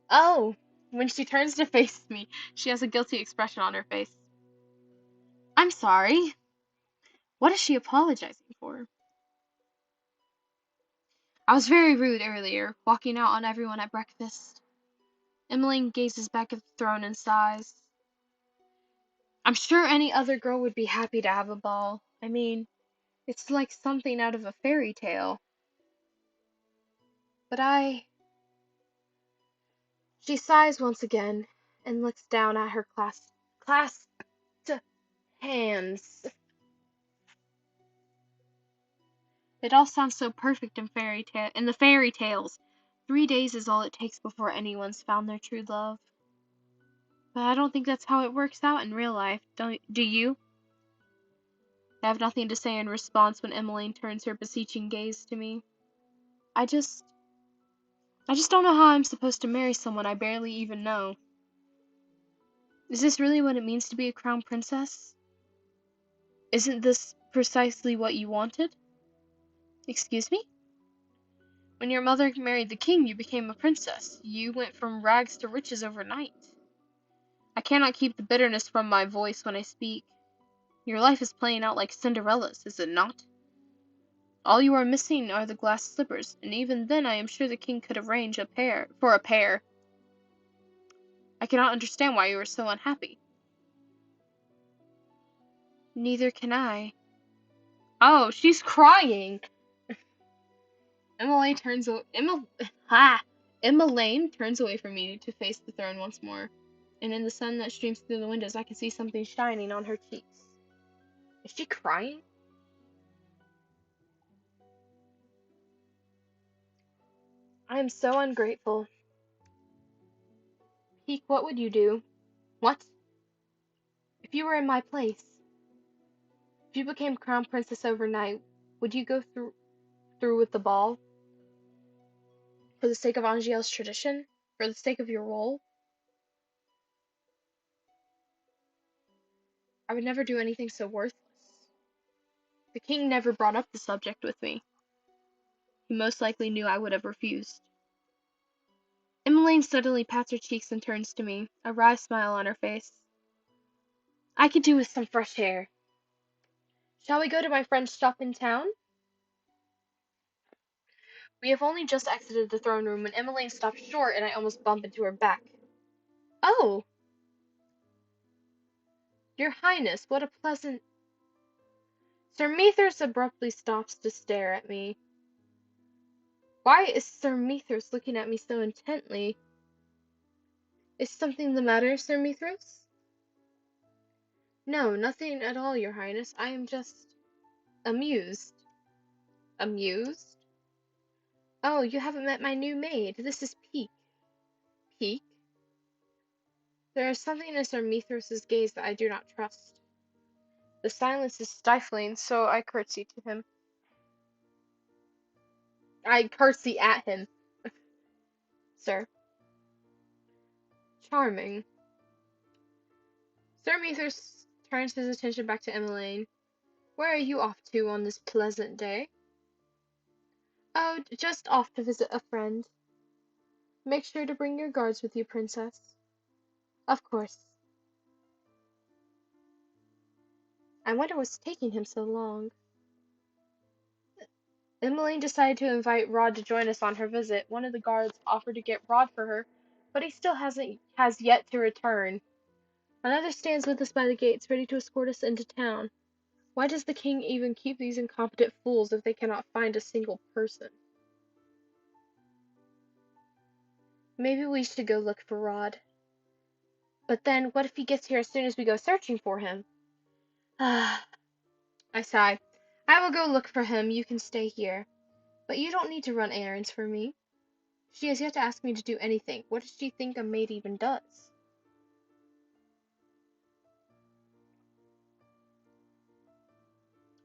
Oh! When she turns to face me, she has a guilty expression on her face. I'm sorry. What is she apologizing for? I was very rude earlier, walking out on everyone at breakfast. Emmeline gazes back at the throne and sighs. I'm sure any other girl would be happy to have a ball. I mean, it's like something out of a fairy tale. But She sighs once again and looks down at her clasped hands. It all sounds so perfect in the fairy tales. 3 days is all it takes before anyone's found their true love. But I don't think that's how it works out in real life. Do you? I have nothing to say in response when Emmeline turns her beseeching gaze to me. I just I just don't know how I'm supposed to marry someone I barely even know. Is this really what it means to be a crown princess? Isn't this precisely what you wanted? Excuse me? When your mother married the king, you became a princess. You went from rags to riches overnight. I cannot keep the bitterness from my voice when I speak. Your life is playing out like Cinderella's, is it not? All you are missing are the glass slippers, and even then I am sure the king could arrange for a pair. I cannot understand why you are so unhappy. Neither can I. Oh, she's crying! Emmeline turns o- Emma ha! Emmeline turns away from me to face the throne once more, and in the sun that streams through the windows I can see something shining on her cheeks. Is she crying? I am so ungrateful. Peek, what would you do? What? If you were in my place, if you became crown princess overnight, would you go through with the ball? For the sake of Angiel's tradition? For the sake of your role? I would never do anything so worthless. The king never brought up the subject with me. He most likely knew I would have refused. Emmeline suddenly pats her cheeks and turns to me, a wry smile on her face. I could do with some fresh air. Shall we go to my friend's shop in town? We have only just exited the throne room when Emmeline stopped short and I almost bump into her back. Oh, your highness, what a pleasant... Sir Methers abruptly stops to stare at me. Why is Sir Methers looking at me so intently? Is something the matter, Sir Mithras? No, nothing at all, your highness. I am just amused. Amused? Oh, you haven't met my new maid. This is Peak. Peak? There is something in Sir Mithras's gaze that I do not trust. The silence is stifling, so I curtsy to him. I curtsy at him, sir. Charming. Sir Mithras turns his attention back to Emmeline. Where are you off to on this pleasant day? Oh, just off to visit a friend. Make sure to bring your guards with you, princess. Of course. I wonder what's taking him so long. Emmeline decided to invite Rod to join us on her visit. One of the guards offered to get Rod for her, but he still has yet to return. Another stands with us by the gates, ready to escort us into town. Why does the king even keep these incompetent fools if they cannot find a single person? Maybe we should go look for Rod. But then, what if he gets here as soon as we go searching for him? Ah, I sigh. I will go look for him. You can stay here. But you don't need to run errands for me. She has yet to ask me to do anything. What does she think a maid even does?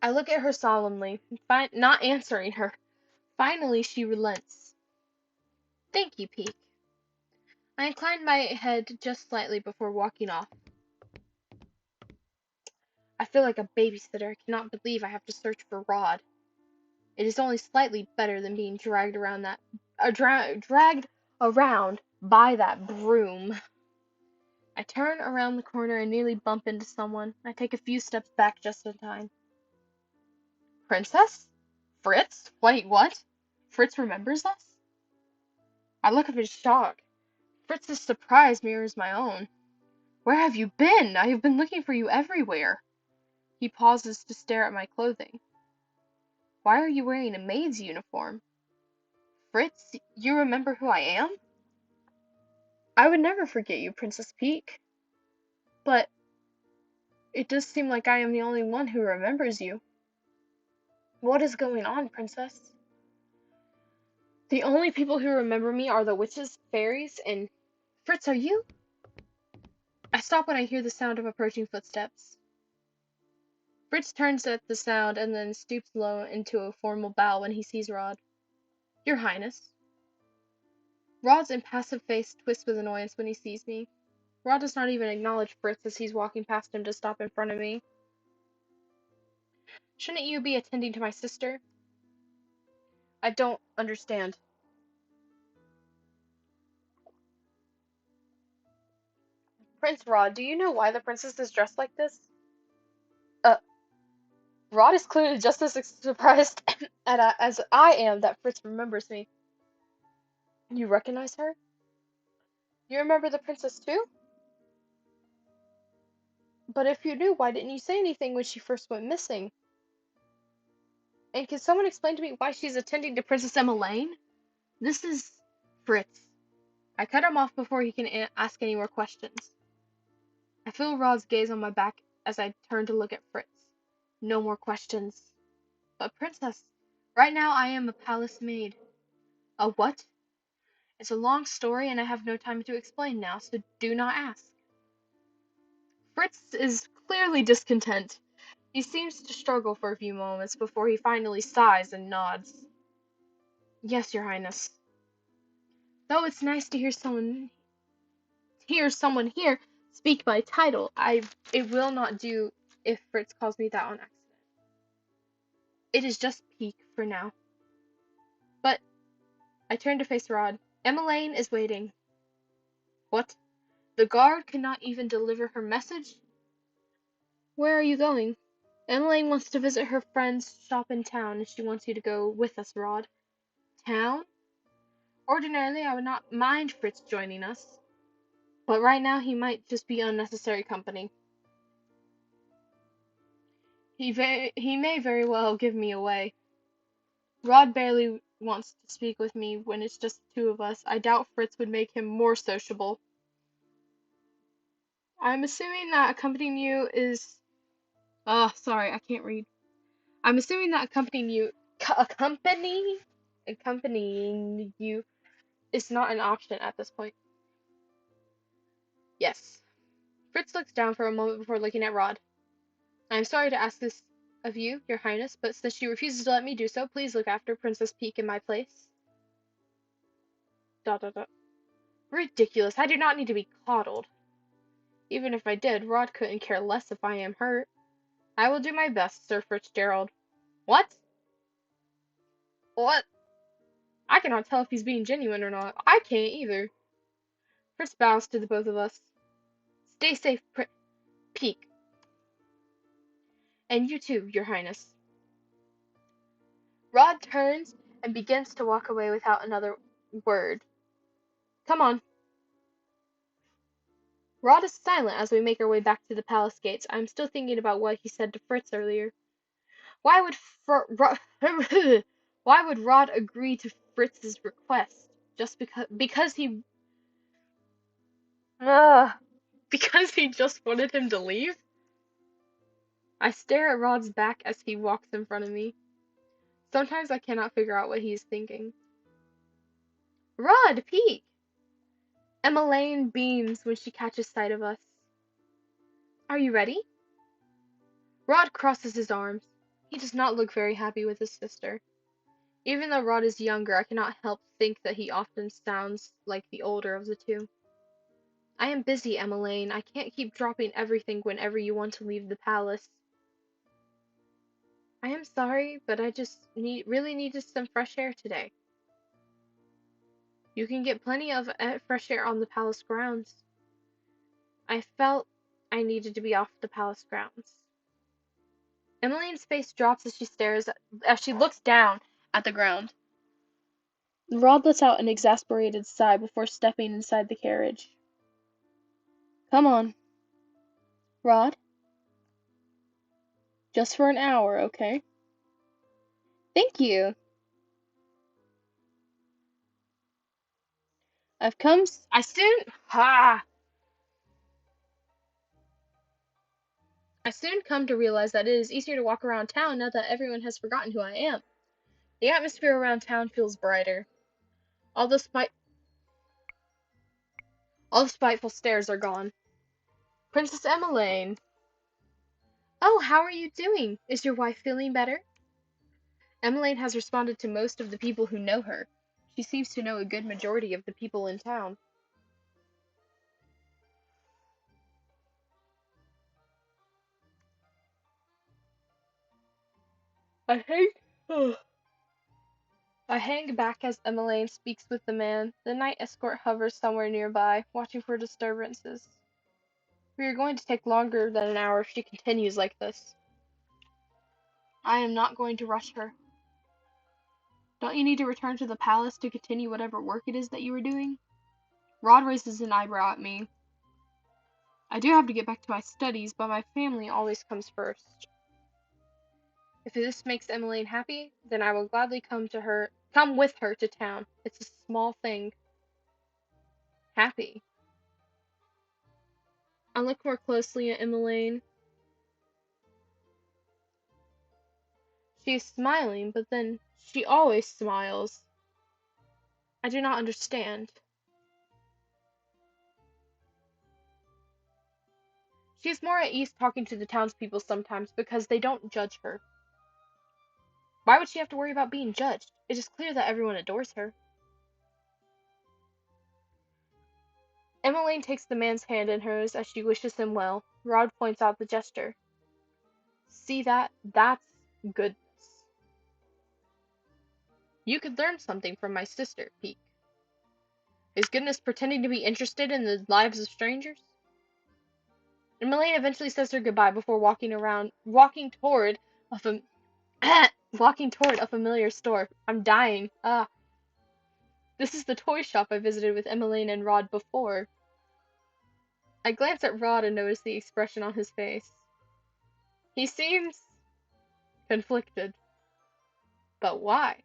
I look at her solemnly, not answering her. Finally, she relents. Thank you, Peak. I inclined my head just slightly before walking off. I feel like a babysitter. I cannot believe I have to search for Rod. It is only slightly better than being dragged around by that broom. I turn around the corner and nearly bump into someone. I take a few steps back just in time. Princess? Fritz? Wait, what? Fritz remembers us? I look up in shock. Fritz's surprise mirrors my own. Where have you been? I have been looking for you everywhere. He pauses to stare at my clothing. Why are you wearing a maid's uniform? Fritz, you remember who I am? I would never forget you, Princess Peak. But it does seem like I am the only one who remembers you. What is going on, Princess? The only people who remember me are the witches, fairies, and... Fritz, are you? I stop when I hear the sound of approaching footsteps. Fritz turns at the sound and then stoops low into a formal bow when he sees Rod. Your Highness. Rod's impassive face twists with annoyance when he sees me. Rod does not even acknowledge Fritz as he's walking past him to stop in front of me. Shouldn't you be attending to my sister? I don't understand. Prince Rod, do you know why the princess is dressed like this? Uh, Rod is clearly just as surprised as I am that Fritz remembers me. You recognize her? You remember the princess too? But if you do, why didn't you say anything when she first went missing? And can someone explain to me why she's attending to Princess Emmeline? This is Fritz. I cut him off before he can ask any more questions. I feel Rod's gaze on my back as I turn to look at Fritz. No more questions. But Princess, right now I am a palace maid. A what? It's a long story and I have no time to explain now, so do not ask. Fritz is clearly discontent. He seems to struggle for a few moments before he finally sighs and nods. Yes, Your Highness. Though it's nice to hear someone here speak by title, it will not do if Fritz calls me that on accident. It is just Peak for now. But I turn to face Rod. Emmeline is waiting. What? The guard cannot even deliver her message? Where are you going? Emmeline wants to visit her friend's shop in town and she wants you to go with us, Rod. Town? Ordinarily, I would not mind Fritz joining us. But right now, he might just be unnecessary company. He may very well give me away. Rod barely wants to speak with me when it's just the two of us. I doubt Fritz would make him more sociable. I'm assuming that accompanying you is. Oh, sorry, I can't read. I'm assuming that accompanying you is not an option at this point. Yes. Fritz looks down for a moment before looking at Rod. I am sorry to ask this of you, your highness, but since she refuses to let me do so, please look after Princess Peak in my place. Dot dot dot. Ridiculous. I do not need to be coddled. Even if I did, Rod couldn't care less if I am hurt. I will do my best, Sir Fitzgerald. What? What? I cannot tell if he's being genuine or not. I can't either. Fritz bows to the both of us. Stay safe, Peak. And you too, your highness. Rod turns and begins to walk away without another word. Come on. Rod is silent as we make our way back to the palace gates. I am still thinking about what he said to Fritz earlier. Why would why would Rod agree to Fritz's request? Just because he Ugh. Because he just wanted him to leave? I stare at Rod's back as he walks in front of me. Sometimes I cannot figure out what he is thinking. Rod, peek! Emmeline beams when she catches sight of us. Are you ready? Rod crosses his arms. He does not look very happy with his sister. Even though Rod is younger, I cannot help think that he often sounds like the older of the two. I am busy, Emmeline. I can't keep dropping everything whenever you want to leave the palace. I am sorry, but I just really needed some fresh air today. You can get plenty of fresh air on the palace grounds. I felt I needed to be off the palace grounds. Emmeline's face drops as she looks down at the ground. Rod lets out an exasperated sigh before stepping inside the carriage. Come on. Rod? Just for an hour, okay? Thank you. I've come. I soon. Ha! I soon come to realize that it is easier to walk around town now that everyone has forgotten who I am. The atmosphere around town feels brighter. All the spite, all the spiteful stares are gone. Princess Emmeline. Oh, how are you doing? Is your wife feeling better? Emmeline has responded to most of the people who know her. She seems to know a good majority of the people in town. I hate. I hang back as Emmeline speaks with the man. The night escort hovers somewhere nearby, watching for disturbances. We are going to take longer than an hour if she continues like this. I am not going to rush her. Don't you need to return to the palace to continue whatever work it is that you are doing? Rod raises an eyebrow at me. I do have to get back to my studies, but my family always comes first. If this makes Emmeline happy, then I will gladly come with her to town. It's a small thing. Happy. I look more closely at Emmeline. She is smiling, but then she always smiles. I do not understand. She is more at ease talking to the townspeople sometimes because they don't judge her. Why would she have to worry about being judged? It is clear that everyone adores her. Emmeline takes the man's hand in hers as she wishes him well. Rod points out the gesture. See that? That's goodness. You could learn something from my sister, Peak. Is goodness pretending to be interested in the lives of strangers? Emmeline eventually says her goodbye before walking toward a familiar store. I'm dying. Ah. This is the toy shop I visited with Emmeline and Rod before. I glance at Rod and notice the expression on his face. He seems conflicted. But why?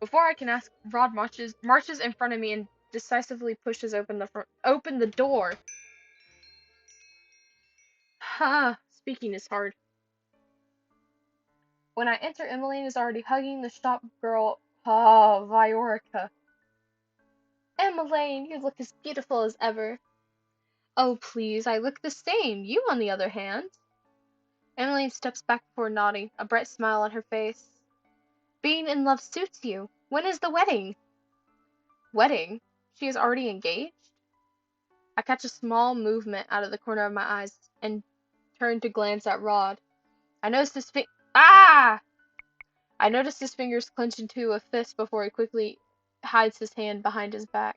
Before I can ask, Rod marches in front of me and decisively pushes open the door. Speaking is hard. When I enter, Emmeline is already hugging the shop girl. Viorica. Emmeline, you look as beautiful as ever. Oh, please, I look the same. You, on the other hand. Emmeline steps back before nodding, a bright smile on her face. Being in love suits you. When is the wedding? Wedding? She is already engaged? I catch a small movement out of the corner of my eyes and turn to glance at Rod. I notice his Ah! I notice his fingers clench into a fist before he quickly hides his hand behind his back.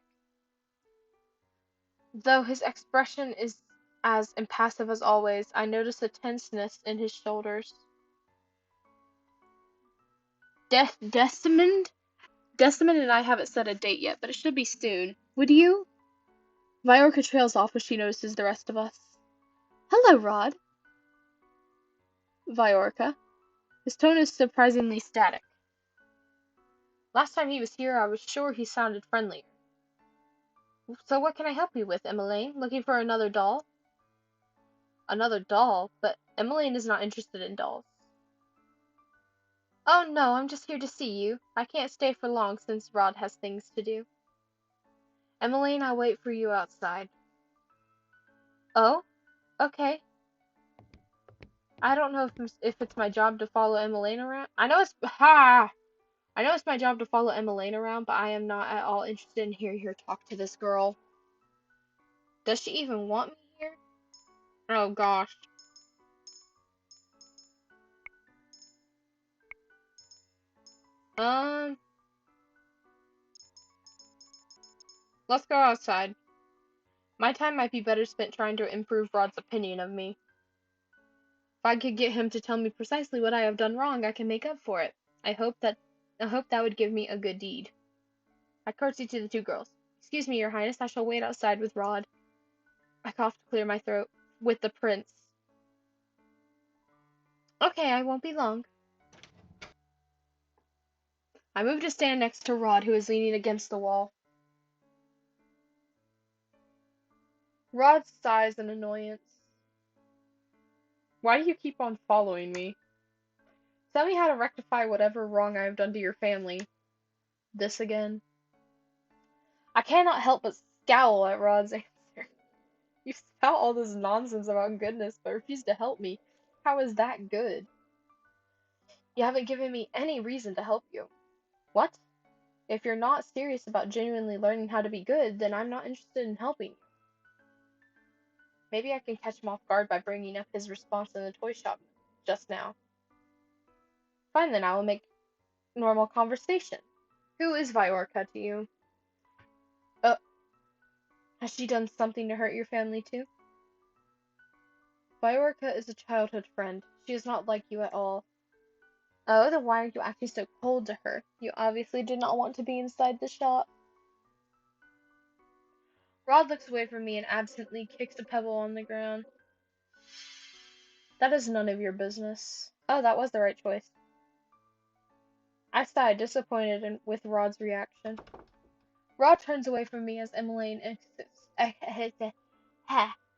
Though his expression is as impassive as always, I notice a tenseness in his shoulders. Desmond? Desmond and I haven't set a date yet, but it should be soon. Would you? Viorca trails off as she notices the rest of us. Hello, Rod. Viorca. His tone is surprisingly static. Last time he was here, I was sure he sounded friendlier. So what can I help you with, Emmeline? Looking for another doll? Another doll? But Emmeline is not interested in dolls. Oh no, I'm just here to see you. I can't stay for long since Rod has things to do. Emmeline, I'll wait for you outside. Oh? Okay. I don't know if it's my job to follow Emmeline around. I know it's my job to follow Emmeline around, but I am not at all interested in hearing her talk to this girl. Does she even want me here? Oh gosh. Um, let's go outside. My time might be better spent trying to improve Rod's opinion of me. If I could get him to tell me precisely what I have done wrong, I can make up for it. I hope that would give me a good deed. I curtsy to the two girls. Excuse me, Your Highness, I shall wait outside with Rod. I cough to clear my throat. With the prince. Okay, I won't be long. I move to stand next to Rod, who is leaning against the wall. Rod sighs in annoyance. Why do you keep on following me? Tell me how to rectify whatever wrong I have done to your family. This again? I cannot help but scowl at Rod's answer. You spout all this nonsense about goodness, but refuse to help me. How is that good? You haven't given me any reason to help you. What? If you're not serious about genuinely learning how to be good, then I'm not interested in helping you. Maybe I can catch him off guard by bringing up his response in the toy shop just now. Fine, then I will make normal conversation. Who is Viorca to you? Has she done something to hurt your family too? Viorca is a childhood friend. She is not like you at all. Oh, then why are you acting so cold to her? You obviously did not want to be inside the shop. Rod looks away from me and absently kicks a pebble on the ground. That is none of your business. Oh, that was the right choice. I sighed, disappointed with Rod's reaction. Rod turns away from me as Emmeline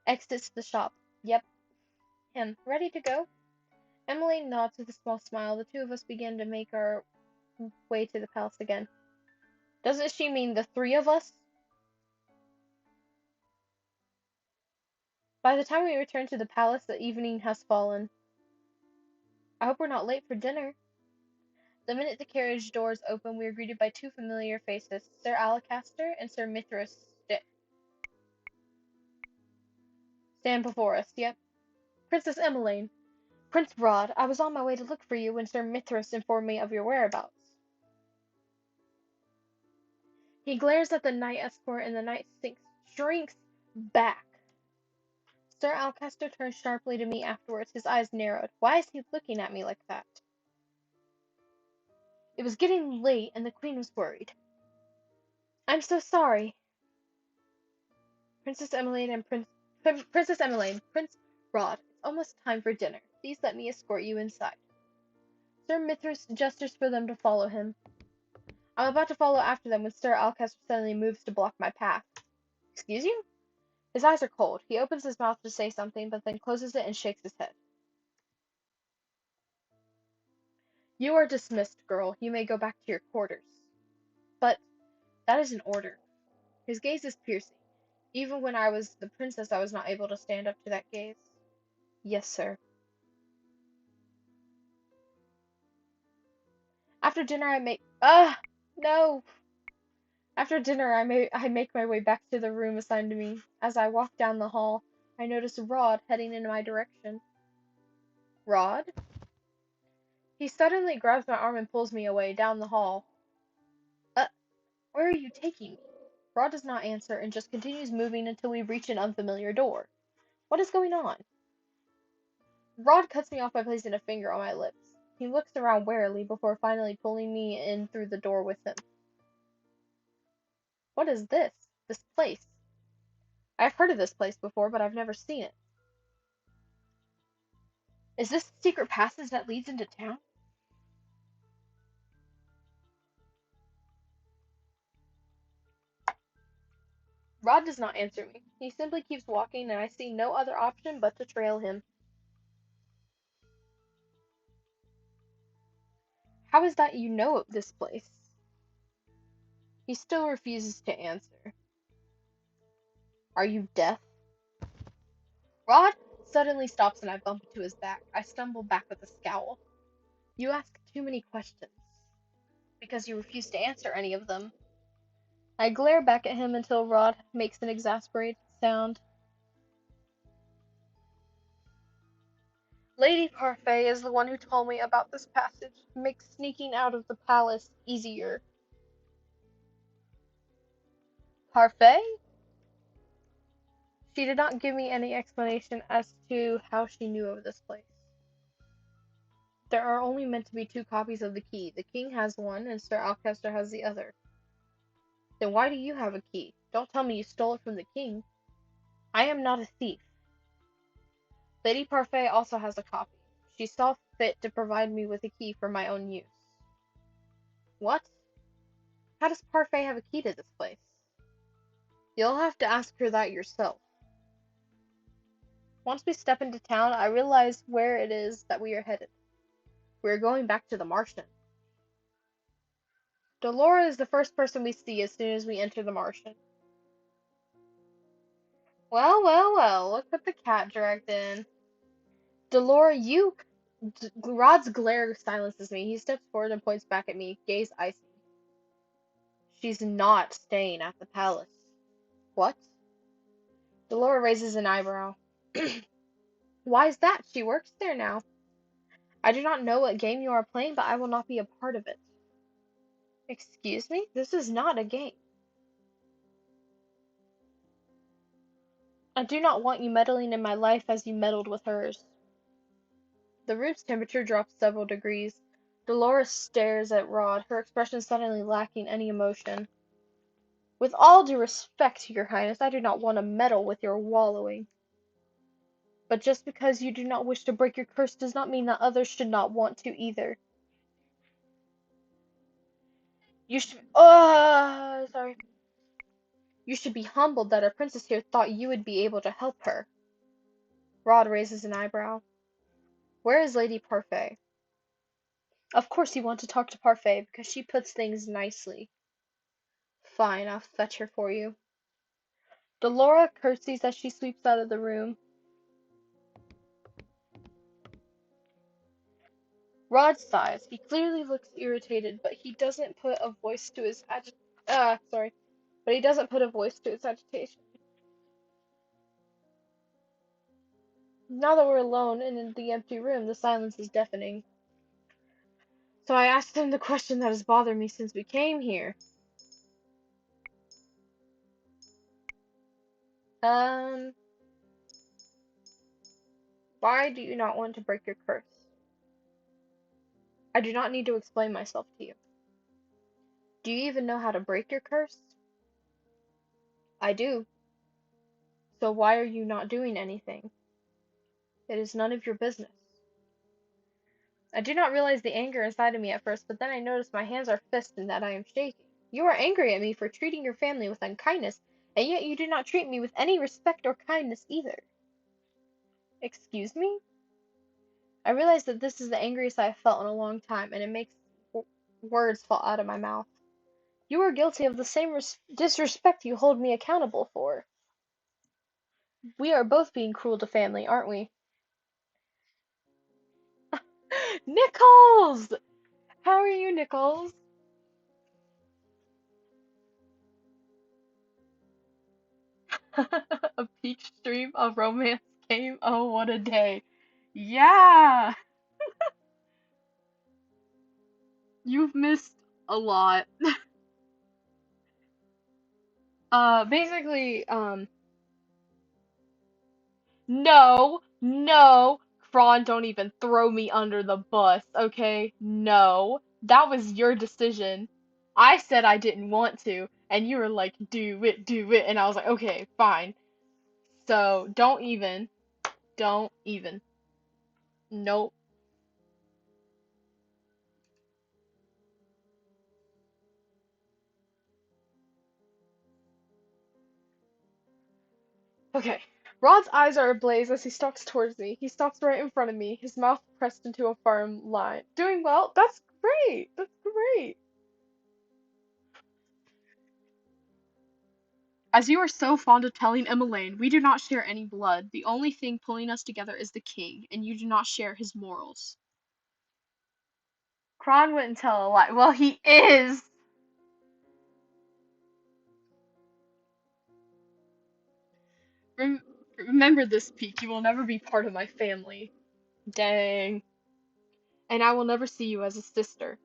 exits the shop. Yep, him. Ready to go? Emmeline nods with a small smile. The two of us begin to make our way to the palace again. Doesn't she mean the three of us? By the time we return to the palace, the evening has fallen. I hope we're not late for dinner. The minute the carriage doors open, we are greeted by two familiar faces, Sir Alacaster and Sir Mithras stand before us. Yep. Princess Emmeline. Prince Rod, I was on my way to look for you when Sir Mithras informed me of your whereabouts. He glares at the knight escort and the knight shrinks back. Sir Alcester turned sharply to me afterwards, his eyes narrowed. Why is he looking at me like that? It was getting late and the queen was worried. I'm so sorry. Princess Emmeline and Princess Emmeline, Prince Rod, it's almost time for dinner. Please let me escort you inside. Sir Mithras gestures for them to follow him. I'm about to follow after them when Sir Alcester suddenly moves to block my path. Excuse you?
His eyes are cold. He opens his mouth to say something, but then closes it and shakes his head. You are dismissed, girl. You may go back to your quarters. But that is an order. His gaze is piercing. Even when I was the princess, I was not able to stand up to that gaze. Yes, sir. After dinner, I make. No! After dinner, I make my way back to the room assigned to me. As I walk down the hall, I notice Rod heading in my direction. Rod? He suddenly grabs my arm and pulls me away down the hall. Uh, where are you taking me? Rod does not answer and just continues moving until we reach an unfamiliar door. What is going on? Rod cuts me off by placing a finger on my lips. He looks around warily before finally pulling me in through the door with him. What is this? This place? I've heard of this place before, but I've never seen it. Is this the secret passage that leads into town? Rod does not answer me. He simply keeps walking, and I see no other option but to trail him. How is that you know of this place? He still refuses to answer. Are you deaf? Rod suddenly stops and I bump into his back. I stumble back with a scowl. You ask too many questions. Because you refuse to answer any of them. I glare back at him until Rod makes an exasperated sound. Lady Parfait is the one who told me about this passage. It makes sneaking out of the palace easier. Parfait? She did not give me any explanation as to how she knew of this place. There are only meant to be 2 copies of the key. The king has one, and Sir Alcester has the other. Then why do you have a key? Don't tell me you stole it from the king. I am not a thief. Lady Parfait also has a copy. She saw fit to provide me with a key for my own use. What? How does Parfait have a key to this place? You'll have to ask her that yourself. Once we step into town, I realize where it is that we are headed. We are going back to the Martian. Delora is the first person we see as soon as we enter the Martian. Well, well, well, look what the cat dragged in. Delora, Rod's glare silences me. He steps forward and points back at me, gaze icy. She's not staying at the palace. What? Delora raises an eyebrow. Why is that? She works there now. I do not know what game you are playing, but I will not be a part of it. Excuse me? This is not a game. I do not want you meddling in my life as you meddled with hers. The room's temperature drops several degrees. Dolores stares at Rod, her expression suddenly lacking any emotion. With all due respect, Your Highness, I do not want to meddle with your wallowing. But just because you do not wish to break your curse does not mean that others should not want to either. You should. Sorry. You should be humbled that our princess here thought you would be able to help her. Rod raises an eyebrow. Where is Lady Parfait? Of course you want to talk to Parfait because she puts things nicely. Fine, I'll fetch her for you. Delora curtsies as she sweeps out of the room. Rod sighs. He clearly looks irritated, but he doesn't put a voice to his but he doesn't put a voice to his agitation. Now that we're alone and in the empty room, the silence is deafening. So I asked him the question that has bothered me since we came here. Um, why do you not want to break your curse? I do not need to explain myself to you. Do you even know how to break your curse? I do. So why are you not doing anything? It is none of your business. I do not realize the anger inside of me at first, but then I notice my hands are fists and that I am shaking. You are angry at me for treating your family with unkindness, And yet you do not treat me with any respect or kindness either. Excuse me? I realize that this is the angriest I have felt in a long time, and it makes words fall out of my mouth. You are guilty of the same disrespect you hold me accountable for. We are both being cruel to family, aren't we? Nichols! How are you, Nichols? A peak stream of romance came. Oh, what a day. Yeah! You've missed a lot. Basically, no, no, Kron, don't even throw me under the bus, okay? No, that was your decision. I said I didn't want to, and you were like, do it, and I was like, okay, fine. So, don't even. Nope. Okay. Rod's eyes are ablaze as he stalks towards me. He stalks right in front of me, his mouth pressed into a firm line. Doing well? That's great! That's great! As you are so fond of telling Emmeline, we do not share any blood. The only thing pulling us together is the king, and you do not share his morals. Kron wouldn't tell a lie. Well, he is! Rem- Remember this, Peak. You will never be part of my family. Dang. And I will never see you as a sister.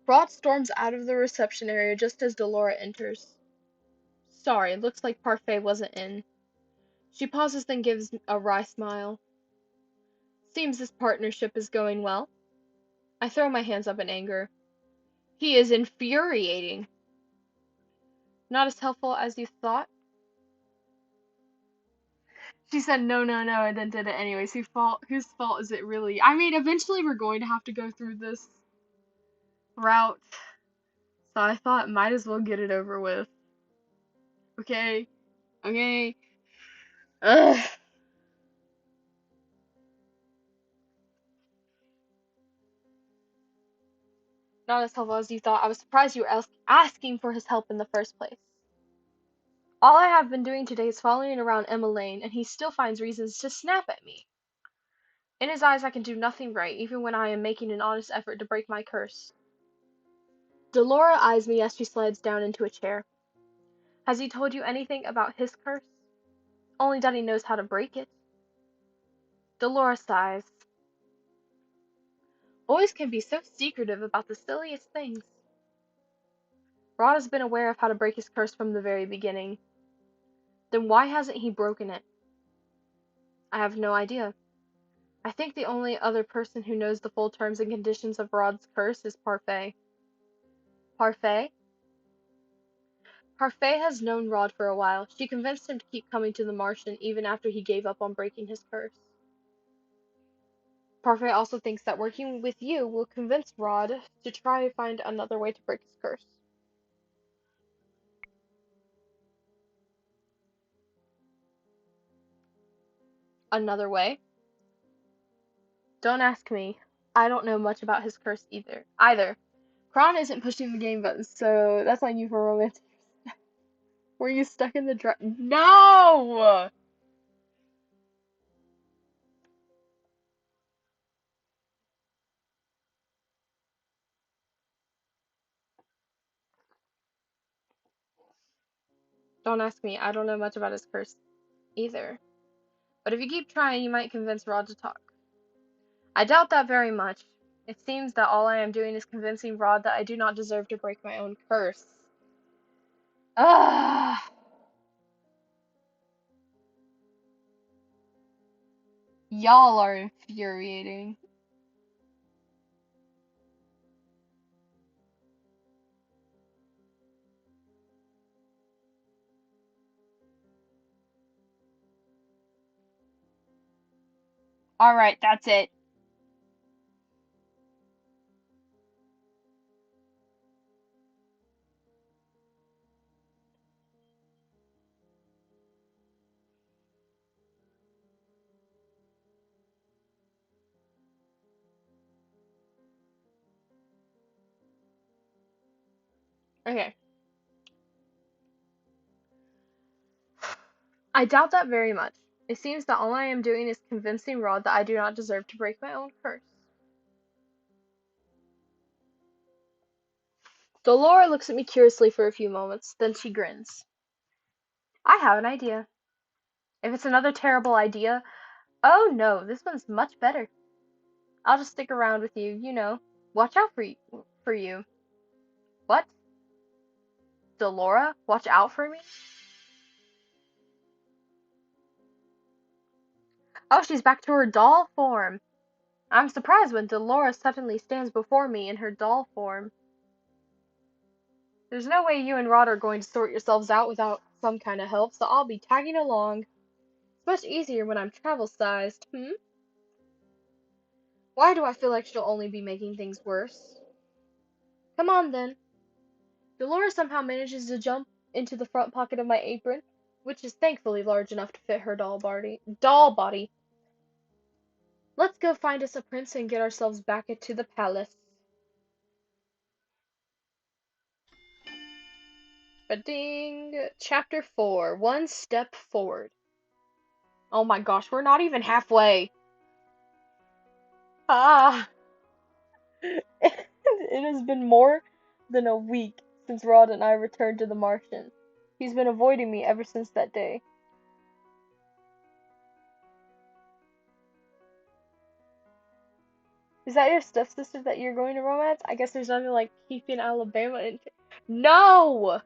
Rod storms out of the reception area just as Delora enters. Sorry, looks like Parfait wasn't in. She pauses, then gives a wry smile. Seems this partnership is going well. I throw my hands up in anger. He is infuriating. Not as helpful as you thought? She said no, no, no, and then did it anyways. Whose fault is it really? I mean, eventually we're going to have to go through this route, so I thought might as well get it over with. Okay? Okay? Ugh. Not as helpful as you thought. I was surprised you were asking for his help in the first place. All I have been doing today is following around Emma Lane, and he still finds reasons to snap at me. In his eyes, I can do nothing right, even when I am making an honest effort to break my curse. Delora eyes me as she slides down into a chair. Has he told you anything about his curse? Only that he knows how to break it. Delora sighs. Boys can be so secretive about the silliest things. Rod has been aware of how to break his curse from the very beginning. Then why hasn't he broken it? I have no idea. I think the only other person who knows the full terms and conditions of Rod's curse is Parfait. Parfait? Parfait has known Rod for a while. She convinced him to keep coming to the Martian even after he gave up on breaking his curse. Parfait also thinks that working with you will convince Rod to try to find another way to break his curse. Another way? Don't ask me. I don't know much about his curse either. Kron isn't pushing the game button, so that's on you for romantic. Were you stuck in the No! Don't ask me. I don't know much about his curse either. But if you keep trying, you might convince Rod to talk. I doubt that very much. It seems that all I am doing is convincing Rod that I do not deserve to break my own curse. Ah! Y'all are infuriating. Alright, that's it.
Okay. I doubt that very much. It seems that all I am doing is convincing Rod that I do not deserve to break my own curse. Dolora looks at me curiously for a few moments, then she grins. I have an idea. If it's another terrible idea, oh no, this one's much better. I'll just stick around with you, you know. Watch out for you. What? Dolora? Watch out for me? Oh, she's back to her doll form. I'm surprised when Dolora suddenly stands before me in her doll form. There's no way you and Rod are going to sort yourselves out without some kind of help, so I'll be tagging along. It's much easier when I'm travel-sized, hmm? Why do I feel like she'll only be making things worse? Come on, then. Dolores somehow manages to jump into the front pocket of my apron, which is thankfully large enough to fit her doll body. Doll body. Let's go find us a prince and get ourselves back into the palace. Ba-ding! Chapter 4. One step forward. Oh my gosh, we're not even halfway. Ah! It has been more than a week since Rod and I returned to the Martian. He's been avoiding me ever since that day. Is that your stepsister that you're going to romance? I guess there's nothing like keeping Alabama in. No!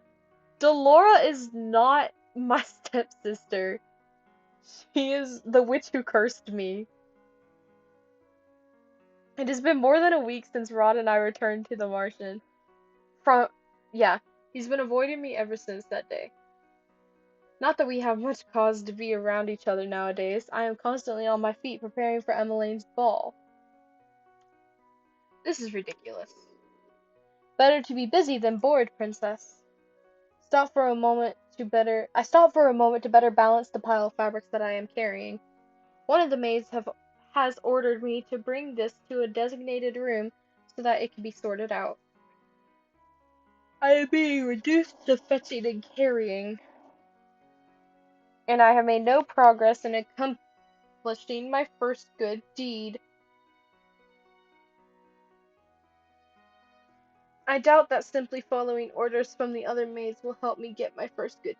Delora is not my stepsister. She is the witch who cursed me. It has been more than a week since Rod and I returned to the Martian. From, yeah, he's been avoiding me ever since that day. Not that we have much cause to be around each other nowadays. I am constantly on my feet preparing for Emmeline's ball. This is ridiculous. Better to be busy than bored, princess. I stop for a moment to better balance the pile of fabrics that I am carrying. One of the has ordered me to bring this to a designated room so that it can be sorted out. I am being reduced to fetching and carrying, and I have made no progress in accomplishing my first good deed. I doubt that simply following orders from the other maids will help me get my first good.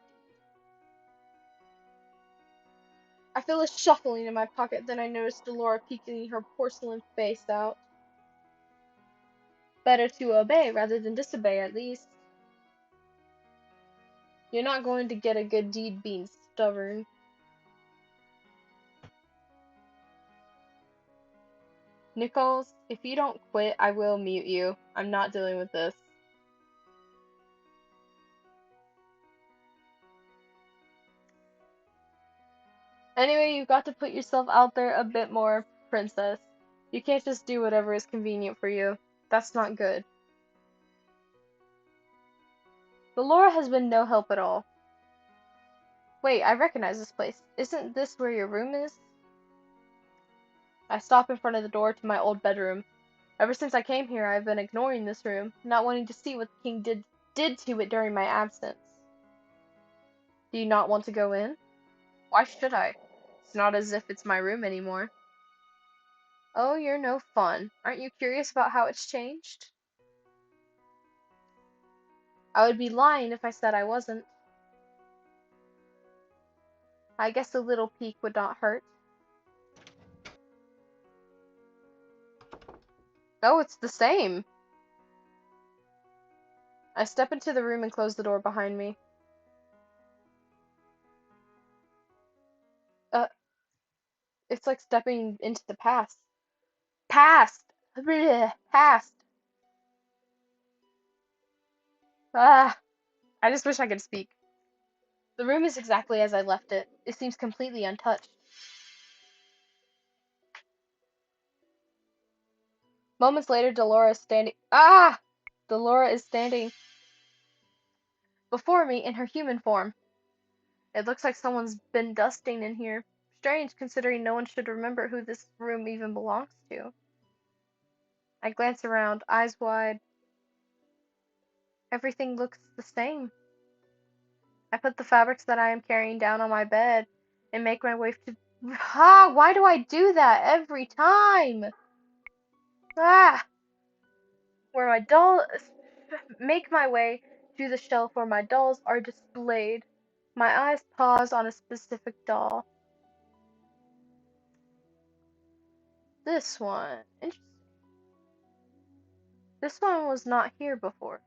I feel a shuffling in my pocket, then I notice Delora peeking her porcelain face out. Better to obey rather than disobey, at least. You're not going to get a good deed being stubborn. Nichols, if you don't quit, I will mute you. I'm not dealing with this. Anyway, you've got to put yourself out there a bit more, princess. You can't just do whatever is convenient for you. That's not good. Delora has been no help at all. Wait, I recognize this place. Isn't this where your room is? I stop in front of the door to my old bedroom. Ever since I came here, I've been ignoring this room, not wanting to see what the king did to it during my absence. Do you not want to go in? Why should I? It's not as if it's my room anymore. Oh, you're no fun. Aren't you curious about how it's changed? I would be lying if I said I wasn't. I guess a little peek would not hurt. Oh, it's the same. I step into the room and close the door behind me. Uh, it's like stepping into the past. Past! Bleh, past! Ah, I just wish I could speak. The room is exactly as I left it. It seems completely untouched. Moments later, Delora is standing. Ah! Delora is standing before me in her human form. It looks like someone's been dusting in here. Strange, considering no one should remember who this room even belongs to. I glance around, eyes wide. Everything looks the same. I put the fabrics that I am carrying down on my bed and make my way to. Ah, why do I do that every time? Ah, where my doll. Make my way to the shelf where my dolls are displayed. My eyes pause on a specific doll. This one. Interesting. This one was not here before.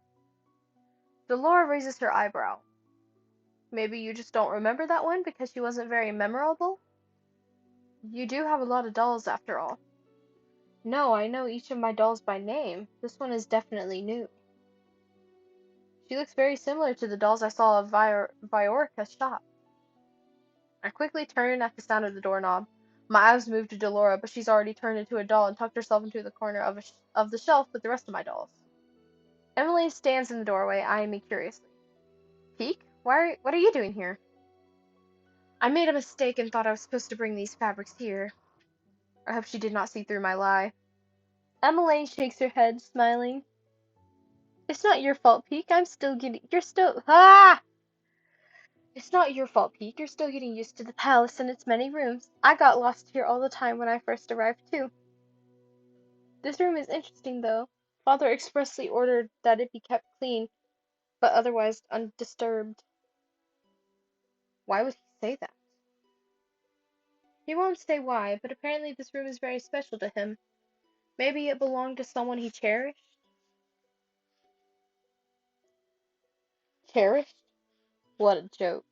Delora raises her eyebrow. Maybe you just don't remember that one because she wasn't very memorable? You do have a lot of dolls after all. No, I know each of my dolls by name. This one is definitely new. She looks very similar to the dolls I saw at Viorica's shop. I quickly turn at the sound of the doorknob. My eyes move to Delora, but she's already turned into a doll and tucked herself into the corner of the shelf with the rest of my dolls. Emily stands in the doorway, eyeing me curiously. Peek? What are you doing here? I made a mistake and thought I was supposed to bring these fabrics here. I hope she did not see through my lie. Emily shakes her head, smiling. It's not your fault, Peek. It's not your fault, Peek. You're still getting used to the palace and its many rooms. I got lost here all the time when I first arrived, too. This room is interesting, though. Father expressly ordered that it be kept clean, but otherwise undisturbed. Why would he say that? He won't say why, but apparently this room is very special to him. Maybe it belonged to someone he cherished? Cherished? What a joke.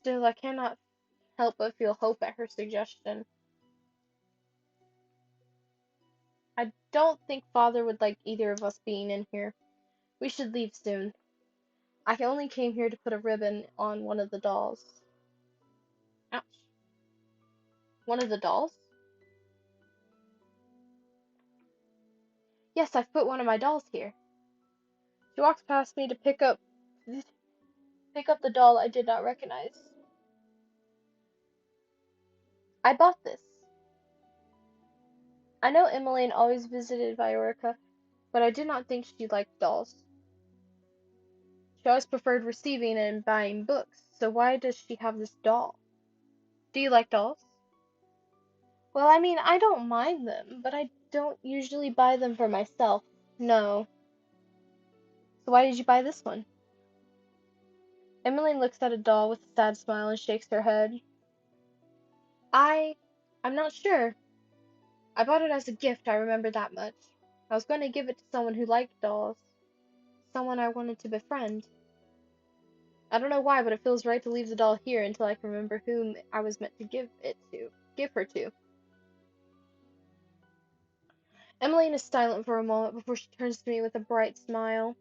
Still, I cannot help but feel hope at her suggestion. I don't think Father would like either of us being in here. We should leave soon. I only came here to put a ribbon on one of the dolls. Ouch. One of the dolls? Yes, I've put one of my dolls here. She walks past me to pick up the doll I did not recognize. I bought this. I know Emmeline always visited Viorica, but I did not think she liked dolls. She always preferred receiving and buying books, so why does she have this doll? Do you like dolls? Well, I mean, I don't mind them, but I don't usually buy them for myself. No. So why did you buy this one? Emmeline looks at a doll with a sad smile and shakes her head. I... I'm not sure. I bought it as a gift, I remember that much. I was going to give it to someone who liked dolls. Someone I wanted to befriend. I don't know why, but it feels right to leave the doll here until I can remember whom I was meant to give it to. Give her to. Emmeline is silent for a moment before she turns to me with a bright smile.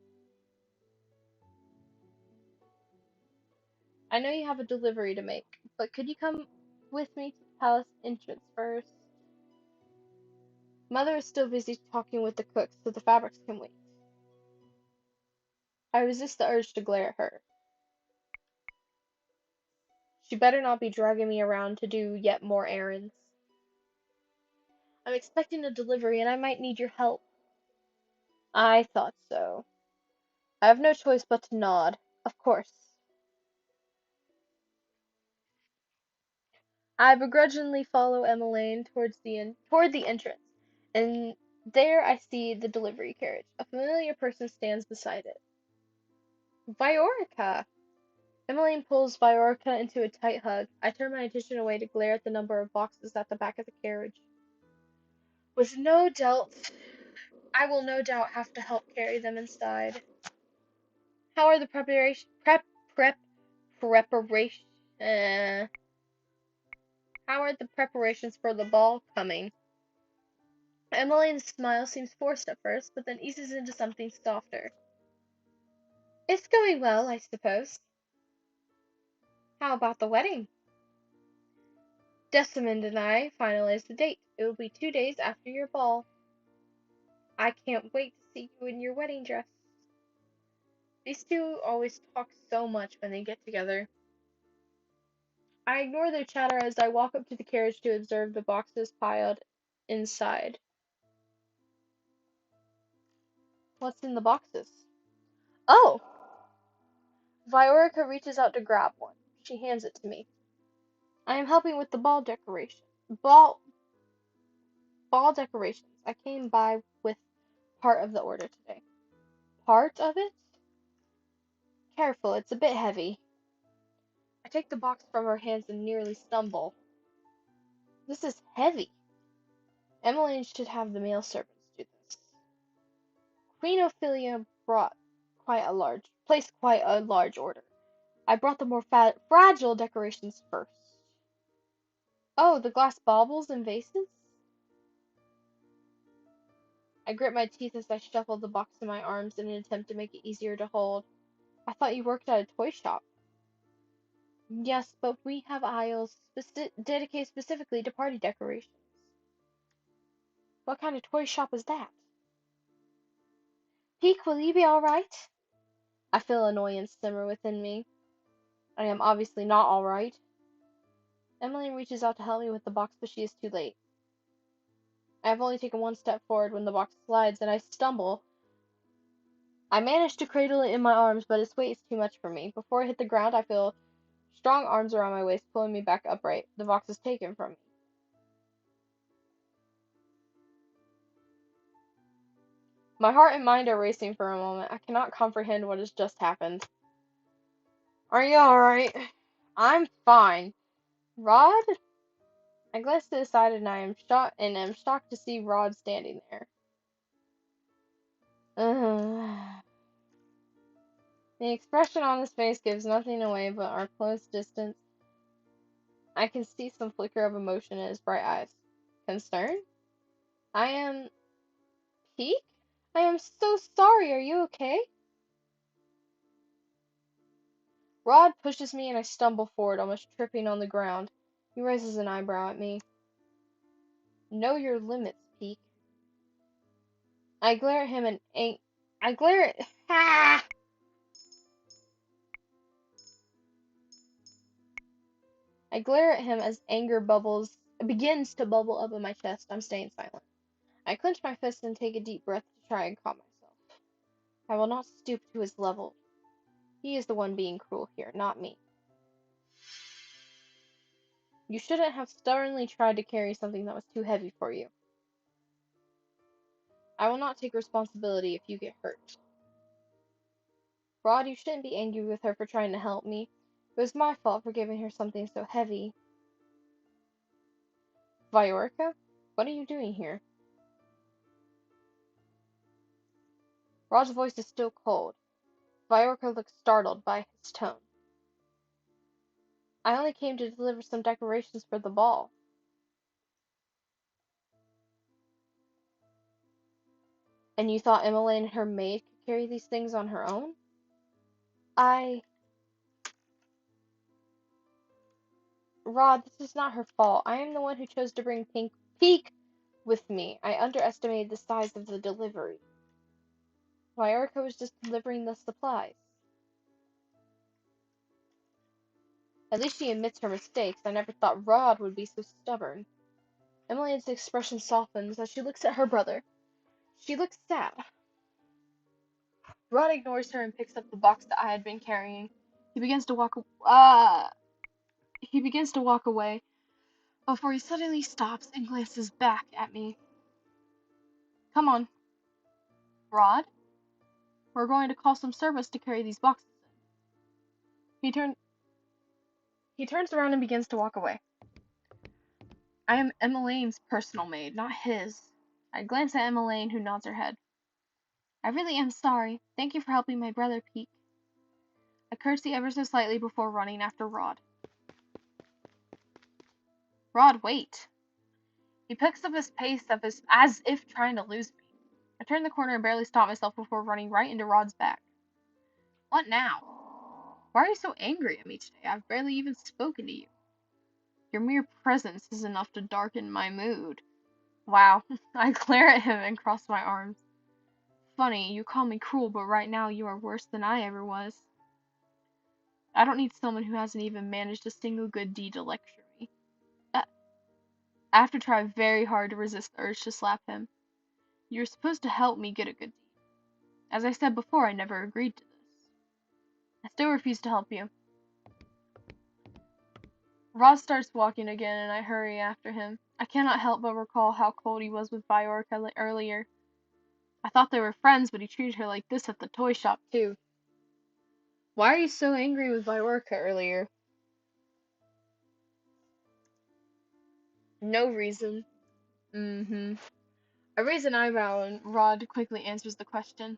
I know you have a delivery to make, but could you come with me to the palace entrance first? Mother is still busy talking with the cook, so the fabrics can wait. I resist the urge to glare at her. She better not be dragging me around to do yet more errands. I'm expecting a delivery and I might need your help. I thought so. I have no choice but to nod. Of course. I begrudgingly follow Emmeline toward the entrance, and there I see the delivery carriage. A familiar person stands beside it. Viorica! Emmeline pulls Viorica into a tight hug. I turn my attention away to glare at the number of boxes at the back of the carriage. With no doubt, I will no doubt have to help carry them inside. How are the preparation? Uh, how are the preparations for the ball coming? Emmeline's smile seems forced at first, but then eases into something softer. It's going well, I suppose. How about the wedding? Jessamine and I finalized the date. It will be 2 days after your ball. I can't wait to see you in your wedding dress. These two always talk so much when they get together. I ignore their chatter as I walk up to the carriage to observe the boxes piled inside.
What's in the boxes? Oh! Viorica reaches out to grab one. She hands it to me. I am helping with the ball decorations. I came by with part of the order today. Part of it? Careful, it's a bit heavy. I take the box from her hands and nearly stumble. This is heavy. Emmeline should have the male servants do this. Queen Ophelia placed quite a large order. I brought the more fragile decorations first. Oh, the glass baubles and vases? I grit my teeth as I shuffle the box in my arms in an attempt to make it easier to hold. I thought you worked at a toy shop. Yes, but we have aisles dedicated specifically to party decorations. What kind of toy shop is that? Peek, will you be alright? I feel annoyance simmer within me. I am obviously not alright. Emily reaches out to help me with the box, but she is too late. I have only taken one step forward when the box slides and I stumble. I manage to cradle it in my arms, but its weight is too much for me. Before I hit the ground, I feel strong arms around my waist, pulling me back upright. The box is taken from me. My heart and mind are racing for a moment. I cannot comprehend what has just happened. Are you alright? I'm fine. Rod? I glance to the side and am shocked to see Rod standing there. Ugh. The expression on his face gives nothing away but our close distance. I can see some flicker of emotion in his bright eyes. Concern? I am Peak? I am so sorry. Are you okay? Rod pushes me and I stumble forward, almost tripping on the ground. He raises an eyebrow at me. Know your limits, Peak. I glare at him and I glare at ha! I glare at him as anger begins to bubble up in my chest. I'm staying silent. I clench my fist and take a deep breath to try and calm myself. I will not stoop to his level. He is the one being cruel here, not me. You shouldn't have stubbornly tried to carry something that was too heavy for you. I will not take responsibility if you get hurt. Rod, you shouldn't be angry with her for trying to help me. It was my fault for giving her something so heavy. Viorica? What are you doing here? Rod's voice is still cold. Viorica looks startled by his tone. I only came to deliver some decorations for the ball. And you thought Emmeline and her maid could carry these things on her own? I... Rod, this is not her fault. I am the one who chose to bring Peak with me. I underestimated the size of the delivery. Viorica was just delivering the supplies. At least she admits her mistakes. I never thought Rod would be so stubborn. Emmeline's expression softens as she looks at her brother. She looks sad. Rod ignores her and picks up the box that I had been carrying. He begins to walk away before he suddenly stops and glances back at me. Come on, Rod. We're going to call some servants to carry these boxes in. He turns around and begins to walk away. I am Emmeline's personal maid, not his. I glance at Emmeline, who nods her head. I really am sorry. Thank you for helping my brother, Peak. I curtsy ever so slightly before running after Rod. Rod, wait. He picks up his pace as if trying to lose me. I turn the corner and barely stop myself before running right into Rod's back. What now? Why are you so angry at me today? I've barely even spoken to you. Your mere presence is enough to darken my mood. Wow. I glare at him and cross my arms. Funny, you call me cruel, but right now you are worse than I ever was. I don't need someone who hasn't even managed a single good deed to lecture me. I have to try very hard to resist the urge to slap him. You're supposed to help me get a good deed.
As I said before, I never agreed to this. I still refuse to help you. Rod starts walking again, and I hurry after him. I cannot help but recall how cold he was with Viorka earlier. I thought they were friends, but he treated her like this at the toy shop, too. Why are you so angry with Viorka earlier? No reason. Mm-hmm. A reason I vow, and Rod quickly answers the question.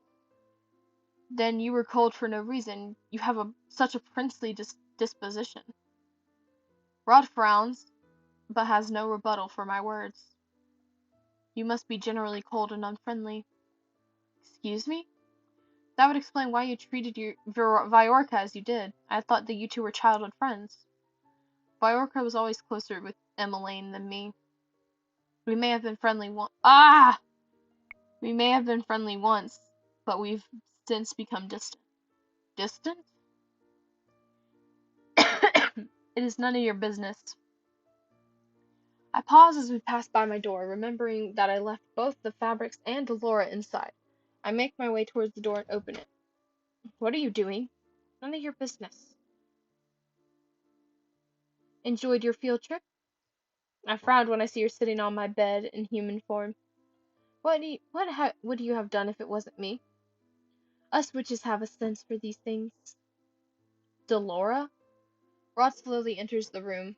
Then you were cold for no reason. You have such a princely disposition. Rod frowns, but has no rebuttal for my words. You must be generally cold and unfriendly. Excuse me? That would explain why you treated your Viorka as you did. I thought that you two were childhood friends. Viorka was always closer with Emmeline than me. We may have been friendly once. We may have been friendly once, but we've since become distant. Distant? It is none of your business. I pause as we pass by my door, remembering that I left both the fabrics and Delora inside. I make my way towards the door and open it. What are you doing? None of your business. Enjoyed your field trip? I frowned when I see her sitting on my bed in human form. Would you have done if it wasn't me? Us witches have a sense for these things. Delora? Rod slowly enters the room.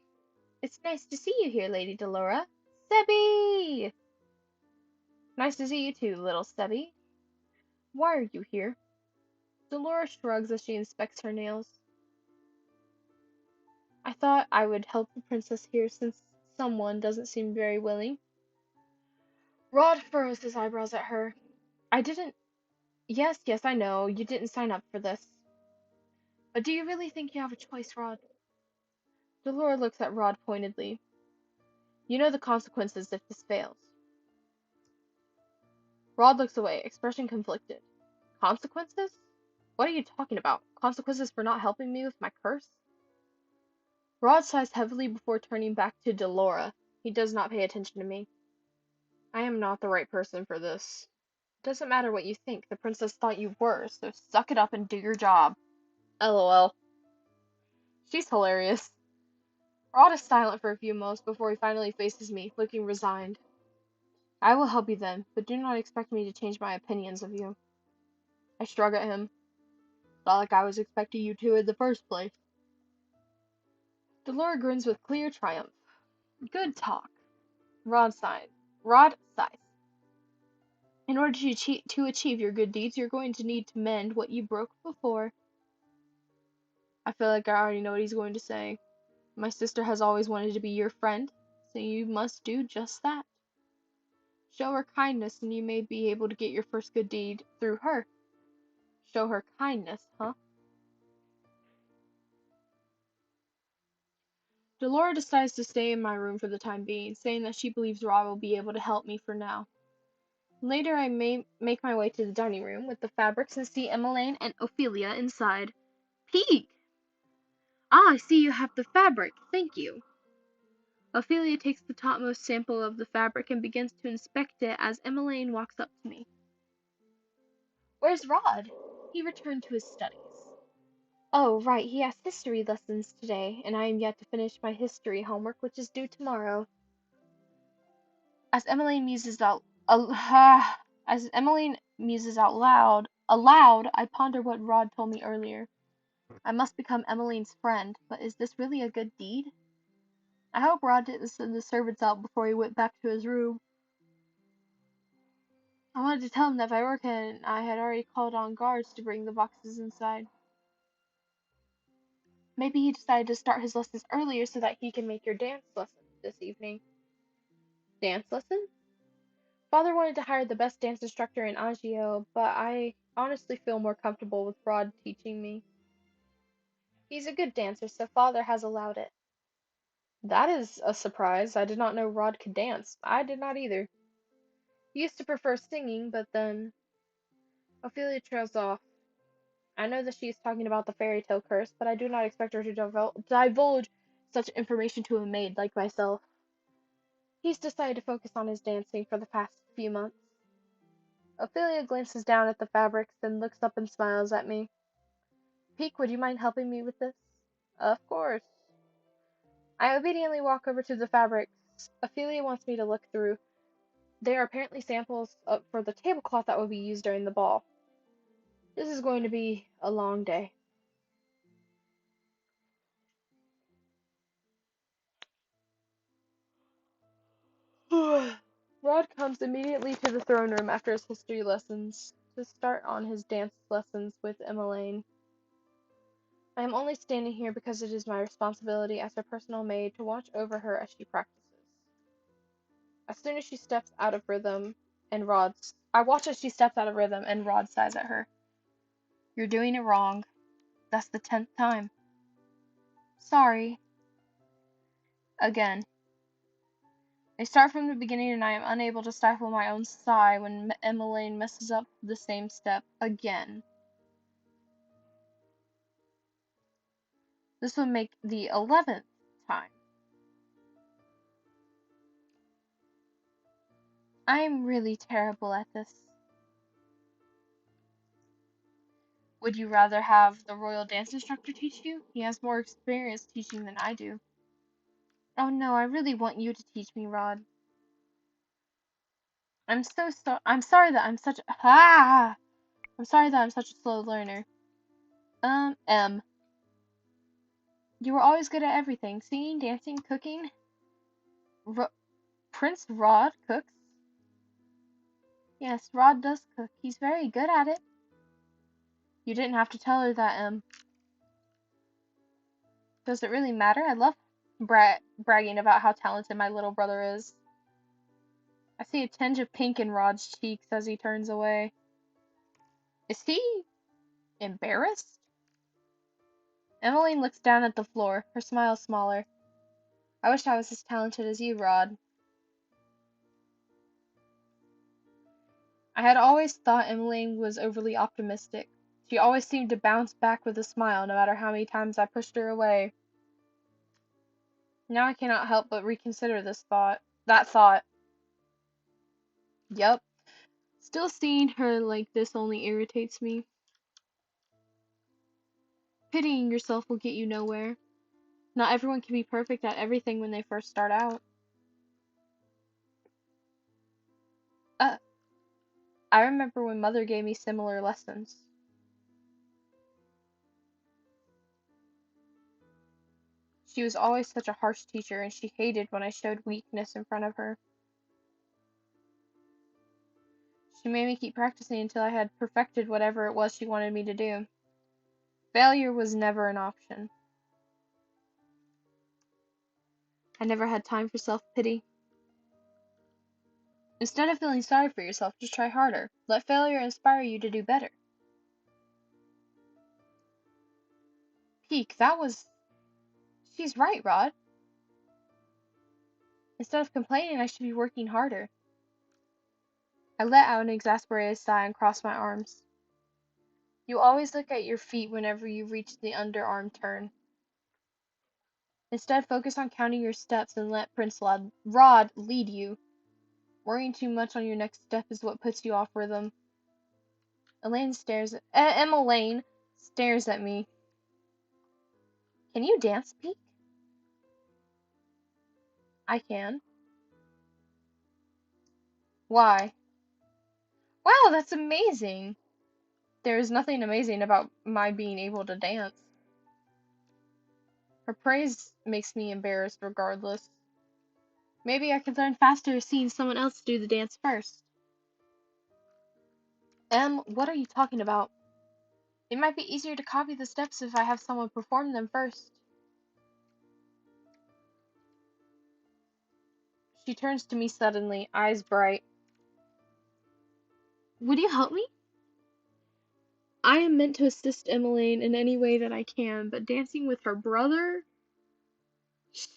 It's nice to see you here, Lady Delora. Sebby! Nice to see you too, little Sebby. Why are you here? Delora shrugs as she inspects her nails. I thought I would help the princess here since someone doesn't seem very willing. Rod furrows his eyebrows at her. I didn't. Yes, I know. You didn't sign up for this. But do you really think you have a choice, Rod? Delora looks at Rod pointedly. You know the consequences if this fails. Rod looks away, expression conflicted. Consequences? What are you talking about? Consequences for not helping me with my curse? Rod sighs heavily before turning back to Delora. He does not pay attention to me. I am not the right person for this. It doesn't matter what you think. The princess thought you were, so suck it up and do your job. LOL. She's hilarious. Rod is silent for a few moments before he finally faces me, looking resigned. I will help you then, but do not expect me to change my opinions of you. I shrug at him. Not like I was expecting you to in the first place. Delora grins with clear triumph. Good talk. Rod sighs. Rod sighs. In order to achieve your good deeds, you're going to need to mend what you broke before. I feel like I already know what he's going to say. My sister has always wanted to be your friend, so you must do just that. Show her kindness and you may be able to get your first good deed through her. Show her kindness, huh? Delora decides to stay in my room for the time being, saying that she believes Rod will be able to help me for now. Later, I may make my way to the dining room with the fabrics and see Emmeline and Ophelia inside. Peek! Ah, I see you have the fabric. Thank you. Ophelia takes the topmost sample of the fabric and begins to inspect it as Emmeline walks up to me. Where's Rod? He returned to his studies. Oh, right, he has history lessons today, and I am yet to finish my history homework, which is due tomorrow. As Emmeline muses out, as Emmeline muses out aloud, I ponder what Rod told me earlier. I must become Emmeline's friend, but is this really a good deed? I hope Rod didn't send the servants out before he went back to his room. I wanted to tell him that Viorka and I had already called on guards to bring the boxes inside. Maybe he decided to start his lessons earlier so that he can make your dance lesson this evening. Dance lesson? Father wanted to hire the best dance instructor in Agio, but I honestly feel more comfortable with Rod teaching me. He's a good dancer, so Father has allowed it. That is a surprise. I did not know Rod could dance. I did not either. He used to prefer singing, but then Ophelia trails off. I know that she is talking about the fairy tale curse, but I do not expect her to divulge such information to a maid like myself. He's decided to focus on his dancing for the past few months.
Ophelia glances down at the fabrics, then looks up and smiles at me. Peek, would you mind helping me with this? Of course. I obediently walk over to the fabrics Ophelia wants me to look through. They are apparently samples for the tablecloth that will be used during the ball. This is going to be a long day. Rod comes immediately to the throne room after his history lessons to start on his dance lessons with Emmeline. I am only standing here because it is my responsibility as her personal maid to watch over her as she practices. As soon as she steps out of rhythm, I watch as she steps out of rhythm and Rod sighs at her. You're doing it wrong. That's the 10th time. Sorry. Again. I start from the beginning and I am unable to stifle my own sigh when Emmeline messes up the same step again. This would make the 11th time. I'm really terrible at this. Would you rather have the royal dance instructor teach you? He has more experience teaching than I do. Oh no, I really want you to teach me, Rod. I'm sorry that I'm such I'm sorry that I'm such a slow learner. You were always good at everything. Singing, dancing, cooking. R Prince Rod cooks? Yes, Rod does cook. He's very good at it. You didn't have to tell her that, Does it really matter? I love bragging about how talented my little brother is. I see a tinge of pink in Rod's cheeks as he turns away. Is he embarrassed? Emmeline looks down at the floor, her smile smaller. I wish I was as talented as you, Rod. I had always thought Emmeline was overly optimistic. She always seemed to bounce back with a smile, no matter how many times I pushed her away. Now I cannot help but reconsider that thought. Yup. Still seeing her like this only irritates me. Pitying yourself will get you nowhere. Not everyone can be perfect at everything when they first start out. Uh, I remember when Mother gave me similar lessons. She was always such a harsh teacher, and she hated when I showed weakness in front of her. She made me keep practicing until I had perfected whatever it was she wanted me to do. Failure was never an option. I never had time for self-pity. Instead of feeling sorry for yourself, just try harder. Let failure inspire you to do better. Peak, She's right, Rod. Instead of complaining, I should be working harder. I let out an exasperated sigh and crossed my arms. You always look at your feet whenever you reach the underarm turn. Instead, focus on counting your steps and let Rod lead you. Worrying too much on your next step is what puts you off rhythm. Emmeline stares at me. Can you dance, Peak? I can. Why? Wow, that's amazing. There is nothing amazing about my being able to dance. Her praise makes me embarrassed regardless. Maybe I could learn faster seeing someone else do the dance first. What are you talking about? It might be easier to copy the steps if I have someone perform them first. She turns to me suddenly, eyes bright. Would you help me? I am meant to assist Emmeline in any way that I can, but dancing with her brother?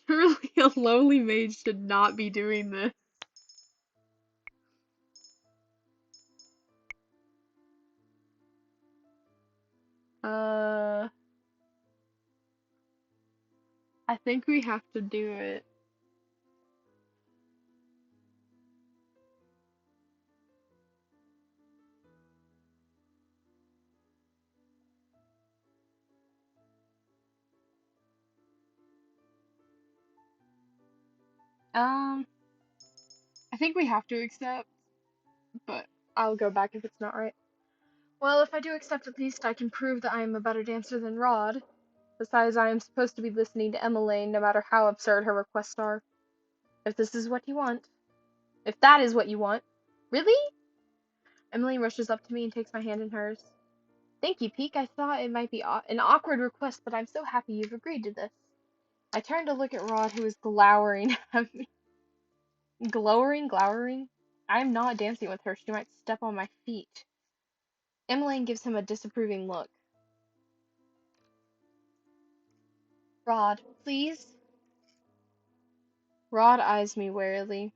Surely a lonely maid should not be doing this. I think we have to do it.
Um, I think we have to accept, but I'll go back if it's not right. Well, if I do accept, at least I can prove that I am a better dancer than Rod. Besides, I am supposed to be listening to Emmeline no matter how absurd her requests are. If this is what you want. If that is what you want. Really? Emmeline rushes up to me and takes my hand in hers. Thank you, Peek. I thought it might be an awkward request, but I'm so happy you've agreed to this. I turned to look at Rod, who was glowering at me. Glowering? I am not dancing with her. She might step on my feet. Emmeline gives him a disapproving look. Rod, please? Rod eyes me warily.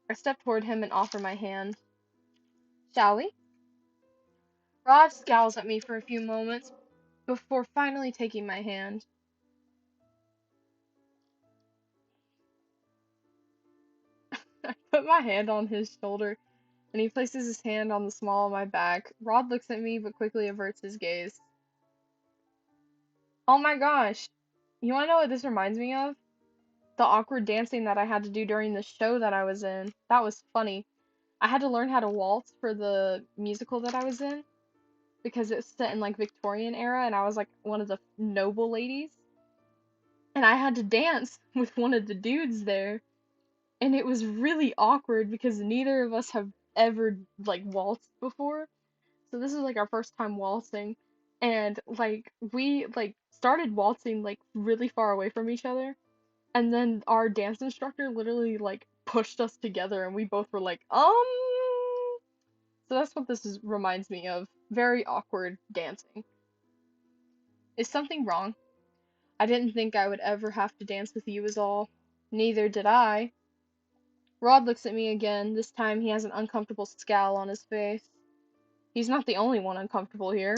I step toward him and offer my hand. Shall we? Rod scowls at me for a few moments before finally taking my hand. I put my hand on his shoulder, and he places his hand on the small of my back. Rod looks at me but quickly averts his gaze. Oh my gosh! You wanna know what this reminds me of? The awkward dancing that I had to do during the show that I was in. That was funny. I had to learn how to waltz for the musical that I was in because it's set in like Victorian era and I was like one of the noble ladies. And I had to dance with one of the dudes there. And it was really awkward because neither of us have ever like waltzed before. So this is like our first time waltzing. And like we like started waltzing like really far away from each other. And then our dance instructor literally like pushed us together and we both were like, So that's what reminds me of. Very awkward dancing. Is something wrong? I didn't think I would ever have to dance with you is all. Neither did I. Rod looks at me again. This time he has an uncomfortable scowl on his face. He's not the only one uncomfortable here.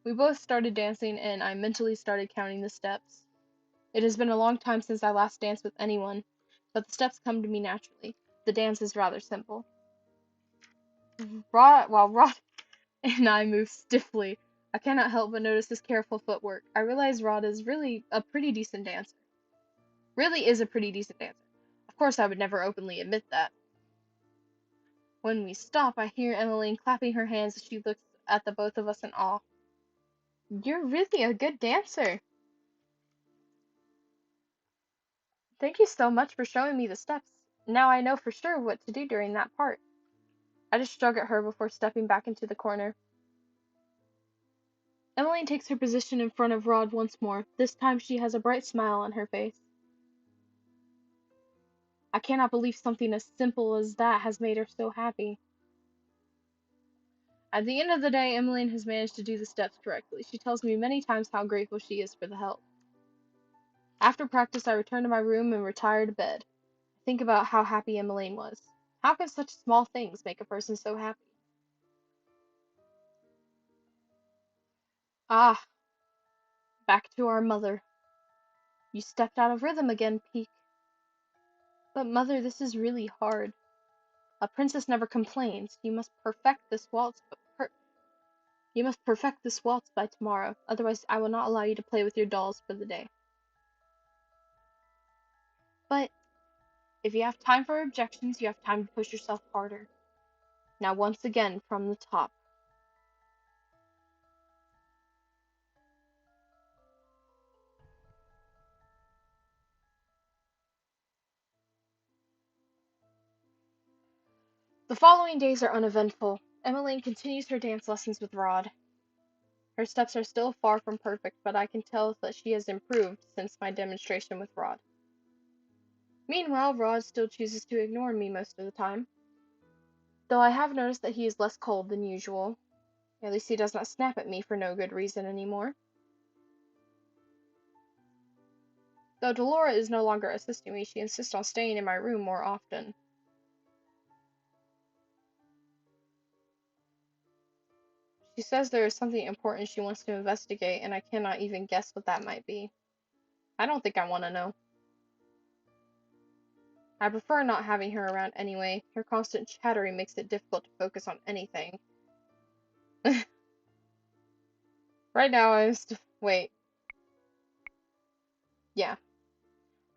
We both started dancing and I mentally started counting the steps. It has been a long time since I last danced with anyone, but the steps come to me naturally. The dance is rather simple. Rod and I move stiffly, I cannot help but notice his careful footwork. I realize Rod is really a pretty decent dancer. Really is a pretty decent dancer. Of course, I would never openly admit that. When we stop, I hear Emmeline clapping her hands as she looks at the both of us in awe. You're really a good dancer. Thank you so much for showing me the steps. Now I know for sure what to do during that part. I just shrug at her before stepping back into the corner. Emmeline takes her position in front of Rod once more. This time she has a bright smile on her face. I cannot believe something as simple as that has made her so happy. At the end of the day, Emmeline has managed to do the steps correctly. She tells me many times how grateful she is for the help. After practice, I return to my room and retire to bed. I think about how happy Emmeline was. How can such small things make a person so happy? Ah, back to our mother. You stepped out of rhythm again, Peek. But mother, this is really hard. A princess never complains. You must perfect this waltz by tomorrow. Otherwise, I will not allow you to play with your dolls for the day. But if you have time for objections, you have time to push yourself harder. Now, once again, from the top. The following days are uneventful. Emmeline continues her dance lessons with Rod. Her steps are still far from perfect, but I can tell that she has improved since my demonstration with Rod. Meanwhile, Rod still chooses to ignore me most of the time, though I have noticed that he is less cold than usual. At least he does not snap at me for no good reason anymore. Though Delora is no longer assisting me, she insists on staying in my room more often. She says there is something important she wants to investigate, and I cannot even guess what that might be. I don't think I want to know. I prefer not having her around anyway. Her constant chattering makes it difficult to focus on anything. Right now, wait. Yeah.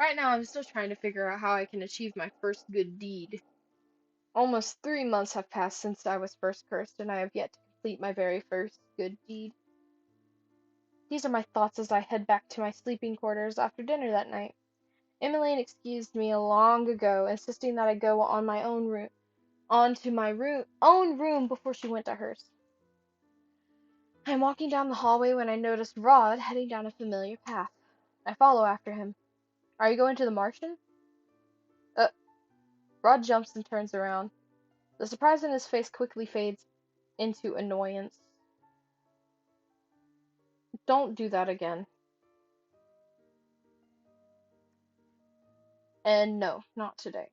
Right now, I'm still trying to figure out how I can achieve my first good deed. Almost 3 months have passed since I was first cursed, and I have yet to complete my very first good deed. These are my thoughts as I head back to my sleeping quarters after dinner that night. Emmeline excused me long ago, insisting that I go on to my own room before she went to hers. I am walking down the hallway when I notice Rod heading down a familiar path. I follow after him. Are you going to the Martian? Uh, Rod jumps and turns around. The surprise in his face quickly fades into annoyance. Don't do that again. And no, not today.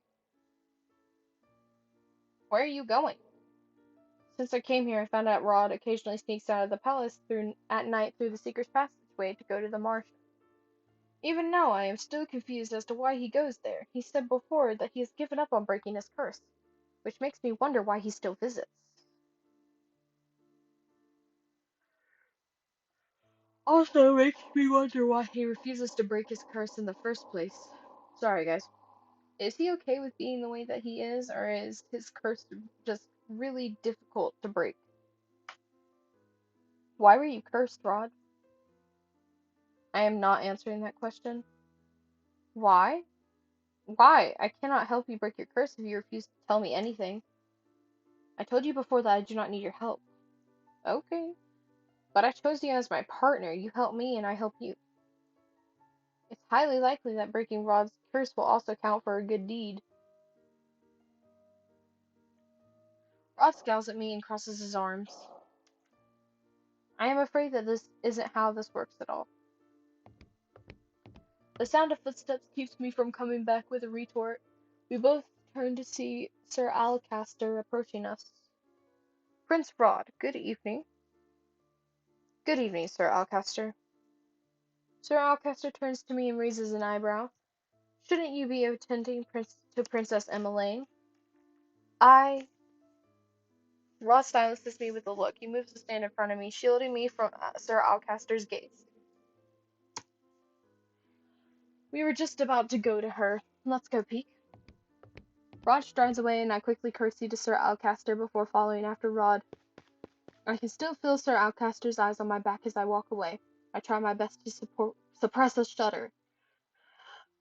Where are you going? Since I came here, I found out Rod occasionally sneaks out of the palace at night through the Seeker's Passageway to go to the Martian. Even now, I am still confused as to why he goes there. He said before that he has given up on breaking his curse, which makes me wonder why he still visits. Also makes me wonder why he refuses to break his curse in the first place. Sorry, guys. Is he okay with being the way that he is, or is his curse just really difficult to break? Why were you cursed, Rod? I am not answering that question. Why? Why? I cannot help you break your curse if you refuse to tell me anything. I told you before that I do not need your help. Okay. But I chose you as my partner. You help me and I help you. It's highly likely that breaking Rod's curse will also count for a good deed. Rod scowls at me and crosses his arms. I am afraid that this isn't how this works at all. The sound of footsteps keeps me from coming back with a retort. We both turn to see Sir Alcaster approaching us. Prince Rod, good evening. Good evening, Sir Alcaster. Sir Alcaster turns to me and raises an eyebrow. Shouldn't you be attending to Princess Emmeline? I... Rod silences me with a look. He moves to stand in front of me, shielding me from Sir Alcaster's gaze. We were just about to go to her. Let's go peek. Rod strides away and I quickly curtsy to Sir Alcaster before following after Rod. I can still feel Sir Alcaster's eyes on my back as I walk away. I try my best to suppress a shudder.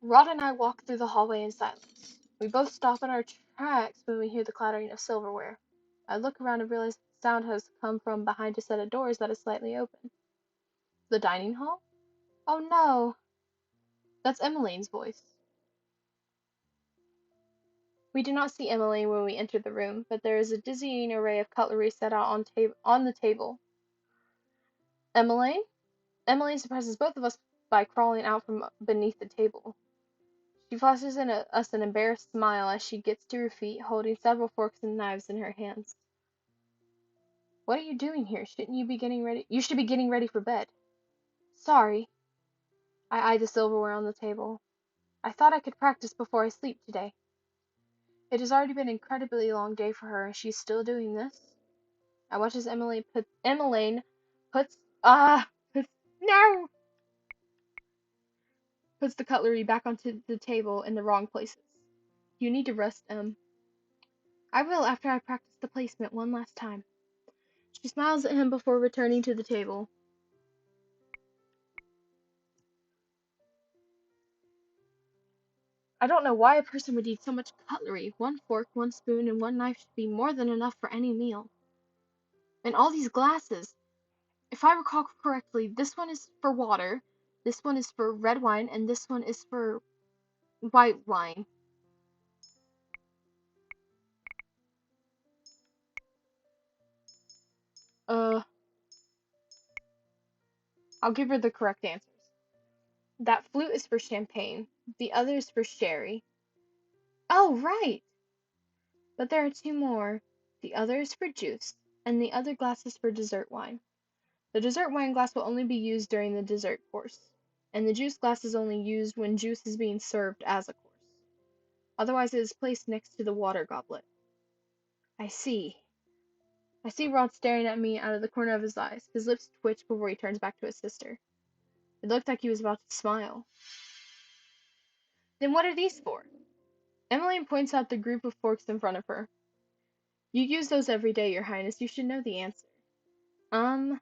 Rod and I walk through the hallway in silence. We both stop in our tracks when we hear the clattering of silverware. I look around and realize the sound has come from behind a set of doors that is slightly open. The dining hall? Oh no! That's Emmeline's voice. We do not see Emmeline when we enter the room, but there is a dizzying array of cutlery set out on the table. Emmeline? Emmeline surprises both of us by crawling out from beneath the table. She flashes us an embarrassed smile as she gets to her feet, holding several forks and knives in her hands. What are you doing here? Shouldn't you be getting ready? You should be getting ready for bed. Sorry. I eye the silverware on the table. I thought I could practice before I sleep today. It has already been an incredibly long day for her, and she's still doing this. I watch as Emmeline puts puts no puts the cutlery back onto the table in the wrong places. You need to rest, Em. I will after I practice the placement one last time. She smiles at him before returning to the table. I don't know why a person would need so much cutlery. One fork, one spoon, and one knife should be more than enough for any meal. And all these glasses. If I recall correctly, this one is for water, this one is for red wine, and this one is for white wine. Uh, I'll give her the correct answers. That flute is for champagne, the other is for sherry. Oh, right! But there are two more. The other is for juice, and the other glass is for dessert wine. The dessert wine glass will only be used during the dessert course, and the juice glass is only used when juice is being served as a course. Otherwise, it is placed next to the water goblet. I see. I see Rod staring at me out of the corner of his eyes. His lips twitch before he turns back to his sister. It looked like he was about to smile. Then what are these for? Emmeline points out the group of forks in front of her. You use those every day, Your Highness. You should know the answer. Um.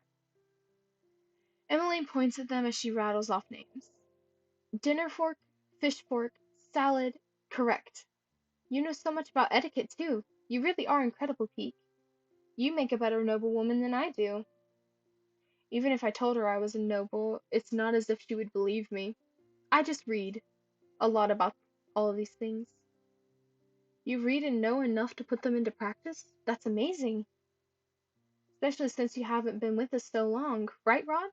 Emmeline points at them as she rattles off names. Dinner fork, fish fork, salad. Correct. You know so much about etiquette, too. You really are incredible, Peak. You make a better noblewoman than I do. Even if I told her I was a noble, it's not as if she would believe me. I just read a lot about all of these things. You read and know enough to put them into practice? That's amazing. Especially since you haven't been with us so long, right, Rod?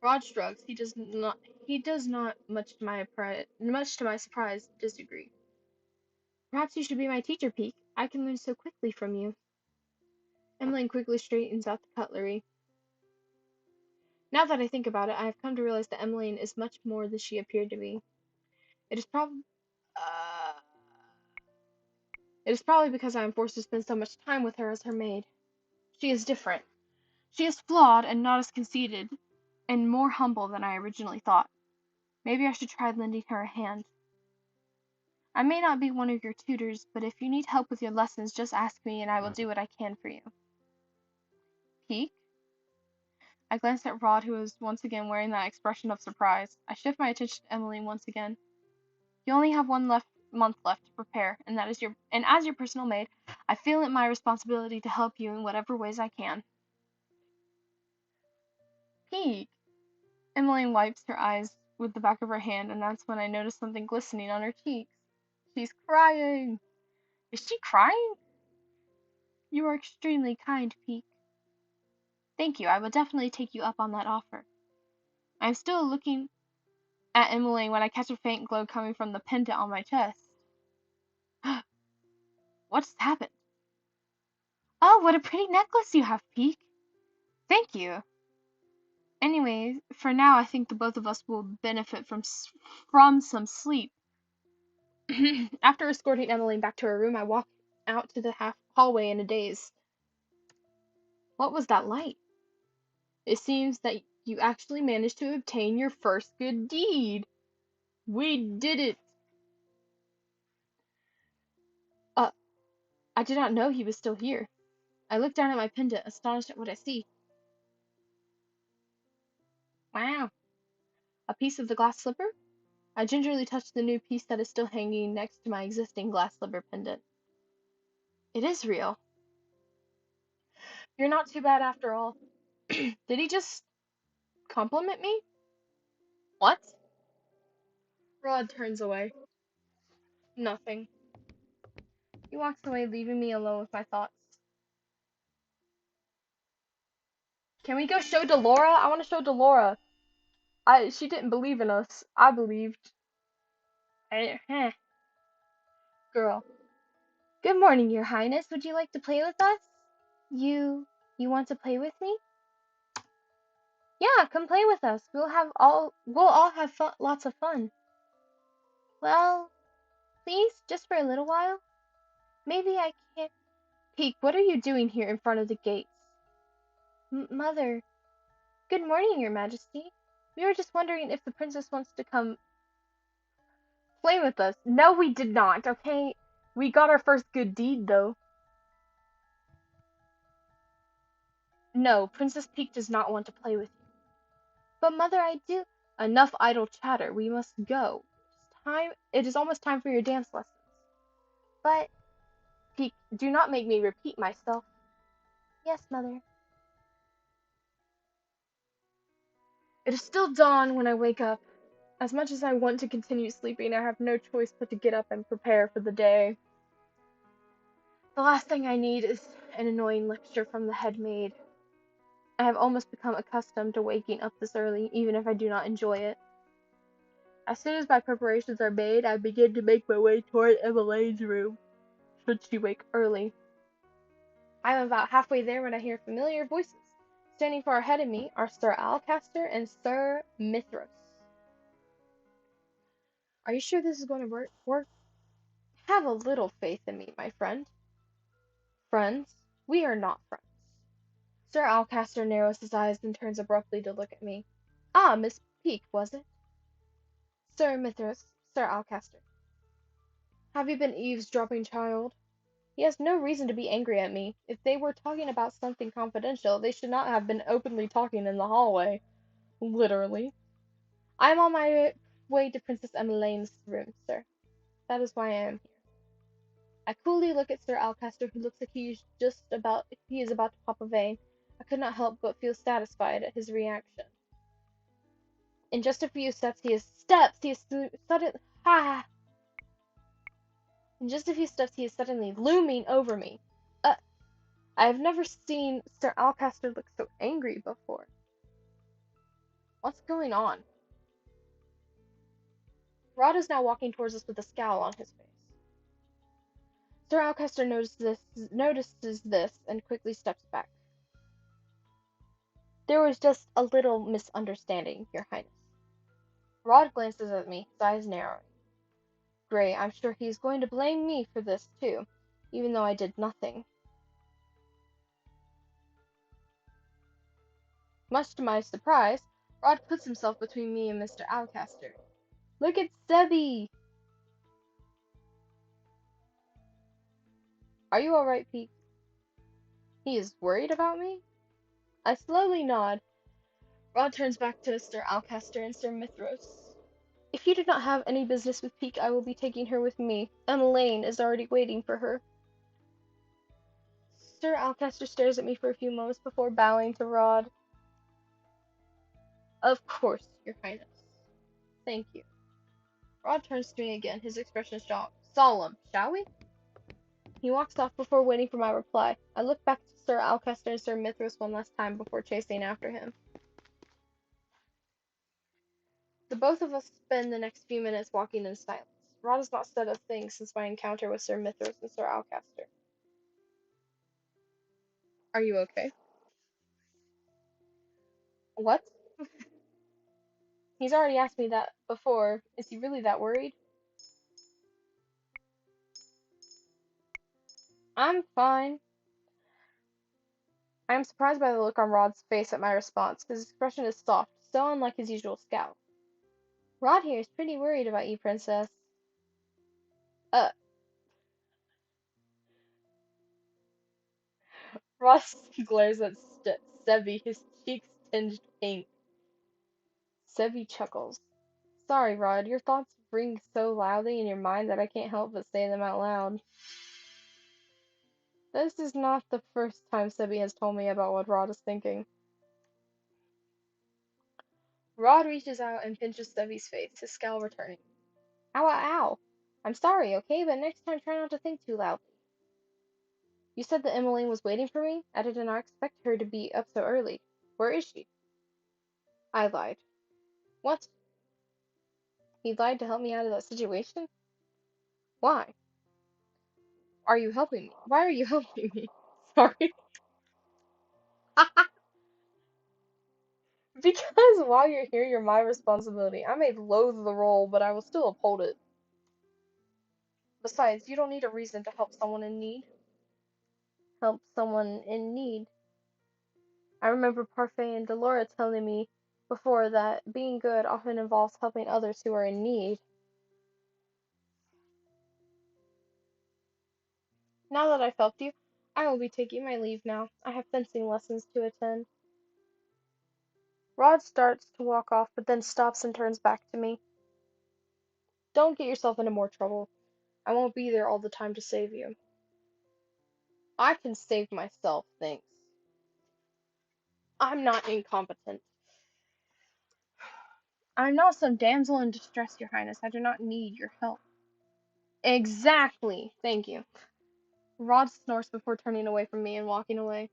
Rod shrugs. He does not, much to my surprise, disagree. Perhaps you should be my teacher, Peak. I can learn so quickly from you. Emmeline quickly straightens out the cutlery. Now that I think about it, I have come to realize that Emmeline is much more than she appeared to be. It is probably uh, it is probably because I am forced to spend so much time with her as her maid. She is different. She is flawed and not as conceited and more humble than I originally thought. Maybe I should try lending her a hand. I may not be one of your tutors, but if you need help with your lessons, just ask me and I will do what I can for you. Peek? I glanced at Rod, who was once again wearing that expression of surprise. I shift my attention to Emily once again. You only have month left to prepare, and as your personal maid, I feel it my responsibility to help you in whatever ways I can. Peek! Emmeline wipes her eyes with the back of her hand, and that's when I notice something glistening on her cheeks. She's crying. Is she crying? You are extremely kind, Peek. Thank you. I will definitely take you up on that offer. I am still looking at Emmeline when I catch a faint glow coming from the pendant on my chest. What's happened? Oh, what a pretty necklace you have, Peek. Thank you. Anyway, for now, I think the both of us will benefit from some sleep. After escorting Emmeline back to her room, I walk out to the hallway in a daze. What was that light? It seems that you actually managed to obtain your first good deed. We did it. Uh, I did not know he was still here. I look down at my pendant, astonished at what I see. Wow. A piece of the glass slipper? I gingerly touch the new piece that is still hanging next to my existing glass slipper pendant. It is real. You're not too bad after all. Did he just compliment me? What? Rod turns away. Nothing. He walks away, leaving me alone with my thoughts. Can we go show Delora? I want to show Delora. She didn't believe in us. I believed. Girl. Good morning, Your Highness. Would you like to play with us? You want to play with me? Yeah, come play with us. We'll all have fun, lots of fun. Well, please, just for a little while. Maybe I can't. Peek, what are you doing here in front of the gates? Mother. Good morning, Your Majesty. We were just wondering if the princess wants to come play with us. No, we did not, okay? We got our first good deed, though. No, Princess Peak does not want to play with you. But mother, I do. Enough idle chatter. We must go. It is almost time for your dance lessons. But, Peak, do not make me repeat myself. Yes, mother. It is still dawn when I wake up. As much as I want to continue sleeping, I have no choice but to get up and prepare for the day. The last thing I need is an annoying lecture from the head maid. I have almost become accustomed to waking up this early, even if I do not enjoy it. As soon as my preparations are made, I begin to make my way toward Emmeline's room, should she wake early. I am about halfway there when I hear familiar voices. Standing far ahead of me are Sir Alcaster and Sir Mithras. Are you sure this is going to work? Have a little faith in me, my friend. Friends? We are not friends. Sir Alcaster narrows his eyes and turns abruptly to look at me. Ah, Miss Peak, was it? Sir Mithras,
Sir Alcaster. Have you been eavesdropping, child? He has no reason to be angry at me. If they were talking about something confidential, they should not have been openly talking in the hallway. Literally. I am on my way to Princess Emmeline's room, sir. That is why I am here. I coolly look at Sir Alcaster, who looks like he is about to pop a vein. I could not help but feel satisfied at his reaction. In just a few steps, suddenly ha! In just a few steps, he is suddenly looming over me. Uh, I have never seen Sir Alcaster look so angry before. What's going on? Rod is now walking towards us with a scowl on his face. Sir Alcaster notices this and quickly steps back. There was just a little misunderstanding, Your Highness. Rod glances at me, his eyes narrowing. Great, I'm sure he's going to blame me for this too, even though I did nothing. Much to my surprise, Rod puts himself between me and Mr. Alcaster. Look at Sebby! Are you alright, Pete? He is worried about me? I slowly nod. Rod turns back to Mr. Alcaster and Sir Mithros. If you do not have any business with Peak, I will be taking her with me. Elaine is already waiting for her. Sir Alcaster stares at me for a few moments before bowing to Rod. Of course, Your Highness. Thank you. Rod turns to me again, his expression solemn. Shall we? He walks off before waiting for my reply. I look back to Sir Alcaster and Sir Mithras one last time before chasing after him. The both of us spend the next few minutes walking in silence. Rod has not said a thing since my encounter with Sir Mithras and Sir Alcaster. Are you okay? What? He's already asked me that before. Is he really that worried? I'm fine. I am surprised by the look on Rod's face at my response. His expression is soft, so unlike his usual scowl. Rod here is pretty worried about you, Princess. Uh, Ross glares at Sevi, his cheeks tinged pink. Sevi chuckles. Sorry, Rod, your thoughts ring so loudly in your mind that I can't help but say them out loud. This is not the first time Sebi has told me about what Rod is thinking. Rod reaches out and pinches Sebi's face, his scowl returning. Ow, ow, ow. I'm sorry, okay? But next time try not to think too loudly. You said that Emmeline was waiting for me? I did not expect her to be up so early. Where is she? I lied. What? He lied to help me out of that situation? Why? Are you helping me? Why are you helping me? Sorry. Because while you're here, you're my responsibility. I may loathe the role, but I will still uphold it. Besides, you don't need a reason to help someone in need. Help someone in need. I remember Parfait and Delora telling me before that being good often involves helping others who are in need. Now that I've helped you, I will be taking my leave now. I have fencing lessons to attend. Rod starts to walk off, but then stops and turns back to me. Don't get yourself into more trouble. I won't be there all the time to save you. I can save myself, thanks. I'm not incompetent. I'm not some damsel in distress, Your Highness. I do not need your help. Exactly. Thank you. Rod snorts before turning away from me and walking away.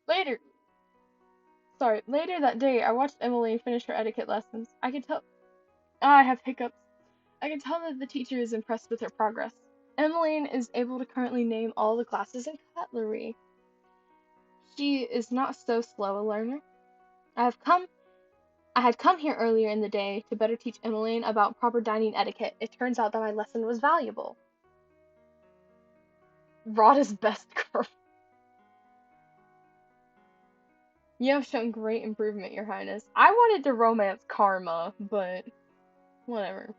Later, later that day, I watched Emily finish her etiquette lessons. I could tell. I have hiccups. I can tell that the teacher is impressed with her progress. Emmeline is able to currently name all the classes in cutlery. She is not so slow a learner. I had come here earlier in the day to better teach Emmeline about proper dining etiquette. It turns out that my lesson was valuable. Rod is best girl.
You have shown great improvement, Your Highness. I wanted to romance Karma, but whatever.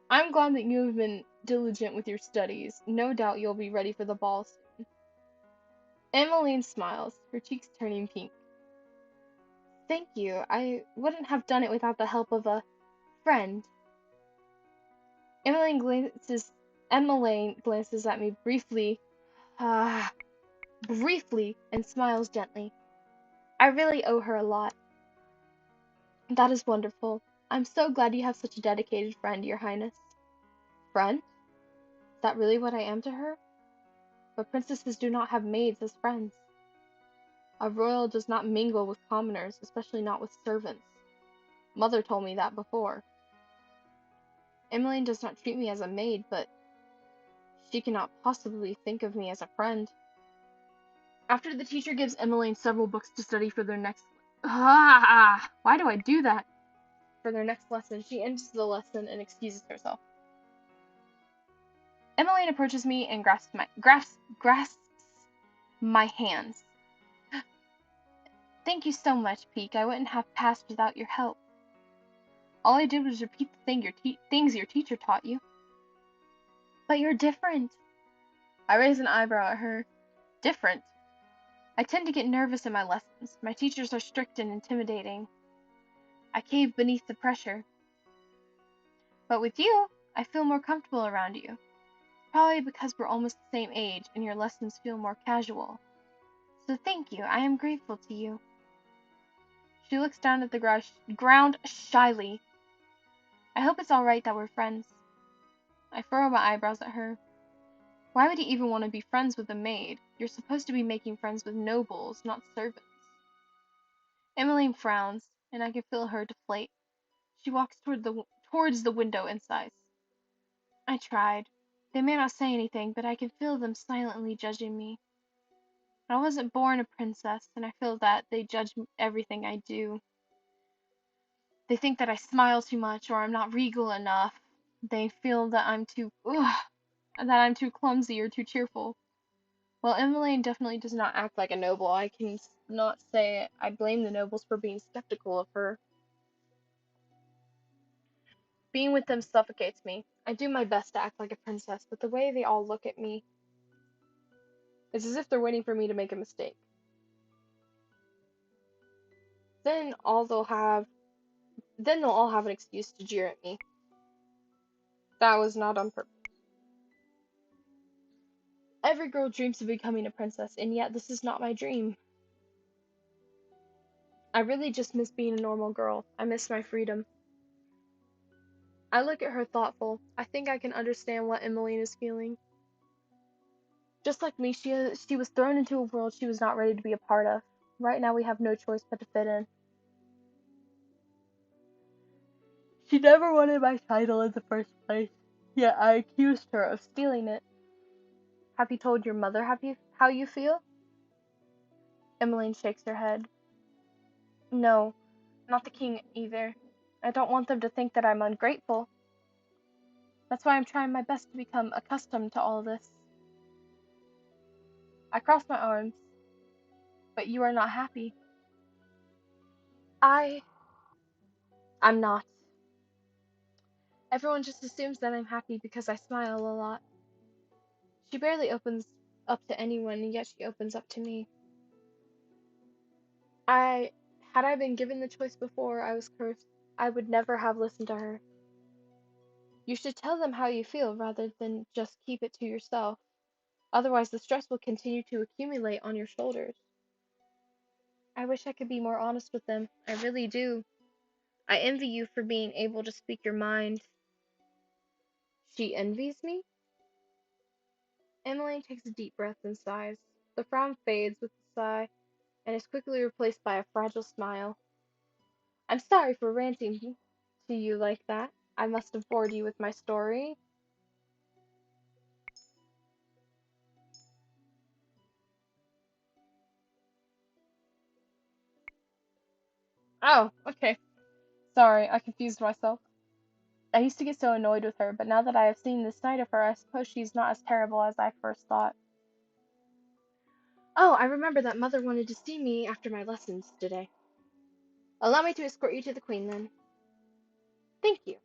I'm glad that you have been diligent with your studies. No doubt you'll be ready for the ball soon. Emmeline smiles, her cheeks turning pink. Thank you. I wouldn't have done it without the help of a friend. Emmeline glances Emmeline glances at me ah, briefly, and smiles gently. I really owe her a lot. That is wonderful. I'm so glad you have such a dedicated friend, Your Highness. Friend? Is that really what I am to her? But princesses do not have maids as friends. A royal does not mingle with commoners, especially not with servants. Mother told me that before. Emmeline does not treat me as a maid, but she cannot possibly think of me as a friend. After the teacher gives Emmeline several books to study for their next why do I do that? For their next lesson, she ends the lesson and excuses herself. Emmeline approaches me and grasps my hands. Thank you so much, Peek. I wouldn't have passed without your help. All I did was repeat the things your teacher taught you. But you're different. I raise an eyebrow at her. Different? I tend to get nervous in my lessons. My teachers are strict and intimidating. I cave beneath the pressure. But with you, I feel more comfortable around you. Probably because we're almost the same age and your lessons feel more casual. So thank you. I am grateful to you. She looks down at the ground shyly. I hope it's alright that we're friends. I furrow my eyebrows at her. Why would you even want to be friends with a maid? You're supposed to be making friends with nobles, not servants. Emmeline frowns, and I can feel her deflate. She walks towards the window and sighs. I tried. They may not say anything, but I can feel them silently judging me. I wasn't born a princess, and I feel that they judge everything I do. They think that I smile too much or I'm not regal enough. They feel that I'm too clumsy or too cheerful. While Emmeline definitely does not act like a noble, I can not say I blame the nobles for being skeptical of her. Being with them suffocates me. I do my best to act like a princess, but the way they all look at me, it's as if they're waiting for me to make a mistake. Then all they'll have then they'll all have an excuse to jeer at me. That was not on purpose. Every girl dreams of becoming a princess, and yet this is not my dream. I really just miss being a normal girl. I miss my freedom. I look at her thoughtful. I think I can understand what Emmeline is feeling. Just like me, she was thrown into a world she was not ready to be a part of. Right now we have no choice but to fit in. She never wanted my title in the first place, yet I accused her of stealing it. Have you told your mother how you feel? Emmeline shakes her head. No, not the king either. I don't want them to think that I'm ungrateful. That's why I'm trying my best to become accustomed to all this. I cross my arms. But you are not happy. I... I'm not. Everyone just assumes that I'm happy because I smile a lot. She barely opens up to anyone, and yet she opens up to me. Had I been given the choice before I was cursed, I would never have listened to her. You should tell them how you feel rather than just keep it to yourself. Otherwise, the stress will continue to accumulate on your shoulders. I wish I could be more honest with them. I really do. I envy you for being able to speak your mind. She envies me? Emily takes a deep breath and sighs. The frown fades with the sigh and is quickly replaced by a fragile smile. I'm sorry for ranting to you like that. I must have bored you with my story. Oh, okay. Sorry, I confused myself. I used to get so annoyed with her, but now that I have seen this side of her, I suppose she's not as terrible as I first thought. Oh, I remember that mother wanted to see me after my lessons today. Allow me to escort you to the Queen, then. Thank you.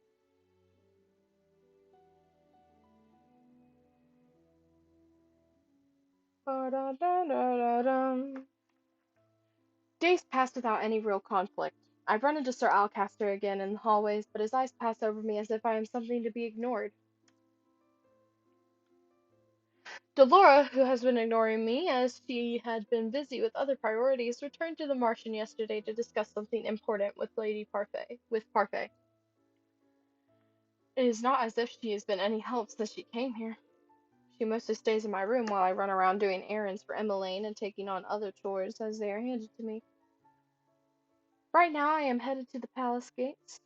Ba-da-da-da-da-dum. Days passed without any real conflict. I've run into Sir Alcaster again in the hallways, but his eyes pass over me as if I am something to be ignored. Delora, who has been ignoring me as she had been busy with other priorities, returned to the Martian yesterday to discuss something important with Parfait. It is not as if she has been any help since she came here. She mostly stays in my room while I run around doing errands for Emmeline and taking on other chores as they are handed to me. Right now I am headed to the palace gates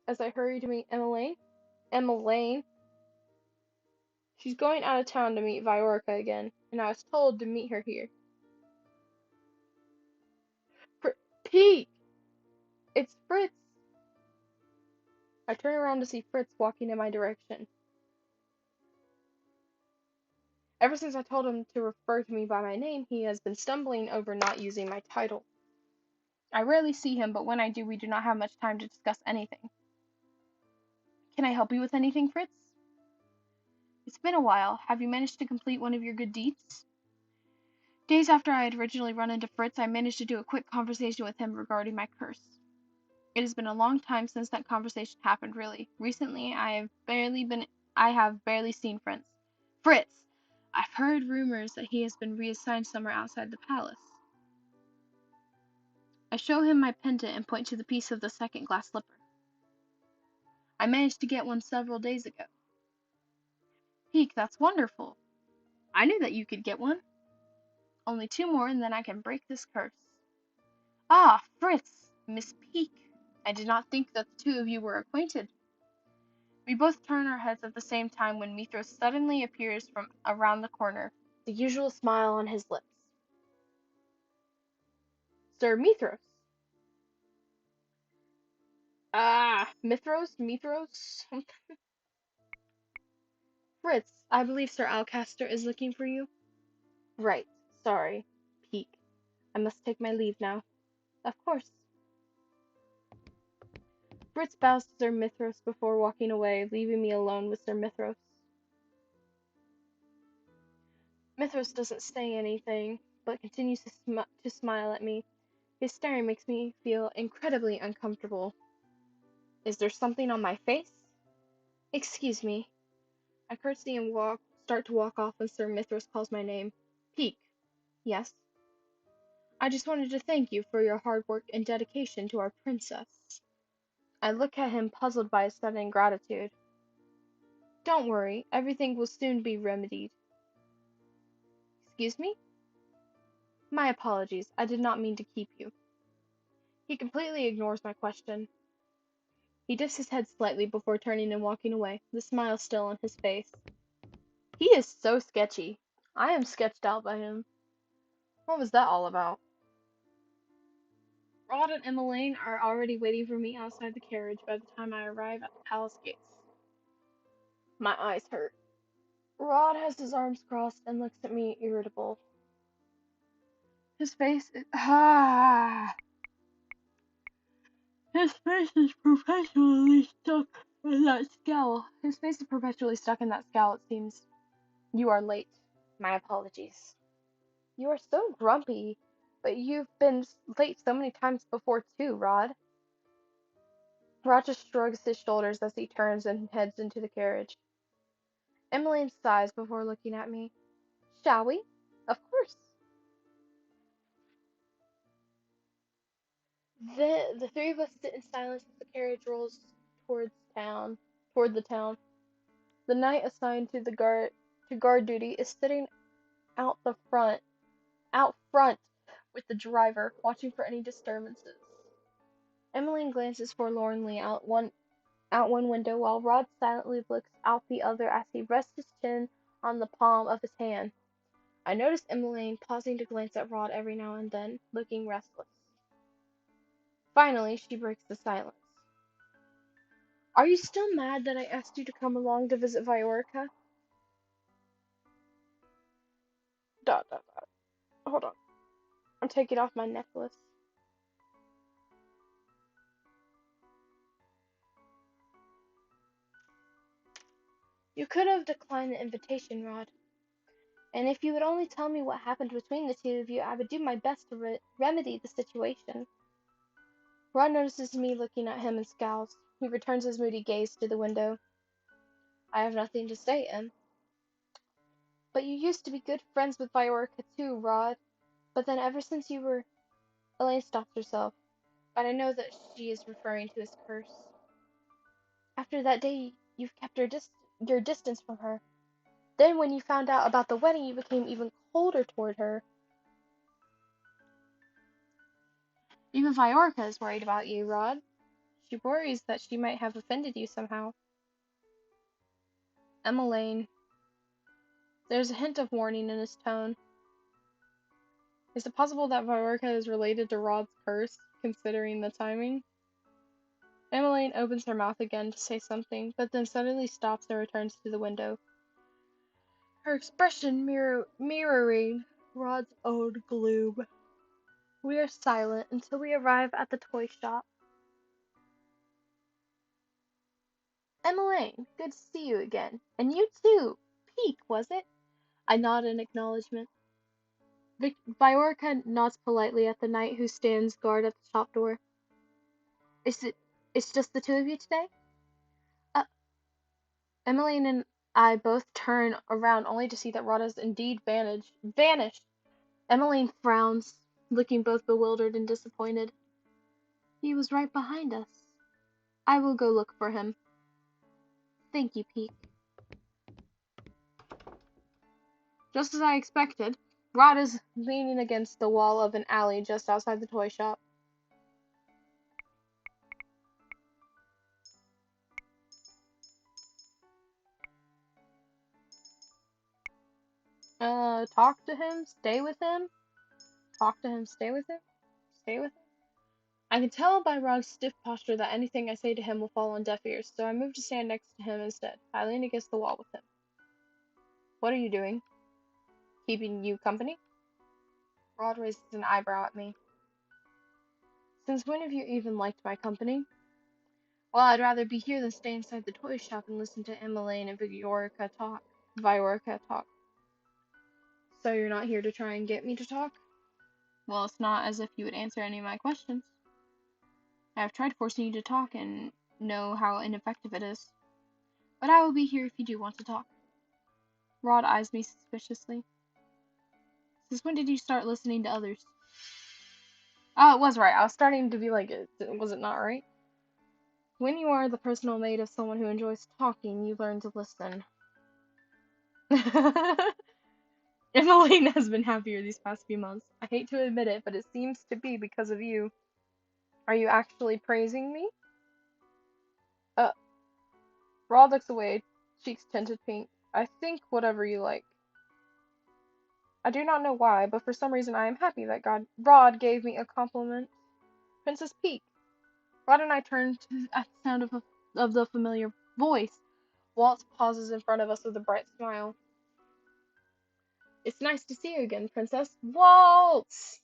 as I hurry to meet Emmeline. Emmeline. She's going out of town to meet Viorica again, and I was told to meet her here. Pete! It's Fritz! I turn around to see Fritz walking in my direction. Ever since I told him to refer to me by my name, he has been stumbling over not using my title. I rarely see him, but when I do, we do not have much time to discuss anything. Can I help you with anything, Fritz? It's been a while. Have you managed to complete one of your good deeds? Days after I had originally run into Fritz, I managed to do a quick conversation with him regarding my curse. It has been a long time since that conversation happened, really. Recently, I have barely seen Fritz. Fritz! I've heard rumors that he has been reassigned somewhere outside the palace. I show him my pendant and point to the piece of the second glass slipper. I managed to get one several days ago. Peek, that's wonderful. I knew that you could get one. Only two more and then I can break this curse. Ah, Fritz! Miss Peek. I did not think that the two of you were acquainted. We both turn our heads at the same time when Mithras suddenly appears from around the corner, the usual smile on his lips. Sir Mithras. Ah, Mithros? Fritz, I believe Sir Alcaster is looking for you. Right, sorry. Peek. I must take my leave now. Of course. Fritz bows to Sir Mithras before walking away, leaving me alone with Sir Mithras. Mithras doesn't say anything, but continues to smile at me. His staring makes me feel incredibly uncomfortable. Is there something on my face? Excuse me. I curtsy and start to walk off when Sir Mithras calls my name. Peek. Yes. I just wanted to thank you for your hard work and dedication to our princess. I look at him puzzled by his sudden gratitude. Don't worry, everything will soon be remedied. Excuse me? My apologies, I did not mean to keep you. He completely ignores my question. He dips his head slightly before turning and walking away, the smile still on his face. He is so sketchy. I am sketched out by him. What was that all about? Rod and Emmeline are already waiting for me outside the carriage by the time I arrive at the palace gates. My eyes hurt. Rod has his arms crossed and looks at me irritable. His face is His face is perpetually stuck in that scowl. His face is perpetually stuck in that scowl, it seems. You are late. My apologies. You are so grumpy, but you've been late so many times before too, Rod. Rod just shrugs his shoulders as he turns and heads into the carriage. Emmeline sighs before looking at me. Shall we? Of course. The three of us sit in silence as the carriage rolls towards town, toward the town. The knight assigned to guard duty is sitting out the out front with the driver, watching for any disturbances. Emmeline glances forlornly out one window while Rod silently looks out the other as he rests his chin on the palm of his hand. I notice Emmeline pausing to glance at Rod every now and then, looking restless. Finally, she breaks the silence. Are you still mad that I asked you to come along to visit Viorica? Dot dot dot. Hold on. I'm taking off my necklace. You could have declined the invitation, Rod. And if you would only tell me what happened between the two of you, I would do my best to remedy the situation. Rod notices me looking at him and scowls. He returns his moody gaze to the window. I have nothing to say, Em. But you used to be good friends with Viorica too, Rod. But then ever since you were... Elaine stops herself, but I know that she is referring to his curse. After that day, you've kept your distance from her. Then when you found out about the wedding, you became even colder toward her. Even Viorica is worried about you, Rod. She worries that she might have offended you somehow. Emmeline. There's a hint of warning in his tone. Is it possible that Viorica is related to Rod's curse, considering the timing? Emmeline opens her mouth again to say something, but then suddenly stops and returns to the window. Her expression mirroring Rod's own gloom. We are silent until we arrive at the toy shop. Emmeline, good to see you again. And you too. Peak, was it? I nod in acknowledgement. Viorica nods politely at the knight who stands guard at the shop door. It's just the two of you today? Uh, Emmeline and I both turn around only to see that Rod has indeed vanished. Emmeline frowns, looking both bewildered and disappointed. He was right behind us. I will go look for him. Thank you, Peak. Just as I expected, Rod is leaning against the wall of an alley just outside the toy shop. Talk to him, stay with him? Talk to him, stay with him? Stay with him? I can tell by Rod's stiff posture that anything I say to him will fall on deaf ears, so I move to stand next to him instead. I lean against the wall with him. What are you doing? Keeping you company? Rod raises an eyebrow at me. Since when have you even liked my company? Well, I'd rather be here than stay inside the toy shop and listen to Emmeline and Viorica talk. So you're not here to try and get me to talk? Well, it's not as if you would answer any of my questions. I've tried forcing you to talk and know how ineffective it is. But I will be here if you do want to talk. Rod eyes me suspiciously. Since when did you start listening to others? Oh, it was right. I was starting to be like, was it not right? When you are the personal mate of someone who enjoys talking, you learn to listen. Emmeline has been happier these past few months. I hate to admit it, but it seems to be because of you. Are you actually praising me? Uh, Rod looks away, cheeks tinted pink. I think whatever you like. I do not know why, but for some reason I am happy that Rod gave me a compliment. Princess Peak. Rod and I turn at the sound of the familiar voice. Waltz pauses in front of us with a bright smile. It's nice to see you again, Princess. Waltz!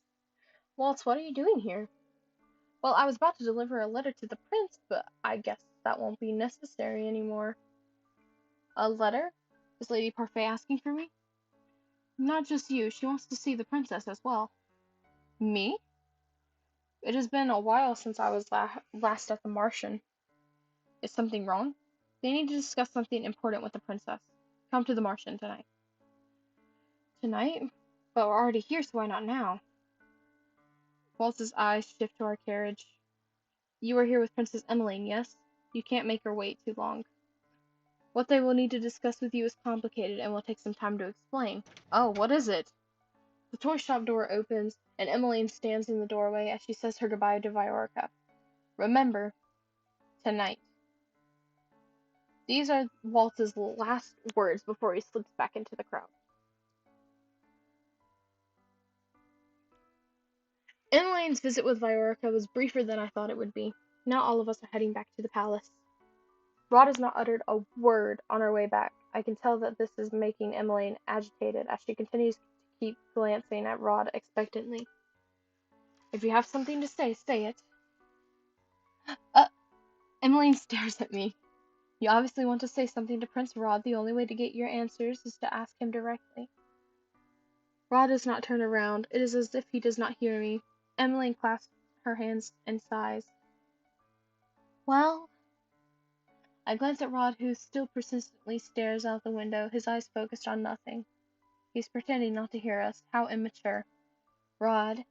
Waltz, what are you doing here? Well, I was about to deliver a letter to the prince, but I guess that won't be necessary anymore. A letter? Is Lady Parfait asking for me? Not just you, she wants to see the princess as well. Me? It has been a while since I was last at the Martian. Is something wrong? They need to discuss something important with the princess. Come to the Martian tonight. Tonight? But we're already here, so why not now? Waltz's eyes shift to our carriage. You are here with Princess Emmeline, yes? You can't make her wait too long. What they will need to discuss with you is complicated and will take some time to explain. Oh, what is it? The toy shop door opens, and Emmeline stands in the doorway as she says her goodbye to Viorica. Remember, tonight. These are Waltz's last words before he slips back into the crowd. Emmeline's visit with Viorica was briefer than I thought it would be. Now all of us are heading back to the palace. Rod has not uttered a word on our way back. I can tell that this is making Emmeline agitated as she continues to keep glancing at Rod expectantly. If you have something to say, say it. Uh, Emmeline stares at me. You obviously want to say something to Prince Rod. The only way to get your answers is to ask him directly. Rod does not turn around. It is as if he does not hear me. Emmeline clasps her hands and sighs. Well, I glance at Rod, who still persistently stares out the window, his eyes focused on nothing. He's pretending not to hear us. How immature. Rod,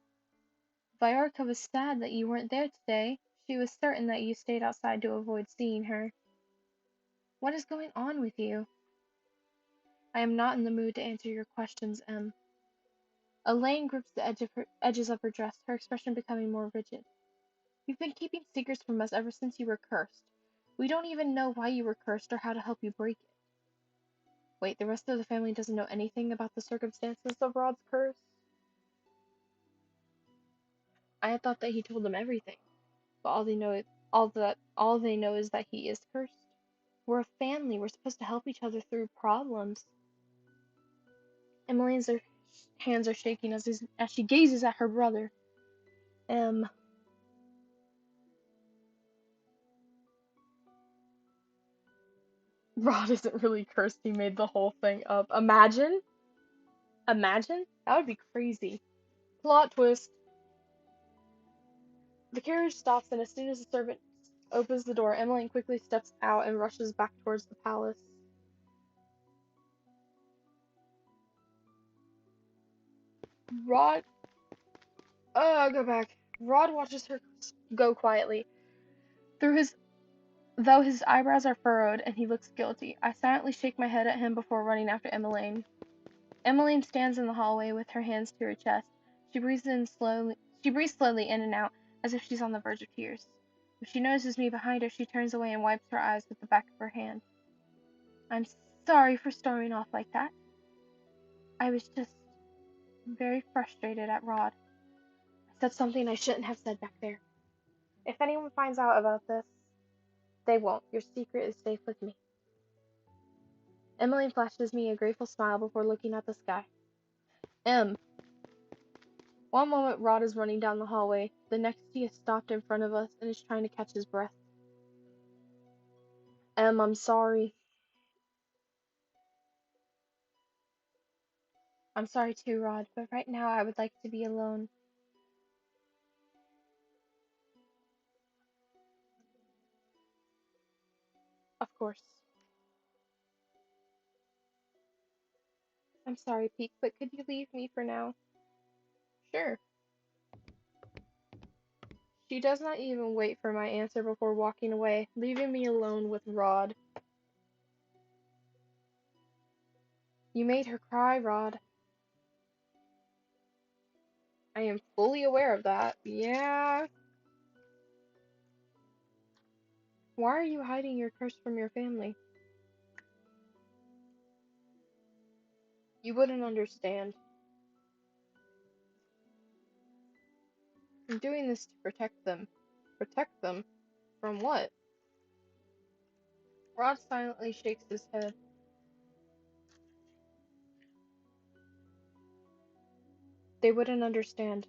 Viorka was sad that you weren't there today. She was certain that you stayed outside to avoid seeing her. What is going on with you? I am not in the mood to answer your questions, Em. Elaine grips the edges of her dress, her expression becoming more rigid. You've been keeping secrets from us ever since you were cursed. We don't even know why you were cursed or how to help you break it. Wait, the rest of the family doesn't know anything about the circumstances of Rod's curse? I had thought that he told them everything, but all they know is that he is cursed. We're a family. We're supposed to help each other through problems. Emmeline's hands are shaking as she gazes at her brother. Rod isn't really cursed. He made the whole thing up. Imagine? Imagine? That would be crazy. Plot twist. The carriage stops, and as soon as the servant opens the door, Emmeline quickly steps out and rushes back towards the palace. Rod. Go back. Rod watches her go quietly. Though his eyebrows are furrowed and he looks guilty, I silently shake my head at him before running after Emmeline. Emmeline stands in the hallway with her hands to her chest. She breathes slowly in and out, as if she's on the verge of tears. If she notices me behind her, she turns away and wipes her eyes with the back of her hand. I'm sorry for storming off like that. I was just very frustrated at Rod. I said something I shouldn't have said back there. If anyone finds out about this, they won't. Your secret is safe with me. Emmeline flashes me a grateful smile before looking at the sky. Em. One moment Rod is running down the hallway, the next he has stopped in front of us and is trying to catch his breath. Em, I'm sorry. I'm sorry too, Rod, but right now I would like to be alone. Of course. I'm sorry, Pete, but could you leave me for now? Sure. She does not even wait for my answer before walking away, leaving me alone with Rod. You made her cry, Rod. I am fully aware of that. Yeah. Why are you hiding your curse from your family? You wouldn't understand. I'm doing this to protect them. Protect them? From what? Rod silently shakes his head. They wouldn't understand.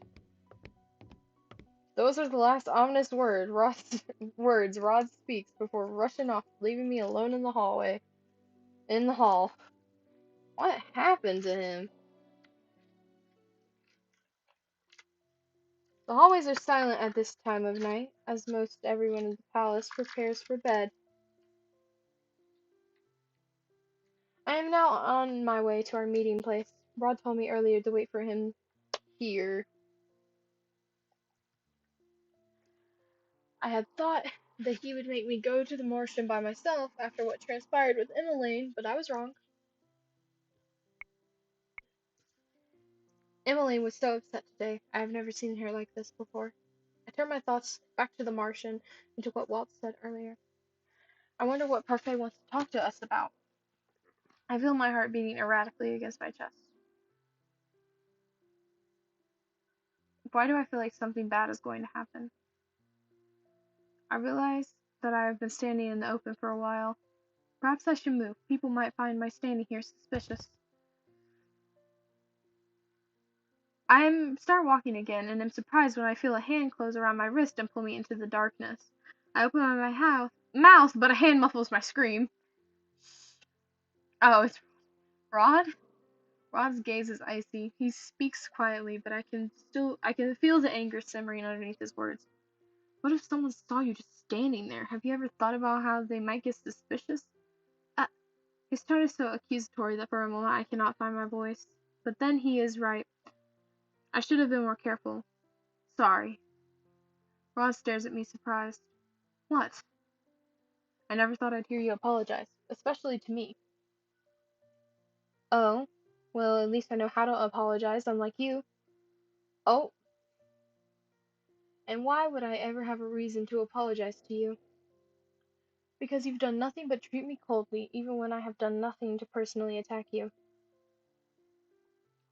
Those are the last ominous words Rod speaks before rushing off, leaving me alone in the hallway. In the hall. What happened to him? The hallways are silent at this time of night, as most everyone in the palace prepares for bed. I am now on my way to our meeting place. Rod told me earlier to wait for him here. I had thought that he would make me go to the Martian by myself after what transpired with Emmeline, but I was wrong. Emmeline was so upset today. I have never seen her like this before. I turned my thoughts back to the Martian and to what Walt said earlier. I wonder what Parfait wants to talk to us about. I feel my heart beating erratically against my chest. Why do I feel like something bad is going to happen? I realize that I have been standing in the open for a while. Perhaps I should move. People might find my standing here suspicious. I'm start walking again, and am surprised when I feel a hand close around my wrist and pull me into the darkness. I open my mouth, but a hand muffles my scream. Oh, it's Rod? Rod's gaze is icy. He speaks quietly, but I can feel the anger simmering underneath his words. What if someone saw you just standing there? Have you ever thought about how they might get suspicious? Uh, his tone is so accusatory that for a moment I cannot find my voice. But then he is right. I should have been more careful. Sorry. Rod stares at me surprised. What? I never thought I'd hear you apologize, especially to me. Oh, well, at least I know how to apologize, unlike you. Oh, and why would I ever have a reason to apologize to you? Because you've done nothing but treat me coldly, even when I have done nothing to personally attack you.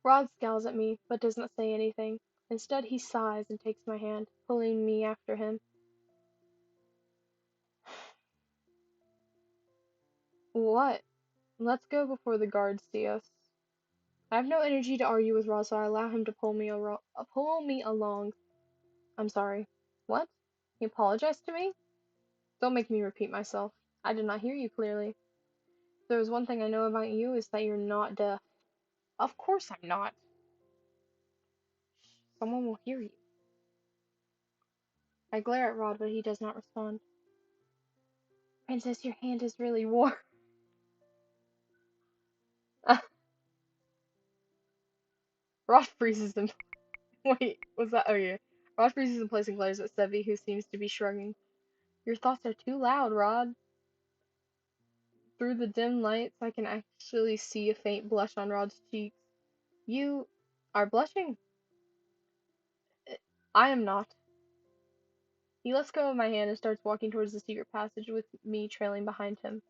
Rod scowls at me, but does not say anything. Instead, he sighs and takes my hand, pulling me after him. What? Let's go before the guards see us. I have no energy to argue with Rod, so I allow him to pull me along. I'm sorry. What? He apologized to me? Don't make me repeat myself. I did not hear you clearly. If there was one thing I know about you, is that you're not deaf. Of course I'm not. Someone will hear you. I glare at Rod, but he does not respond. Princess, your hand is really warm. Rod freezes him. Wait, was that? Oh yeah. Rod freezes in place and glares at Sevi, who seems to be shrugging. Your thoughts are too loud, Rod. Through the dim lights, I can actually see a faint blush on Rod's cheeks. You are blushing? I am not. He lets go of my hand and starts walking towards the secret passage with me trailing behind him.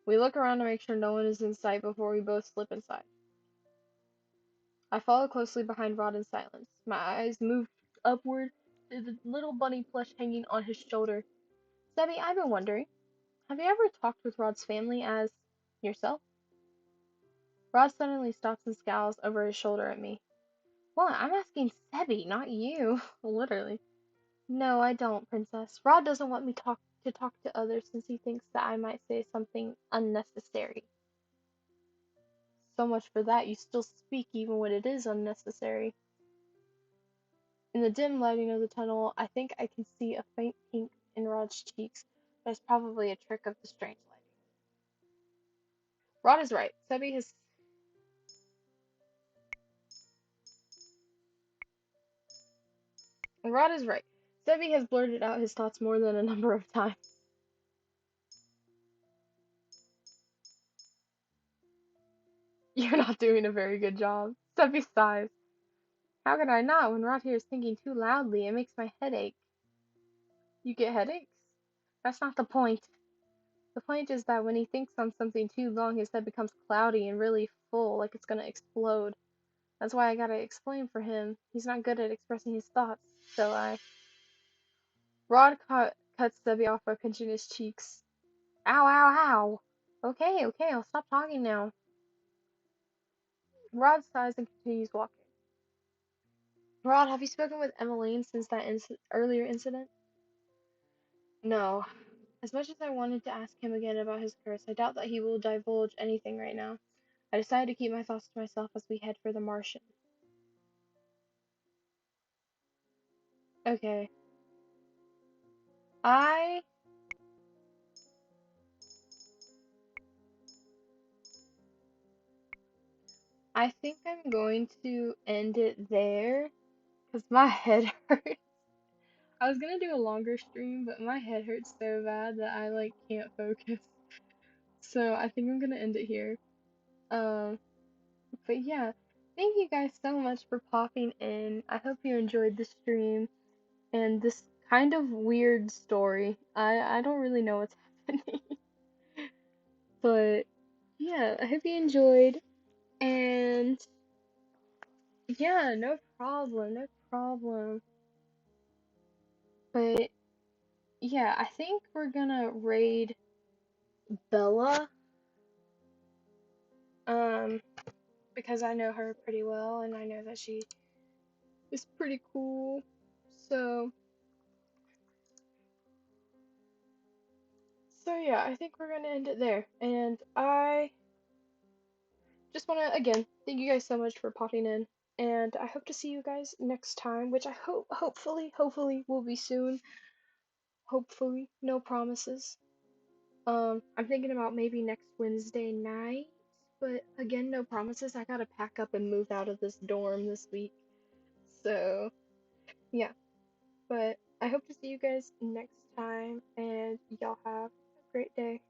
We look around to make sure no one is in sight before we both slip inside. I follow closely behind Rod in silence. My eyes move upward to the little bunny plush hanging on his shoulder. Sebi, I've been wondering, have you ever talked with Rod's family as yourself? Rod suddenly stops and scowls over his shoulder at me. What? I'm asking Sebi, not you. Literally. No, I don't, Princess. Rod doesn't want me to talk to others since he thinks that I might say something unnecessary. So much for that, you still speak even when it is unnecessary. In the dim lighting of the tunnel, I think I can see a faint pink in Rod's cheeks, but it's probably a trick of the strange lighting. Rod is right. Rod is right. Sebi has blurted out his thoughts more than a number of times. You're not doing a very good job. Sebi sighs. How could I not when Rod here is thinking too loudly? It makes my head ache. You get headaches? That's not the point. The point is that when he thinks on something too long, his head becomes cloudy and really full, like it's gonna explode. That's why I gotta explain for him. He's not good at expressing his thoughts, so I. Cuts Debbie off by pinching his cheeks. Ow, ow, ow! Okay, okay, I'll stop talking now. Rod sighs and continues walking. Rod, have you spoken with Emmeline since that earlier incident? No. As much as I wanted to ask him again about his curse, I doubt that he will divulge anything right now. I decided to keep my thoughts to myself as we head for the Martian. Okay. I I think I'm going to end it there because my head hurts. I was gonna do a longer stream, but my head hurts so bad that I like can't focus. So I think I'm gonna end it here. Um, but yeah, thank you guys so much for popping in. I hope you enjoyed the stream and this kind of weird story. I don't really know what's happening, but yeah, I hope you enjoyed. And yeah, no problem, no problem. But yeah, I think we're gonna raid Bella. Um, because I know her pretty well and I know that she is pretty cool. So, so yeah, I think we're gonna end it there. And I just want to again thank you guys so much for popping in. And I hope to see you guys next time, which I hope, hopefully will be soon. Hopefully, no promises. I'm thinking about maybe next Wednesday night, but again, no promises. I gotta pack up and move out of this dorm this week. So, yeah, but I hope to see you guys next time, and y'all have a great day.